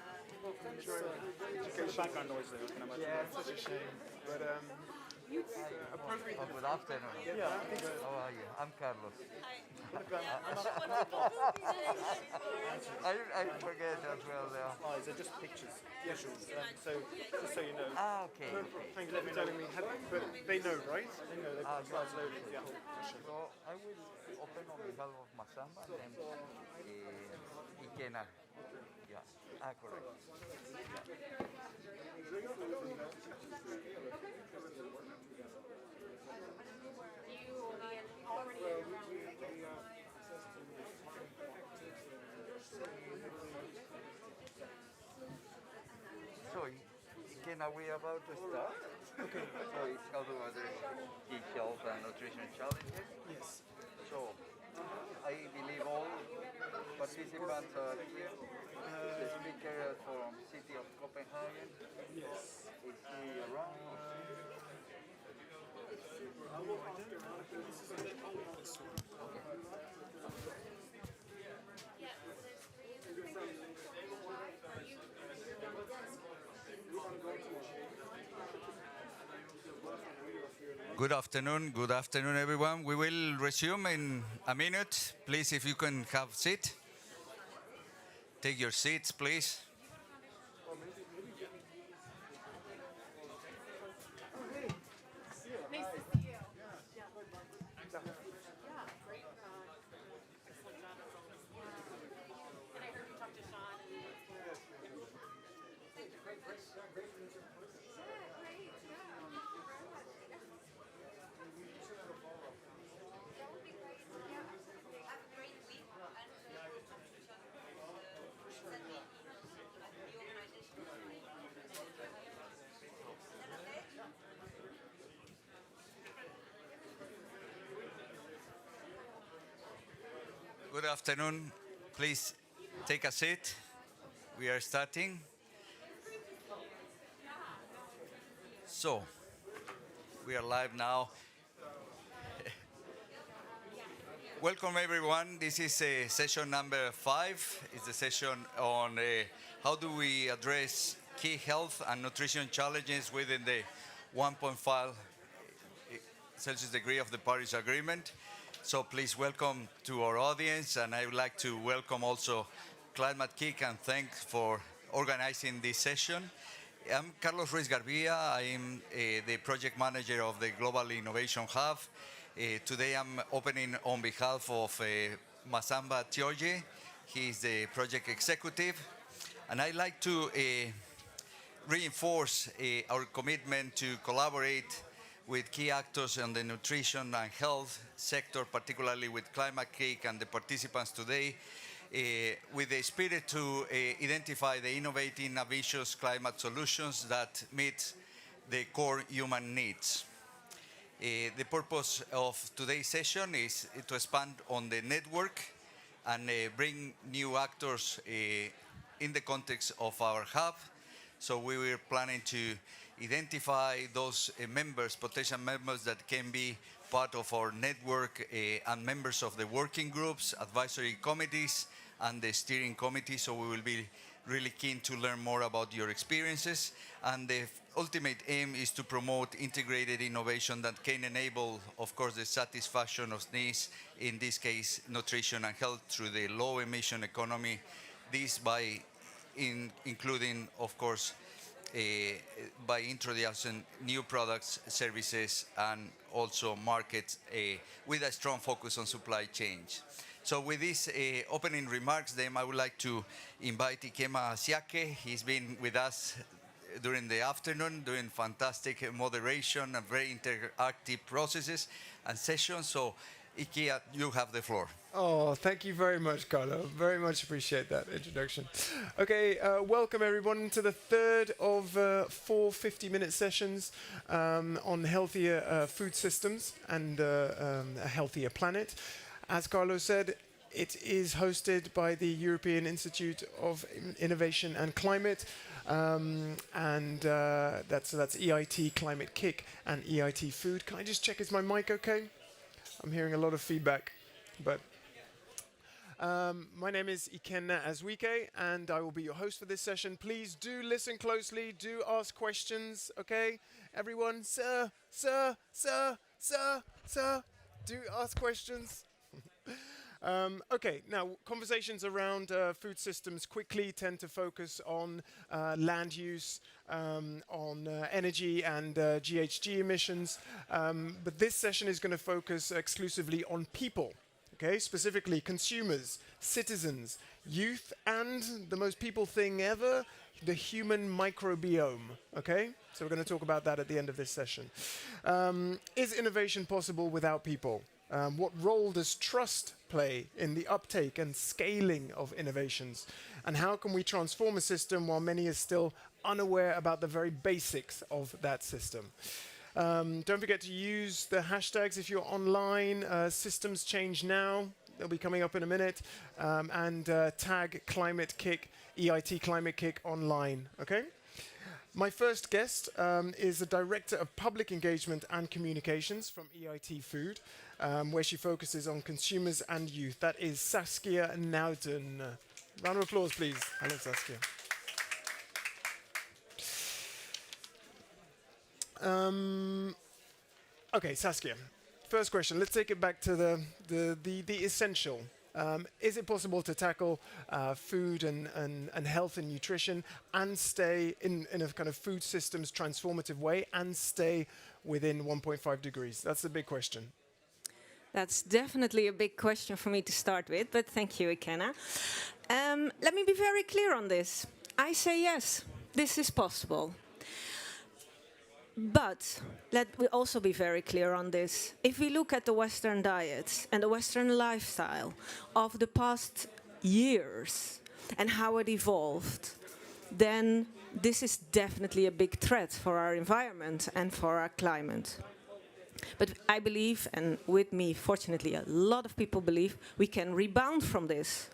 Background noise there, I can imagine. Yeah, it's such a shame. But appropriate. Good afternoon. Yeah. How are you? I'm Carlos. I forget as well. They're just pictures, visuals. So just so you know. Okay. Thank you for telling me. But they know, right? They know. They've Absolutely. Yeah. So I will open on behalf of Masamba and Ikena. Yeah. Correct. So, Ken, are we about to start? Okay. So it's how to address key health and nutrition challenges? Yes. So, I believe all participants are here. The speaker from city of Copenhagen. Yes. Is he around? Good afternoon, everyone. We will resume in a minute. Please, if you can have a seat. Take your seats, please. Nice to see you. Good afternoon. Please take a seat. We are starting. So, we are live now. Welcome everyone. This is session number 5. It's a session on how do we address key health and nutrition challenges within the 1.5 Celsius degree of the Paris Agreement. So please welcome to our audience, and I would like to welcome also Climate Kick and thanks for organizing this session. I'm Carlos Ruiz Garbia. I'm the project manager of the Global Innovation Hub. Today I'm opening on behalf of Masamba Tioje. He's the project executive. And I'd like to reinforce our commitment to collaborate with key actors in the nutrition and health sector, particularly with Climate Kick and the participants today, with the spirit to identify the innovative, ambitious climate solutions that meet the core human needs. The purpose of today's session is to expand on the network and bring new actors in the context of our hub. So we were planning to identify those members, potential members that can be part of our network and members of the working groups, advisory committees, and the steering committee. So we will be really keen to learn more about your experiences. And the ultimate aim is to promote integrated innovation that can enable, of course, the satisfaction of needs, in this case, nutrition and health through the low emission economy. This by including, of course, by introducing new products, services, and also markets with a strong focus on supply chains. So with these opening remarks, then I would like to invite Ikema Siake. He's been with us during the afternoon, doing fantastic moderation and very interactive processes and sessions. So Ikea, you have the floor. Oh, thank you very much, Carlo. Very much appreciate that introduction. Okay, welcome everyone to the third of 4 50-minute sessions on healthier food systems and a healthier planet. As Carlo said, it is hosted by the European Institute of Innovation and Climate, and that's EIT Climate Kick and EIT Food. Can I just check, is my mic okay? I'm hearing a lot of feedback, but My name is Ikenna Azwike, and I will be your host for this session. Please do listen closely, do ask questions, okay? Everyone, sir, do ask questions. Okay, now conversations around food systems quickly tend to focus on land use, on energy and GHG emissions, but this session is going to focus exclusively on people, okay? Specifically consumers, citizens, youth, and the most people thing ever, the human microbiome, okay? So we're going to talk about that at the end of this session. Is innovation possible without people? What role does trust play in the uptake and scaling of innovations? And how can we transform a system while many are still unaware about the very basics of that system? Don't forget to use the hashtags if you're online. Systems change now. They'll be coming up in a minute. And tag Climate Kick, EIT Climate Kick online, okay? My first guest is the Director of Public Engagement and Communications from EIT Food, where she focuses on consumers and youth. That is Saskia Nowden. Round of applause, please. Hello, Saskia. Okay, Saskia. First question. Let's take it back to the essential. Is it possible to tackle food and health and nutrition and stay in a kind of food systems transformative way and stay within 1.5 degrees? That's the big question. That's definitely a big question for me to start with, but thank you, Ikenna. Let me be very clear on this. I say yes, this is possible. But let me also be very clear on this. If we look at the Western diets and the Western lifestyle of the past years and how it evolved, then this is definitely a big threat for our environment and for our climate. But I believe, and with me, fortunately, a lot of people believe, we can rebound from this.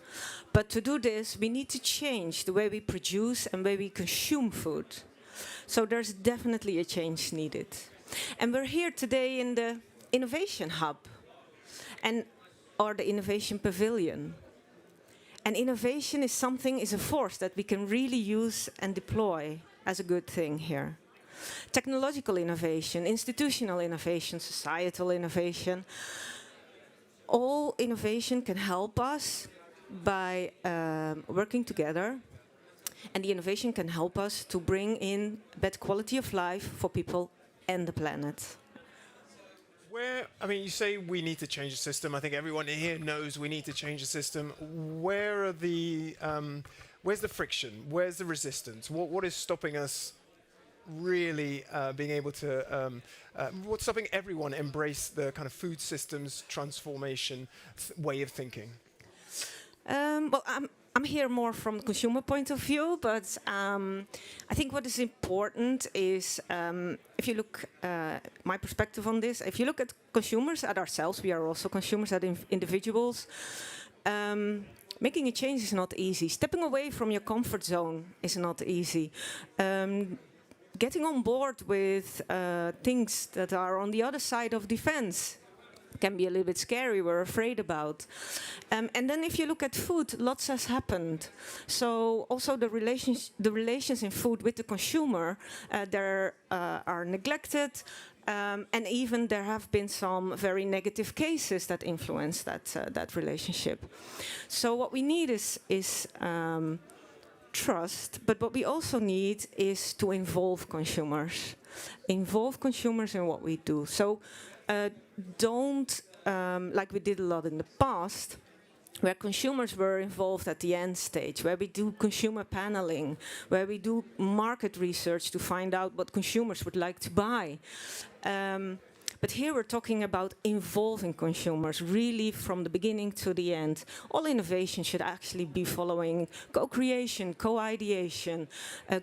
But to do this, we need to change the way we produce and way we consume food. So there's definitely a change needed. And we're here today in the Innovation Hub, or the Innovation Pavilion. And innovation is a force that we can really use and deploy as a good thing here. Technological innovation, institutional innovation, societal innovation. All innovation can help us by working together. And the innovation can help us to bring in better quality of life for people and the planet. You say we need to change the system. I think everyone here knows we need to change the system. Where's the friction? Where's the resistance? What is stopping us really being able to, what's stopping everyone embrace the kind of food systems transformation way of thinking? I'm here more from the consumer point of view, but I think what is important is, if you look my perspective on this, if you look at consumers, at ourselves, we are also consumers, at individuals, making a change is not easy. Stepping away from your comfort zone is not easy. Getting on board with things that are on the other side of the fence can be a little bit scary, we're afraid about. And then if you look at food, lots has happened. So also the relations in food with the consumer, are neglected, and even there have been some very negative cases that influence that relationship. So what we need is trust, but what we also need is to involve consumers. Involve consumers in what we do. So don't, like we did a lot in the past, where consumers were involved at the end stage, where we do consumer paneling, where we do market research to find out what consumers would like to buy. But here we're talking about involving consumers, really from the beginning to the end. All innovation should actually be following co-creation, co-ideation,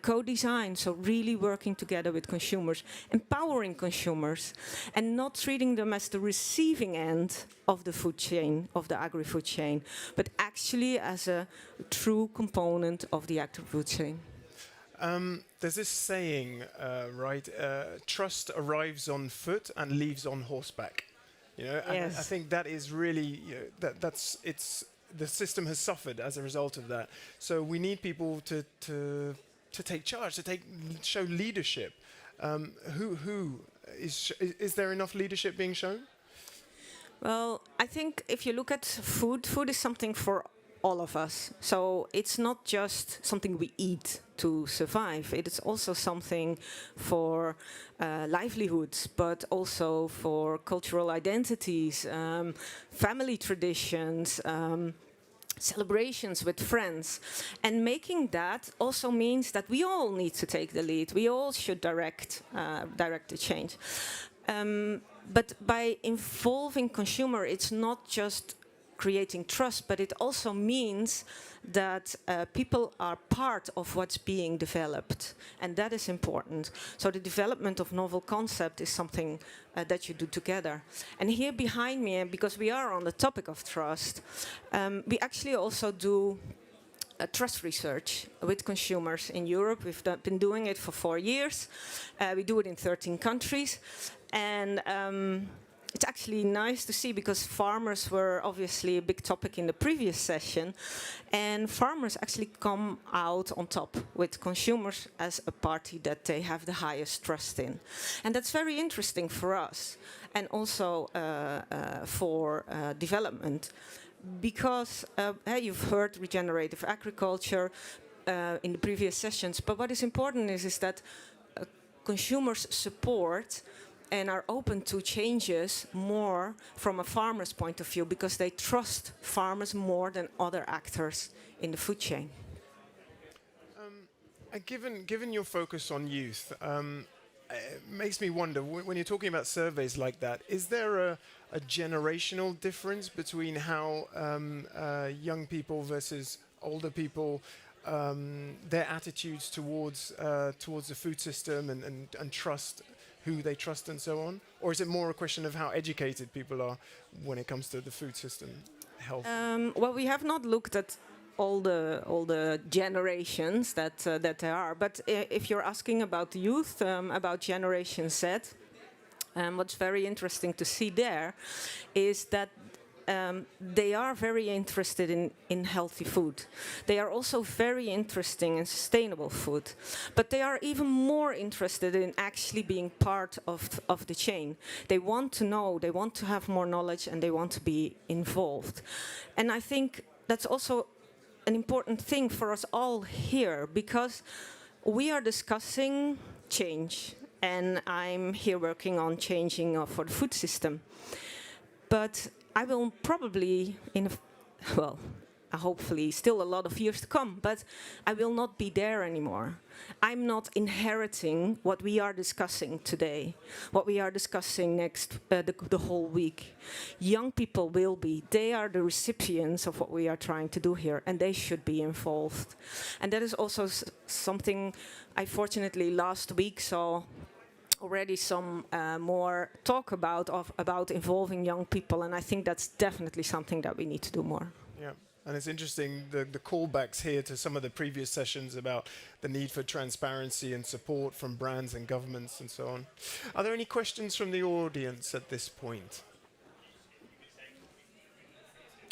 co-design, so really working together with consumers, empowering consumers, and not treating them as the receiving end of the food chain, of the agri-food chain, but actually as a true component of the agri-food chain. There's this saying, right? Trust arrives on foot and leaves on horseback. You know, yes. I think that is really, it's the system has suffered as a result of that. So we need people to take charge, show leadership. Is there enough leadership being shown? Well, I think if you look at food, food is something for all of us. So it's not just something we eat to survive. It is also something for livelihoods, but also for cultural identities, family traditions, celebrations with friends. And making that also means that we all need to take the lead. We all should direct the change. But by involving consumer, it's not just creating trust, but it also means that people are part of what's being developed, and that is important. So the development of novel concept is something that you do together. And here behind me, because we are on the topic of trust, we actually also do trust research with consumers in Europe. We've been doing it for 4 years. We do it in 13 countries. And it's actually nice to see, because farmers were obviously a big topic in the previous session, and farmers actually come out on top with consumers as a party that they have the highest trust in. And that's very interesting for us, and also for development, because you've heard regenerative agriculture in the previous sessions, but what is important is that consumers support and are open to changes more from a farmer's point of view, because they trust farmers more than other actors in the food chain. Given your focus on youth, it makes me wonder, when you're talking about surveys like that, is there a generational difference between how young people versus older people, their attitudes towards the food system and trust, who they trust and so on? Or is it more a question of how educated people are when it comes to the food system health? Well, we have not looked at all the generations that there are, but if you're asking about youth, about Generation Z, what's very interesting to see there is that they are very interested in healthy food. They are also very interested in sustainable food. But they are even more interested in actually being part of the chain. They want to know, they want to have more knowledge, and they want to be involved. And I think that's also an important thing for us all here, because we are discussing change. And I'm here working on changing for the food system. But I will probably, hopefully still a lot of years to come, but I will not be there anymore. I'm not inheriting what we are discussing today, what we are discussing next, the whole week. Young people will be. They are the recipients of what we are trying to do here, and they should be involved. And that is also something I fortunately last week saw already some more talk about involving young people, and I think that's definitely something that we need to do more. Yeah, and it's interesting the callbacks here to some of the previous sessions about the need for transparency and support from brands and governments and so on. Are there any questions from the audience at this point?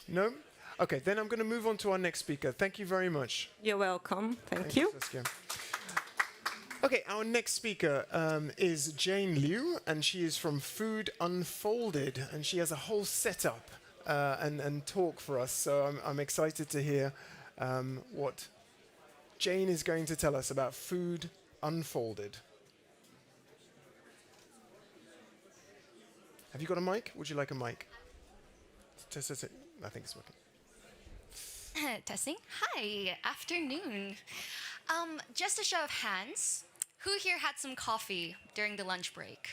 No? Okay, then I'm going to move on to our next speaker. Thank you very much. You're welcome. Thank you. Saskia. Okay, our next speaker is Jane Liu, and she is from Food Unfolded, and she has a whole setup and talk for us. So I'm excited to hear what Jane is going to tell us about Food Unfolded. Have you got a mic? Would you like a mic? Test. I think it's working. Testing. Hi, afternoon. Just a show of hands. Who here had some coffee during the lunch break?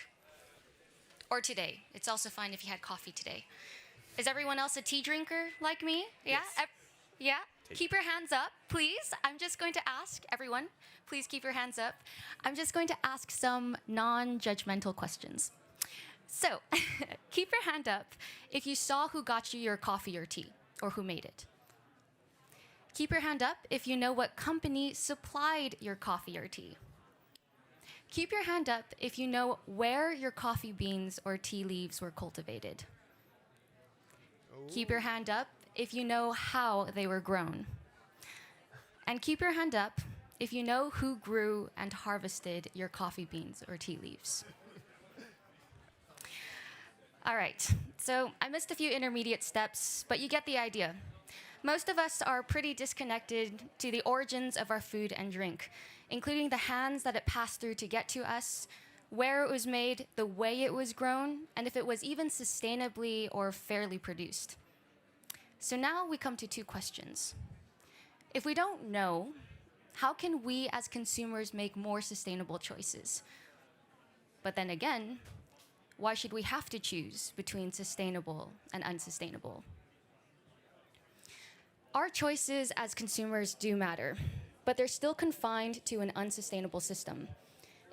Or today? It's also fine if you had coffee today. Is everyone else a tea drinker like me? Yeah? Yes. Yeah? Keep your hands up, please. I'm just going to ask everyone, please keep your hands up. I'm just going to ask some non-judgmental questions. So, keep your hand up if you saw who got you your coffee or tea, or who made it. Keep your hand up if you know what company supplied your coffee or tea. Keep your hand up if you know where your coffee beans or tea leaves were cultivated. Keep your hand up if you know how they were grown. And keep your hand up if you know who grew and harvested your coffee beans or tea leaves. All right, so I missed a few intermediate steps, but you get the idea. Most of us are pretty disconnected to the origins of our food and drink, including the hands that it passed through to get to us, where it was made, the way it was grown, and if it was even sustainably or fairly produced. So now we come to two questions. If we don't know, how can we as consumers make more sustainable choices? But then again, why should we have to choose between sustainable and unsustainable? Our choices as consumers do matter, but they're still confined to an unsustainable system.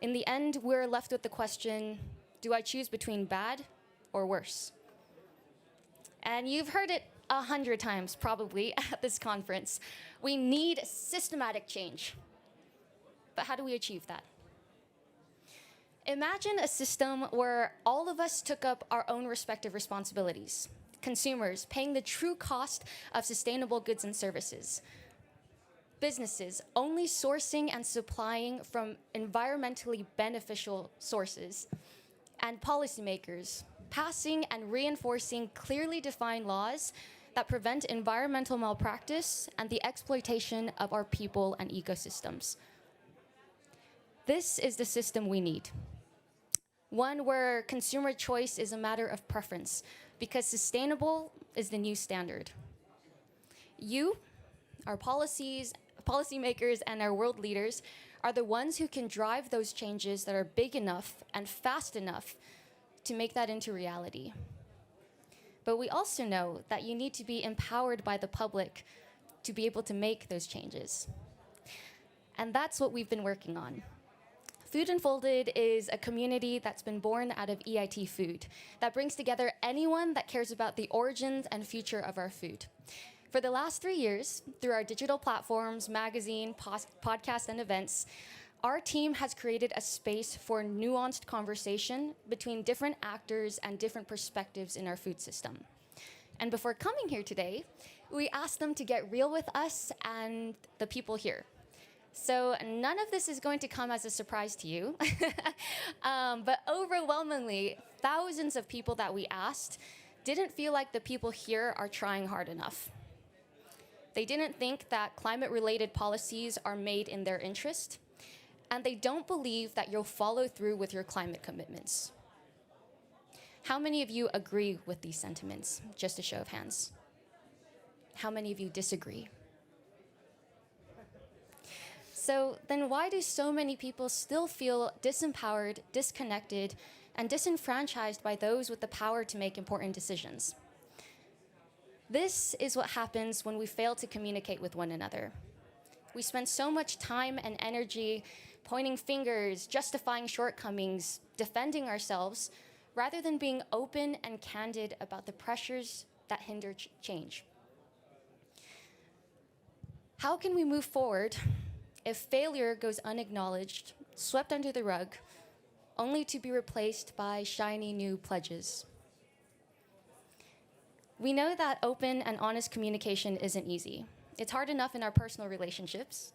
In the end, we're left with the question, do I choose between bad or worse? And you've heard it 100 times, probably, at this conference. We need systematic change. But how do we achieve that? Imagine a system where all of us took up our own respective responsibilities. Consumers paying the true cost of sustainable goods and services. Businesses only sourcing and supplying from environmentally beneficial sources. And policymakers passing and reinforcing clearly defined laws that prevent environmental malpractice and the exploitation of our people and ecosystems. This is the system we need. One where consumer choice is a matter of preference, because sustainable is the new standard. You, our policymakers, and our world leaders are the ones who can drive those changes that are big enough and fast enough to make that into reality. But we also know that you need to be empowered by the public to be able to make those changes. And that's what we've been working on. Food Unfolded is a community that's been born out of EIT Food that brings together anyone that cares about the origins and future of our food. For the last 3 years, through our digital platforms, magazine, podcast, and events, our team has created a space for nuanced conversation between different actors and different perspectives in our food system. And before coming here today, we asked them to get real with us and the people here. So none of this is going to come as a surprise to you, but overwhelmingly, thousands of people that we asked didn't feel like the people here are trying hard enough. They didn't think that climate-related policies are made in their interest, and they don't believe that you'll follow through with your climate commitments. How many of you agree with these sentiments? Just a show of hands. How many of you disagree? So then why do so many people still feel disempowered, disconnected, and disenfranchised by those with the power to make important decisions? This is what happens when we fail to communicate with one another. We spend so much time and energy pointing fingers, justifying shortcomings, defending ourselves, rather than being open and candid about the pressures that hinder change. How can we move forward if failure goes unacknowledged, swept under the rug, only to be replaced by shiny new pledges? We know that open and honest communication isn't easy. It's hard enough in our personal relationships,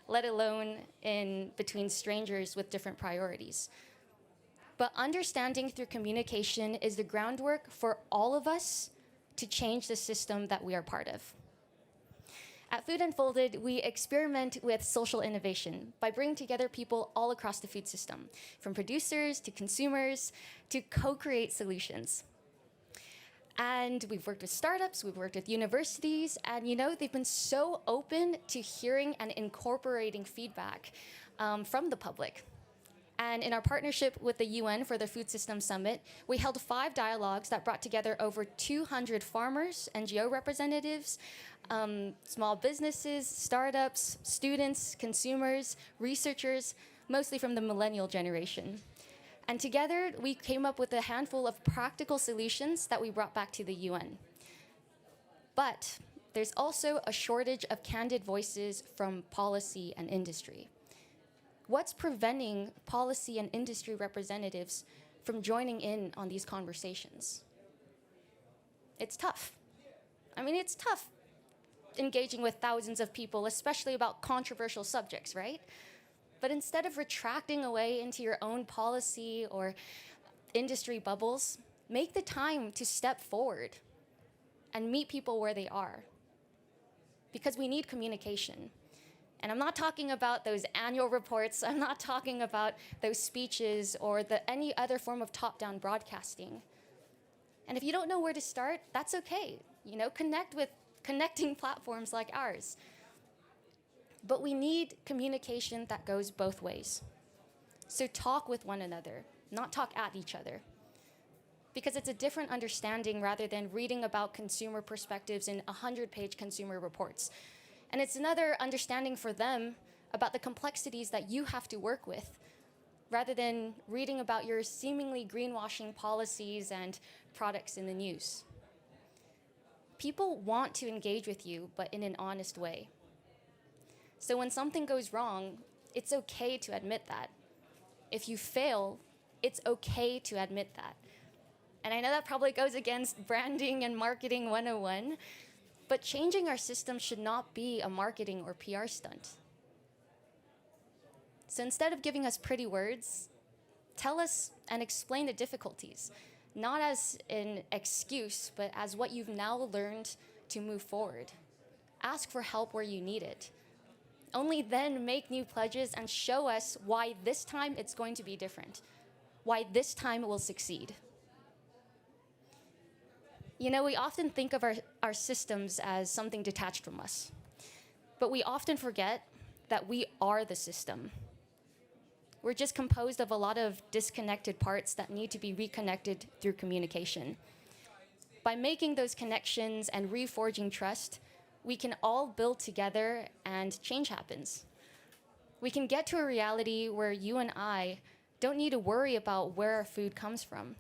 let alone in between strangers with different priorities. But understanding through communication is the groundwork for all of us to change the system that we are part of. At Food Unfolded, we experiment with social innovation by bringing together people all across the food system, from producers to consumers, to co-create solutions. And we've worked with startups, we've worked with universities, and they've been so open to hearing and incorporating feedback from the public. And in our partnership with the UN for the Food Systems Summit, we held 5 dialogues that brought together over 200 farmers, NGO representatives, small businesses, startups, students, consumers, researchers, mostly from the millennial generation. And together, we came up with a handful of practical solutions that we brought back to the UN. But there's also a shortage of candid voices from policy and industry. What's preventing policy and industry representatives from joining in on these conversations? It's tough. I mean, it's tough engaging with thousands of people, especially about controversial subjects, right? But instead of retracting away into your own policy or industry bubbles, make the time to step forward and meet people where they are. Because we need communication. And I'm not talking about those annual reports. I'm not talking about those speeches or any other form of top-down broadcasting. And if you don't know where to start, that's okay. You know, connect with connecting platforms like ours. But we need communication that goes both ways. So talk with one another, not talk at each other. Because it's a different understanding rather than reading about consumer perspectives in 100-page consumer reports. And it's another understanding for them about the complexities that you have to work with, rather than reading about your seemingly greenwashing policies and products in the news. People want to engage with you, but in an honest way. So when something goes wrong, it's okay to admit that. If you fail, it's okay to admit that. And I know that probably goes against branding and marketing 101, but changing our system should not be a marketing or PR stunt. So instead of giving us pretty words, tell us and explain the difficulties, not as an excuse, but as what you've now learned to move forward. Ask for help where you need it. Only then make new pledges and show us why this time it's going to be different, why this time it will succeed. You know, we often think of our systems as something detached from us, but we often forget that we are the system. We're just composed of a lot of disconnected parts that need to be reconnected through communication. By making those connections and reforging trust, we can all build together and change happens. We can get to a reality where you and I don't need to worry about where our food comes from,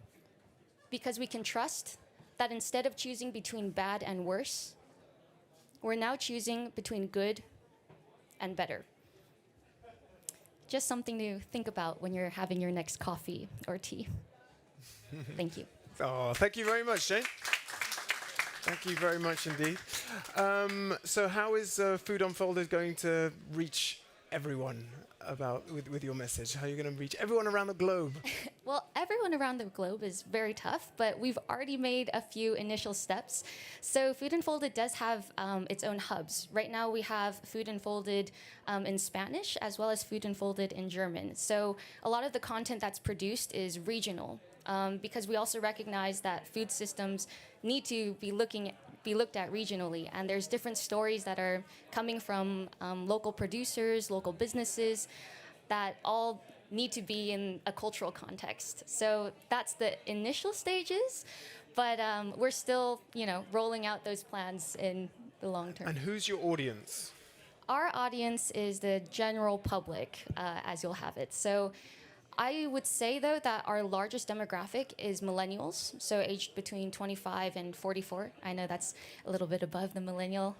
because we can trust that instead of choosing between bad and worse, we're now choosing between good and better. Just something to think about when you're having your next coffee or tea. Thank you. Oh, thank you very much, Jane. Thank you very much indeed. So how is Food Unfolded going to reach everyone with your message? How are you going to reach everyone around the globe? Well, everyone around the globe is very tough, but we've already made a few initial steps. So Food Unfolded does have its own hubs. Right now we have Food Unfolded in Spanish as well as Food Unfolded in German. So a lot of the content that's produced is regional because we also recognize that food systems need to be looked at regionally, and there's different stories that are coming from local producers, local businesses, that all need to be in a cultural context. So that's the initial stages, but we're still, rolling out those plans in the long term. And who's your audience? Our audience is the general public, as you'll have it. So I would say, though, that our largest demographic is millennials, so aged between 25 and 44. I know that's a little bit above the millennial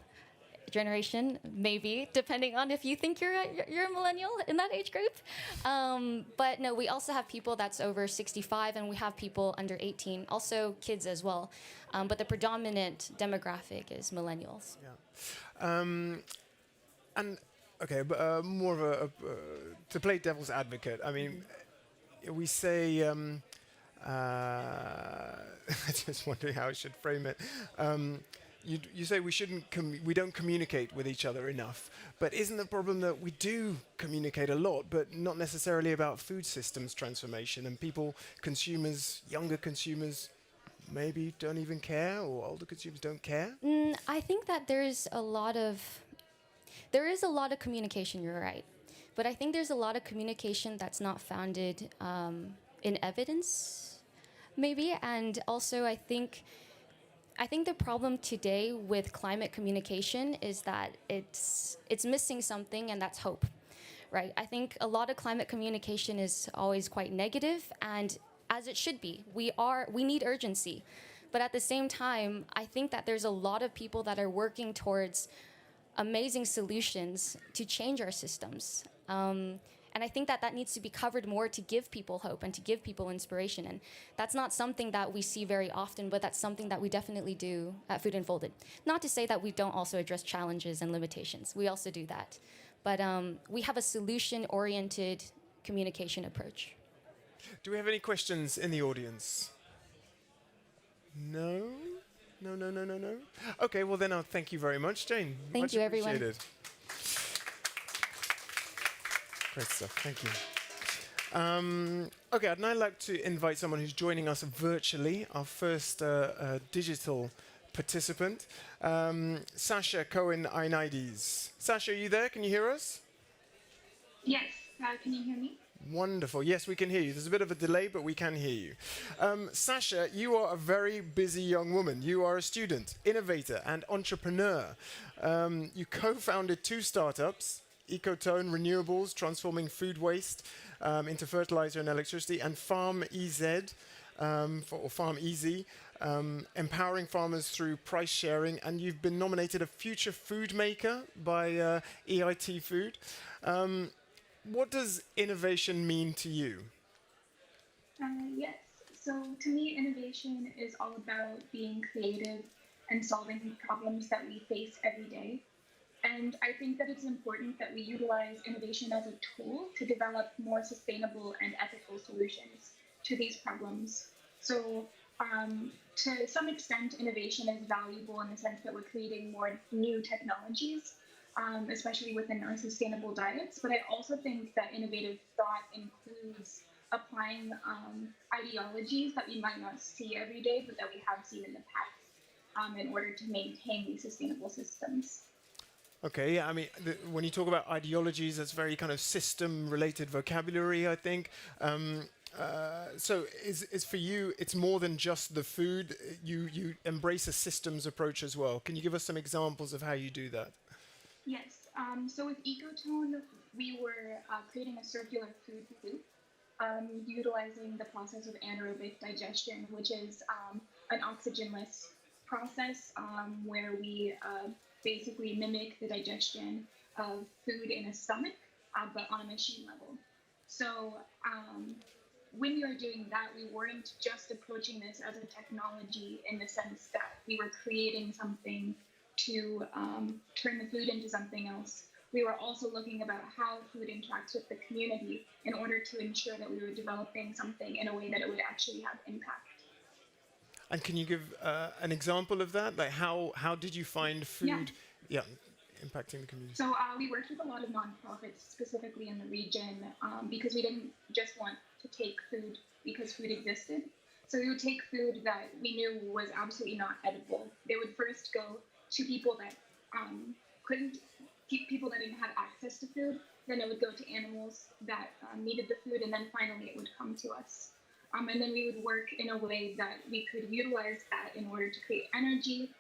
generation, maybe, depending on if you think you're a millennial in that age group. But no, we also have people that's over 65, and we have people under 18, also kids as well. But the predominant demographic is millennials. Yeah. And okay, but more of a to play devil's advocate. I mean, we say. Just wondering how I should frame it. You say we don't communicate with each other enough, but isn't the problem that we do communicate a lot, but not necessarily about food systems transformation, and consumers, younger consumers, maybe don't even care, or older consumers don't care? I think that there is a lot of communication, you're right. But I think there's a lot of communication that's not founded in evidence, maybe. And also I think the problem today with climate communication is that it's missing something, and that's hope, right? I think a lot of climate communication is always quite negative, and as it should be. We need urgency. But at the same time, I think that there's a lot of people that are working towards amazing solutions to change our systems. And And I think that that needs to be covered more to give people hope and to give people inspiration. And that's not something that we see very often, but that's something that we definitely do at Food Unfolded. Not to say that we don't also address challenges and limitations. We also do that. But we have a solution-oriented communication approach. Do we have any questions in the audience? No? No. Okay, well then I'll thank you very much, Jane. Thank you, everyone. Appreciated. Great stuff, thank you. Okay, I'd now like to invite someone who's joining us virtually, our first digital participant, Sasha Cohen-Inides. Sasha, are you there? Can you hear us? Yes, can you hear me? Wonderful. Yes, we can hear you. There's a bit of a delay, but we can hear you. Sasha, you are a very busy young woman. You are a student, innovator, and entrepreneur. You co-founded 2 startups, Ecotone Renewables, transforming food waste into fertilizer and electricity, and Farm EZ, or Farm Easy, empowering farmers through price sharing. And you've been nominated a Future Food Maker by EIT Food. What does innovation mean to you? Yes, so to me, innovation is all about being creative and solving problems that we face every day. And I think that it's important that we utilize innovation as a tool to develop more sustainable and ethical solutions to these problems. So to some extent, innovation is valuable in the sense that we're creating more new technologies, especially within our sustainable diets. But I also think that innovative thought includes applying ideologies that we might not see every day, but that we have seen in the past in order to maintain these sustainable systems. Okay, yeah, I mean, when you talk about ideologies, that's very kind of system-related vocabulary, I think. So is for you, it's more than just the food, you embrace a systems approach as well. Can you give us some examples of how you do that? Yes, so with Ecotone, we were creating a circular food loop, utilizing the process of anaerobic digestion, which is an oxygenless process where we basically mimic the digestion of food in a stomach, but on a machine level. So when we were doing that, we weren't just approaching this as a technology in the sense that we were creating something to turn the food into something else. We were also looking about how food interacts with the community in order to ensure that we were developing something in a way that it would actually have impact. And can you give an example of that? Like how did you find food impacting the community? So we worked with a lot of nonprofits, specifically in the region, because we didn't just want to take food because food existed. So we would take food that we knew was absolutely not edible. They would first go to people that people that didn't have access to food. Then it would go to animals that needed the food, and then finally it would come to us. And then we would work in a way that we could utilize that in order to create energy,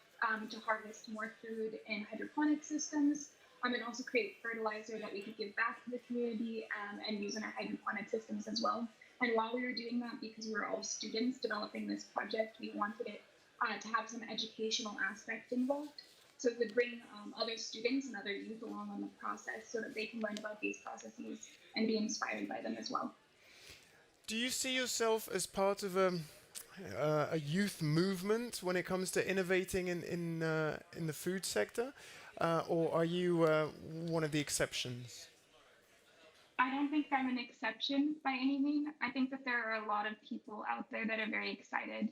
to harvest more food in hydroponic systems, and also create fertilizer that we could give back to the community and use in our hydroponic systems as well. And while we were doing that, because we were all students developing this project, we wanted it to have some educational aspect involved. So we would bring other students and other youth along on the process so that they can learn about these processes and be inspired by them as well. Do you see yourself as part of a youth movement when it comes to innovating in the food sector, or are you one of the exceptions? I don't think I'm an exception by any means. I think that there are a lot of people out there that are very excited.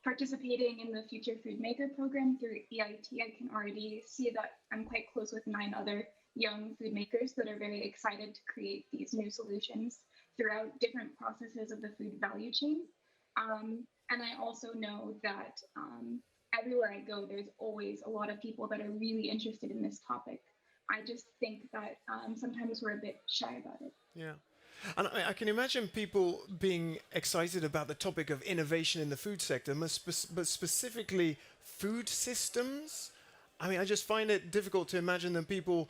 Participating in the Future Food Maker program through EIT, I can already see that I'm quite close with 9 other young food makers that are very excited to create these new solutions throughout different processes of the food value chain. And I also know that everywhere I go, there's always a lot of people that are really interested in this topic. I just think that sometimes we're a bit shy about it. Yeah. And I can imagine people being excited about the topic of innovation in the food sector, but specifically food systems. I mean, I just find it difficult to imagine that people,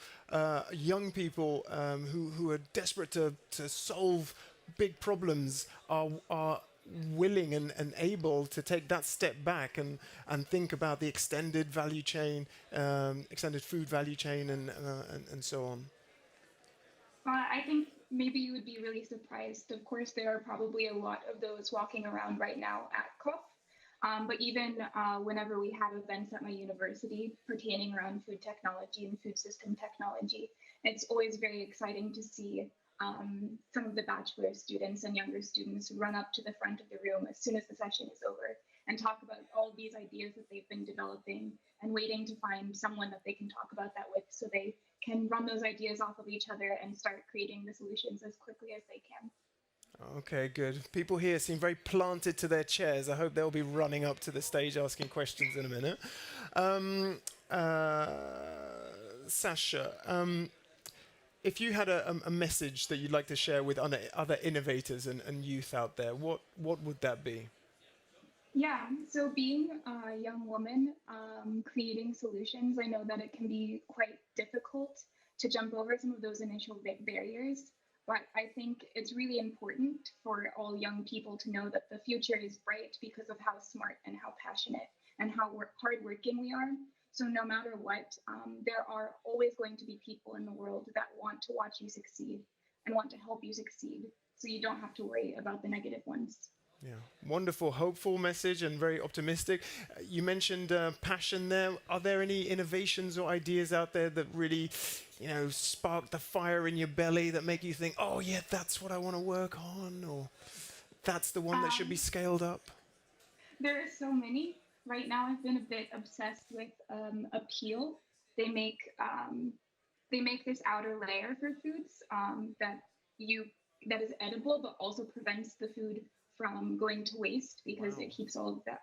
young people who are desperate to solve big problems are willing and able to take that step back and think about the extended value chain, extended food value chain and so on. I think maybe you would be really surprised. Of course, there are probably a lot of those walking around right now at COP. But even whenever we have events at my university pertaining around food technology and food system technology, it's always very exciting to see some of the bachelor students and younger students run up to the front of the room as soon as the session is over and talk about all of these ideas that they've been developing and waiting to find someone that they can talk about that with so they can run those ideas off of each other and start creating the solutions as quickly as they can. Okay, good. People here seem very planted to their chairs. I hope they'll be running up to the stage asking questions in a minute. Sasha, if you had a message that you'd like to share with other innovators and youth out there, what would that be? Yeah, so being a young woman creating solutions, I know that it can be quite difficult to jump over some of those initial barriers. But I think it's really important for all young people to know that the future is bright because of how smart and how passionate and how hardworking we are. So no matter what, there are always going to be people in the world that want to watch you succeed and want to help you succeed. So you don't have to worry about the negative ones. Yeah, wonderful, hopeful message and very optimistic. You mentioned passion there. Are there any innovations or ideas out there that really, spark the fire in your belly that make you think, oh yeah, that's what I want to work on, or that's the one that should be scaled up? There are so many. Right now, I've been a bit obsessed with a peel. They make this outer layer for foods that is edible, but also prevents the food from going to waste because it keeps all of that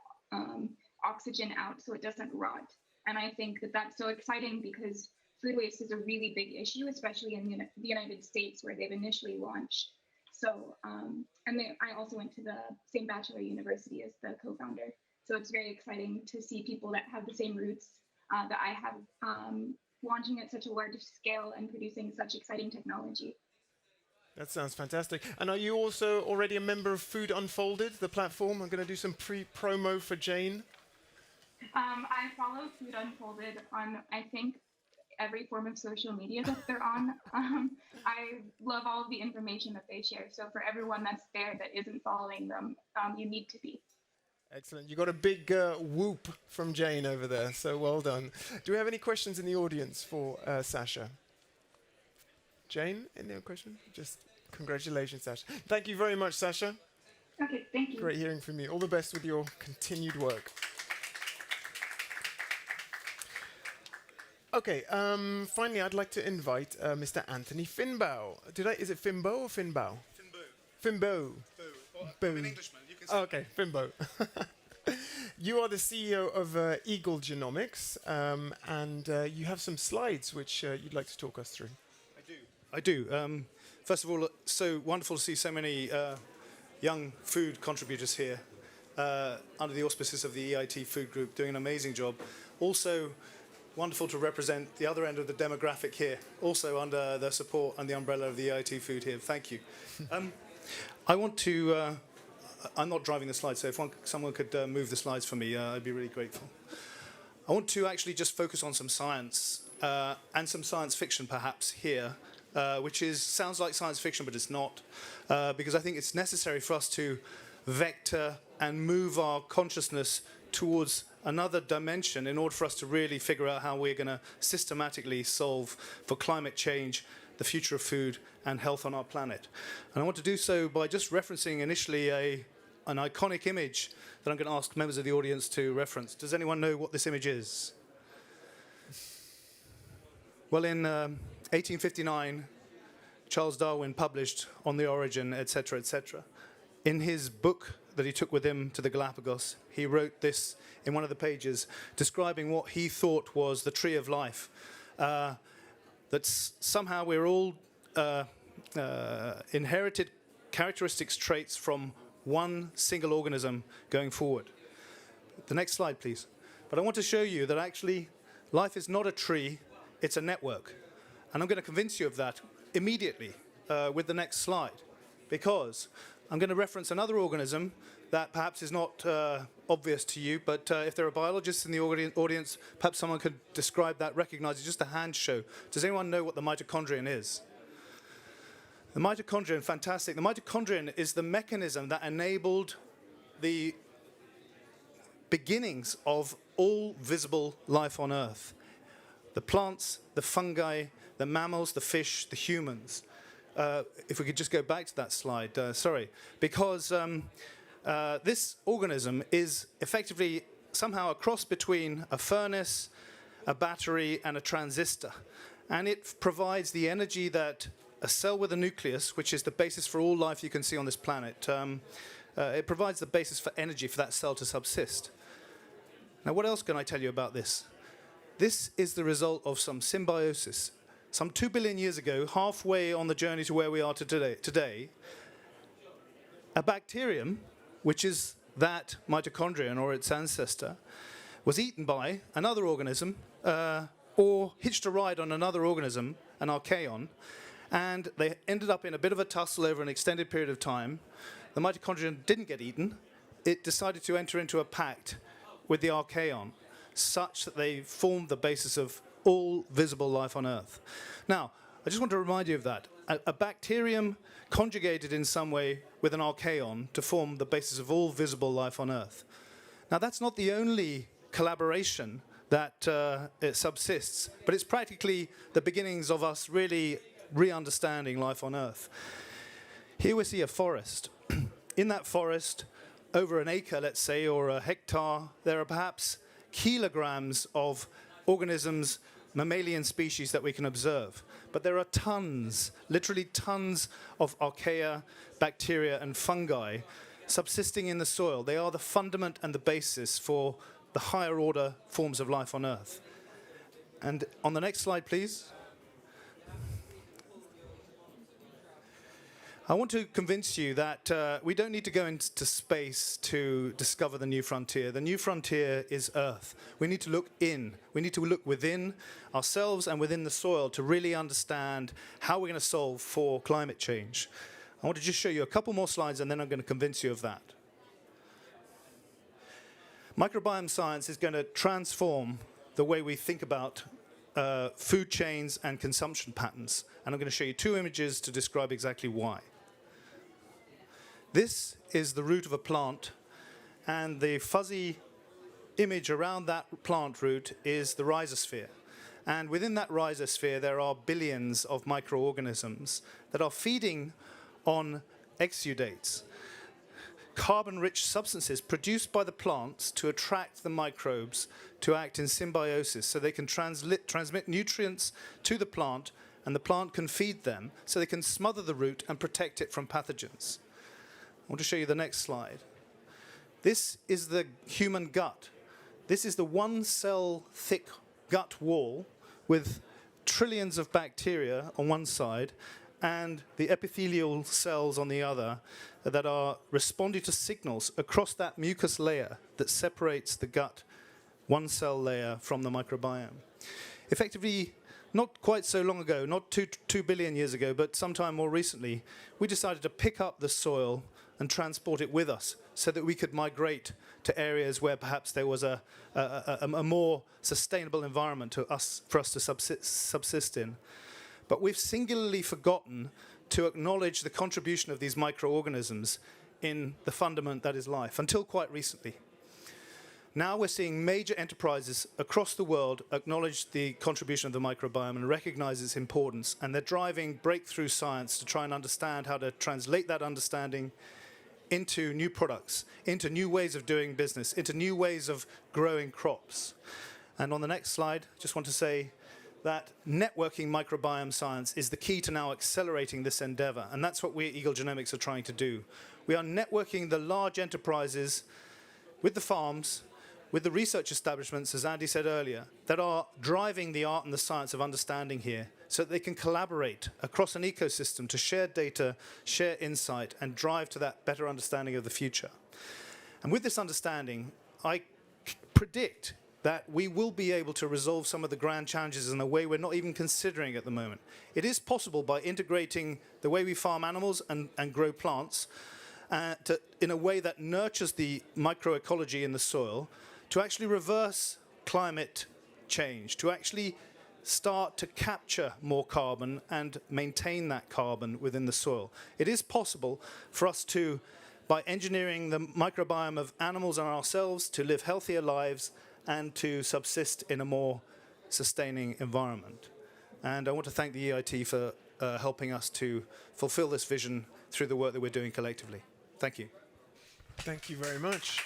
oxygen out so it doesn't rot. And I think that that's so exciting because food waste is a really big issue, especially in the United States where they've initially launched. So, I also went to the same Batchelar university as the co-founder. So it's very exciting to see people that have the same roots that I have launching at such a large scale and producing such exciting technology. That sounds fantastic. And are you also already a member of Food Unfolded, the platform? I'm going to do some promo for Jane. I follow Food Unfolded on, I think, every form of social media that they're on. I love all of the information that they share. So for everyone that's there that isn't following them, you need to be. Excellent. You got a big whoop from Jane over there, so well done. Do we have any questions in the audience for Sasha? Jane, any question? Just congratulations, Sasha. Thank you very much, Sasha. Okay, thank you. Great hearing from you. All the best with your continued work. Okay, finally, I'd like to invite Mr. Anthony Finbow. Is it Finbow or Finbow? Finbow. I'm an Englishman. You can say okay, Finbow. You are the CEO of Eagle Genomics, and you have some slides which you'd like to talk us through. I do. First of all, so wonderful to see so many young food contributors here under the auspices of the EIT Food Group doing an amazing job. Also, wonderful to represent the other end of the demographic here, also under the support and the umbrella of the EIT Food here. Thank you. I want to, I'm not driving the slides, so if someone could move the slides for me, I'd be really grateful. I want to actually just focus on some science and some science fiction perhaps here, which sounds like science fiction, but it's not, because I think it's necessary for us to vector and move our consciousness towards another dimension in order for us to really figure out how we're going to systematically solve for climate change, the future of food, and health on our planet. And I want to do so by just referencing initially an iconic image that I'm going to ask members of the audience to reference. Does anyone know what this image is? Well, in 1859, Charles Darwin published On the Origin, etc., etc. In his book that he took with him to the Galapagos, he wrote this in one of the pages, describing what he thought was the tree of life. That somehow we're all inherited characteristics, traits from one single organism going forward. The next slide, please. But I want to show you that actually life is not a tree, it's a network. And I'm going to convince you of that immediately with the next slide, because I'm going to reference another organism that perhaps is not obvious to you, but if there are biologists in the audience, perhaps someone could describe that, recognize it, just a hand show. Does anyone know what the mitochondrion is? The mitochondrion, fantastic. The mitochondrion is the mechanism that enabled the beginnings of all visible life on Earth. The plants, the fungi, the mammals, the fish, the humans. If we could just go back to that slide, sorry. Because this organism is effectively somehow a cross between a furnace, a battery, and a transistor. And it provides the energy that a cell with a nucleus, which is the basis for all life you can see on this planet, it provides the basis for energy for that cell to subsist. Now, what else can I tell you about this? This is the result of some symbiosis. Some 2 billion years ago, halfway on the journey to where we are today, a bacterium, which is that mitochondrion or its ancestor, was eaten by another organism or hitched a ride on another organism, an archaeon, and they ended up in a bit of a tussle over an extended period of time. The mitochondrion didn't get eaten. It decided to enter into a pact with the archaeon, such that they formed the basis of all visible life on Earth. Now, I just want to remind you of that. A bacterium conjugated in some way with an archaeon to form the basis of all visible life on Earth. Now, that's not the only collaboration that it subsists, but it's practically the beginnings of us really re-understanding life on Earth. Here we see a forest. In that forest, over an acre, let's say, or a hectare, there are perhaps kilograms of organisms, mammalian species that we can observe. But there are tons, literally tons of archaea, bacteria, and fungi subsisting in the soil. They are the fundament and the basis for the higher order forms of life on Earth. And on the next slide, please. I want to convince you that we don't need to go into space to discover the new frontier. The new frontier is Earth. We need to look in. We need to look within ourselves and within the soil to really understand how we're going to solve for climate change. I want to just show you a couple more slides and then I'm going to convince you of that. Microbiome science is going to transform the way we think about food chains and consumption patterns. And I'm going to show you two images to describe exactly why. This is the root of a plant, and the fuzzy image around that plant root is the rhizosphere. And within that rhizosphere, there are billions of microorganisms that are feeding on exudates, carbon-rich substances produced by the plants to attract the microbes to act in symbiosis, so they can transmit nutrients to the plant, and the plant can feed them, so they can smother the root and protect it from pathogens. I want to show you the next slide. This is the human gut. This is the one-cell thick gut wall with trillions of bacteria on one side and the epithelial cells on the other that are responding to signals across that mucus layer that separates the gut one-cell layer from the microbiome. Effectively, not quite so long ago, not 2 billion years ago, but sometime more recently, we decided to pick up the soil and transport it with us so that we could migrate to areas where perhaps there was a more sustainable environment for us to subsist in. But we've singularly forgotten to acknowledge the contribution of these microorganisms in the fundament that is life, until quite recently. Now we're seeing major enterprises across the world acknowledge the contribution of the microbiome and recognize its importance, and they're driving breakthrough science to try and understand how to translate that understanding into new products, into new ways of doing business, into new ways of growing crops. And on the next slide, I just want to say that networking microbiome science is the key to now accelerating this endeavor, and that's what we at Eagle Genomics are trying to do. We are networking the large enterprises with the farms, with the research establishments, as Andy said earlier, that are driving the art and the science of understanding here, so that they can collaborate across an ecosystem to share data, share insight, and drive to that better understanding of the future. And with this understanding, I predict that we will be able to resolve some of the grand challenges in a way we're not even considering at the moment. It is possible by integrating the way we farm animals and grow plants in a way that nurtures the microecology in the soil, to actually reverse climate change, to actually start to capture more carbon and maintain that carbon within the soil. It is possible for us to, by engineering the microbiome of animals and ourselves, to live healthier lives and to subsist in a more sustaining environment. And I want to thank the EIT for helping us to fulfill this vision through the work that we're doing collectively. Thank you. Thank you very much.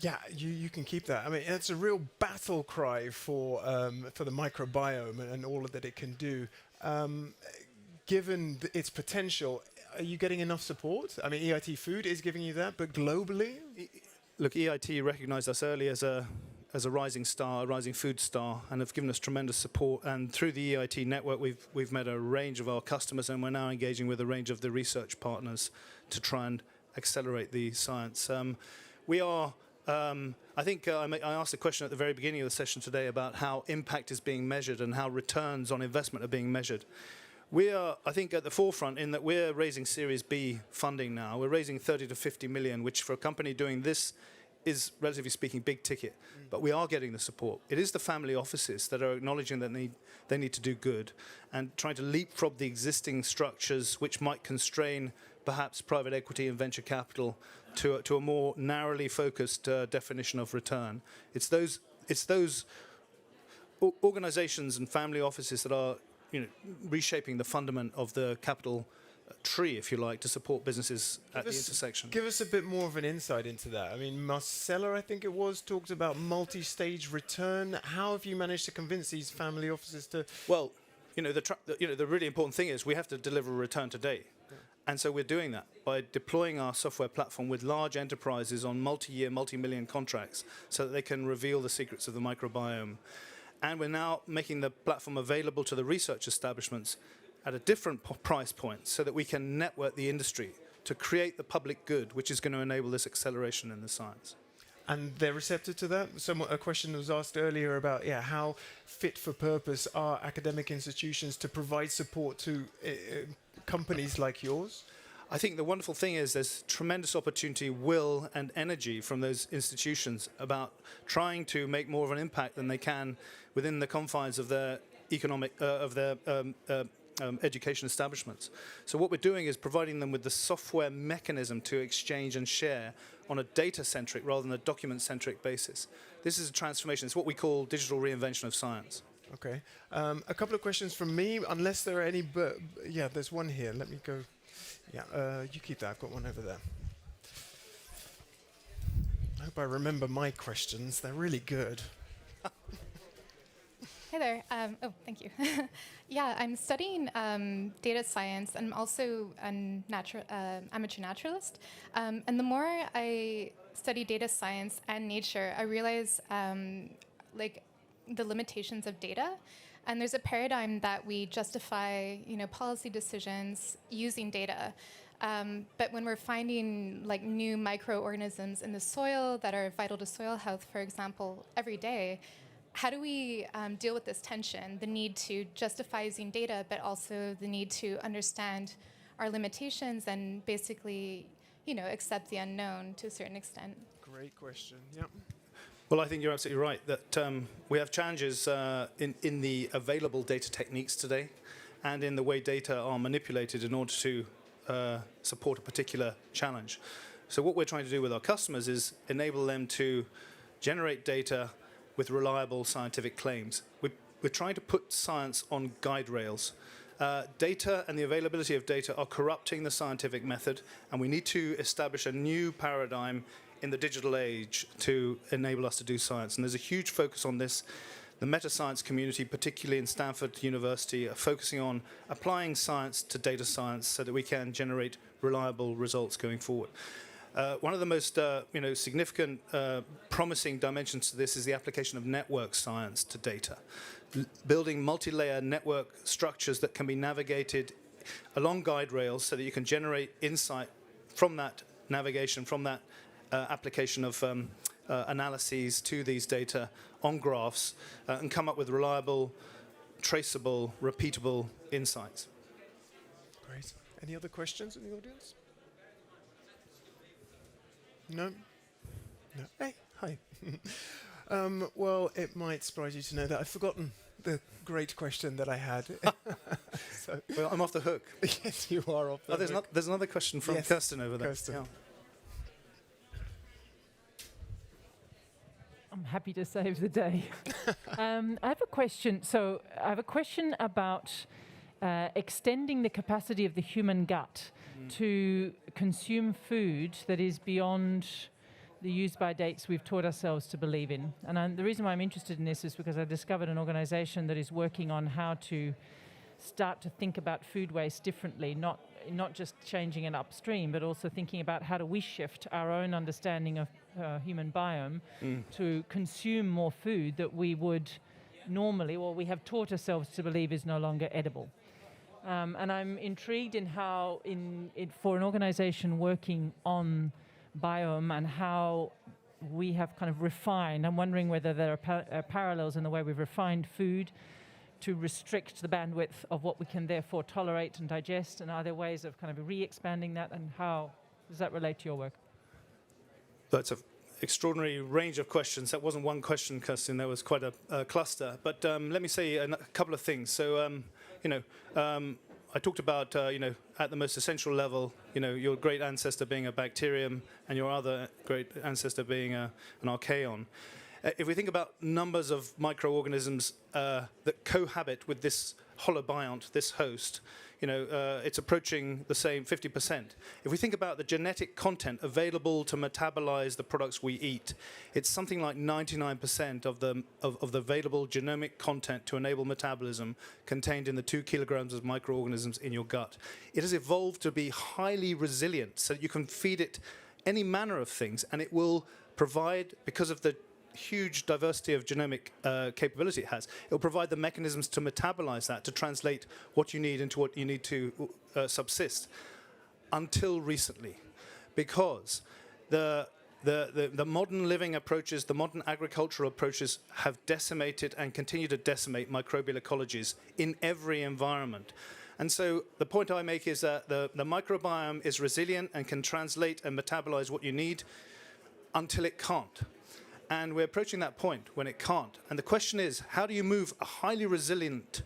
Yeah, you can keep that. I mean, it's a real battle cry for the microbiome and all that it can do. Given its potential, are you getting enough support? I mean, EIT Food is giving you that, but globally? Look, EIT recognized us early as a rising star, a rising food star, and have given us tremendous support. And through the EIT network, we've met a range of our customers, and we're now engaging with a range of the research partners to try and accelerate the science. We are, I think I asked a question at the very beginning of the session today about how impact is being measured and how returns on investment are being measured. We are, I think, at the forefront in that we're raising Series B funding now. We're raising 30 to 50 million, which for a company doing this is, relatively speaking, big ticket. But we are getting the support. It is the family offices that are acknowledging that they need to do good and trying to leapfrog the existing structures which might constrain perhaps private equity and venture capital to a more narrowly focused definition of return. It's those organizations and family offices that are reshaping the fundament of the capital tree, if you like, to support businesses at the intersection. Give us a bit more of an insight into that. I mean, Marcella, I think it was, talked about multi-stage return. How have you managed to convince these family offices to... Well, the really important thing is we have to deliver a return today. Yeah. And so we're doing that by deploying our software platform with large enterprises on multi-year, multi-million contracts so that they can reveal the secrets of the microbiome. And we're now making the platform available to the research establishments at a different price point so that we can network the industry to create the public good, which is going to enable this acceleration in the science. And they're receptive to that? A question was asked earlier about how fit for purpose are academic institutions to provide support to companies like yours? I think the wonderful thing is there's tremendous opportunity, will, and energy from those institutions about trying to make more of an impact than they can within the confines of their education establishments. So what we're doing is providing them with the software mechanism to exchange and share on a data-centric rather than a document-centric basis. This is a transformation. It's what we call digital reinvention of science. Okay. A couple of questions from me, unless there are any, but yeah, there's one here. Let me go. Yeah, you keep that. I've got one over there. I hope I remember my questions. They're really good. Hi there. Oh, thank you. Yeah, I'm studying data science, and I'm also an amateur naturalist. And the more I study data science and nature, I realize the limitations of data. And there's a paradigm that we justify, policy decisions using data. But when we're finding new microorganisms in the soil that are vital to soil health, for example, every day, how do we deal with this tension, the need to justify using data, but also the need to understand our limitations and basically, accept the unknown to a certain extent? Great question. Yep. Well, I think you're absolutely right that we have challenges in the available data techniques today and in the way data are manipulated in order to support a particular challenge. So what we're trying to do with our customers is enable them to generate data with reliable scientific claims. We're trying to put science on guide rails. Data and the availability of data are corrupting the scientific method, and we need to establish a new paradigm in the digital age to enable us to do science. And there's a huge focus on this. The meta-science community, particularly in Stanford University, are focusing on applying science to data science so that we can generate reliable results going forward. One of the most significant, promising dimensions to this is the application of network science to data. Building multi-layer network structures that can be navigated along guide rails so that you can generate insight from that navigation, from that application of analyses to these data on graphs and come up with reliable, traceable, repeatable insights. Great. Any other questions in the audience? No? No. Hey, hi. Well, it might surprise you to know that I've forgotten the great question that I had. So, well, I'm off the hook. Yes, you are off the hook. There's another question from Yes, Kirsten over there. Kirsten. Yeah. I'm happy to save the day. I have a question. So I have a question about extending the capacity of the human gut to consume food that is beyond the use-by dates we've taught ourselves to believe in. And the reason why I'm interested in this is because I discovered an organization that is working on how to start to think about food waste differently, not just changing it upstream, but also thinking about how do we shift our own understanding of human biome to consume more food that we would normally, or we have taught ourselves to believe is no longer edible. And I'm intrigued in how, for an organization working on biome and how we have kind of refined, I'm wondering whether there are parallels in the way we've refined food to restrict the bandwidth of what we can therefore tolerate and digest, and are there ways of kind of re-expanding that, and how does that relate to your work? That's an extraordinary range of questions. That wasn't one question, Kirsten. There was quite a cluster. But let me say a couple of things. So, I talked about, at the most essential level, your great ancestor being a bacterium and your other great ancestor being an archaeon. If we think about numbers of microorganisms that cohabit with this holobiont, this host, it's approaching the same 50%. If we think about the genetic content available to metabolize the products we eat, it's something like 99% of the available genomic content to enable metabolism contained in the 2 kilograms of microorganisms in your gut. It has evolved to be highly resilient, so that you can feed it any manner of things, and it will provide, because of the huge diversity of genomic capability it has, it will provide the mechanisms to metabolize that, to translate what you need into what you need to subsist, until recently. Because the modern living approaches, the modern agricultural approaches have decimated and continue to decimate microbial ecologies in every environment. And so the point I make is that the microbiome is resilient and can translate and metabolize what you need until it can't. And we're approaching that point when it can't. And the question is, how do you move a highly resilient,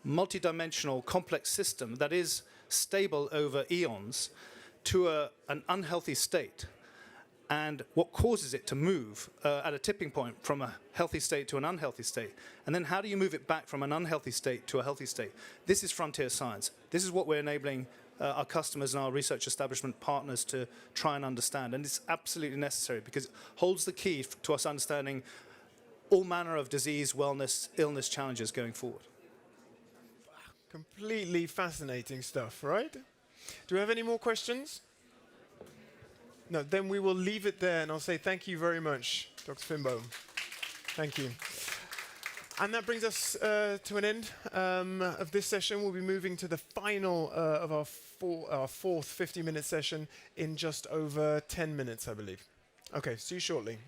multidimensional, complex system that is stable over eons to an unhealthy state? And what causes it to move at a tipping point from a healthy state to an unhealthy state? And then how do you move it back from an unhealthy state to a healthy state? This is frontier science. This is what we're enabling our customers and our research establishment partners to try and understand. And it's absolutely necessary because it holds the key to us understanding all manner of disease, wellness, illness challenges going forward. Completely fascinating stuff, right? Do we have any more questions? No, then we will leave it there, and I'll say thank you very much, Dr. Finbow. Thank you. And that brings us to an end of this session. We'll be moving to the final of our fourth 50-minute session in just over 10 minutes, I believe. Okay, see you shortly.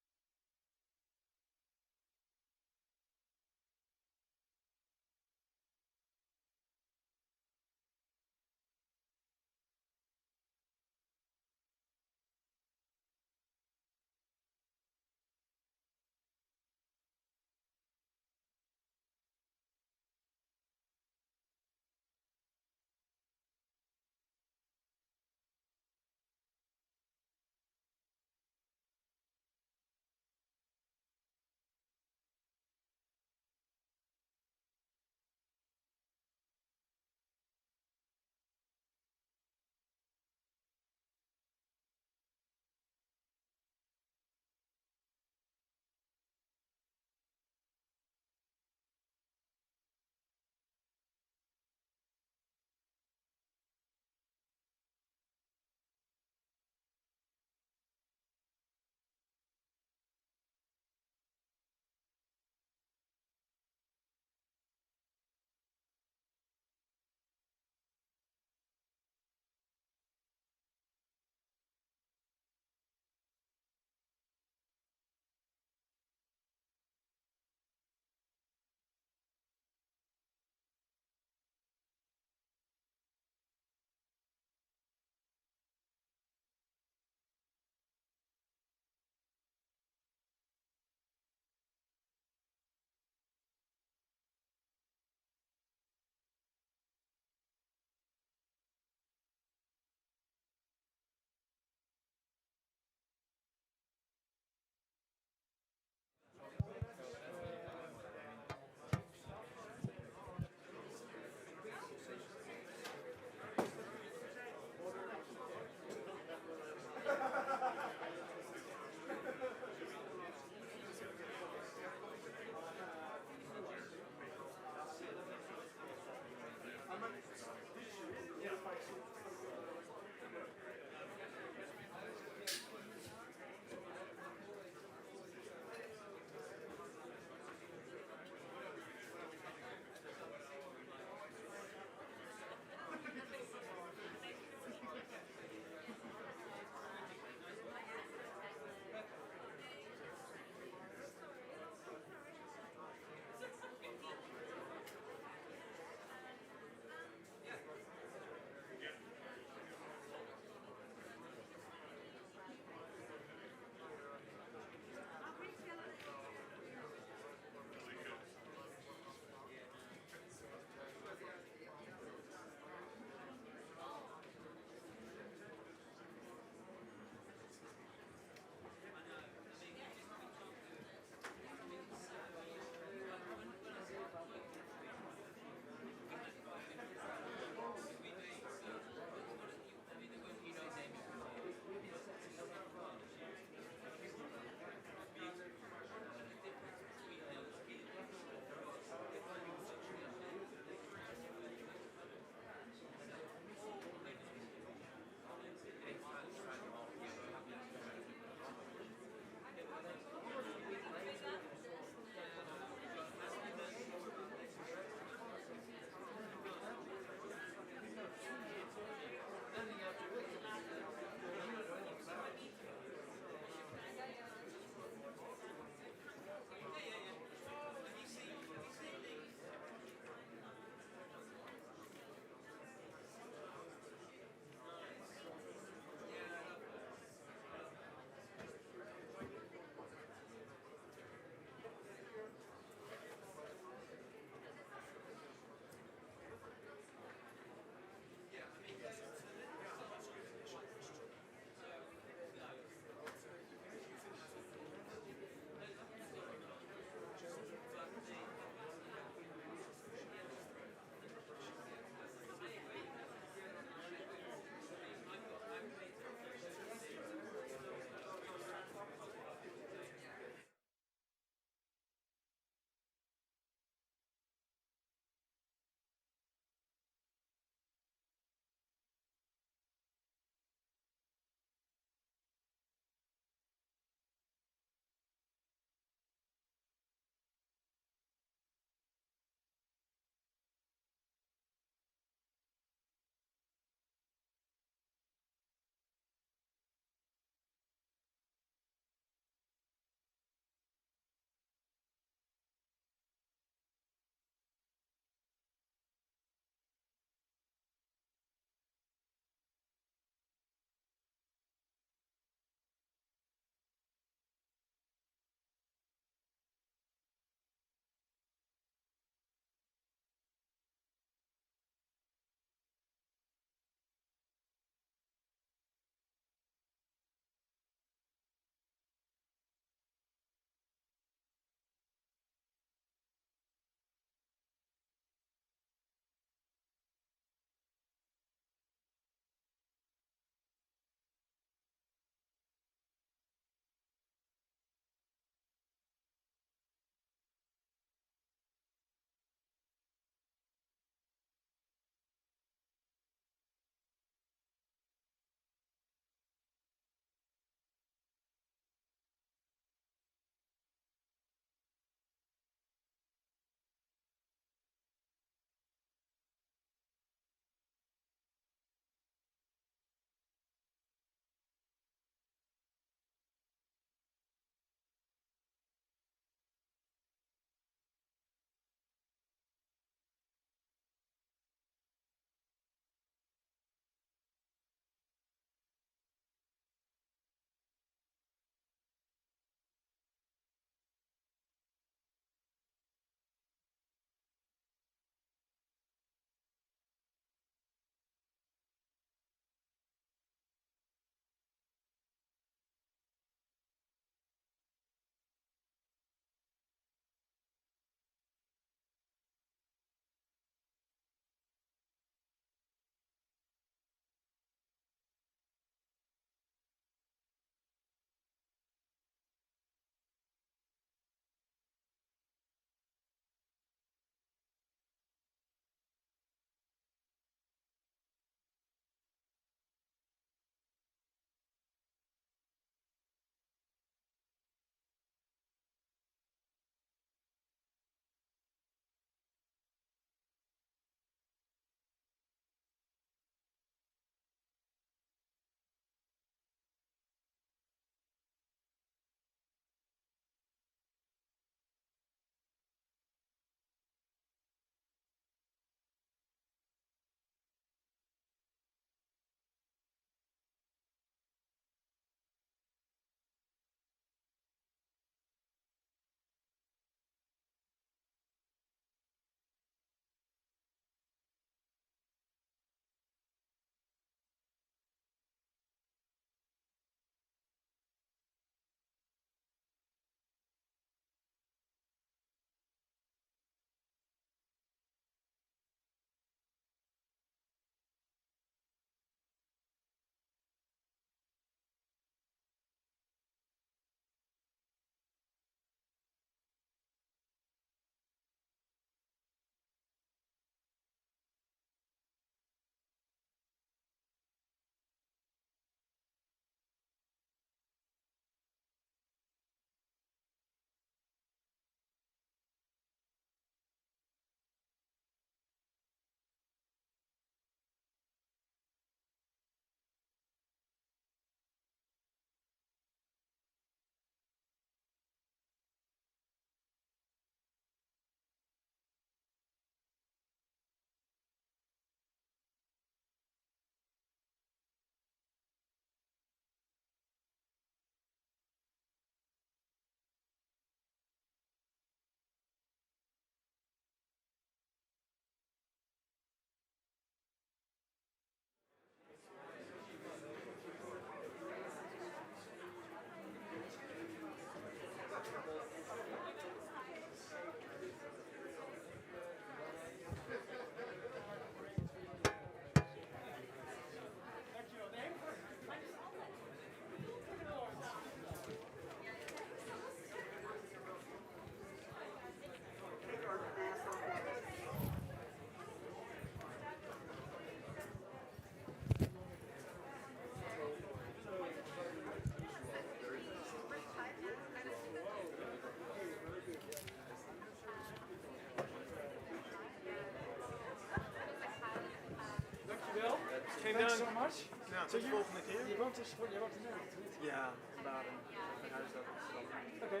Thanks so much. Ja, So tot de you- volgende keer. Je woont dus je woont in Nederland, niet? Ja, in Baden. Mijn huis staat in Amsterdam. Oké.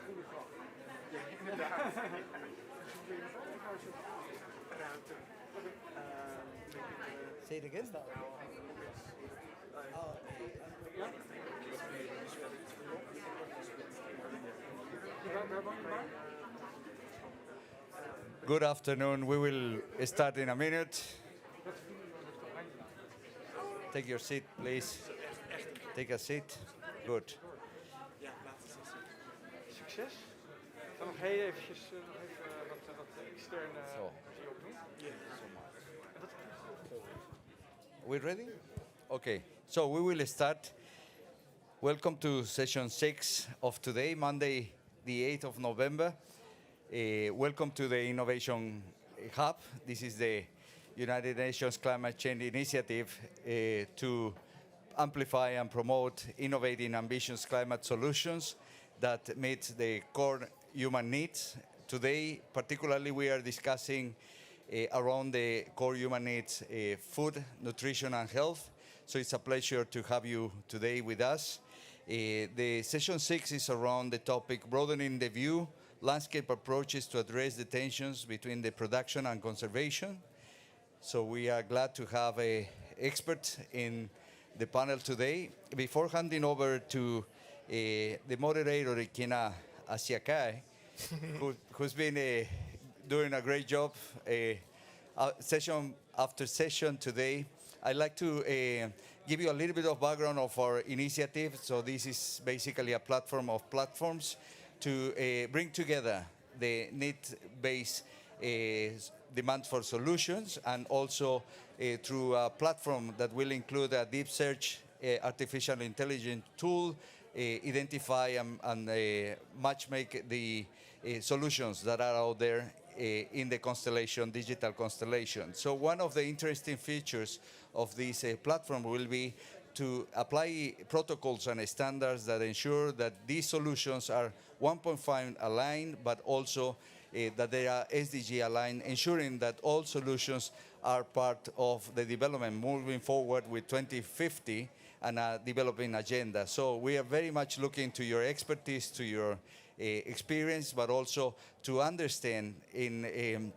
Goede vraag. Ja, inderdaad. Ruimte. Say it again. Good afternoon. We will start in a minute. Take your seat, please. Take a seat. Good. Ja, laten we zien. Succes. Ik ga nog heel eventjes wat externe regie opdoen. We ready? Okay. So we will start. Welcome to session 6 of today, Monday, the 8th of November. Welcome to the Innovation Hub. This is the United Nations Climate Change Initiative to amplify and promote innovating ambitious climate solutions that meet the core human needs. Today, particularly, we are discussing around the core human needs, food, nutrition, and health. So it's a pleasure to have you today with us. The session 6 is around the topic broadening the view, landscape approaches to address the tensions between the production and conservation. So we are glad to have an expert in the panel today. Before handing over to the moderator, Ikena Asiakai, who's been doing a great job session after session today, I'd like to give you a little bit of background of our initiative. So this is basically a platform of platforms to bring together the need-based demand for solutions, and also through a platform that will include a deep search artificial intelligence tool, identify and match make the solutions that are out there in the constellation, digital constellation. So one of the interesting features of this platform will be to apply protocols and standards that ensure that these solutions are 1.5 aligned, but also that they are SDG aligned, ensuring that all solutions are part of the development moving forward with 2050 and a developing agenda. So we are very much looking to your expertise, to your experience, but also to understand in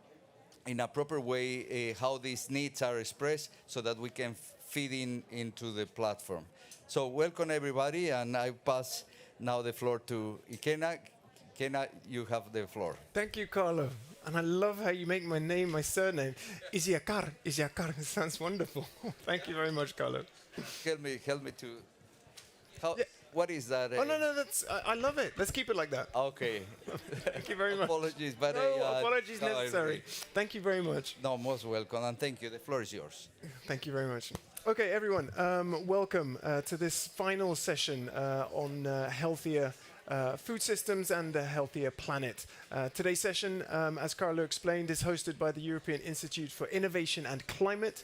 a proper way how these needs are expressed so that we can feed into the platform. So welcome everybody, and I pass now the floor to Ikena. Ikena, you have the floor. Thank you, Carlo. And I love how you make my name, my surname. Isiakar. It sounds wonderful. Thank you very much, Carlo. Help me to... What is that? Oh, no, I love it. Let's keep it like that. Okay. Thank you very much. Apologies, but... No, apologies necessary. Thank you very much. No, most welcome, and thank you. The floor is yours. Thank you very much. Okay, everyone, welcome to this final session on healthier food systems and a healthier planet. Today's session, as Carlo explained, is hosted by the European Institute for Innovation and Climate,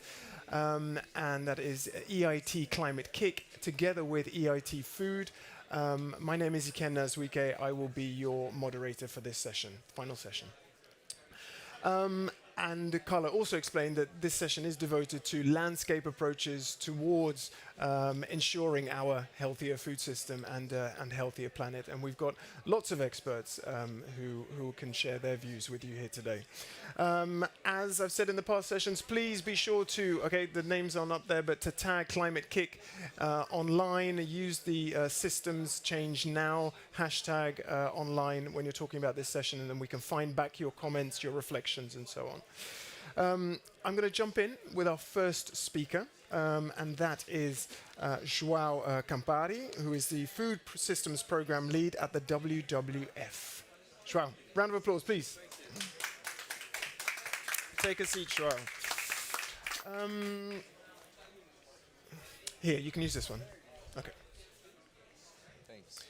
and that is EIT Climate Kick, together with EIT Food. My name is Iken Nazwike. I will be your moderator for this session, final session. And Carlo also explained that this session is devoted to landscape approaches towards ensuring our healthier food system and healthier planet. And we've got lots of experts who can share their views with you here today. As I've said in the past sessions, please be sure to, the names aren't up there, but to tag Climate Kick online. Use the systems change now hashtag online when you're talking about this session, and then we can find back your comments, your reflections, and so on. I'm going to jump in with our first speaker, and that is João Campari, who is the Food Systems Program Lead at the WWF. João, round of applause, please. Take a seat, João. Here, you can use this one. Okay. Thanks.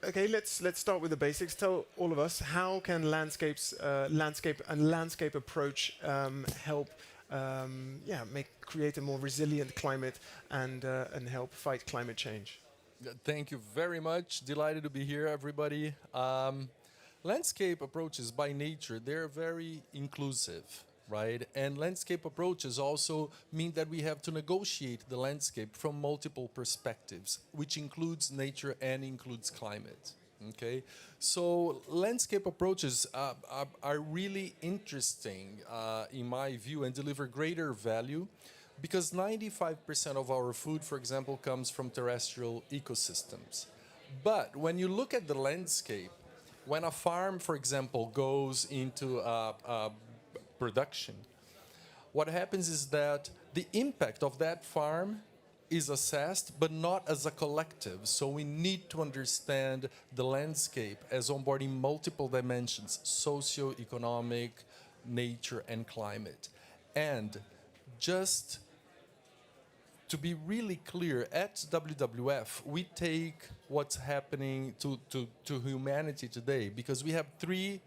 Okay, let's start with the basics. Tell all of us, how can landscape approach help create a more resilient climate and help fight climate change? Thank you very much. Delighted to be here, everybody. Landscape approaches by nature, they're very inclusive. right? And landscape approaches also mean that we have to negotiate the landscape from multiple perspectives, which includes nature and includes climate. Okay, so landscape approaches are really interesting in my view and deliver greater value because 95% of our food, for example, comes from terrestrial ecosystems. But when you look at the landscape, when a farm, for example, goes into production, what happens is that the impact of that farm is assessed, but not as a collective. So we need to understand the landscape as onboarding multiple dimensions, socio-economic, nature, and climate. And just to be really clear, at WWF, we take what's happening to humanity today, because we have three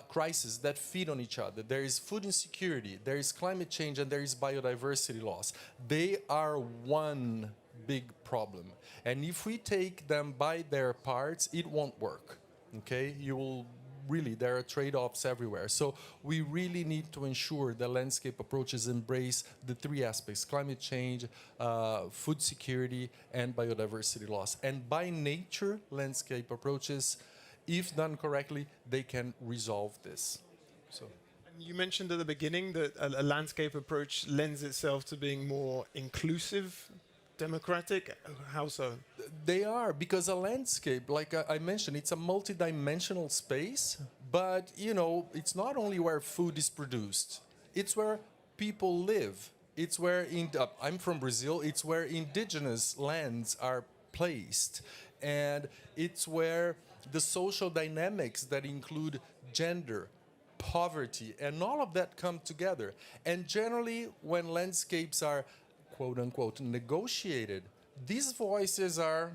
crises that feed on each other. There is food insecurity, there is climate change, and there is biodiversity loss. They are one big problem. And if we take them by their parts, it won't work. Okay? You will really, there are trade-offs everywhere. So we really need to ensure that landscape approaches embrace the three aspects: climate change, food security, and biodiversity loss. And by nature, landscape approaches, if done correctly, they can resolve this. So. You mentioned at the beginning that a landscape approach lends itself to being more inclusive, democratic. How so? They are, because a landscape, like I mentioned, it's a multidimensional space, but you know, it's not only where food is produced, it's where people live. It's where, I'm from Brazil, it's where indigenous lands are placed. And it's where the social dynamics that include gender, poverty, and all of that come together. And generally, when landscapes are, quote unquote, negotiated, these voices are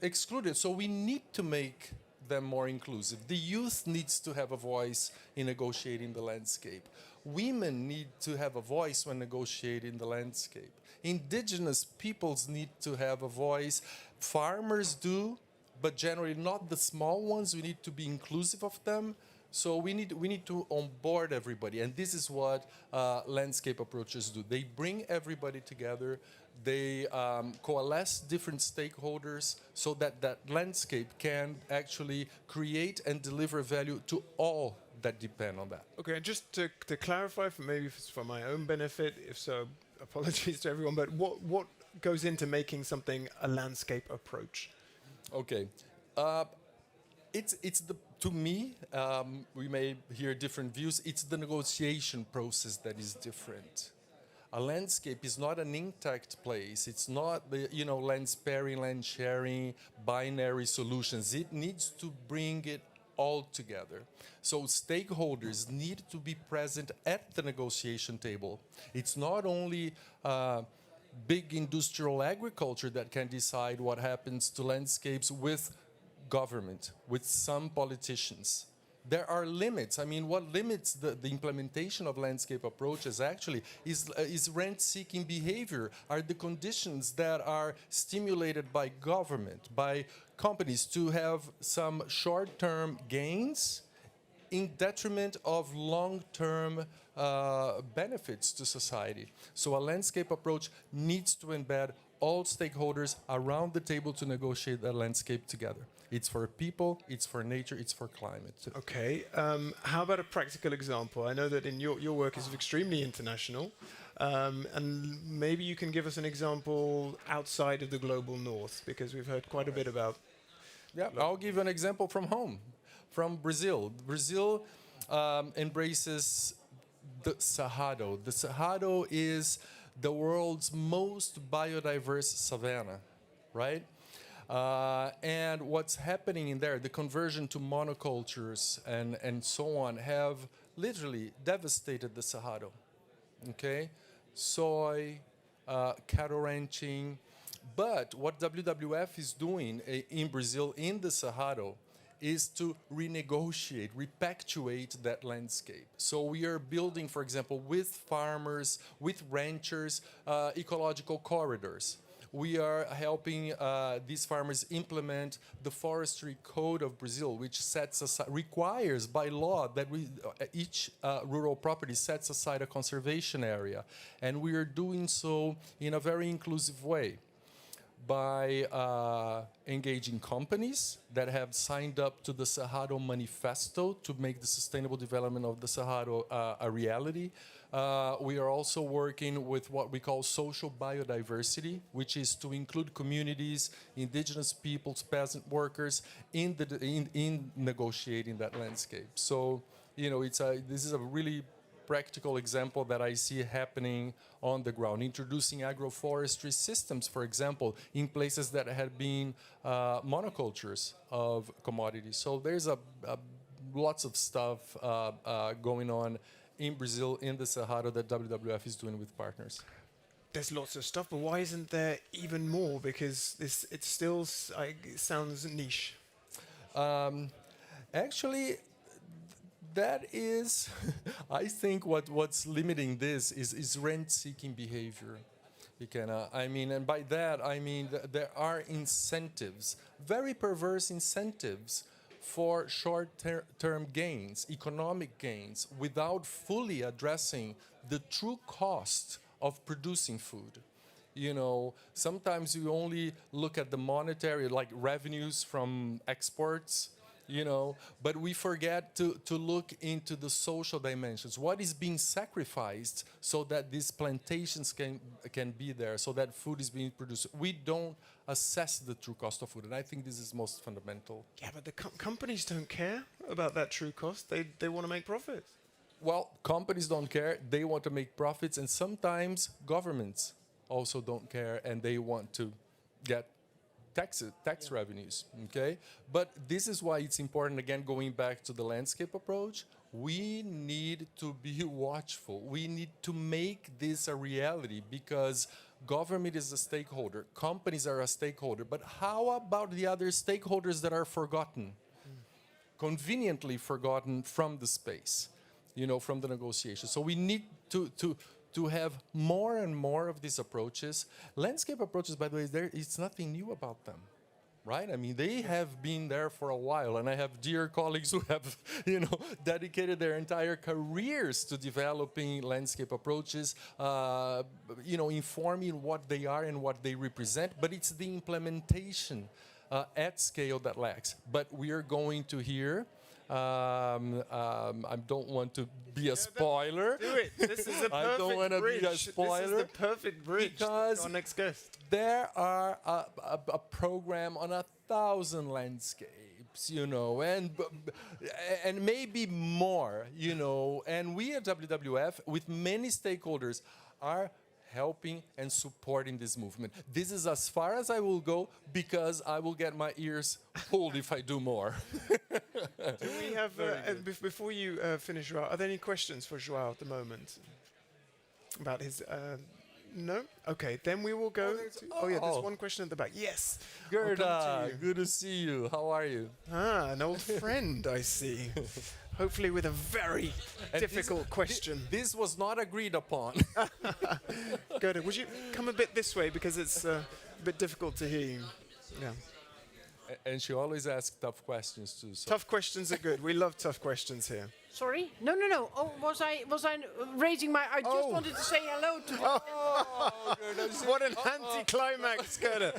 excluded. So we need to make them more inclusive. The youth needs to have a voice in negotiating the landscape. Women need to have a voice when negotiating the landscape. Indigenous peoples need to have a voice. Farmers do, but generally not the small ones. We need to be inclusive of them. So we need to onboard everybody. And this is what landscape approaches do. They bring everybody together. They coalesce different stakeholders so that that landscape can actually create and deliver value to all that depend on that. Okay, and just to clarify, maybe if it's for my own benefit, if so, apologies to everyone, but what goes into making something a landscape approach? Okay, it's the, to me, we may hear different views. It's the negotiation process that is different. A landscape is not an intact place. It's not the land sparing, land sharing, binary solutions. It needs to bring it all together. So stakeholders need to be present at the negotiation table. It's not only big industrial agriculture that can decide what happens to landscapes with government, with some politicians. There are limits. I mean, what limits the implementation of landscape approaches actually is rent-seeking behavior, are the conditions that are stimulated by government, by companies to have some short-term gains in detriment of long-term benefits to society. So a landscape approach needs to embed all stakeholders around the table to negotiate that landscape together. It's for people, it's for nature, it's for climate. Okay, how about a practical example? I know that in your work is extremely international, and maybe you can give us an example outside of the global north, because we've heard quite a bit about... Yeah, I'll give an example from home, from Brazil. Brazil embraces the Cerrado. The Cerrado is the world's most biodiverse savanna, right? And what's happening in there, the conversion to monocultures and so on, have literally devastated the Cerrado. Okay? Soy, cattle ranching. But what WWF is doing in Brazil, in the Cerrado, is to renegotiate, repatriate that landscape. So we are building, for example, with farmers, with ranchers, ecological corridors. we are helping these farmers implement the forestry code of Brazil, which requires by law that each rural property sets aside a conservation area. And we are doing so in a very inclusive way by engaging companies that have signed up to the Cerrado Manifesto to make the sustainable development of the Cerrado a reality. We are also working with what we call social biodiversity, which is to include communities, indigenous peoples, peasant workers in negotiating that landscape. So, you know, this is a really practical example that I see happening on the ground, introducing agroforestry systems, for example, in places that had been monocultures of commodities. So there's lots of stuff going on in Brazil, in the Cerrado, that WWF is doing with partners. There's lots of stuff, but why isn't there even more? Because it still sounds niche. Actually, that is, I think what's limiting this is rent-seeking behavior. I mean, and by that, I mean there are incentives, very perverse incentives for short-term gains, economic gains, without fully addressing the true cost of producing food. You know, sometimes you only look at the monetary, like revenues from exports, you know, but we forget to look into the social dimensions. What is being sacrificed so that these plantations can be there, so that food is being produced? We don't assess the true cost of food, and I think this is most fundamental. Yeah, but the companies don't care about that true cost. They want to make profits. Well, companies don't care. They want to make profits, and sometimes governments also don't care, and they want to get tax revenues, okay? But this is why it's important, again, going back to the landscape approach, we need to be watchful. We need to make this a reality, because government is a stakeholder, companies are a stakeholder, but how about the other stakeholders that are forgotten, conveniently forgotten from the space, you know, from the negotiation? So we need to have more and more of these approaches. Landscape approaches, by the way, it's nothing new about them, right? I mean, they have been there for a while, and I have dear colleagues who have, you know, dedicated their entire careers to developing landscape approaches, you know, informing what they are and what they represent, but it's the implementation at scale that lacks. But we are going to hear, I don't want to be a spoiler. Do it. This is a perfect I don't want to be a spoiler. This is the perfect bridge. Because our next guest. There are a program on 1,000 landscapes, you know, and maybe more, you know. And we at WWF, with many stakeholders, are helping and supporting this movement. This is as far as I will go, because I will get my ears pulled if I do more. Do we have, before you finish, Joao, are there any questions for Joao at the moment about his... no? Okay, then we will go there's one question at the back. Yes. Gerda, good to see you. How are you? Ah, an old friend, I see. Hopefully with a very difficult question. This was not agreed upon. Gerda, would you come a bit this way, because it's a bit difficult to hear you. Yeah. And she always asks tough questions too. So. Tough questions are good. We love tough questions here. Sorry? No. Oh, was I raising my... I just wanted to say hello to... What an anticlimax, Gerda.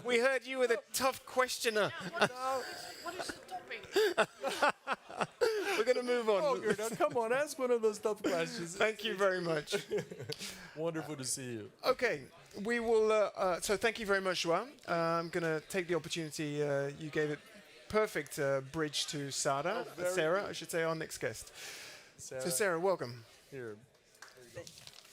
We heard you with a tough questioner. What is the topic? We're going to move on. Oh, Gerda, come on, ask one of those tough questions. Thank you very much. Wonderful to see you. Okay, we will... so thank you very much, Joao. I'm going to take the opportunity. You gave it perfect bridge to Sarah, I should say, our next guest. So Sarah, welcome. Here.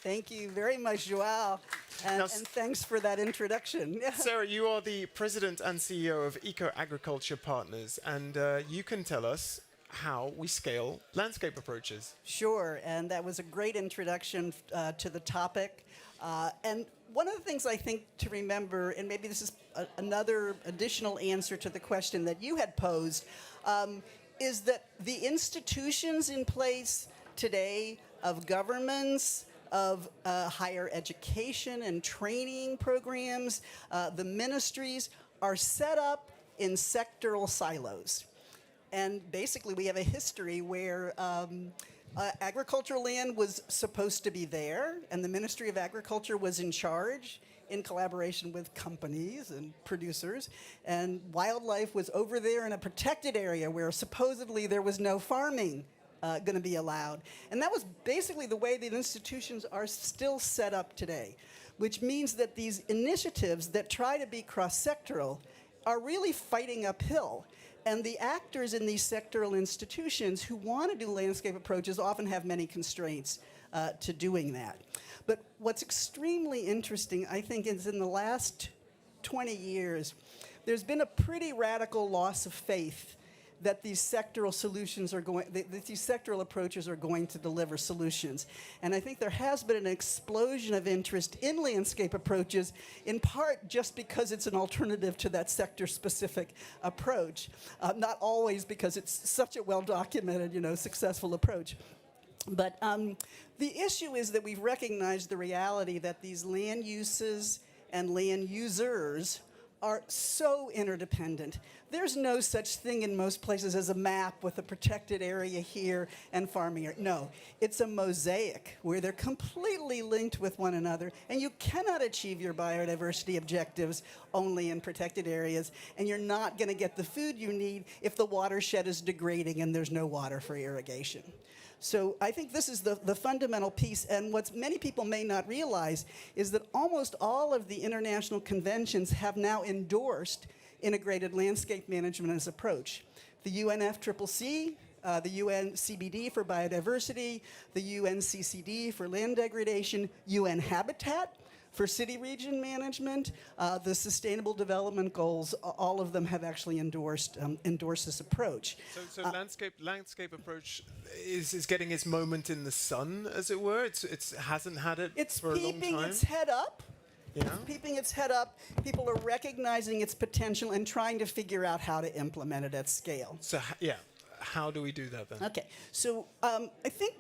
Thank you very much, Joao, and thanks for that introduction. Sarah, you are the president and CEO of Eco Agriculture Partners, and you can tell us how we scale landscape approaches. Sure, and that was a great introduction to the topic. And one of the things I think to remember, and maybe this is another additional answer to the question that you had posed, is that the institutions in place today of governments, of higher education and training programs, the ministries are set up in sectoral silos. And basically we have a history where agricultural land was supposed to be there, and the Ministry of Agriculture was in charge in collaboration with companies and producers, and wildlife was over there in a protected area where supposedly there was no farming going to be allowed. And that was basically the way the institutions are still set up today, which means that these initiatives that try to be cross-sectoral are really fighting uphill. And the actors in these sectoral institutions who want to do landscape approaches often have many constraints to doing that. But what's extremely interesting, I think, is in the last 20 years, there's been a pretty radical loss of faith that these sectoral solutions are going, that these sectoral approaches are going to deliver solutions. And I think there has been an explosion of interest in landscape approaches, in part just because it's an alternative to that sector-specific approach, not always because it's such a well-documented, successful approach. But the issue is that we've recognized the reality that these land uses and land users are so interdependent. There's no such thing in most places as a map with a protected area here and farming area. No, it's a mosaic where they're completely linked with one another, and you cannot achieve your biodiversity objectives only in protected areas, and you're not going to get the food you need if the watershed is degrading and there's no water for irrigation. So I think this is the fundamental piece, and what many people may not realize is that almost all of the international conventions have now endorsed integrated landscape management as approach. The UNFCCC, the UN CBD for biodiversity, the UNCCD for land degradation, UN Habitat for city region management, the Sustainable Development Goals, all of them have actually endorsed this approach. So landscape approach is getting its moment in the sun, as it were. It hasn't had it for a long time. It's peeping its head up. Yeah. It's peeping its head up. People are recognizing its potential and trying to figure out how to implement it at scale. So how do we do that then? Okay, so I think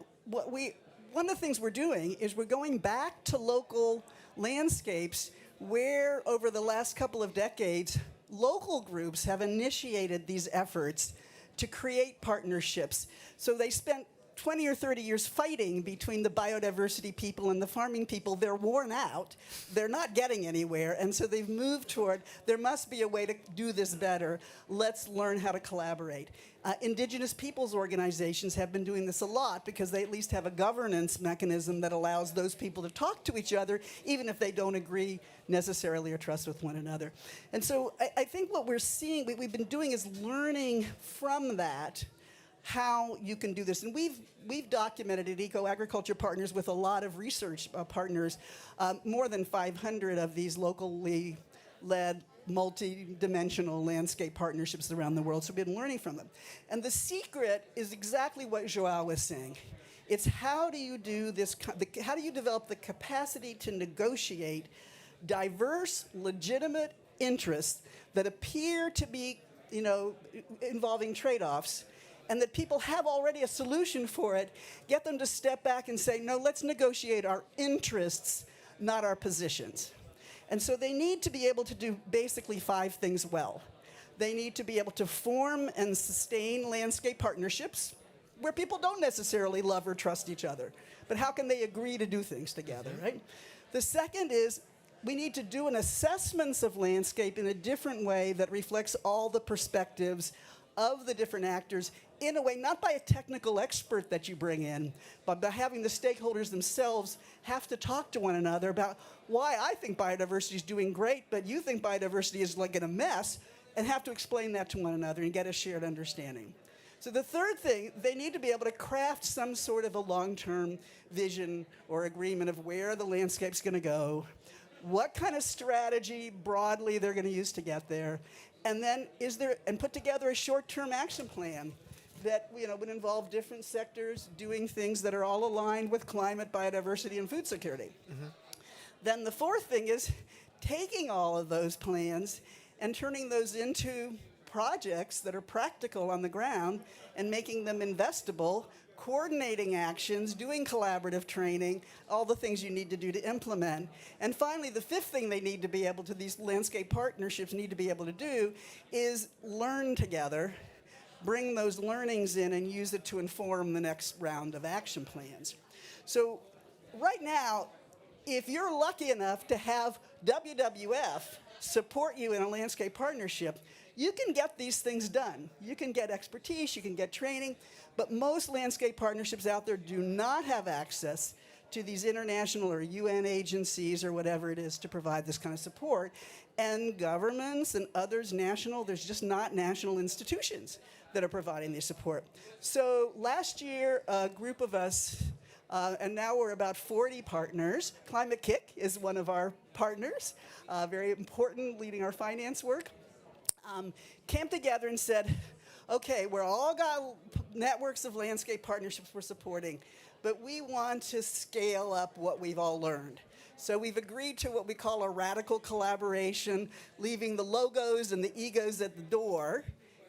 one of the things we're doing is we're going back to local landscapes where over the last couple of decades, local groups have initiated these efforts to create partnerships. So they spent 20 or 30 years fighting between the biodiversity people and the farming people. They're worn out. They're not getting anywhere. And so they've moved toward, there must be a way to do this better. Let's learn how to collaborate. Indigenous peoples organizations have been doing this a lot because they at least have a governance mechanism that allows those people to talk to each other, even if they don't agree necessarily or trust with one another. And so I think what we're seeing, what we've been doing is learning from that how you can do this. And we've documented at Eco-Agriculture Partners with a lot of research partners, more than 500 of these locally led multi-dimensional landscape partnerships around the world, so we've been learning from them. And the secret is exactly what Joao was saying. It's how do you do this, how do you develop the capacity to negotiate diverse, legitimate interests that appear to be, involving trade-offs, and that people have already a solution for it, get them to step back and say, no, let's negotiate our interests, not our positions. And so they need to be able to do basically 5 things well. They need to be able to form and sustain landscape partnerships where people don't necessarily love or trust each other, but how can they agree to do things together, right? The second is we need to do an assessments of landscape in a different way that reflects all the perspectives of the different actors in a way, not by a technical expert that you bring in, but by having the stakeholders themselves have to talk to one another about why I think biodiversity is doing great, but you think biodiversity is like in a mess, and have to explain that to one another and get a shared understanding. So the third thing, they need to be able to craft some sort of a long-term vision or agreement of where the landscape's going to go, what kind of strategy broadly they're going to use to get there, and then put together a short-term action plan that would involve different sectors doing things that are all aligned with climate, biodiversity, and food security. Mm-hmm. Then the fourth thing is taking all of those plans and turning those into projects that are practical on the ground and making them investable coordinating actions, doing collaborative training, all the things you need to do to implement. And finally, the fifth thing they need to be able to, these landscape partnerships need to be able to do, is learn together, bring those learnings in and use it to inform the next round of action plans. So right now, if you're lucky enough to have WWF support you in a landscape partnership, you can get these things done. You can get expertise, you can get training, but most landscape partnerships out there do not have access to these international or UN agencies or whatever it is to provide this kind of support. And governments and others, there's just not national institutions that are providing this support. So last year, a group of us, and now we're about 40 partners. Climate Kick is one of our partners, very important, leading our finance work. Came together and said, okay, we're all got networks of landscape partnerships we're supporting, but we want to scale up what we've all learned. So we've agreed to what we call a radical collaboration, leaving the logos and the egos at the door,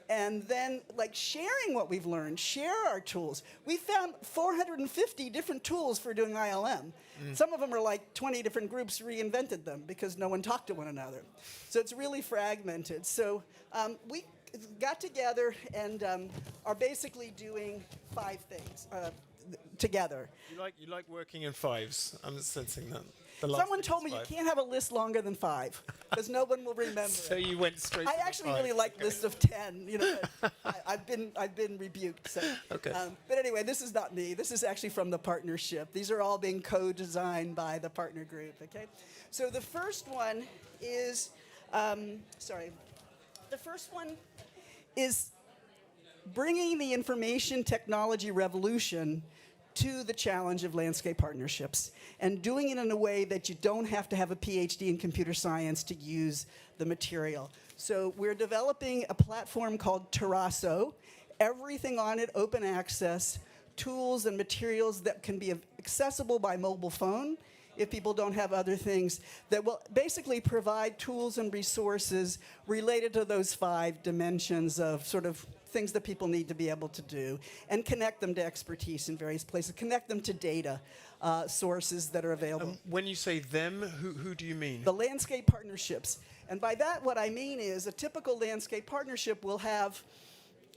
and then sharing what we've learned, share our tools. We found 450 different tools for doing ILM. Some of them are 20 different groups reinvented them because no one talked to one another. So it's really fragmented. So we got together and are basically doing 5 things together. You like working in 5s. I'm sensing that. Someone told me you can't have a list longer than 5 because no one will remember. So you went straight. I actually really like lists of 10. I've been rebuked. So. Okay. But anyway, this is not me. This is actually from the partnership. These are all being co-designed by the partner group. Okay. So the first one is, the first one is bringing the information technology revolution to the challenge of landscape partnerships and doing it in a way that you don't have to have a PhD in computer science to use the material. So we're developing a platform called Terrasso, everything on it open access, tools and materials that can be accessible by mobile phone if people don't have other things, that will basically provide tools and resources related to those 5 dimensions of sort of things that people need to be able to do, and connect them to expertise in various places, connect them to data sources that are available. When you say them, who do you mean? The landscape partnerships. And by that, what I mean is a typical landscape partnership will have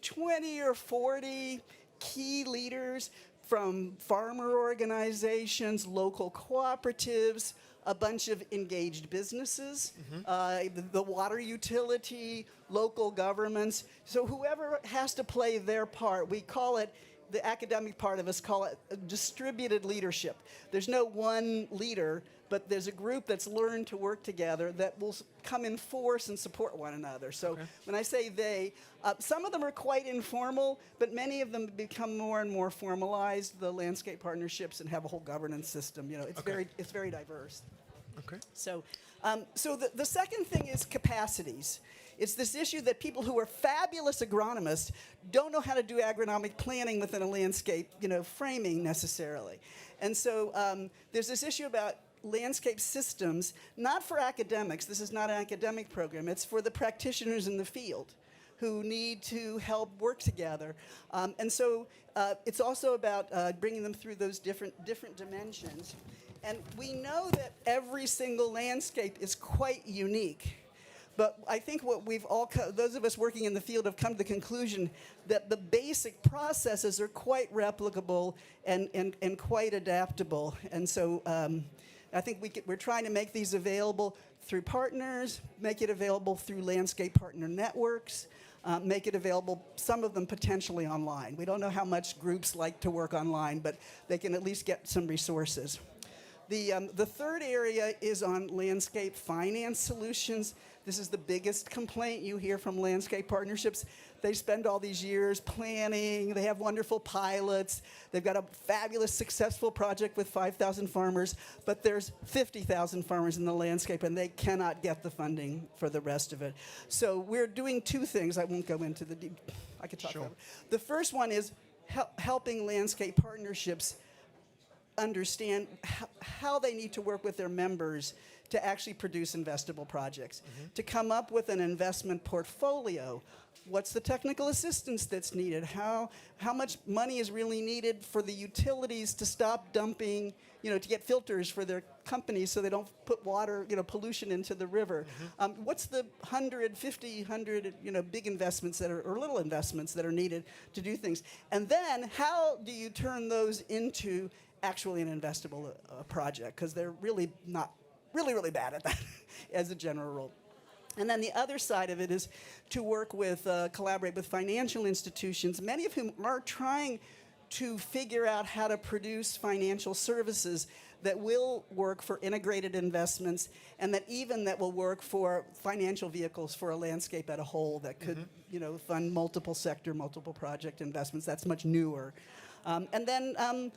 20 or 40 key leaders from farmer organizations, local cooperatives, a bunch of engaged businesses, the water utility, local governments. So whoever has to play their part, we call it, the academic part of us call it distributed leadership. There's no one leader, but there's a group that's learned to work together that will come in force and support one another. So when I say they, some of them are quite informal, but many of them become more and more formalized, the landscape partnerships, and have a whole governance system. It's very diverse. Okay. So the second thing is capacities. It's this issue that people who are fabulous agronomists don't know how to do agronomic planning within a landscape, framing necessarily. And so there's this issue about landscape systems, not for academics. This is not an academic program. It's for the practitioners in the field who need to help work together. And so it's also about bringing them through those different dimensions. And we know that every single landscape is quite unique. But I think what we've all, those of us working in the field have come to the conclusion that the basic processes are quite replicable and quite adaptable. And so I think we're trying to make these available through partners, make it available through landscape partner networks, make it available, some of them potentially online. We don't know how much groups like to work online, but they can at least get some resources. The third area is on landscape finance solutions. This is the biggest complaint you hear from landscape partnerships. They spend all these years planning. They have wonderful pilots. They've got a fabulous, successful project with 5,000 farmers, but there's 50,000 farmers in the landscape, and they cannot get the funding for the rest of it. So we're doing 2 things. I won't go into the deep. I could talk about it. The first one is helping landscape partnerships understand how they need to work with their members to actually produce investable projects, to come up with an investment portfolio. What's the technical assistance that's needed? How much money is really needed for the utilities to stop dumping, to get filters for their companies so they don't put water, pollution into the river? What's the 150, big investments or little investments that are needed to do things? And then how do you turn those into actually an investable project? Because they're really not, really bad at that as a general rule. And then the other side of it is to work with, collaborate with financial institutions, many of whom are trying to figure out how to produce financial services that will work for integrated investments and that will work for financial vehicles for a landscape at a whole that could, fund multiple sector, multiple project investments. That's much newer. And then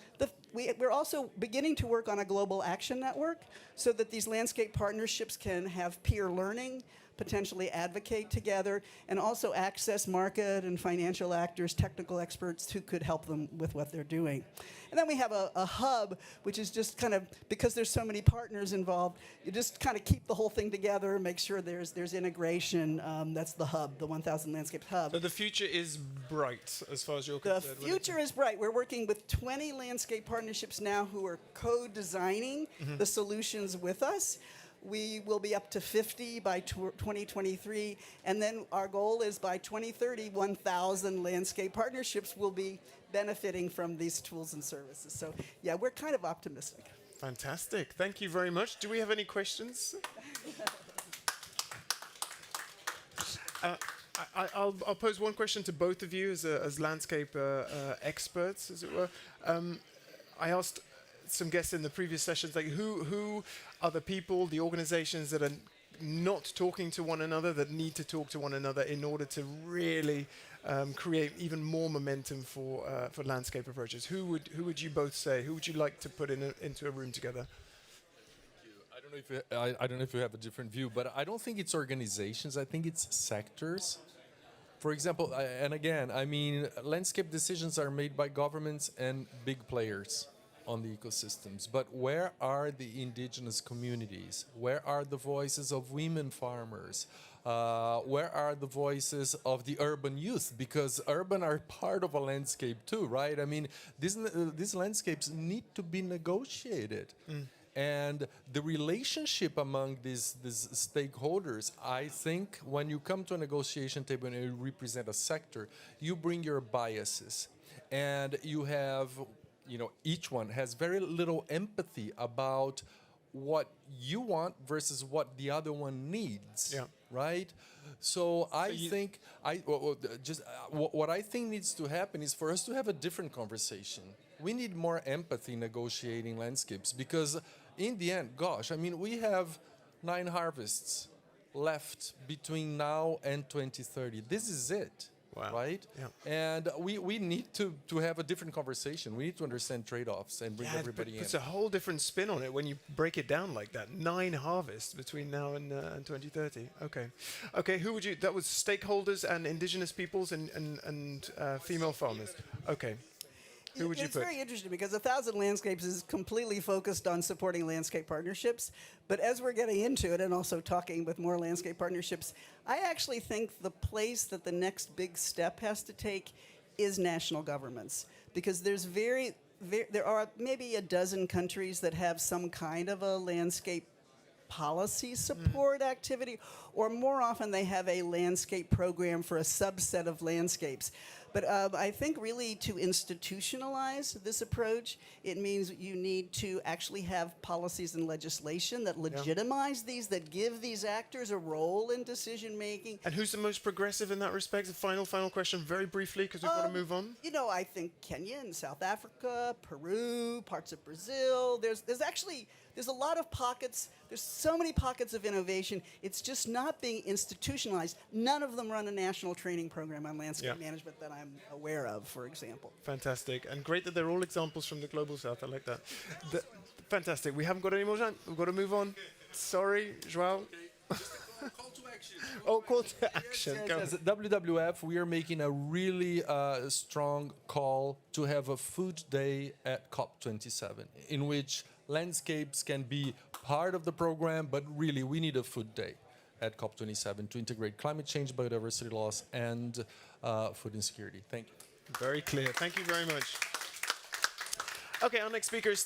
we're also beginning to work on a global action network so that these landscape partnerships can have peer learning, potentially advocate together, and also access market and financial actors, technical experts who could help them with what they're doing. And then we have a hub, which is just kind of, because there's so many partners involved, you just kind of keep the whole thing together, make sure there's integration. That's the hub, the 1000 Landscapes Hub. So the future is bright as far as you're concerned. The future is bright. We're working with 20 landscape partnerships now who are co-designing the solutions with us. We will be up to 50 by 2023, and then our goal is by 2030, 1,000 landscape partnerships will be benefiting from these tools and services. So, yeah, we're kind of optimistic. Fantastic. Thank you very much. Do we have any questions? I'll pose one question to both of you as landscape experts, as it were. I asked some guests in the previous sessions, like who are the people, the organizations that are not talking to one another, that need to talk to one another in order to really create even more momentum for landscape approaches? Who would you both say? Who would you like to put into a room together? I don't know if you have a different view, but I don't think it's organizations. I think it's sectors. For example, and again, I mean, landscape decisions are made by governments and big players on the ecosystems. But where are the indigenous communities? Where are the voices of women farmers? Where are the voices of the urban youth? Because urban are part of a landscape too, right? I mean, these landscapes need to be negotiated. And the relationship among these stakeholders, I think when you come to a negotiation table and you represent a sector, you bring your biases. And you have, each one has very little empathy about what you want versus what the other one needs, right? So I think, what I think needs to happen is for us to have a different conversation. We need more empathy negotiating landscapes because in the end, gosh, I mean, we have 9 harvests left between now and 2030. This is it, right? Yeah. And we need to have a different conversation. We need to understand trade-offs and bring everybody in. It's a whole different spin on it when you break it down like that. 9 harvests between now and 2030. Okay, who would you, that was stakeholders and indigenous peoples and female farmers. Okay. Who would you put? It's very interesting because 1,000 Landscapes is completely focused on supporting landscape partnerships. But as we're getting into it and also talking with more landscape partnerships, I actually think the place that the next big step has to take is national governments. Because there are maybe a dozen countries that have some kind of a landscape policy support activity, or more often they have a landscape program for a subset of landscapes. But I think really to institutionalize this approach, it means you need to actually have policies and legislation that legitimize these, that give these actors a role in decision making. And who's the most progressive in that respect? The final question, very briefly, because we've got to move on. I think Kenya and South Africa, Peru, parts of Brazil. There's a lot of pockets. There's so many pockets of innovation. It's just not being institutionalized. None of them run a national training program on landscape management that I'm aware of, for example. Fantastic. And great that they're all examples from the Global South. I like that. Fantastic. We haven't got any more time. We've got to move on. Sorry, João. Call to action. Oh, call to action. As a WWF, we are making a really strong call to have a food day at COP27, in which landscapes can be part of the program, but really we need a food day at COP27 to integrate climate change, biodiversity loss, and food insecurity. Thank you. Very clear. Thank you very much. Okay, our next speaker is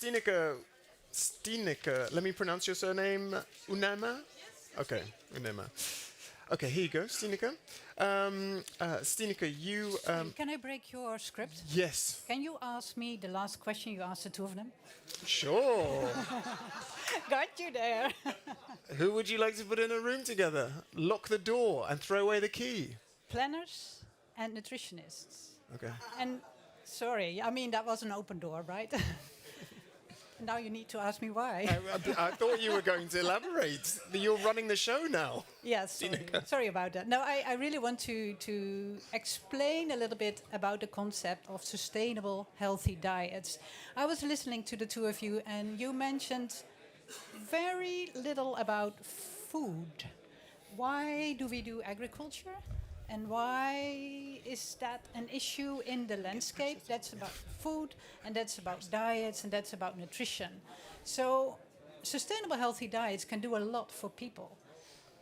Stineke. Let me pronounce your surname. Unama? Yes. Okay, Unama. Okay, here you go, Stineke. Stineke, you... Can I break your script? Yes. Can you ask me the last question you asked the two of them? Sure. Got you there. Who would you like to put in a room together? Lock the door and throw away the key. Planners and nutritionists. Okay. And sorry, I mean, that was an open door, right? Now you need to ask me why. I thought you were going to elaborate. You're running the show now. Yes, sorry about that. No, I really want to explain a little bit about the concept of sustainable, healthy diets. I was listening to the two of you, and you mentioned very little about food. Why do we do agriculture? And why is that an issue in the landscape? That's about food, and that's about diets, and that's about nutrition. So sustainable healthy diets can do a lot for people.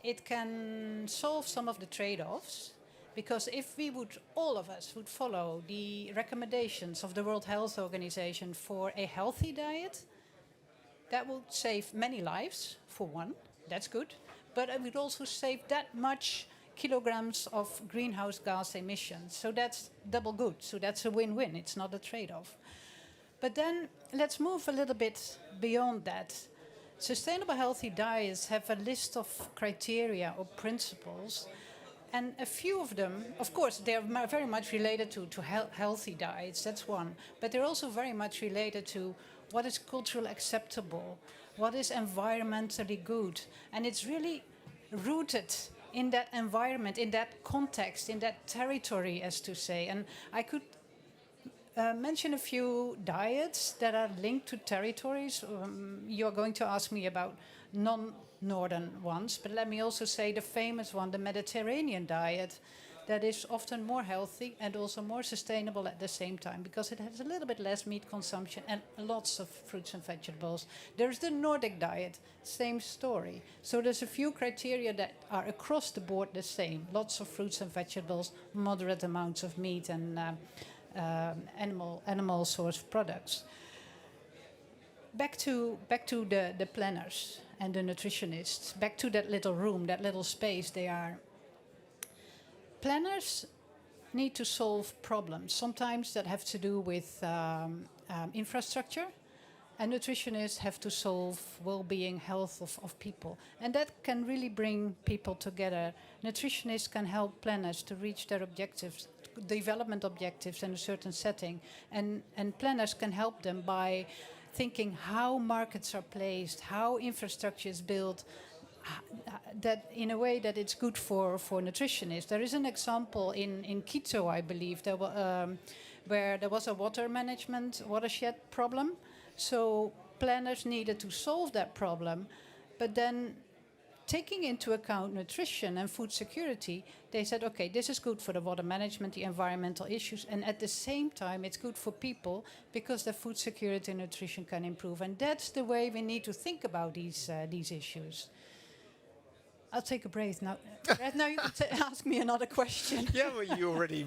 It can solve some of the trade-offs, because if we would, all of us would follow the recommendations of the World Health Organization for a healthy diet, that would save many lives, for one. That's good. But it would also save that much kilograms of greenhouse gas emissions. So that's double good. So that's a win-win. It's not a trade-off. But then let's move a little bit beyond that. Sustainable healthy diets have a list of criteria or principles. And a few of them, of course, they're very much related to healthy diets. That's one. But they're also very much related to what is culturally acceptable, what is environmentally good. And it's really rooted in that environment, in that context, in that territory, as to say. And I could mention a few diets that are linked to territories. You're going to ask me about non-northern ones, but let me also say the famous one, the Mediterranean diet, that is often more healthy and also more sustainable at the same time, because it has a little bit less meat consumption and lots of fruits and vegetables. There's the Nordic diet, same story. So there's a few criteria that are across the board the same. Lots of fruits and vegetables, moderate amounts of meat and animal source products. Back to the planners and the nutritionists, back to that little room, that little space they are. Planners need to solve problems. Sometimes that have to do with infrastructure, and nutritionists have to solve well-being, health of people. And that can really bring people together. Nutritionists can help planners to reach their objectives, development objectives in a certain setting. And planners can help them by thinking how markets are placed, how infrastructure is built, that in a way that it's good for nutritionists. There is an example in Quito, I believe, where there was a watershed problem. So planners needed to solve that problem, but then taking into account nutrition and food security, they said, okay, this is good for the water management, the environmental issues, and at the same time it's good for people because the food security and nutrition can improve. And that's the way we need to think about these issues. I'll take a break now. Now you can ask me another question. Yeah, well, you already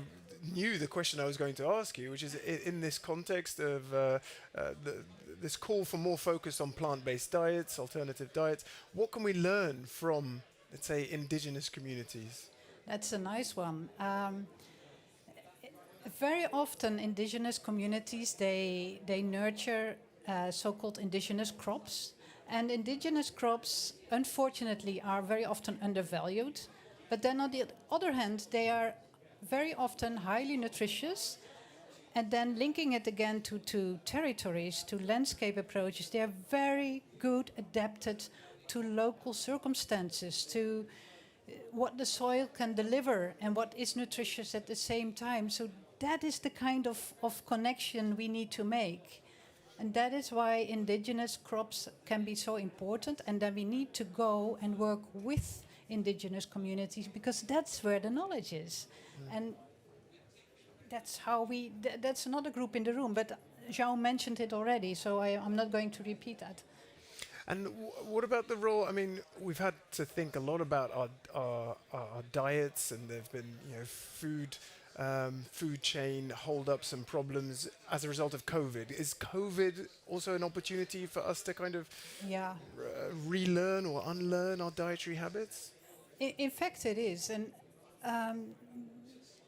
knew the question I was going to ask you, which is in this context of this call for more focus on plant-based diets, alternative diets, what can we learn from, let's say, indigenous communities? That's a nice one. Very often indigenous communities, they nurture so-called indigenous crops. And indigenous crops, unfortunately, are very often undervalued. But then on the other hand, they are very often highly nutritious. And then linking it again to territories, to landscape approaches, they are very good adapted to local circumstances, to what the soil can deliver and what is nutritious at the same time. So that is the kind of connection we need to make. And that is why indigenous crops can be so important, and then we need to go and work with indigenous communities, because that's where the knowledge is. And that's how that's another group in the room, but Jean mentioned it already, so I'm not going to repeat that. And what about the role? I mean, we've had to think a lot about our diets, and there've been food chain hold-ups and problems as a result of COVID. Is COVID also an opportunity for us to kind of relearn or unlearn our dietary habits? In fact, it is, and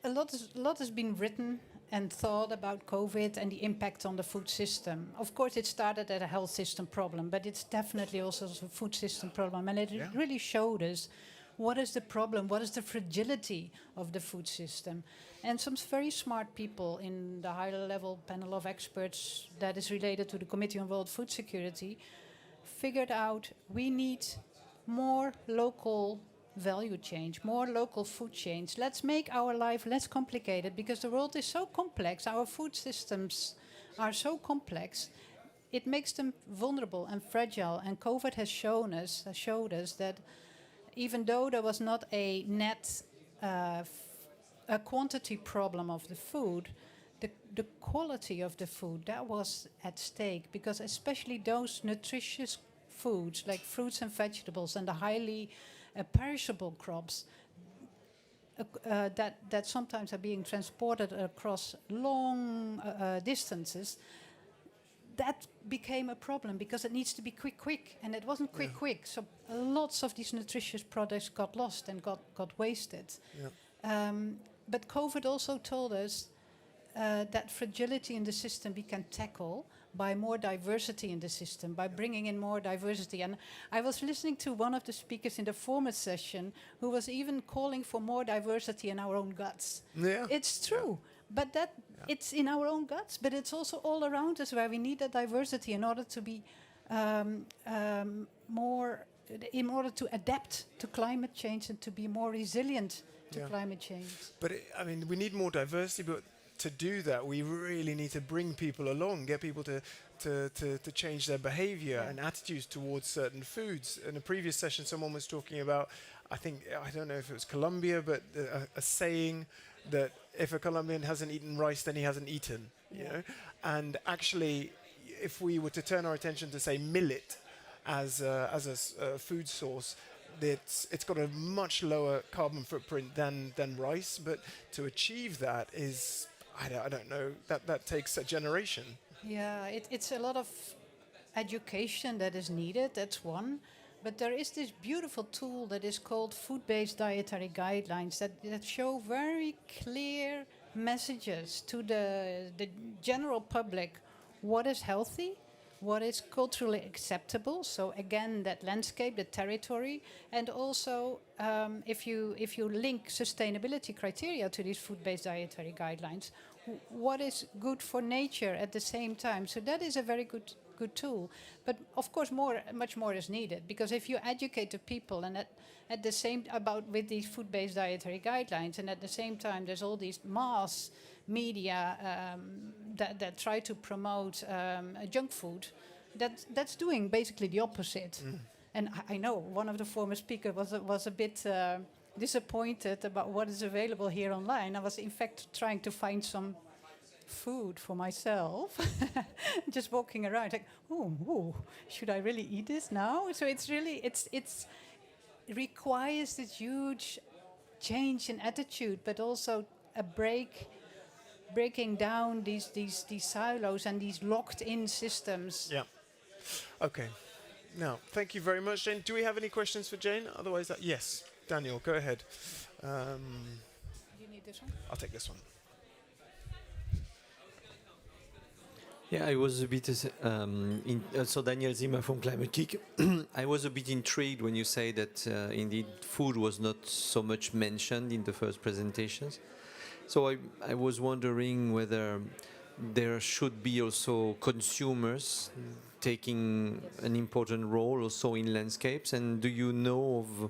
a lot has been written and thought about COVID and the impact on the food system. Of course, it started as a health system problem, but it's definitely also a food system problem. And it really showed us what is the problem, what is the fragility of the food system. And some very smart people in the high-level panel of experts that is related to the Committee on World Food Security figured out we need more local value change, more local food chains. Let's make our life less complicated, because the world is so complex, our food systems are so complex, it makes them vulnerable and fragile. And COVID has showed us that even though there was not a net a quantity problem of the food, the quality of the food, that was at stake, because especially those nutritious foods like fruits and vegetables and the highly perishable crops that sometimes are being transported across long distances, that became a problem because it needs to be quick, and it wasn't quick. So lots of these nutritious products got lost and got wasted. But COVID also told us that fragility in the system we can tackle by more diversity in the system, by bringing in more diversity. And I was listening to one of the speakers in the former session who was even calling for more diversity in our own guts. Yeah. It's true, but it's in our own guts, but it's also all around us where we need that diversity in order to be in order to adapt to climate change and to be more resilient to climate change. But I mean, we need more diversity, but to do that, we really need to bring people along, get people to change their behavior and attitudes towards certain foods. In a previous session, someone was talking about, I don't know if it was Colombia, but a saying that if a Colombian hasn't eaten rice, then he hasn't eaten, you know? And actually, if we were to turn our attention to, say, millet as a food source, it's got a much lower carbon footprint than rice, but to achieve that is, I don't know, that takes a generation. Yeah, it's a lot of education that is needed, that's one. But there is this beautiful tool that is called food-based dietary guidelines that show very clear messages to the general public what is healthy, what is culturally acceptable. So again, that landscape, the territory, and also if you link sustainability criteria to these food-based dietary guidelines, what is good for nature at the same time. So that is a very good tool. But of course, much more is needed, because if you educate the people and at the same with these food-based dietary guidelines, and at the same time there's all these mass media that try to promote junk food, that's doing basically the opposite. And I know one of the former speakers was a bit disappointed about what is available here online. I was in fact trying to find some food for myself, just walking around like, oh, should I really eat this now? So it's really it requires this huge change in attitude, but also a breaking down these silos and these locked-in systems. Yeah. Okay. Now, thank you very much, Jane. Do we have any questions for Jane? Otherwise, yes, Daniel, go ahead. Do you need this one? I'll take this one. Yeah, I was a bit, so Daniel Zimmer from Climate Geek. I was a bit intrigued when you say that indeed food was not so much mentioned in the first presentations. So I was wondering whether there should be also consumers taking an important role also in landscapes, and do you know of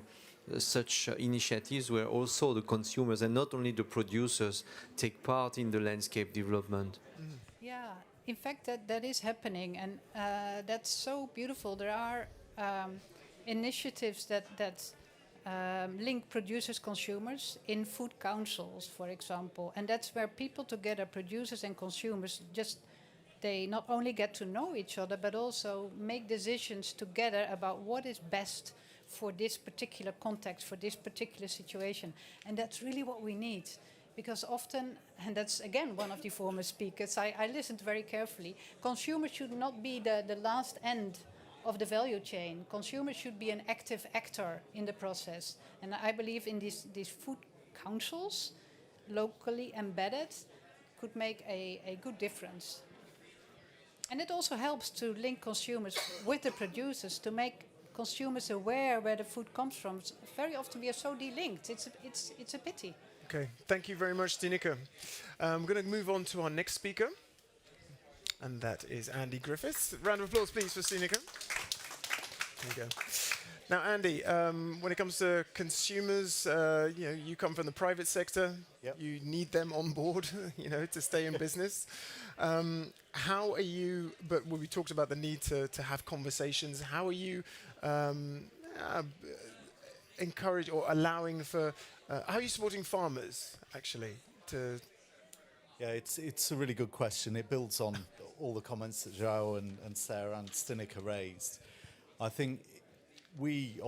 such initiatives where also the consumers and not only the producers take part in the landscape development? Yeah. In fact, that is happening, and that's so beautiful. There are initiatives that link producers, consumers in food councils, for example. And that's where people together, producers and consumers, they not only get to know each other, but also make decisions together about what is best for this particular context, for this particular situation. And that's really what we need. Because often, and that's again one of the former speakers, I listened very carefully, consumers should not be the last end of the value chain. Consumers should be an active actor in the process. And I believe in these food councils, locally embedded, could make a good difference. And it also helps to link consumers with the producers, to make consumers aware where the food comes from. Very often we are so delinked. It's a pity. Okay, thank you very much, Tineke. We're going to move on to our next speaker, and that is Andy Griffiths. Round of applause, please, for Tineke. There you go. Now, Andy, when it comes to consumers, you come from the private sector. Yep. You need them on board, to stay in business. How are you? But when we talked about the need to have conversations, how are you encourage or allowing for? How are you supporting farmers actually to? Yeah, it's a really good question. It builds on all the comments that João and Sarah and Tineke raised. I think we're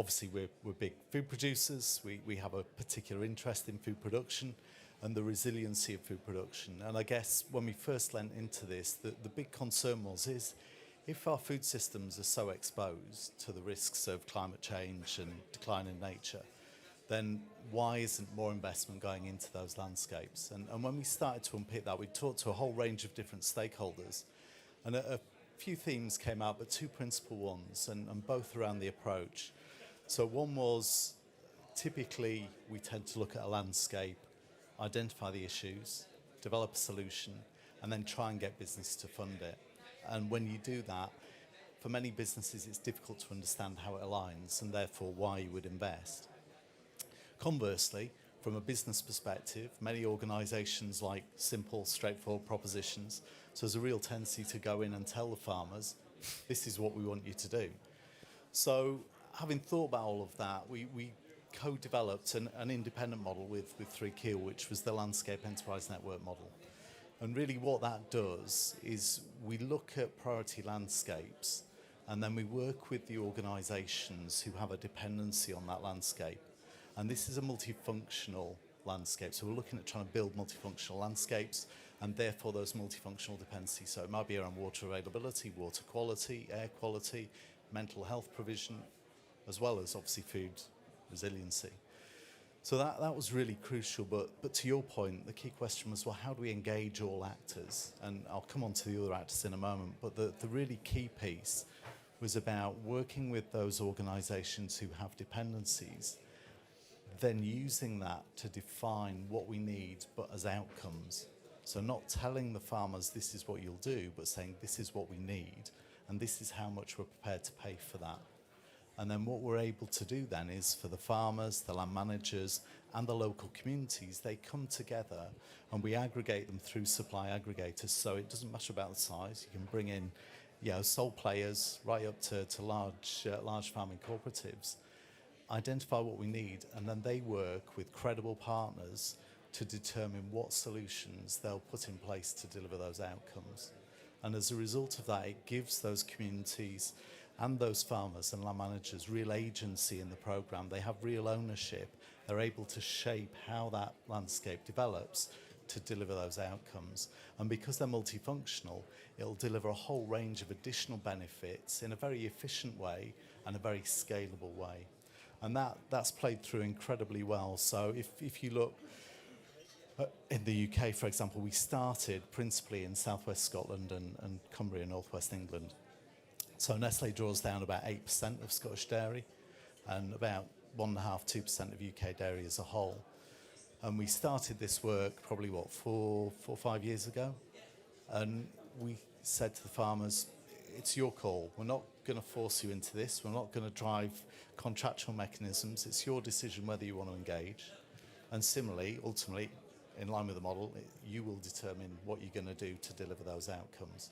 big food producers. We have a particular interest in food production and the resiliency of food production. And I guess when we first went into this, the big concern is if our food systems are so exposed to the risks of climate change and decline in nature, then why isn't more investment going into those landscapes? And when we started to unpick that, we talked to a whole range of different stakeholders. And a few themes came out, but two principal ones, and both around the approach. So one was, typically, we tend to look at a landscape, identify the issues, develop a solution, and then try and get business to fund it. And when you do that, for many businesses, it's difficult to understand how it aligns, and therefore why you would invest. Conversely, from a business perspective, many organisations like simple, straightforward propositions. So there's a real tendency to go in and tell the farmers, this is what we want you to do. So having thought about all of that, we co-developed an independent model with 3 Keel, which was the Landscape Enterprise Network model. And really what that does is we look at priority landscapes and then we work with the organisations who have a dependency on that landscape. And this is a multifunctional landscape. So we're looking at trying to build multifunctional landscapes and therefore those multifunctional dependencies. So it might be around water availability, water quality, air quality, mental health provision, as well as obviously food resiliency. So that was really crucial. But to your point, the key question was, well, how do we engage all actors? And I'll come on to the other actors in a moment. But the really key piece was about working with those organisations who have dependencies, then using that to define what we need, but as outcomes. So not telling the farmers this is what you'll do, but saying this is what we need, and this is how much we're prepared to pay for that. And then what we're able to do then is for the farmers, the land managers, and the local communities, they come together and we aggregate them through supply aggregators. So it doesn't matter about the size. You can bring in, sole players right up to large farming cooperatives. Identify what we need, and then they work with credible partners to determine what solutions they'll put in place to deliver those outcomes. And as a result of that, it gives those communities and those farmers and land managers real agency in the programme. They have real ownership. They're able to shape how that landscape develops to deliver those outcomes. And because they're multifunctional, it'll deliver a whole range of additional benefits in a very efficient way and a very scalable way. And that's played through incredibly well. So if you look in the UK, for example, we started principally in southwest Scotland and Cumbria, northwest England. So Nestlé draws down about 8% of Scottish dairy and about 1.5–2% of UK dairy as a whole. And we started this work probably, 4 or 5 years ago. And we said to the farmers, it's your call. We're not going to force you into this. We're not going to drive contractual mechanisms. It's your decision whether you want to engage. And similarly, ultimately, in line with the model, you will determine what you're going to do to deliver those outcomes.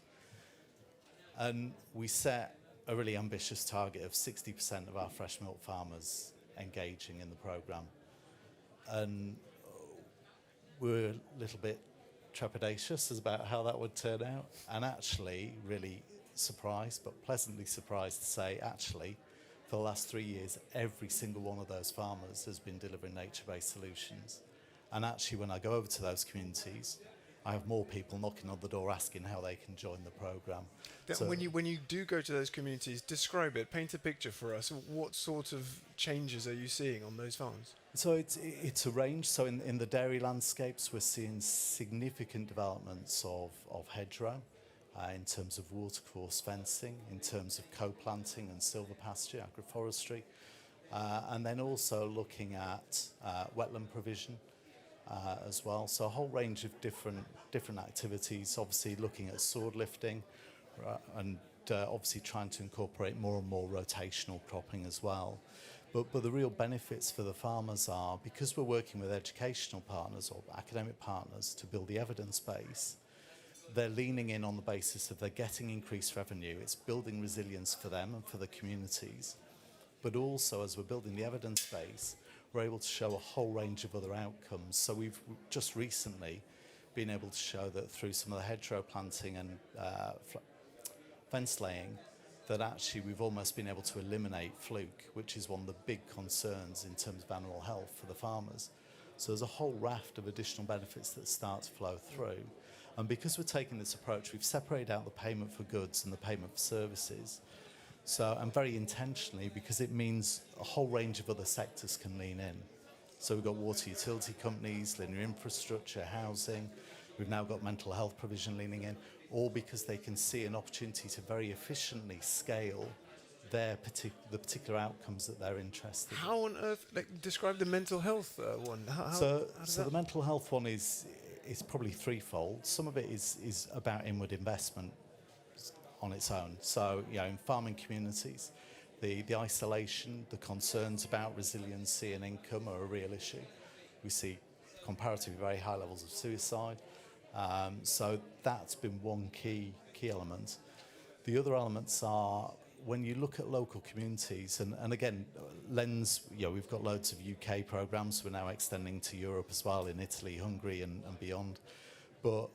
And we set a really ambitious target of 60% of our fresh milk farmers engaging in the programme. And we're a little bit trepidatious about how that would turn out, and actually really surprised, but pleasantly surprised to say, actually, for the last 3 years, every single one of those farmers has been delivering nature-based solutions. And actually, when I go over to those communities, I have more people knocking on the door asking how they can join the programme. So When you do go to those communities, describe it, paint a picture for us. What sort of changes are you seeing on those farms? So it's a range. So in the dairy landscapes, we're seeing significant developments of hedgerow in terms of watercourse fencing, in terms of co-planting and silver pasture, agroforestry, and then also looking at wetland provision as well. So a whole range of different activities, obviously looking at sword lifting and obviously trying to incorporate more and more rotational cropping as well. But the real benefits for the farmers are, because we're working with educational partners or academic partners to build the evidence base, they're leaning in on the basis of they're getting increased revenue. It's building resilience for them and for the communities. But also, as we're building the evidence base, we're able to show a whole range of other outcomes. So we've just recently been able to show that through some of the hedgerow planting and fence laying, that actually we've almost been able to eliminate fluke, which is one of the big concerns in terms of animal health for the farmers. So there's a whole raft of additional benefits that start to flow through. And because we're taking this approach, we've separated out the payment for goods and the payment for services. So, and very intentionally, because it means a whole range of other sectors can lean in. So we've got water utility companies, linear infrastructure, housing. We've now got mental health provision leaning in, all because they can see an opportunity to very efficiently scale the particular outcomes that they're interested in. How on earth, describe the mental health one? So the mental health one is probably threefold. Some of it is about inward investment on its own. So, in farming communities, the isolation, the concerns about resiliency and income are a real issue. We see comparatively very high levels of suicide. So that's been one key element. The other elements are when you look at local communities, and again, we've got loads of UK programs. We're now extending to Europe as well, in Italy, Hungary, and beyond. But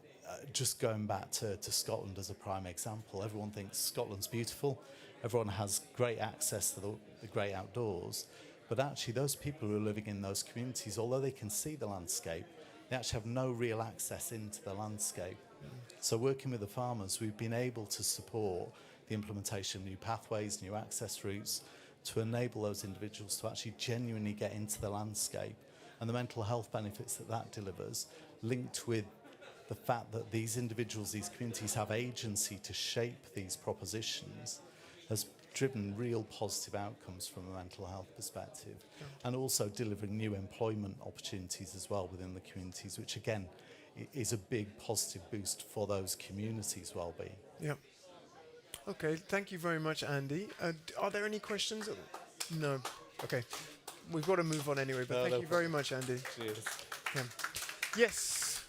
just going back to Scotland as a prime example, everyone thinks Scotland's beautiful. Everyone has great access to the great outdoors. But actually, those people who are living in those communities, although they can see the landscape, they actually have no real access into the landscape. So working with the farmers, we've been able to support the implementation of new pathways, new access routes, to enable those individuals to actually genuinely get into the landscape. And the mental health benefits that delivers, linked with the fact that these individuals, these communities have agency to shape these propositions, has driven real positive outcomes from a mental health perspective, and also delivering new employment opportunities as well within the communities, which again is a big positive boost for those communities' well-being. Yeah. Okay, thank you very much, Andy. Are there any questions? No. Okay. We've got to move on anyway, but thank you very much, Andy. Cheers. Yeah. Yes.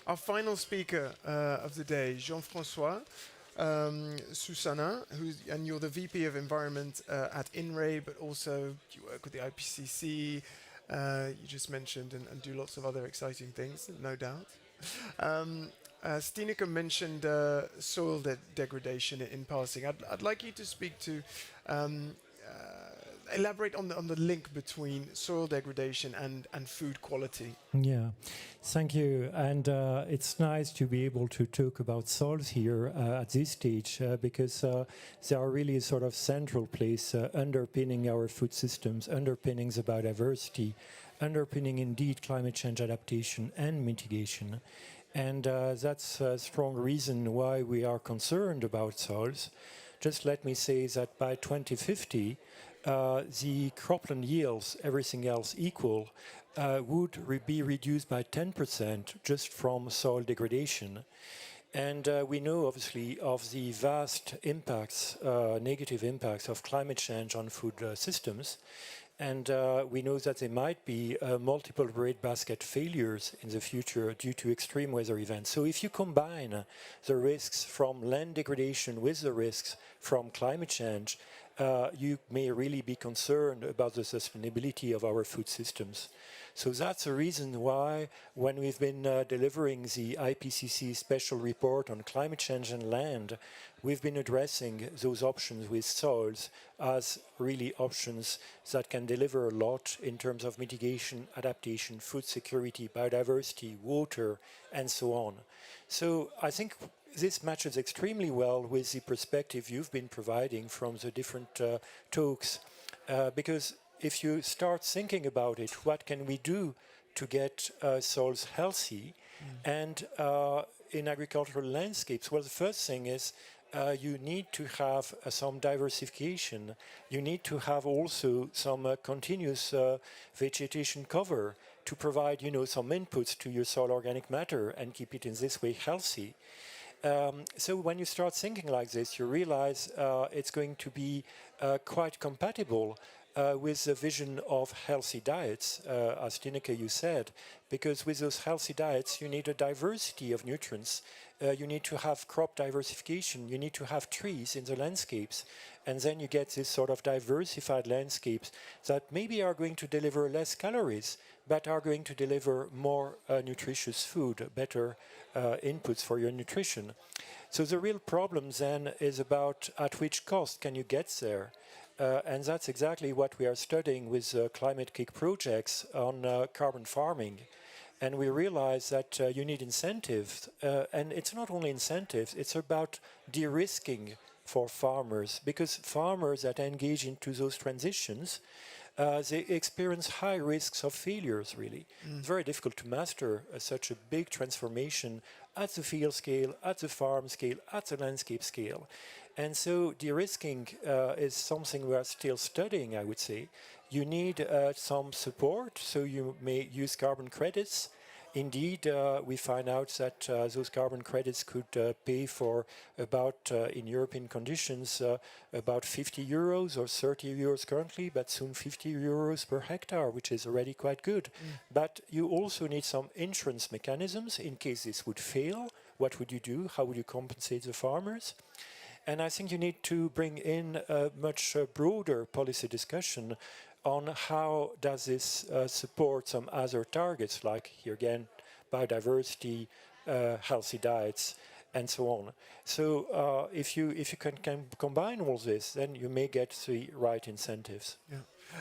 Our final speaker of the day, Jean-François Susanna, and you're the VP of Environment at INRAE, but also you work with the IPCC, you just mentioned, and do lots of other exciting things, no doubt. Stineke mentioned soil degradation in passing. I'd like you to speak to, elaborate on the link between soil degradation and food quality. Yeah, thank you. And it's nice to be able to talk about soils here at this stage because they are really a sort of central place underpinning our food systems, underpinning the biodiversity, underpinning indeed climate change adaptation and mitigation. And that's a strong reason why we are concerned about soils. Just let me say that by 2050, the cropland yields, everything else equal, would be reduced by 10% just from soil degradation. And we know, obviously, of the vast impacts, negative impacts of climate change on food systems. And we know that there might be multiple breadbasket failures in the future due to extreme weather events. So if you combine the risks from land degradation with the risks from climate change, you may really be concerned about the sustainability of our food systems. So that's the reason why, when we've been delivering the IPCC special report on climate change and land, we've been addressing those options with soils as really options that can deliver a lot in terms of mitigation, adaptation, food security, biodiversity, water, and so on. So I think this matches extremely well with the perspective you've been providing from the different talks, because if you start thinking about it, what can we do to get soils healthy? And in agricultural landscapes, well, the first thing is you need to have some diversification. You need to have also some continuous vegetation cover to provide, some inputs to your soil organic matter and keep it in this way healthy. So when you start thinking like this, you realize it's going to be quite compatible with the vision of healthy diets, as Tineke, you said, because with those healthy diets, you need a diversity of nutrients. You need to have crop diversification. You need to have trees in the landscapes. And then you get this sort of diversified landscapes that maybe are going to deliver less calories, but are going to deliver more nutritious food, better inputs for your nutrition. So the real problem then is about at which cost can you get there? And that's exactly what we are studying with climate kick projects on carbon farming. And we realize that you need incentives. And it's not only incentives, it's about de-risking for farmers, because farmers that engage into those transitions, they experience high risks of failures, really. It's very difficult to master such a big transformation at the field scale, at the farm scale, at the landscape scale. And so de-risking is something we are still studying, I would say. You need some support, so you may use carbon credits. Indeed, we find out that those carbon credits could pay for about, in European conditions, about 50 euros or 30 euros currently, but soon 50 euros per hectare, which is already quite good. But you also need some insurance mechanisms in case this would fail. What would you do? How would you compensate the farmers? And I think you need to bring in a much broader policy discussion on how does this support some other targets, like, here again, biodiversity, healthy diets, and so on. So if you can combine all this, then you may get the right incentives. Yeah.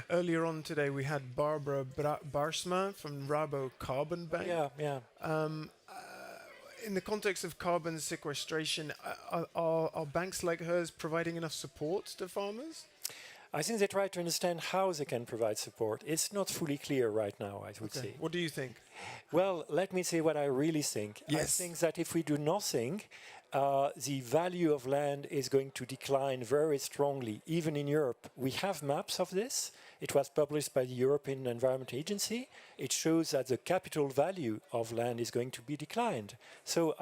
Earlier on today, we had Barbara Bruulsema from Rabo Carbon Bank. Yeah. In the context of carbon sequestration, are banks like hers providing enough support to farmers? I think they try to understand how they can provide support. It's not fully clear right now, I would say. What do you think? Well, let me say what I really think. Yes. I think that if we do nothing, the value of land is going to decline very strongly, even in Europe. We have maps of this. It was published by the European Environment Agency. It shows that the capital value of land is going to be declined. So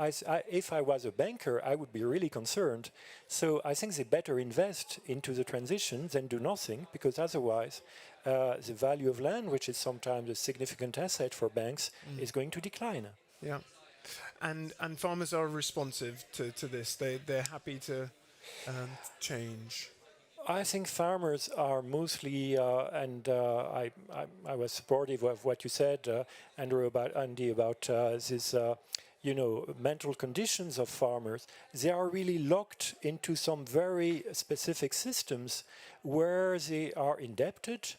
if I was a banker, I would be really concerned. So I think they better invest into the transition than do nothing, because otherwise the value of land, which is sometimes a significant asset for banks, is going to decline. Yeah. And farmers are responsive to this. They're happy to change. I think farmers are mostly, and I was supportive of what you said, Andy, about this, mental conditions of farmers. They are really locked into some very specific systems where they are indebted.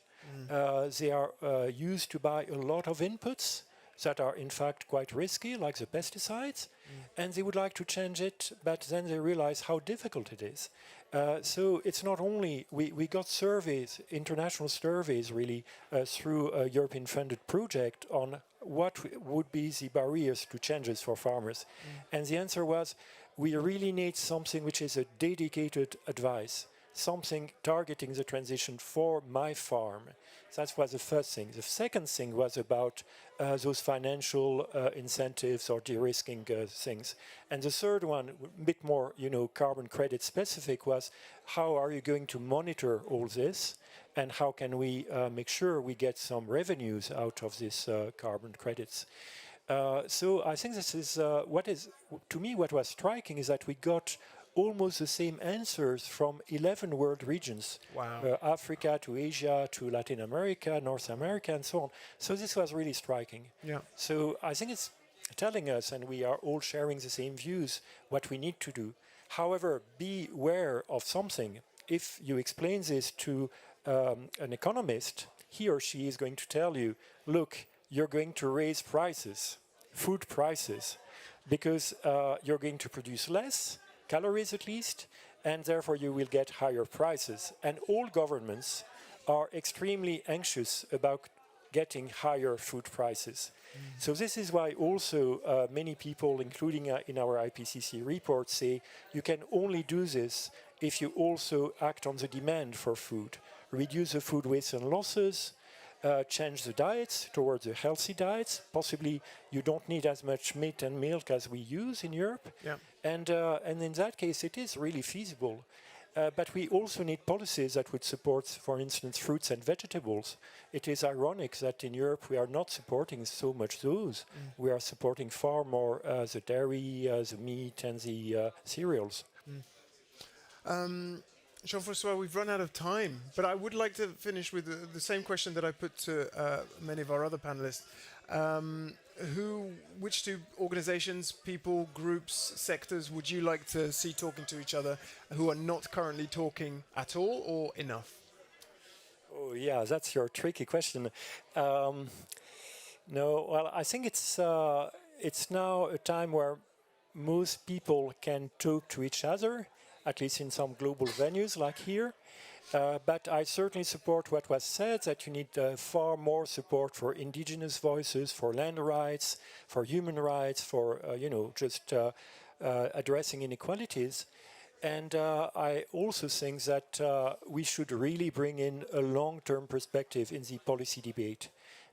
They are used to buy a lot of inputs that are in fact quite risky, like the pesticides, and they would like to change it, but then they realize how difficult it is. So it's not only, we got surveys, international surveys really, through a European funded project on what would be the barriers to changes for farmers. And the answer was, we really need something which is a dedicated advice, something targeting the transition for my farm. That was the first thing. The second thing was about those financial incentives or de-risking things. And the third one, a bit more, carbon credit specific, was how are you going to monitor all this, and how can we make sure we get some revenues out of these carbon credits. So I think this is what is, to me, what was striking is that we got almost the same answers from 11 world regions. Wow. Africa to Asia to Latin America, North America, and so on. So this was really striking. Yeah. So I think it's telling us, and we are all sharing the same views, what we need to do. However, be aware of something. If you explain this to an economist, he or she is going to tell you, look, you're going to raise prices, food prices, because you're going to produce less, calories at least, and therefore you will get higher prices. And all governments are extremely anxious about getting higher food prices. So this is why also many people, including in our IPCC report, say you can only do this if you also act on the demand for food, reduce the food waste and losses, change the diets towards the healthy diets. Possibly you don't need as much meat and milk as we use in Europe. Yeah. And in that case, it is really feasible. But we also need policies that would support, for instance, fruits and vegetables. It is ironic that in Europe we are not supporting so much those. We are supporting far more the dairy, the meat, and the cereals. Jean-François, we've run out of time, but I would like to finish with the same question that I put to many of our other panelists. Which two organizations, people, groups, sectors would you like to see talking to each other who are not currently talking at all or enough? Oh, yeah, that's your tricky question. No, well, I think it's now a time where most people can talk to each other, at least in some global venues like here. But I certainly support what was said, that you need far more support for indigenous voices, for land rights, for human rights, for, just addressing inequalities. And I also think that we should really bring in a long-term perspective in the policy debate.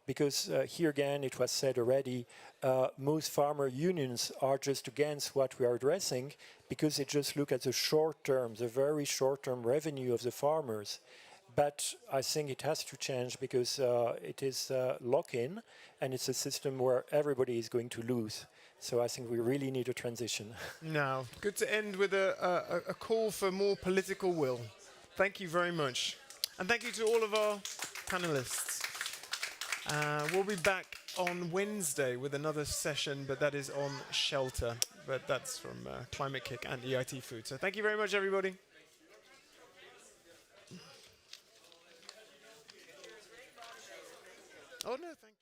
Because here again, it was said already, most farmer unions are just against what we are addressing because they just look at the short term, the very short term revenue of the farmers. But I think it has to change because it is lock-in and it's a system where everybody is going to lose. So I think we really need a transition. Now, good to end with a call for more political will. Thank you very much. And thank you to all of our panelists. We'll be back on Wednesday with another session, but that is on shelter. But that's from Climate Kick and EIT Food. So thank you very much, everybody. Oh, no, thank you.